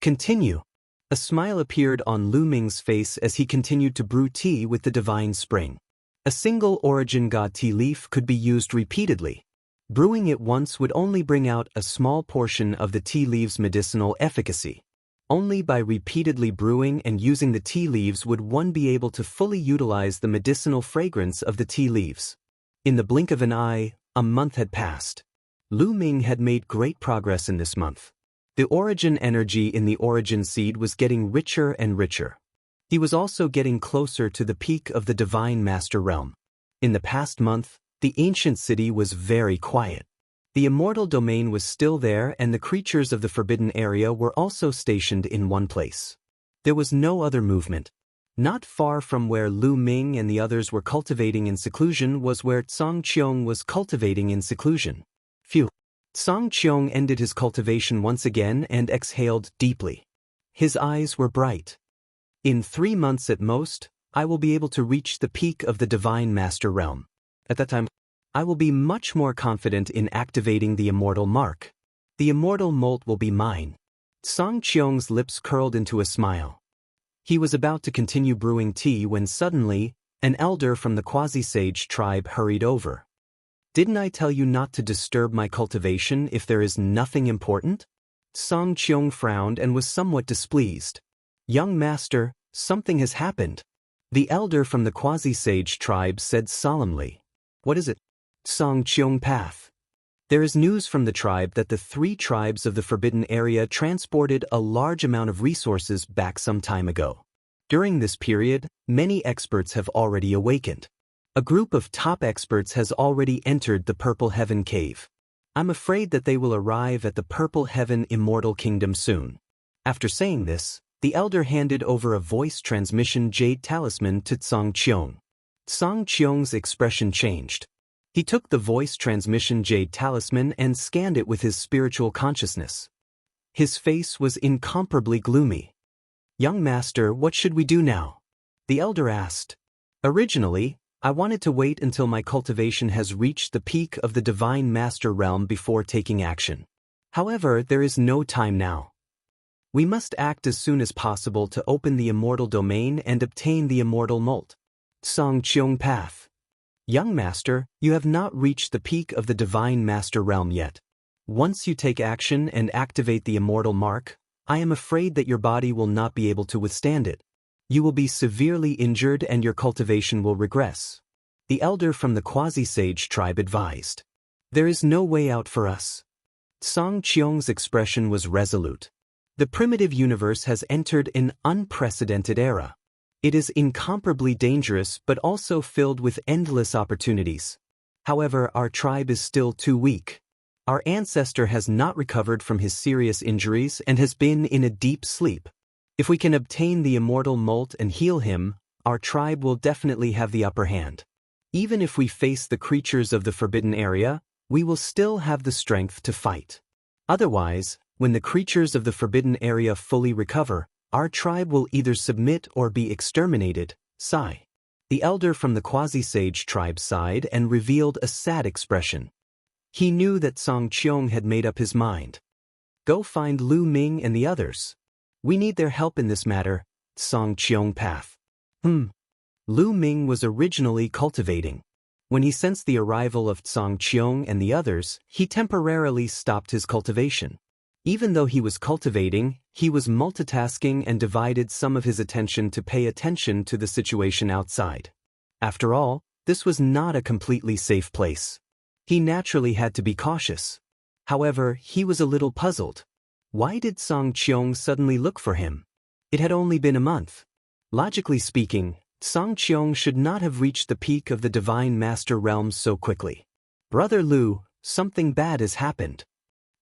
Continue. A smile appeared on Lu Ming's face as he continued to brew tea with the Divine Spring. A single Origin God tea leaf could be used repeatedly. Brewing it once would only bring out a small portion of the tea leaves' medicinal efficacy. Only by repeatedly brewing and using the tea leaves would one be able to fully utilize the medicinal fragrance of the tea leaves. In the blink of an eye, a month had passed. Lu Ming had made great progress in this month. The origin energy in the origin seed was getting richer and richer. He was also getting closer to the peak of the Divine Master realm. In the past month, the ancient city was very quiet. The immortal domain was still there and the creatures of the forbidden area were also stationed in one place. There was no other movement. Not far from where Lu Ming and the others were cultivating in seclusion was where Tsang Qiong was cultivating in seclusion. Phew. Tsang Qiong ended his cultivation once again and exhaled deeply. His eyes were bright. In 3 months at most, I will be able to reach the peak of the Divine Master realm. At that time, I will be much more confident in activating the Immortal mark. The Immortal molt will be mine. Tsang Qiong's lips curled into a smile. He was about to continue brewing tea when suddenly, an elder from the quasi-sage tribe hurried over. Didn't I tell you not to disturb my cultivation if there is nothing important? Tsang Qiong frowned and was somewhat displeased. Young master, something has happened. The elder from the quasi-sage tribe said solemnly. What is it? Tsang Qiong path. There is news from the tribe that the 3 tribes of the forbidden area transported a large amount of resources back some time ago. During this period, many experts have already awakened. A group of top experts has already entered the Purple Heaven Cave. I'm afraid that they will arrive at the Purple Heaven Immortal Kingdom soon. After saying this, the elder handed over a voice transmission jade talisman to Tsang Qiong. Tsang Qiong's expression changed. He took the voice transmission jade talisman and scanned it with his spiritual consciousness. His face was incomparably gloomy. Young master, what should we do now? The elder asked. Originally, I wanted to wait until my cultivation has reached the peak of the Divine Master realm before taking action. However, there is no time now. We must act as soon as possible to open the immortal domain and obtain the immortal molt. Tsang Qiong path. Young master, you have not reached the peak of the Divine Master realm yet. Once you take action and activate the immortal mark, I am afraid that your body will not be able to withstand it. You will be severely injured and your cultivation will regress. The elder from the quasi-sage tribe advised. There is no way out for us. Tsang Qiong's expression was resolute. The primitive universe has entered an unprecedented era. It is incomparably dangerous but also filled with endless opportunities. However, our tribe is still too weak. Our ancestor has not recovered from his serious injuries and has been in a deep sleep. If we can obtain the immortal molt and heal him, our tribe will definitely have the upper hand. Even if we face the creatures of the forbidden area, we will still have the strength to fight. Otherwise, when the creatures of the forbidden area fully recover, our tribe will either submit or be exterminated. Sigh. The elder from the quasi-sage tribe sighed and revealed a sad expression. He knew that Tsang Qiong had made up his mind. Go find Lu Ming and the others. We need their help in this matter. Tsang Qiong path. Lu Ming was originally cultivating. When he sensed the arrival of Tsang Qiong and the others, he temporarily stopped his cultivation. Even though he was cultivating, he was multitasking and divided some of his attention to pay attention to the situation outside. After all, this was not a completely safe place. He naturally had to be cautious. However, he was a little puzzled. Why did Tsang Qiong suddenly look for him? It had only been a month. Logically speaking, Tsang Qiong should not have reached the peak of the Divine Master realm so quickly. Brother Lu, something bad has happened.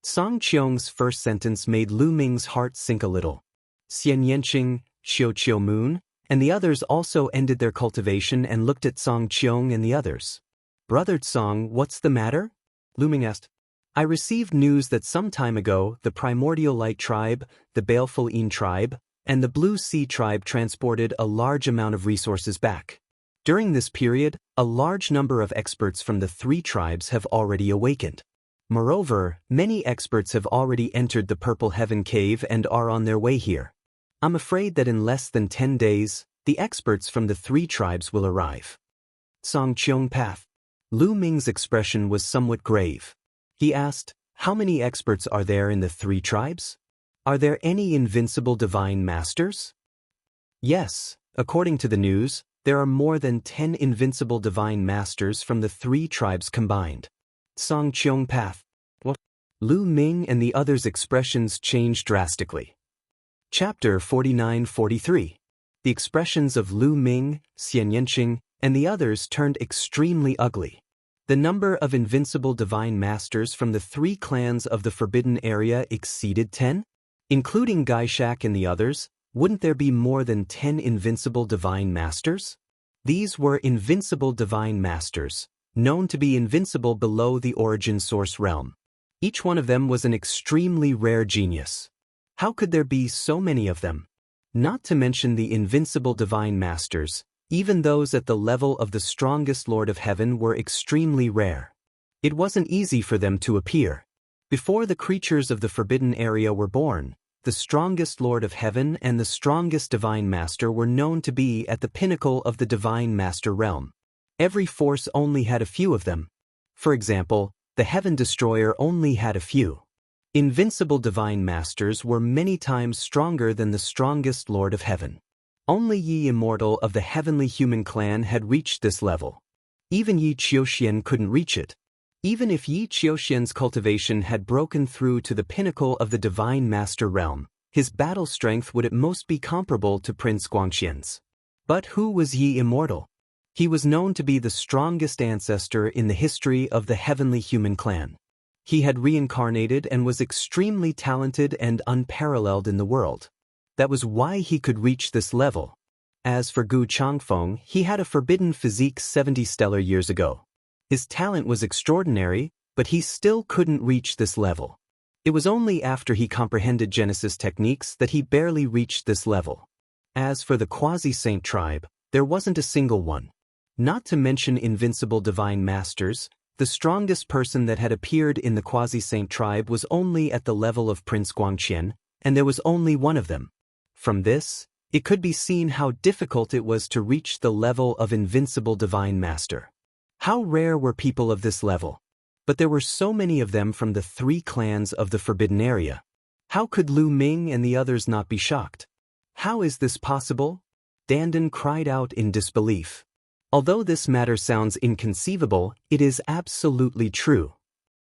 Tsang Qiong's first sentence made Lu Ming's heart sink a little. Xian Yanqing, Xiu Qiu Moon, and the others also ended their cultivation and looked at Tsang Qiong and the others. Brother Tsong, what's the matter? Lu Ming asked. I received news that some time ago the Primordial Light Tribe, the Baleful Een Tribe, and the Blue Sea Tribe transported a large amount of resources back. During this period, a large number of experts from the 3 tribes have already awakened. Moreover, many experts have already entered the Purple Heaven Cave and are on their way here. I'm afraid that in less than 10 days, the experts from the 3 tribes will arrive. Song Cheong Path. Lu Ming's expression was somewhat grave. He asked, how many experts are there in the 3 tribes? Are there any invincible divine masters? Yes, according to the news, there are more than 10 invincible divine masters from the 3 tribes combined. Song Cheong Path. What? Lu Ming and the others' expressions changed drastically. Chapter 49-43. The expressions of Lu Ming, Xian Yanqing, and the others turned extremely ugly. The number of invincible divine masters from the 3 clans of the Forbidden Area exceeded 10? Including Gaishak and the others, wouldn't there be more than 10 invincible divine masters? These were invincible divine masters, known to be invincible below the origin source realm. Each one of them was an extremely rare genius. How could there be so many of them? Not to mention the invincible divine masters, even those at the level of the strongest Lord of Heaven were extremely rare. It wasn't easy for them to appear. Before the creatures of the Forbidden Area were born, the strongest Lord of Heaven and the strongest Divine Master were known to be at the pinnacle of the Divine Master realm. Every force only had a few of them. For example, the Heaven Destroyer only had a few. Invincible Divine Masters were many times stronger than the strongest Lord of Heaven. Only Yi Immortal of the Heavenly Human Clan had reached this level. Even Yi Qiuxian couldn't reach it. Even if Yi Qiuxian's cultivation had broken through to the pinnacle of the Divine Master realm, his battle strength would at most be comparable to Prince Guangxian's. But who was Yi Immortal? He was known to be the strongest ancestor in the history of the Heavenly Human Clan. He had reincarnated and was extremely talented and unparalleled in the world. That was why he could reach this level. As for Gu Changfeng, he had a forbidden physique 70 stellar years ago. His talent was extraordinary, but he still couldn't reach this level. It was only after he comprehended Genesis techniques that he barely reached this level. As for the Quasi-Saint tribe, there wasn't a single one. Not to mention invincible divine masters, the strongest person that had appeared in the Quasi-Saint tribe was only at the level of Prince Guangxian, and there was only one of them. From this, it could be seen how difficult it was to reach the level of invincible divine master. How rare were people of this level? But there were so many of them from the 3 clans of the Forbidden Area. How could Lu Ming and the others not be shocked? How is this possible? Dandan cried out in disbelief. Although this matter sounds inconceivable, it is absolutely true.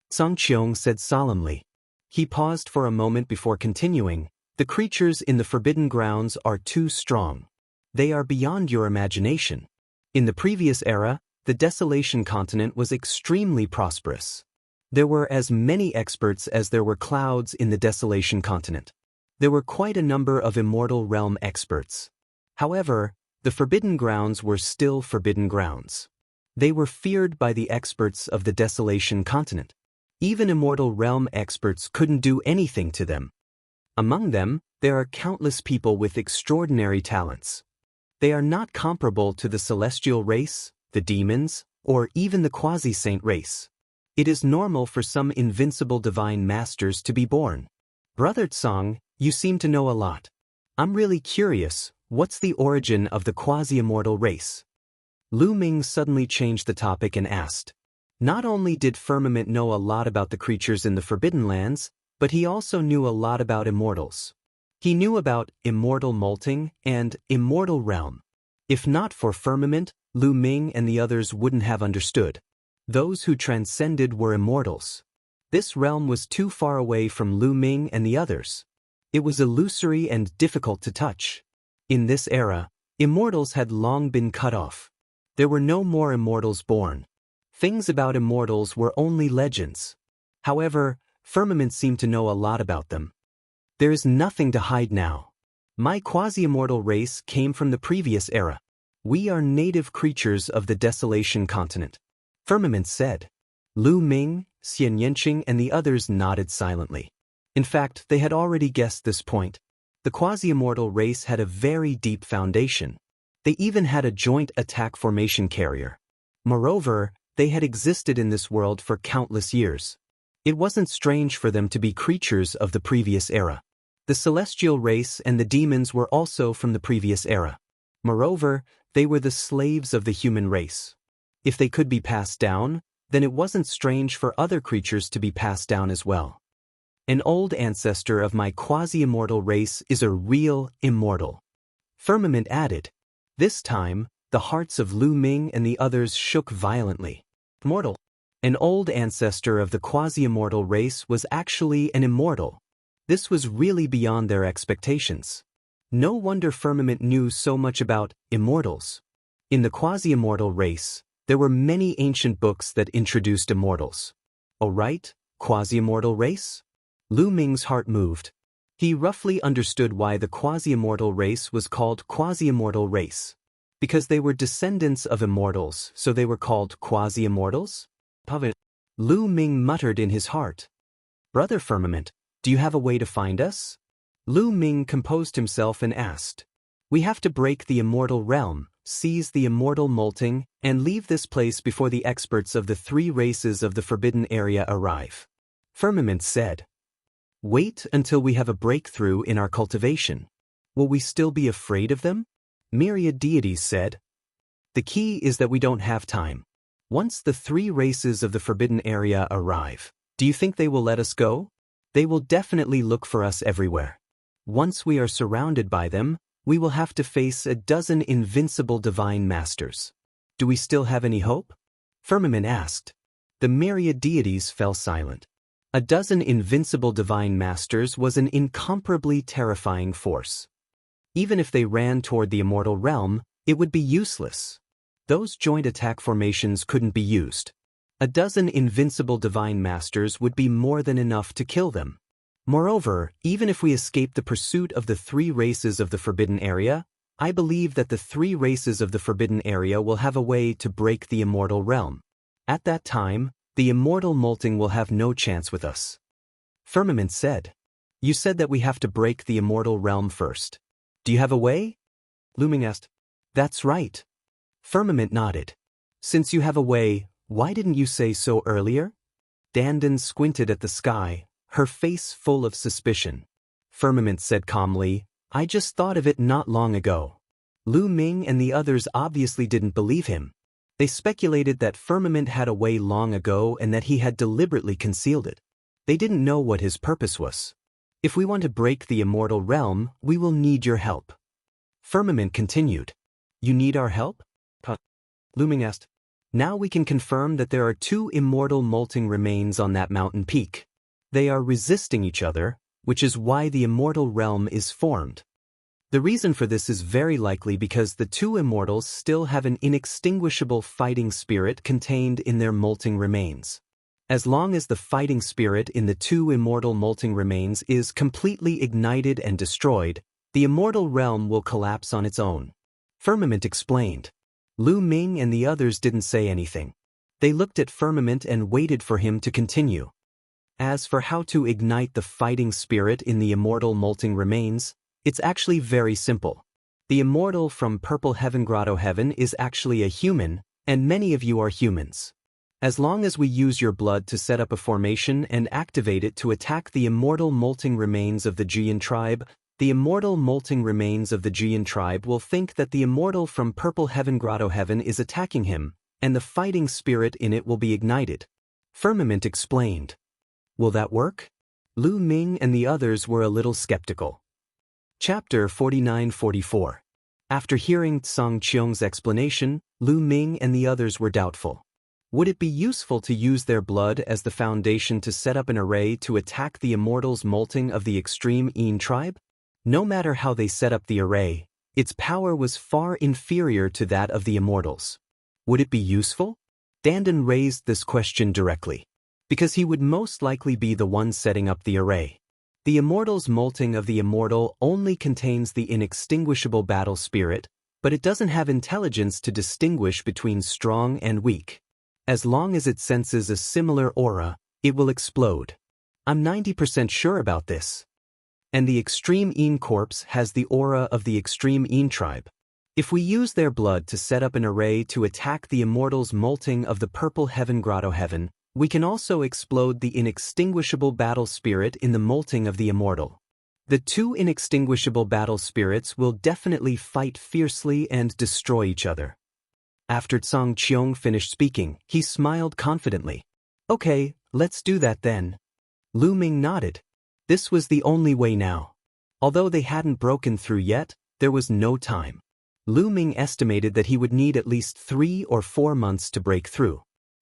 Song Qiong said solemnly. He paused for a moment before continuing. The creatures in the Forbidden Grounds are too strong. They are beyond your imagination. In the previous era, the Desolation Continent was extremely prosperous. There were as many experts as there were clouds in the Desolation Continent. There were quite a number of Immortal Realm experts. However, the Forbidden Grounds were still Forbidden Grounds. They were feared by the experts of the Desolation Continent. Even Immortal Realm experts couldn't do anything to them. Among them, there are countless people with extraordinary talents. They are not comparable to the Celestial race, the demons, or even the Quasi-Saint race. It is normal for some invincible divine masters to be born. Brother Tsong, you seem to know a lot. I'm really curious, what's the origin of the quasi-immortal race? Lu Ming suddenly changed the topic and asked. Not only did Firmament know a lot about the creatures in the Forbidden Lands, but he also knew a lot about immortals. He knew about Immortal Molting and Immortal Realm. If not for Firmament, Lu Ming and the others wouldn't have understood. Those who transcended were immortals. This realm was too far away from Lu Ming and the others. It was illusory and difficult to touch. In this era, immortals had long been cut off. There were no more immortals born. Things about immortals were only legends. However, Firmament seemed to know a lot about them. There is nothing to hide now. My quasi-immortal race came from the previous era. We are native creatures of the Desolation Continent. Firmament said. Lu Ming, Xian Yanqing and the others nodded silently. In fact, they had already guessed this point. The quasi-immortal race had a very deep foundation. They even had a joint attack formation carrier. Moreover, they had existed in this world for countless years. It wasn't strange for them to be creatures of the previous era. The celestial race and the demons were also from the previous era. Moreover, they were the slaves of the human race. If they could be passed down, then it wasn't strange for other creatures to be passed down as well. An old ancestor of my quasi-immortal race is a real immortal. Firmament added. This time, the hearts of Lu Ming and the others shook violently. Immortal. An old ancestor of the quasi-immortal race was actually an immortal. This was really beyond their expectations. No wonder Firmament knew so much about immortals. In the quasi-immortal race, there were many ancient books that introduced immortals. Oh right, quasi-immortal race? Lu Ming's heart moved. He roughly understood why the quasi-immortal race was called quasi-immortal race. Because they were descendants of immortals, so they were called quasi-immortals? Lu Ming muttered in his heart. Brother Firmament, do you have a way to find us? Lu Ming composed himself and asked. We have to break the immortal realm, seize the immortal molting, and leave this place before the experts of the 3 races of the forbidden area arrive. Firmament said. Wait until we have a breakthrough in our cultivation. Will we still be afraid of them? Myriad deities said. The key is that we don't have time. Once the 3 races of the forbidden area arrive, do you think they will let us go? They will definitely look for us everywhere. Once we are surrounded by them, we will have to face a dozen invincible divine masters. Do we still have any hope? Firmament asked. The myriad deities fell silent. A dozen invincible divine masters was an incomparably terrifying force. Even if they ran toward the immortal realm, it would be useless. Those joint attack formations couldn't be used. A dozen invincible divine masters would be more than enough to kill them. Moreover, even if we escape the pursuit of the 3 races of the forbidden area, I believe that the 3 races of the forbidden area will have a way to break the immortal realm. At that time, the immortal molting will have no chance with us. Firmament said. You said that we have to break the immortal realm first. Do you have a way? Lu Ming asked. That's right. Firmament nodded. Since you have a way, why didn't you say so earlier? Dandan squinted at the sky, her face full of suspicion. Firmament said calmly, I just thought of it not long ago. Lu Ming and the others obviously didn't believe him. They speculated that Firmament had a way long ago and that he had deliberately concealed it. They didn't know what his purpose was. If we want to break the immortal realm, we will need your help. Firmament continued. You need our help? Lu Ming asked. Now we can confirm that there are 2 immortal molting remains on that mountain peak. They are resisting each other, which is why the immortal realm is formed. The reason for this is very likely because the 2 immortals still have an inextinguishable fighting spirit contained in their molting remains. As long as the fighting spirit in the 2 immortal molting remains is completely ignited and destroyed, the immortal realm will collapse on its own. Firmament explained. Lu Ming and the others didn't say anything. They looked at Firmament and waited for him to continue. As for how to ignite the fighting spirit in the immortal molting remains, it's actually very simple. The immortal from Purple Heaven Grotto Heaven is actually a human, and many of you are humans. As long as we use your blood to set up a formation and activate it to attack the immortal molting remains of the Jian tribe, the immortal molting remains of the Jian tribe will think that the immortal from Purple Heaven Grotto Heaven is attacking him, and the fighting spirit in it will be ignited. Firmament explained. Will that work? Lu Ming and the others were a little skeptical. Chapter 49-44. After hearing Song Qiong's explanation, Lu Ming and the others were doubtful. Would it be useful to use their blood as the foundation to set up an array to attack the immortals molting of the extreme Yin tribe? No matter how they set up the array, its power was far inferior to that of the immortals. Would it be useful? Dandan raised this question directly, because he would most likely be the one setting up the array. The immortal's molting of the immortal only contains the inextinguishable battle spirit, but it doesn't have intelligence to distinguish between strong and weak. As long as it senses a similar aura, it will explode. I'm 90% sure about this. And the Extreme Een corpse has the aura of the Extreme Een tribe. If we use their blood to set up an array to attack the Immortal's molting of the purple heaven grotto heaven, we can also explode the inextinguishable battle spirit in the molting of the Immortal. The two inextinguishable battle spirits will definitely fight fiercely and destroy each other. After Tsang Qiong finished speaking, he smiled confidently. Okay, let's do that then. Lu Ming nodded. This was the only way now. Although they hadn't broken through yet, there was no time. Lu Ming estimated that he would need at least 3 or 4 months to break through.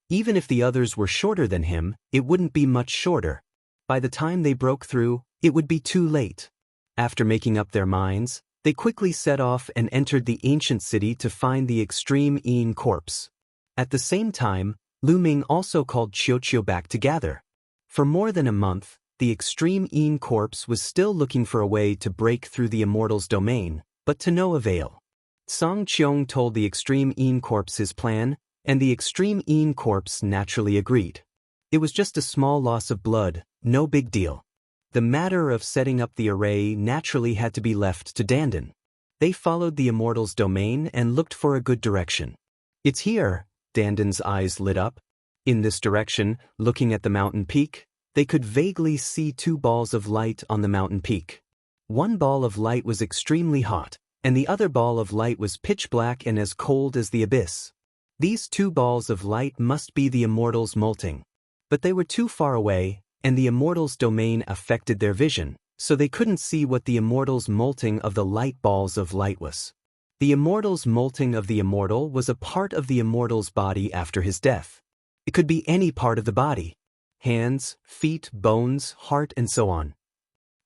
Even if the others were shorter than him, it wouldn't be much shorter. By the time they broke through, it would be too late. After making up their minds, they quickly set off and entered the ancient city to find the Extreme Een corpse. At the same time, Lu Ming also called Qiuqiu back to gather. For more than a month, the Extreme Een corpse was still looking for a way to break through the Immortal's domain, but to no avail. Tsang Qiong told the Extreme Een corpse his plan, and the Extreme Een corpse naturally agreed. It was just a small loss of blood, no big deal. The matter of setting up the array naturally had to be left to Dandan. They followed the Immortal's domain and looked for a good direction. It's here, Dandan's eyes lit up. In this direction, looking at the mountain peak, they could vaguely see 2 balls of light on the mountain peak. One ball of light was extremely hot, and the other ball of light was pitch black and as cold as the abyss. These 2 balls of light must be the Immortal's molting. But they were too far away, and the Immortal's domain affected their vision, so they couldn't see what the Immortal's molting of the light balls of light was. The Immortal's molting of the Immortal was a part of the Immortal's body after his death. It could be any part of the body. Hands, feet, bones, heart, and so on.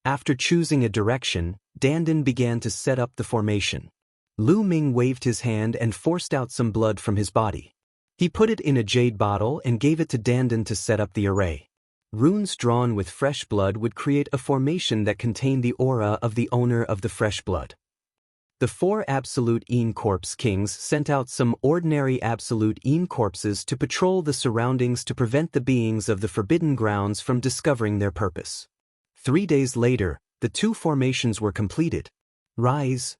After choosing a direction, Dandan began to set up the formation. Lu Ming waved his hand and forced out some blood from his body. He put it in a jade bottle and gave it to Dandan to set up the array. Runes drawn with fresh blood would create a formation that contained the aura of the owner of the fresh blood. The 4 Absolute Een Corpse Kings sent out some ordinary Absolute Een corpses to patrol the surroundings to prevent the beings of the Forbidden Grounds from discovering their purpose. 3 days later, the 2 formations were completed. Rise!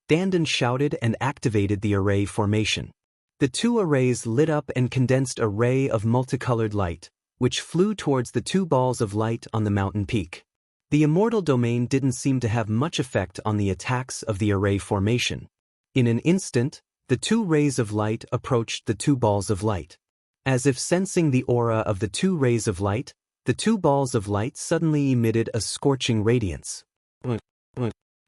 Dandan shouted and activated the array formation. The 2 arrays lit up and condensed a ray of multicolored light, which flew towards the 2 balls of light on the mountain peak. The Immortal domain didn't seem to have much effect on the attacks of the array formation. In an instant, the 2 rays of light approached the 2 balls of light. As if sensing the aura of the 2 rays of light, the 2 balls of light suddenly emitted a scorching radiance.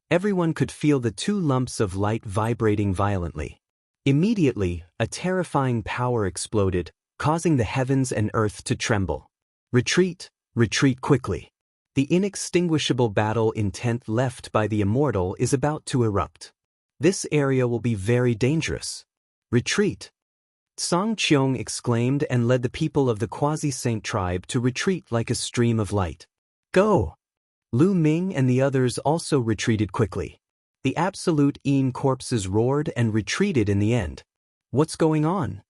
Everyone could feel the 2 lumps of light vibrating violently. Immediately, a terrifying power exploded, causing the heavens and earth to tremble. Retreat, retreat quickly. The inextinguishable battle intent left by the Immortal is about to erupt. This area will be very dangerous. Retreat. Tsang Qiong exclaimed and led the people of the Quasi-Saint tribe to retreat like a stream of light. Go! Lu Ming and the others also retreated quickly. The Absolute Een corpses roared and retreated in the end. What's going on?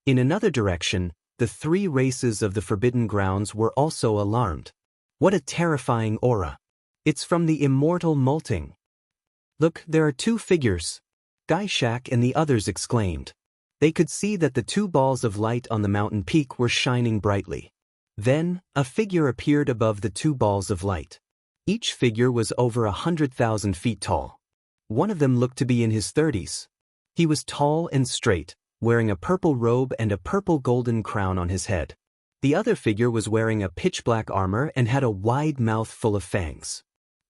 In another direction, the 3 races of the Forbidden Grounds were also alarmed. What a terrifying aura. It's from the Immortal molting. Look, there are 2 figures. Gaishak and the others exclaimed. They could see that the 2 balls of light on the mountain peak were shining brightly. Then, a figure appeared above the 2 balls of light. Each figure was over 100,000 feet tall. One of them looked to be in his 30s. He was tall and straight, wearing a purple robe and a purple golden crown on his head. The other figure was wearing a pitch-black armor and had a wide mouth full of fangs.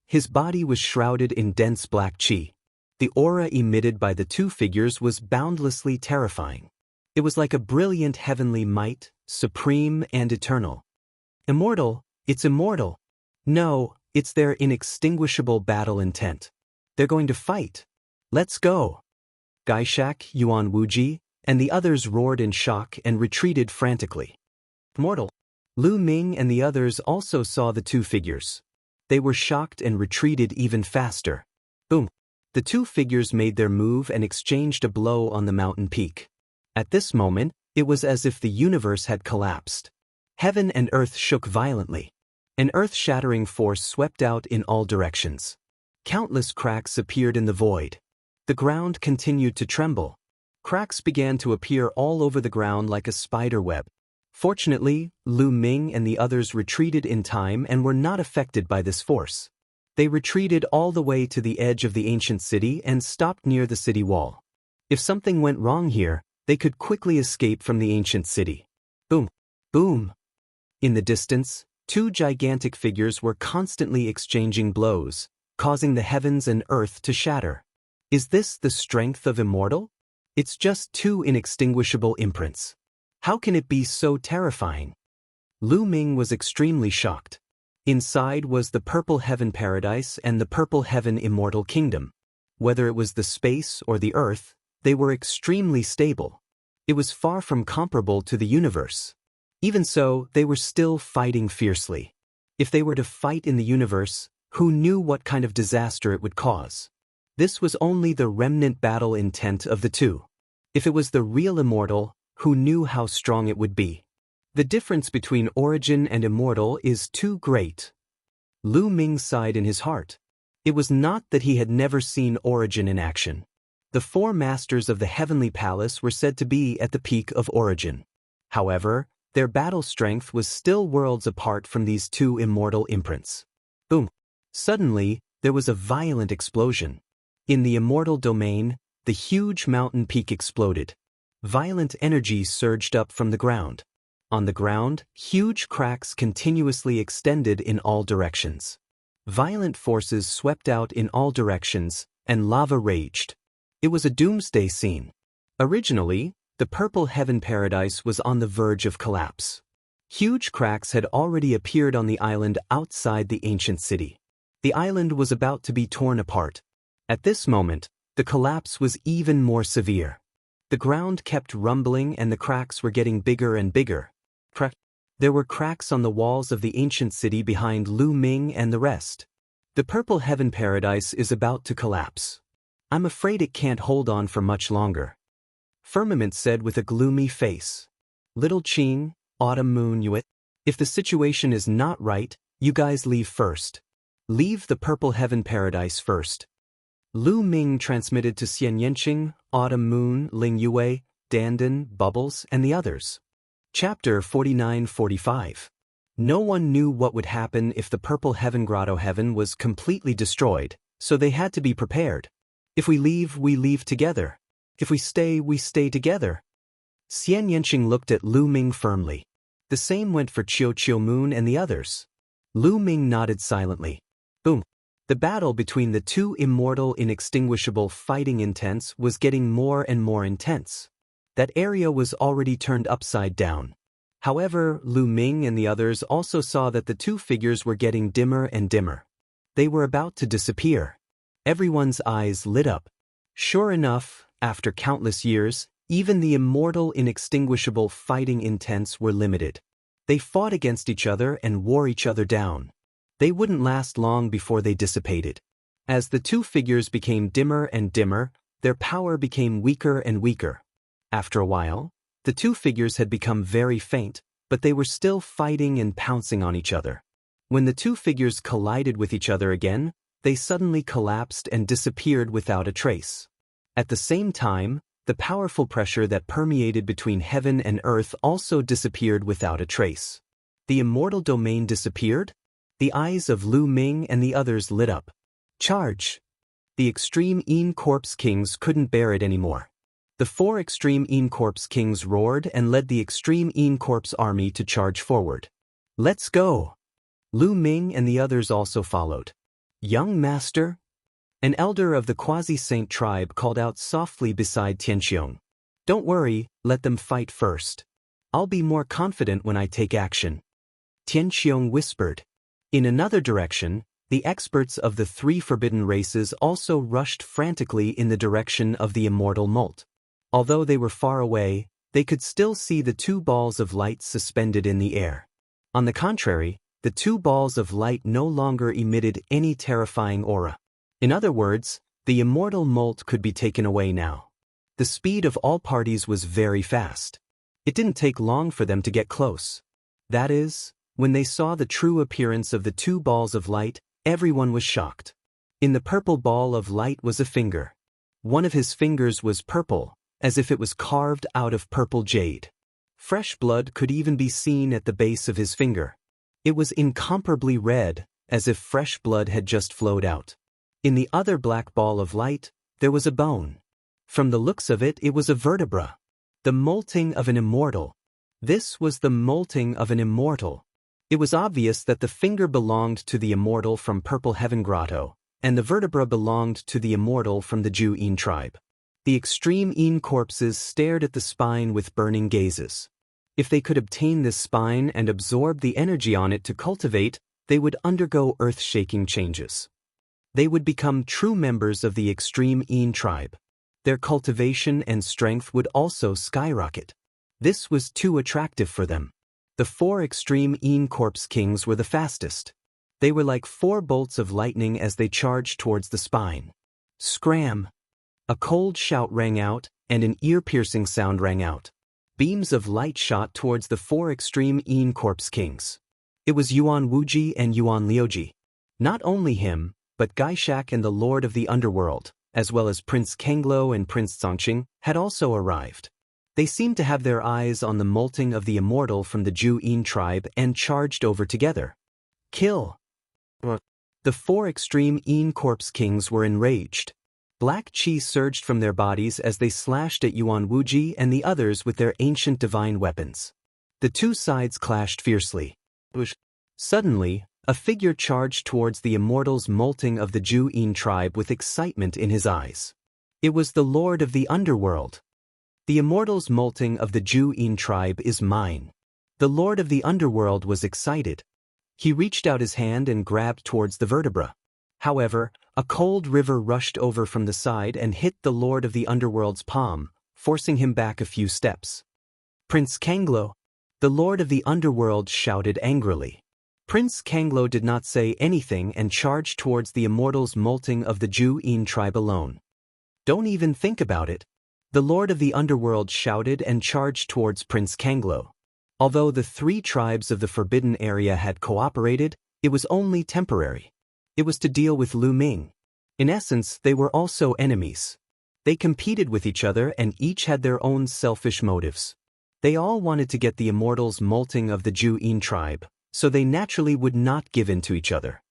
His body was shrouded in dense black qi. The aura emitted by the 2 figures was boundlessly terrifying. It was like a brilliant heavenly might, supreme and eternal. Immortal, it's immortal. No, it's their inextinguishable battle intent. They're going to fight. Let's go. Gaishak, Yuan Wuji, and the others roared in shock and retreated frantically. Immortal. Lu Ming and the others also saw the 2 figures. They were shocked and retreated even faster. Boom. The 2 figures made their move and exchanged a blow on the mountain peak. At this moment, It was as if the universe had collapsed. Heaven and earth shook violently. An earth-shattering force swept out in all directions. Countless cracks appeared in the void. The ground continued to tremble. Cracks began to appear all over the ground like a spider web. Fortunately, Lu Ming and the others retreated in time and were not affected by this force. They retreated all the way to the edge of the ancient city and stopped near the city wall. If something went wrong here, they could quickly escape from the ancient city. Boom! Boom! In the distance, two gigantic figures were constantly exchanging blows, causing the heavens and earth to shatter. Is this the strength of Immortal? It's just two inextinguishable imprints. How can it be so terrifying? Lu Ming was extremely shocked. Inside was the Purple Heaven Paradise and the Purple Heaven Immortal Kingdom. Whether it was the space or the earth, they were extremely stable. It was far from comparable to the universe. Even so, they were still fighting fiercely. If they were to fight in the universe, who knew what kind of disaster it would cause? This was only the remnant battle intent of the two. If it was the real Immortal, who knew how strong it would be? The difference between Origin and Immortal is too great. Lu Ming sighed in his heart. It was not that he had never seen Origin in action. The four masters of the Heavenly Palace were said to be at the peak of Origin. However, their battle strength was still worlds apart from these two immortal imprints. Boom! Suddenly, there was a violent explosion. In the immortal domain, the huge mountain peak exploded. Violent energy surged up from the ground. On the ground, huge cracks continuously extended in all directions. Violent forces swept out in all directions, and lava raged. It was a doomsday scene. Originally, the Purple Heaven Paradise was on the verge of collapse. Huge cracks had already appeared on the island outside the ancient city. The island was about to be torn apart. At this moment, the collapse was even more severe. The ground kept rumbling and the cracks were getting bigger and bigger. There were cracks on the walls of the ancient city behind Lu Ming and the rest. The Purple Heaven Paradise is about to collapse. I'm afraid it can't hold on for much longer. Firmament said with a gloomy face. Little Qing, Autumn Moon Yuet, if the situation is not right, you guys leave first. Leave the Purple Heaven Paradise first. Lu Ming transmitted to Xian Yanqing, Autumn Moon, Ling Yue, Dandan, Bubbles, and the others. Chapter 49-45. No one knew what would happen if the Purple Heaven Grotto Heaven was completely destroyed, so they had to be prepared. If we leave together. If we stay together. Xian Yanqing looked at Lu Ming firmly. The same went for Qiu Moon and the others. Lu Ming nodded silently. Boom. The battle between the two immortal inextinguishable fighting intents was getting more and more intense. That area was already turned upside down. However, Lu Ming and the others also saw that the two figures were getting dimmer and dimmer. They were about to disappear. Everyone's eyes lit up. Sure enough, after countless years, even the immortal inextinguishable fighting intents were limited. They fought against each other and wore each other down. They wouldn't last long before they dissipated. As the two figures became dimmer and dimmer, their power became weaker and weaker. After a while, the two figures had become very faint, but they were still fighting and pouncing on each other. When the two figures collided with each other again, they suddenly collapsed and disappeared without a trace. At the same time, the powerful pressure that permeated between heaven and earth also disappeared without a trace. The immortal domain disappeared? The eyes of Lu Ming and the others lit up. Charge! The Extreme Een Corps Kings couldn't bear it anymore. The four Extreme Een Corps Kings roared and led the Extreme Een Corps army to charge forward. Let's go! Lu Ming and the others also followed. Young master? An elder of the Quasi-Saint tribe called out softly beside Tianqiong. Don't worry, let them fight first. I'll be more confident when I take action. Tianqiong whispered. In another direction, the experts of the three forbidden races also rushed frantically in the direction of the immortal Molt. Although they were far away, they could still see the two balls of light suspended in the air. On the contrary, the two balls of light no longer emitted any terrifying aura. In other words, the immortal Molt could be taken away now. The speed of all parties was very fast. It didn't take long for them to get close. That is, when they saw the true appearance of the two balls of light, everyone was shocked. In the purple ball of light was a finger. One of his fingers was purple, as if it was carved out of purple jade. Fresh blood could even be seen at the base of his finger. It was incomparably red, as if fresh blood had just flowed out. In the other black ball of light, there was a bone. From the looks of it, it was a vertebra. The molting of an immortal. This was the molting of an immortal. It was obvious that the finger belonged to the immortal from Purple Heaven Grotto, and the vertebra belonged to the immortal from the Ju-In tribe. The extreme In corpses stared at the spine with burning gazes. If they could obtain this spine and absorb the energy on it to cultivate, they would undergo earth-shaking changes. They would become true members of the extreme In tribe. Their cultivation and strength would also skyrocket. This was too attractive for them. The 4 extreme In corpse kings were the fastest. They were like 4 bolts of lightning as they charged towards the spine. Scram! A cold shout rang out, and an ear-piercing sound rang out. Beams of light shot towards the 4 extreme In corpse kings. It was Yuan Wuji and Yuan Liuji. Not only him, but Gaishak and the Lord of the Underworld, as well as Prince Kanglo and Prince Zongqing, had also arrived. They seemed to have their eyes on the molting of the immortal from the Ju-In tribe and charged over together. Kill! The 4 extreme In corpse kings were enraged. Black chi surged from their bodies as they slashed at Yuan Wuji and the others with their ancient divine weapons. The two sides clashed fiercely. Suddenly, a figure charged towards the immortal's molting of the Ju-In tribe with excitement in his eyes. It was the Lord of the Underworld. The immortal's molting of the Ju-In tribe is mine. The Lord of the Underworld was excited. He reached out his hand and grabbed towards the vertebra. However, a cold river rushed over from the side and hit the Lord of the Underworld's palm, forcing him back a few steps. Prince Kanglo! The Lord of the Underworld shouted angrily. Prince Kanglo did not say anything and charged towards the immortal's molting of the Ju-In tribe alone. Don't even think about it. The Lord of the Underworld shouted and charged towards Prince Kanglo. Although the 3 tribes of the Forbidden Area had cooperated, it was only temporary. It was to deal with Lu Ming. In essence, they were also enemies. They competed with each other and each had their own selfish motives. They all wanted to get the immortal's molting of the Ju-In tribe, so they naturally would not give in to each other.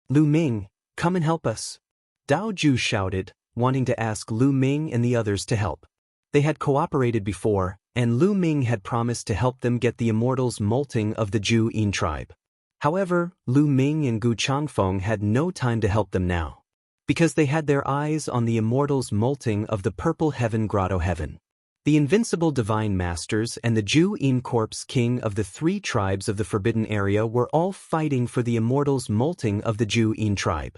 Lu Ming, come and help us. Dao Ju shouted, wanting to ask Lu Ming and the others to help. They had cooperated before, and Lu Ming had promised to help them get the immortal's molting of the Ju-In tribe. However, Lu Ming and Gu Changfeng had no time to help them now, because they had their eyes on the immortal's molting of the Purple Heaven Grotto Heaven. The invincible divine masters and the Ju-In corpse king of the 3 tribes of the Forbidden Area were all fighting for the immortal's molting of the Ju-In tribe.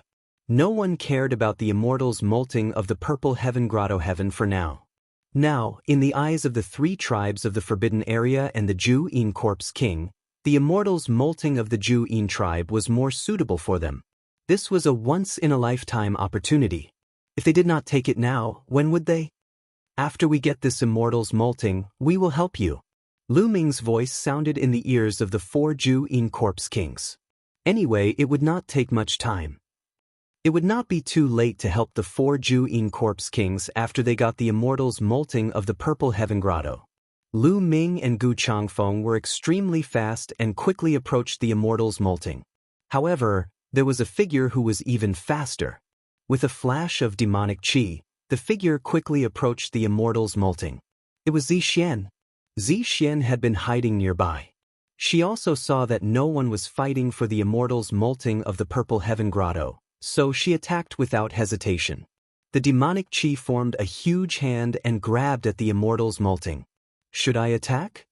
No one cared about the immortal's molting of the Purple Heaven Grotto Heaven for now. Now, in the eyes of the 3 tribes of the Forbidden Area and the Ju-In corpse king, the immortal's molting of the Ju-In tribe was more suitable for them. This was a once-in-a-lifetime opportunity. If they did not take it now, when would they? After we get this immortal's molting, we will help you. Lu Ming's voice sounded in the ears of the 4 Ju-In corpse kings. Anyway, it would not take much time. It would not be too late to help the 4 Ju-In corpse kings after they got the immortal's molting of the Purple Heaven Grotto. Lu Ming and Gu Changfeng were extremely fast and quickly approached the immortal's molting. However, there was a figure who was even faster. With a flash of demonic chi, the figure quickly approached the immortal's molting. It was Zixian. Zixian had been hiding nearby. She also saw that no one was fighting for the immortal's molting of the Purple Heaven Grotto, so she attacked without hesitation. The demonic chi formed a huge hand and grabbed at the immortal's molting. Should I attack?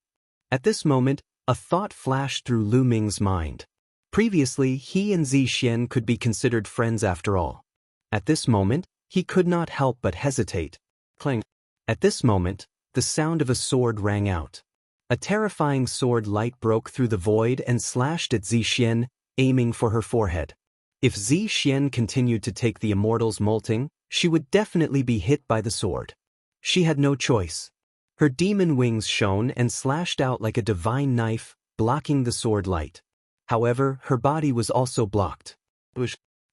At this moment, a thought flashed through Lu Ming's mind. Previously, he and Zixian could be considered friends after all. At this moment, he could not help but hesitate. Clang. At this moment, the sound of a sword rang out. A terrifying sword light broke through the void and slashed at Zixian, aiming for her forehead. If Zixian continued to take the immortal's molting, she would definitely be hit by the sword. She had no choice. Her demon wings shone and slashed out like a divine knife, blocking the sword light. However, her body was also blocked.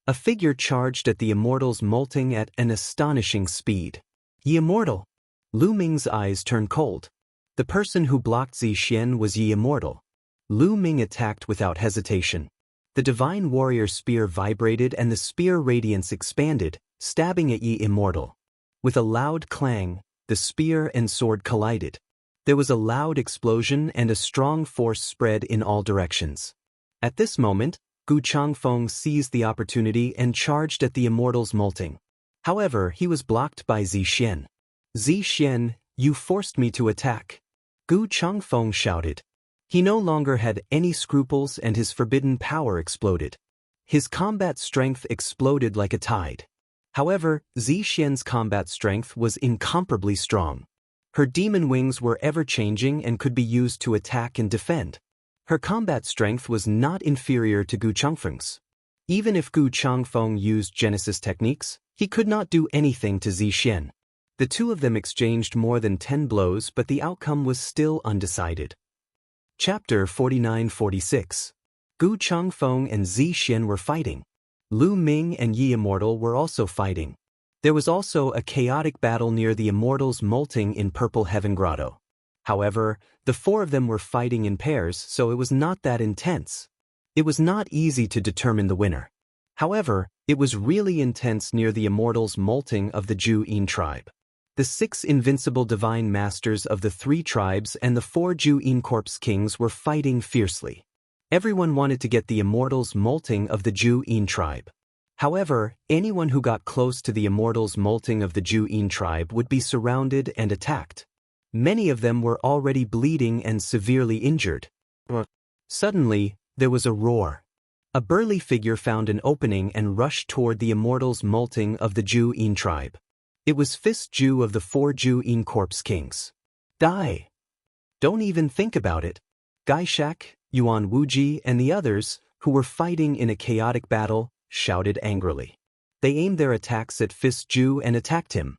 A figure charged at the Immortal's molting at an astonishing speed. Ye Immortal! Lu Ming's eyes turned cold. The person who blocked Zi Xian was Ye Immortal. Lu Ming attacked without hesitation. The divine warrior spear vibrated and the spear radiance expanded, stabbing at Ye Immortal. With a loud clang, the spear and sword collided. There was a loud explosion and a strong force spread in all directions. At this moment, Gu Changfeng seized the opportunity and charged at the Immortal's molting. However, he was blocked by Zi Xian. Zi Xian, you forced me to attack. Gu Changfeng shouted. He no longer had any scruples and his forbidden power exploded. His combat strength exploded like a tide. However, Zi Xian's combat strength was incomparably strong. Her demon wings were ever-changing and could be used to attack and defend. Her combat strength was not inferior to Gu Changfeng's. Even if Gu Changfeng used Genesis techniques, he could not do anything to Zi Xian. The two of them exchanged more than 10 blows, but the outcome was still undecided. Chapter 49-46. Gu Changfeng and Zi Xian were fighting. Lu Ming and Ye Immortal were also fighting. There was also a chaotic battle near the Immortal's molting in Purple Heaven Grotto. However, the four of them were fighting in pairs, so it was not that intense. It was not easy to determine the winner. However, it was really intense near the Immortal's molting of the Ju Yin tribe. The 6 invincible divine masters of the 3 tribes and the 4 Ju Yin corpse kings were fighting fiercely. Everyone wanted to get the Immortal's molting of the Ju Yin tribe. However, anyone who got close to the Immortal's molting of the Ju Yin tribe would be surrounded and attacked. Many of them were already bleeding and severely injured. Suddenly, there was a roar. A burly figure found an opening and rushed toward the Immortal's molting of the Ju Yin tribe. It was Fist Ju of the 4 Ju Yin corpse kings. Die! Don't even think about it. Gaishak, Yuan Wuji, and the others, who were fighting in a chaotic battle, shouted angrily. They aimed their attacks at Fist Ju and attacked him.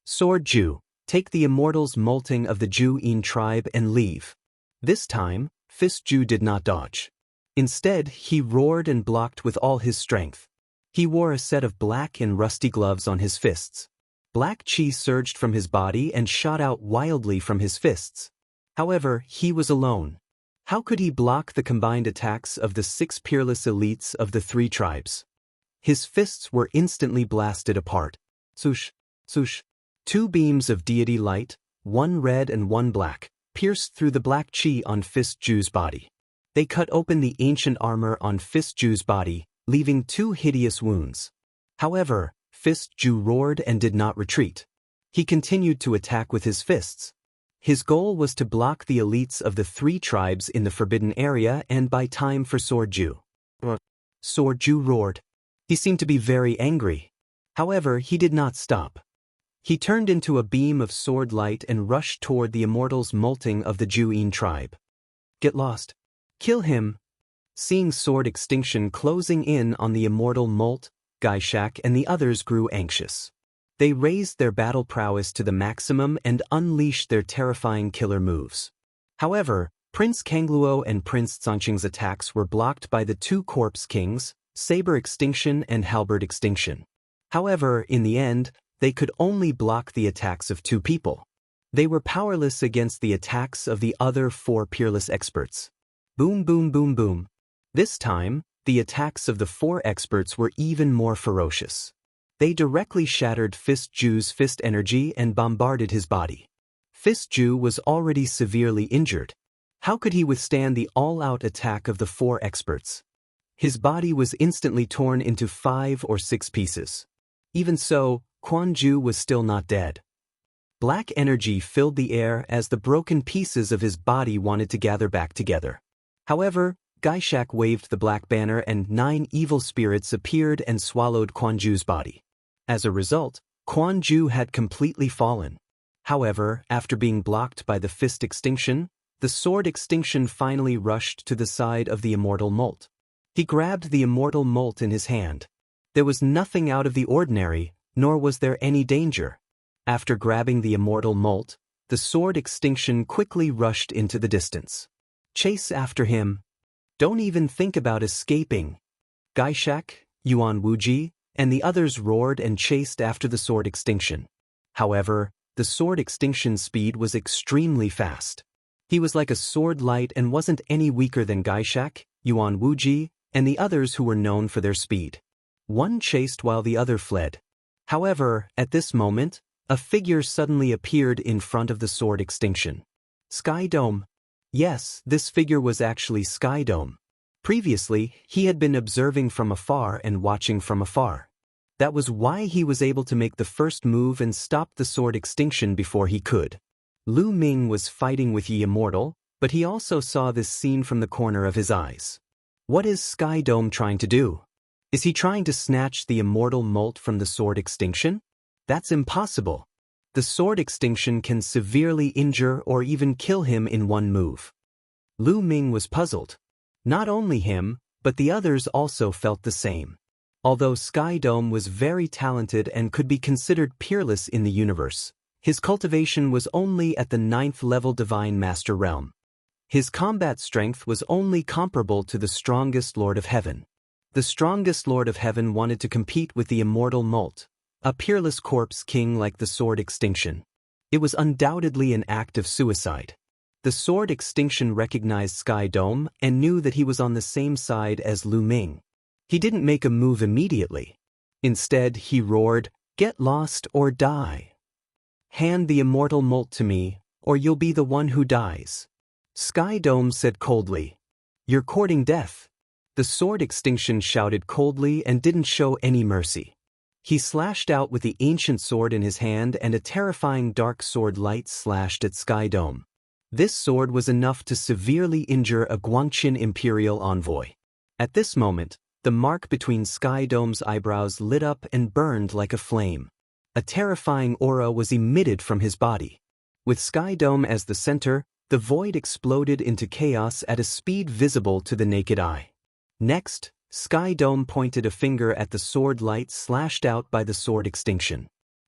Sword Ju, take the Immortal's molting of the Ju Yin tribe and leave. This time, Fist Ju did not dodge. Instead, he roared and blocked with all his strength. He wore a set of black and rusty gloves on his fists. Black chi surged from his body and shot out wildly from his fists. However, he was alone. How could he block the combined attacks of the 6 peerless elites of the 3 tribes? His fists were instantly blasted apart. Swoosh, swoosh. 2 beams of deity light, one red and one black, pierced through the black chi on Fist Ju's body. They cut open the ancient armor on Fist Ju's body, leaving 2 hideous wounds. However, Fist Ju roared and did not retreat. He continued to attack with his fists. His goal was to block the elites of the 3 tribes in the forbidden area and buy time for Sword Ju. Sword Ju roared. He seemed to be very angry. However, he did not stop. He turned into a beam of sword light and rushed toward the Immortal's molting of the Ju Yin tribe. Get lost. Kill him. Seeing sword extinction closing in on the Immortal molt, Gaishak and the others grew anxious. They raised their battle prowess to the maximum and unleashed their terrifying killer moves. However, Prince Kangluo and Prince Zhangqing's attacks were blocked by the 2 corpse kings, Saber Extinction and Halberd Extinction. However, in the end, they could only block the attacks of 2 people. They were powerless against the attacks of the other 4 peerless experts. Boom boom boom boom. This time, the attacks of the 4 experts were even more ferocious. They directly shattered Fist Ju's fist energy and bombarded his body. Fist Ju was already severely injured. How could he withstand the all-out attack of the 4 experts? His body was instantly torn into 5 or 6 pieces. Even so, Quan Ju was still not dead. Black energy filled the air as the broken pieces of his body wanted to gather back together. However, Gaishak waved the black banner and 9 evil spirits appeared and swallowed Quan Ju's body. As a result, Quan Ju had completely fallen. However, after being blocked by the fist extinction, the sword extinction finally rushed to the side of the Immortal molt. He grabbed the Immortal molt in his hand. There was nothing out of the ordinary, nor was there any danger. After grabbing the Immortal molt, The sword extinction quickly rushed into the distance. Chase after him. Don't even think about escaping. Gaishak, Yuan Wuji, and the others roared and chased after the sword extinction. However, the sword extinction's speed was extremely fast. He was like a sword light and wasn't any weaker than Gaishak, Yuan Wuji, and the others who were known for their speed. One chased while the other fled. However, at this moment, a figure suddenly appeared in front of the sword extinction. Sky Dome. Yes, this figure was actually Sky Dome. Previously, he had been observing from afar and watching from afar. That was why he was able to make the first move and stop the sword extinction before he could. Lu Ming was fighting with Yi Immortal, but he also saw this scene from the corner of his eyes. What is Sky Dome trying to do? Is he trying to snatch the immortal molt from the sword extinction? That's impossible. The sword extinction can severely injure or even kill him in one move. Lu Ming was puzzled. Not only him, but the others also felt the same. Although Sky Dome was very talented and could be considered peerless in the universe, his cultivation was only at the 9th level Divine Master realm. His combat strength was only comparable to the strongest Lord of Heaven. The strongest Lord of Heaven wanted to compete with the immortal molt, a peerless corpse king like the sword extinction. It was undoubtedly an act of suicide. The sword extinction recognized Sky Dome and knew that he was on the same side as Lu Ming. He didn't make a move immediately. Instead, he roared, "Get lost or die. Hand the immortal molt to me, or you'll be the one who dies." Sky Dome said coldly, "You're courting death." The sword extinction shouted coldly and didn't show any mercy. He slashed out with the ancient sword in his hand and a terrifying dark sword light slashed at Sky Dome. This sword was enough to severely injure a Guangqin imperial envoy. At this moment, the mark between Sky Dome's eyebrows lit up and burned like a flame. A terrifying aura was emitted from his body. With Sky Dome as the center, the void exploded into chaos at a speed visible to the naked eye. Next, Sky Dome pointed a finger at the sword light slashed out by the sword extinction.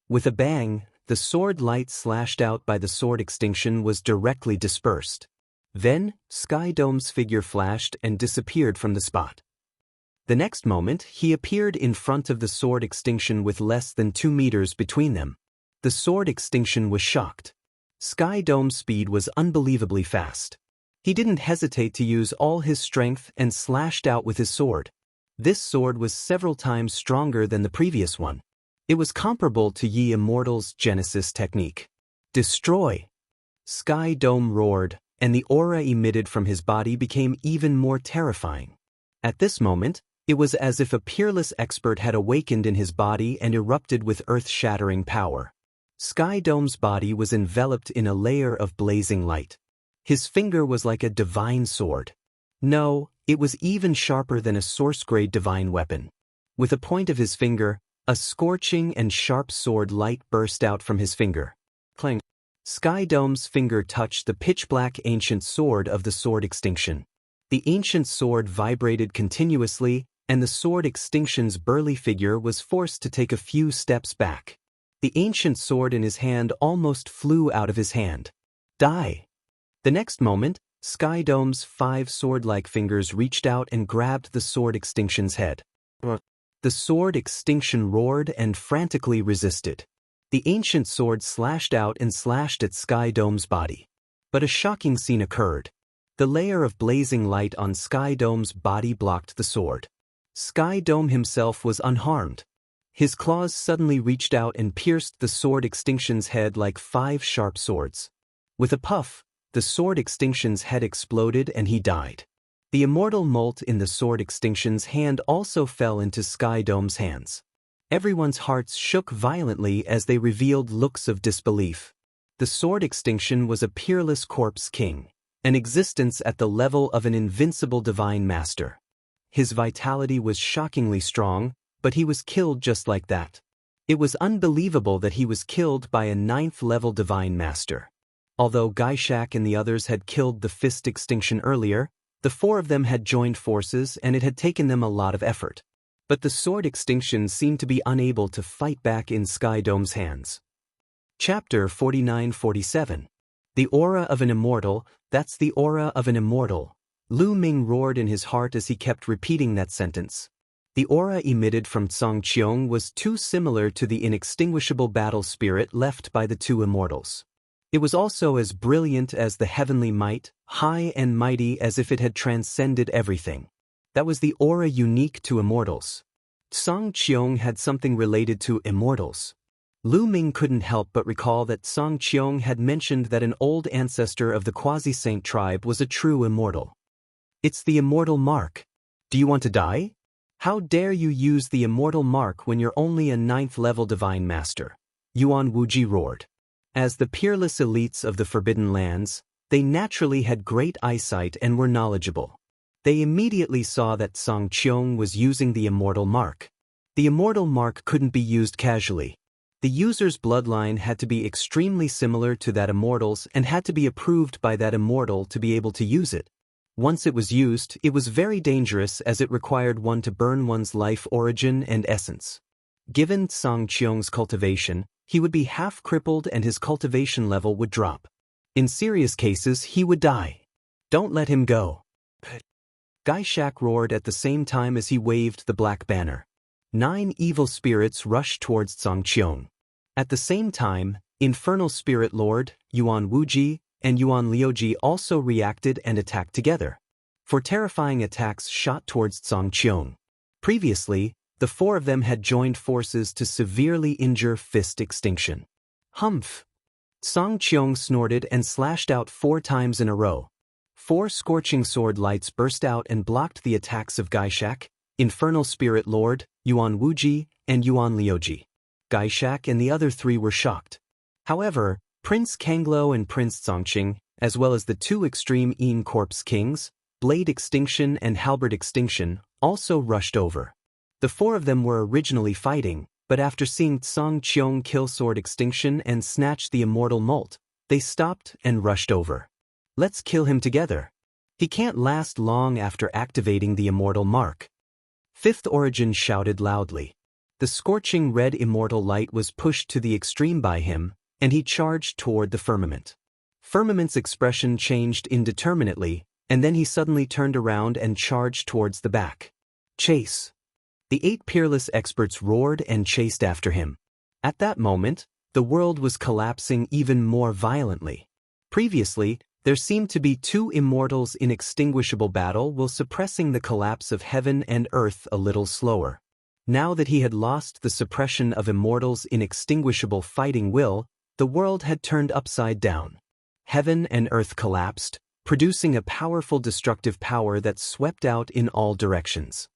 With a bang, the sword light slashed out by the sword extinction was directly dispersed. Then, Sky Dome's figure flashed and disappeared from the spot. The next moment, he appeared in front of the sword extinction with less than 2 meters between them. The sword extinction was shocked. Sky Dome's speed was unbelievably fast. He didn't hesitate to use all his strength and slashed out with his sword. This sword was several times stronger than the previous one. It was comparable to Yi Immortal's Genesis technique. Destroy! Sky Dome roared, and the aura emitted from his body became even more terrifying. At this moment, it was as if a peerless expert had awakened in his body and erupted with earth-shattering power. Sky Dome's body was enveloped in a layer of blazing light. His finger was like a divine sword. No, it was even sharper than a source-grade divine weapon. With a point of his finger, a scorching and sharp sword light burst out from his finger. Clang! Sky Dome's finger touched the pitch-black ancient sword of the sword extinction. The ancient sword vibrated continuously, and the sword extinction's burly figure was forced to take a few steps back. The ancient sword in his hand almost flew out of his hand. Die! The next moment, Sky Dome's 5 sword-like fingers reached out and grabbed the sword extinction's head. The sword extinction roared and frantically resisted. The ancient sword slashed out and slashed at Sky Dome's body. But a shocking scene occurred. The layer of blazing light on Sky Dome's body blocked the sword. Sky Dome himself was unharmed. His claws suddenly reached out and pierced the sword extinction's head like 5 sharp swords. With a puff, the sword extinction's head exploded and he died. The immortal molt in the sword extinction's hand also fell into Sky Dome's hands. Everyone's hearts shook violently as they revealed looks of disbelief. The sword extinction was a peerless corpse king, an existence at the level of an invincible divine master. His vitality was shockingly strong, but he was killed just like that. It was unbelievable that he was killed by a 9th level divine master. Although Gaishak and the others had killed the fist extinction earlier, the 4 of them had joined forces and it had taken them a lot of effort. But the sword extinction seemed to be unable to fight back in Sky Dome's hands. Chapter 49-47. The aura of an immortal, that's the aura of an immortal. Lu Ming roared in his heart as he kept repeating that sentence. The aura emitted from Tsang Qiong was too similar to the inextinguishable battle spirit left by the two immortals. It was also as brilliant as the heavenly might, high and mighty as if it had transcended everything. That was the aura unique to immortals. Tsang Qiong had something related to immortals. Lu Ming couldn't help but recall that Tsang Qiong had mentioned that an old ancestor of the quasi-saint tribe was a true immortal. It's the immortal mark. Do you want to die? How dare you use the immortal mark when you're only a 9th-level divine master? Yuan Wuji roared. As the peerless elites of the Forbidden Lands, they naturally had great eyesight and were knowledgeable. They immediately saw that Tsang Qiong was using the immortal mark. The immortal mark couldn't be used casually. The user's bloodline had to be extremely similar to that immortal's and had to be approved by that immortal to be able to use it. Once it was used, it was very dangerous as it required one to burn one's life origin and essence. Given Tsang Qiong's cultivation, he would be half crippled and his cultivation level would drop. In serious cases, he would die. Don't let him go. Gaishak roared at the same time as he waved the black banner. 9 evil spirits rushed towards Tsang Qiong. At the same time, Infernal Spirit Lord, Yuan Wuji, and Yuan Liuji also reacted and attacked together. 4 terrifying attacks shot towards Tsang Qiong. Previously, the 4 of them had joined forces to severely injure Fist Extinction. Humph! Tsang Qiong snorted and slashed out 4 times in a row. 4 scorching sword lights burst out and blocked the attacks of Gaishak, Infernal Spirit Lord, Yuan Wuji, and Yuan Liuji. Gaishak and the other 3 were shocked. However, Prince Kanglo and Prince Zongqing, as well as the 2 extreme Yin Corpse Kings, Blade Extinction and Halberd Extinction, also rushed over. The 4 of them were originally fighting, but after seeing Tsang Qiong kill Sword Extinction and snatch the immortal molt, they stopped and rushed over. Let's kill him together. He can't last long after activating the immortal mark. 5th Origin shouted loudly. The scorching red immortal light was pushed to the extreme by him, and he charged toward the firmament. Firmament's expression changed indeterminately, and then he suddenly turned around and charged towards the back. Chase! The 8 peerless experts roared and chased after him. At that moment, the world was collapsing even more violently. Previously, there seemed to be 2 immortals in extinguishable battle while suppressing the collapse of heaven and earth a little slower. Now that he had lost the suppression of immortals' inextinguishable fighting will, the world had turned upside down. Heaven and earth collapsed, producing a powerful destructive power that swept out in all directions.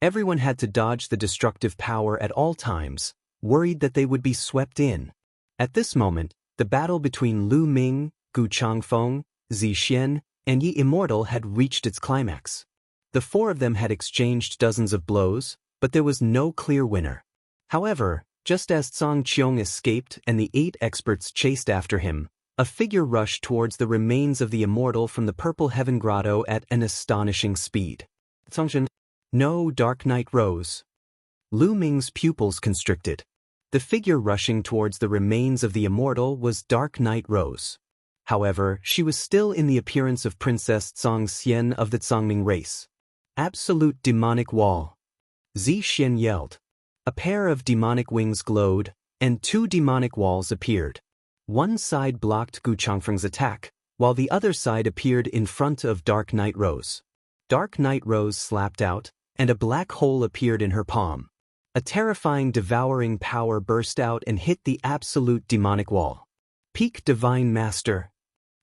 Everyone had to dodge the destructive power at all times, worried that they would be swept in. At this moment, the battle between Lu Ming, Gu Changfeng, Zi Xian, and Yi Immortal had reached its climax. The 4 of them had exchanged dozens of blows, but there was no clear winner. However, just as Tsang Qiong escaped and the 8 experts chased after him, a figure rushed towards the remains of the immortal from the Purple Heaven Grotto at an astonishing speed. Tsangchen, no, Dark Knight rose. Lu Ming's pupils constricted. The figure rushing towards the remains of the immortal was Dark Knight Rose. However, she was still in the appearance of Princess Tsang Xian of the Tsangming race. Absolute demonic wall. Zi Xian yelled. A pair of demonic wings glowed, and 2 demonic walls appeared. One side blocked Gu Changfeng's attack, while the other side appeared in front of Dark Knight Rose. Dark Knight Rose slapped out, and a black hole appeared in her palm. A terrifying devouring power burst out and hit the absolute demonic wall. Peak Divine Master.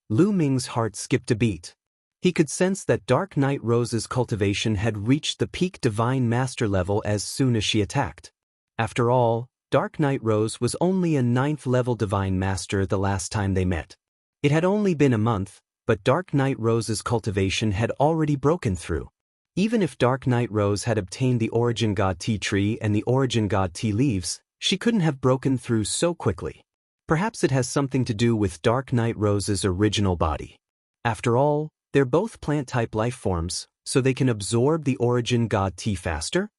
Lu Ming's heart skipped a beat. He could sense that Dark Knight Rose's cultivation had reached the peak Divine Master level as soon as she attacked. After all, Dark Knight Rose was only a 9th-level Divine Master the last time they met. It had only been a month, but Dark Knight Rose's cultivation had already broken through. Even if Dark Knight Rose had obtained the Origin God Tea Tree and the Origin God Tea Leaves, she couldn't have broken through so quickly. Perhaps it has something to do with Dark Knight Rose's original body. After all, they're both plant-type life forms, so they can absorb the Origin God Tea faster?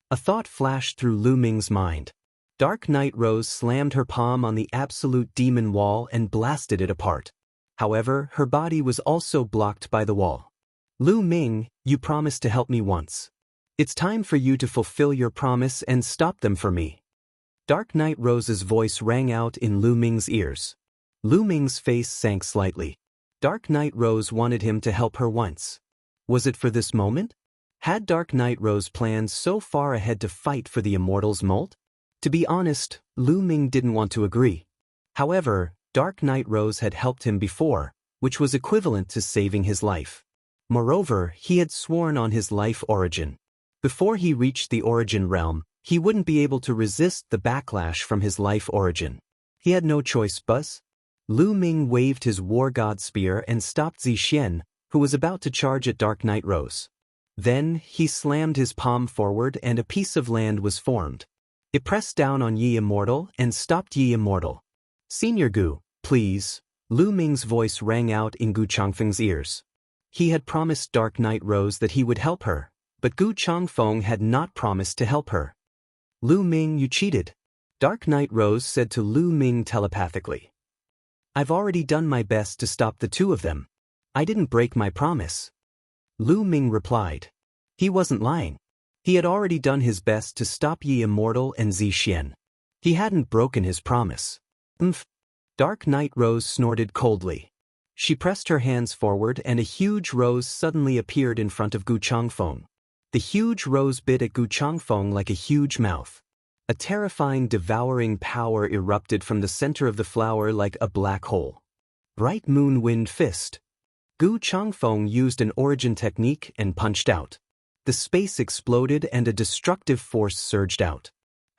A thought flashed through Lu Ming's mind. Dark Night Rose slammed her palm on the absolute demon wall and blasted it apart. However, her body was also blocked by the wall. Lu Ming, you promised to help me once. It's time for you to fulfill your promise and stop them for me. Dark Night Rose's voice rang out in Lu Ming's ears. Lu Ming's face sank slightly. Dark Night Rose wanted him to help her once. Was it for this moment? Had Dark Night Rose planned so far ahead to fight for the Immortal's molt? To be honest, Lu Ming didn't want to agree. However, Dark Night Rose had helped him before, which was equivalent to saving his life. Moreover, he had sworn on his life origin. Before he reached the origin realm, he wouldn't be able to resist the backlash from his life origin. He had no choice but. Lu Ming waved his war god spear and stopped Zixian, who was about to charge at Dark Night Rose. Then, he slammed his palm forward and a piece of land was formed. It pressed down on Yi Immortal and stopped Yi Immortal. Senior Gu, please. Lu Ming's voice rang out in Gu Changfeng's ears. He had promised Dark Night Rose that he would help her, but Gu Changfeng had not promised to help her. Lu Ming, you cheated. Dark Night Rose said to Lu Ming telepathically. I've already done my best to stop the two of them. I didn't break my promise. Lu Ming replied. He wasn't lying. He had already done his best to stop Yi Immortal and Zixian. He hadn't broken his promise. Dark Night Rose snorted coldly. She pressed her hands forward and a huge rose suddenly appeared in front of Gu Changfeng. The huge rose bit at Gu Changfeng like a huge mouth. A terrifying devouring power erupted from the center of the flower like a black hole. Bright Moon Wind Fist. Gu Changfeng used an origin technique and punched out. The space exploded and a destructive force surged out.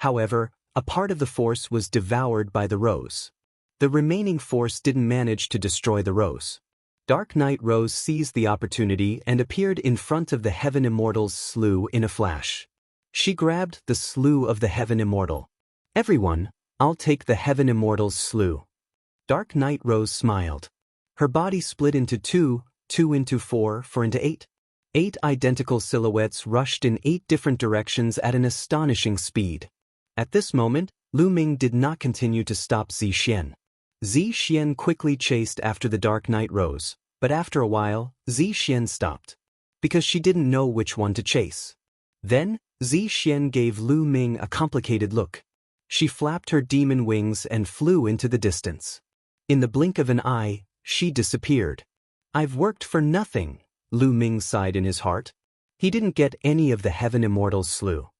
However, a part of the force was devoured by the rose. The remaining force didn't manage to destroy the rose. Dark Night Rose seized the opportunity and appeared in front of the Heaven Immortal's slough in a flash. She grabbed the slough of the Heaven Immortal. Everyone, I'll take the Heaven Immortal's slough. Dark Night Rose smiled. Her body split into two into four into eight. 8 identical silhouettes rushed in 8 different directions at an astonishing speed. At this moment, Lu Ming did not continue to stop Zixian. Zixian quickly chased after the Dark Night Rose, but after a while, Zixian stopped. Because she didn't know which one to chase. Then, Zixian gave Lu Ming a complicated look. She flapped her demon wings and flew into the distance. In the blink of an eye, she disappeared. I've worked for nothing, Lu Ming sighed in his heart. He didn't get any of the Heaven Immortal's slough.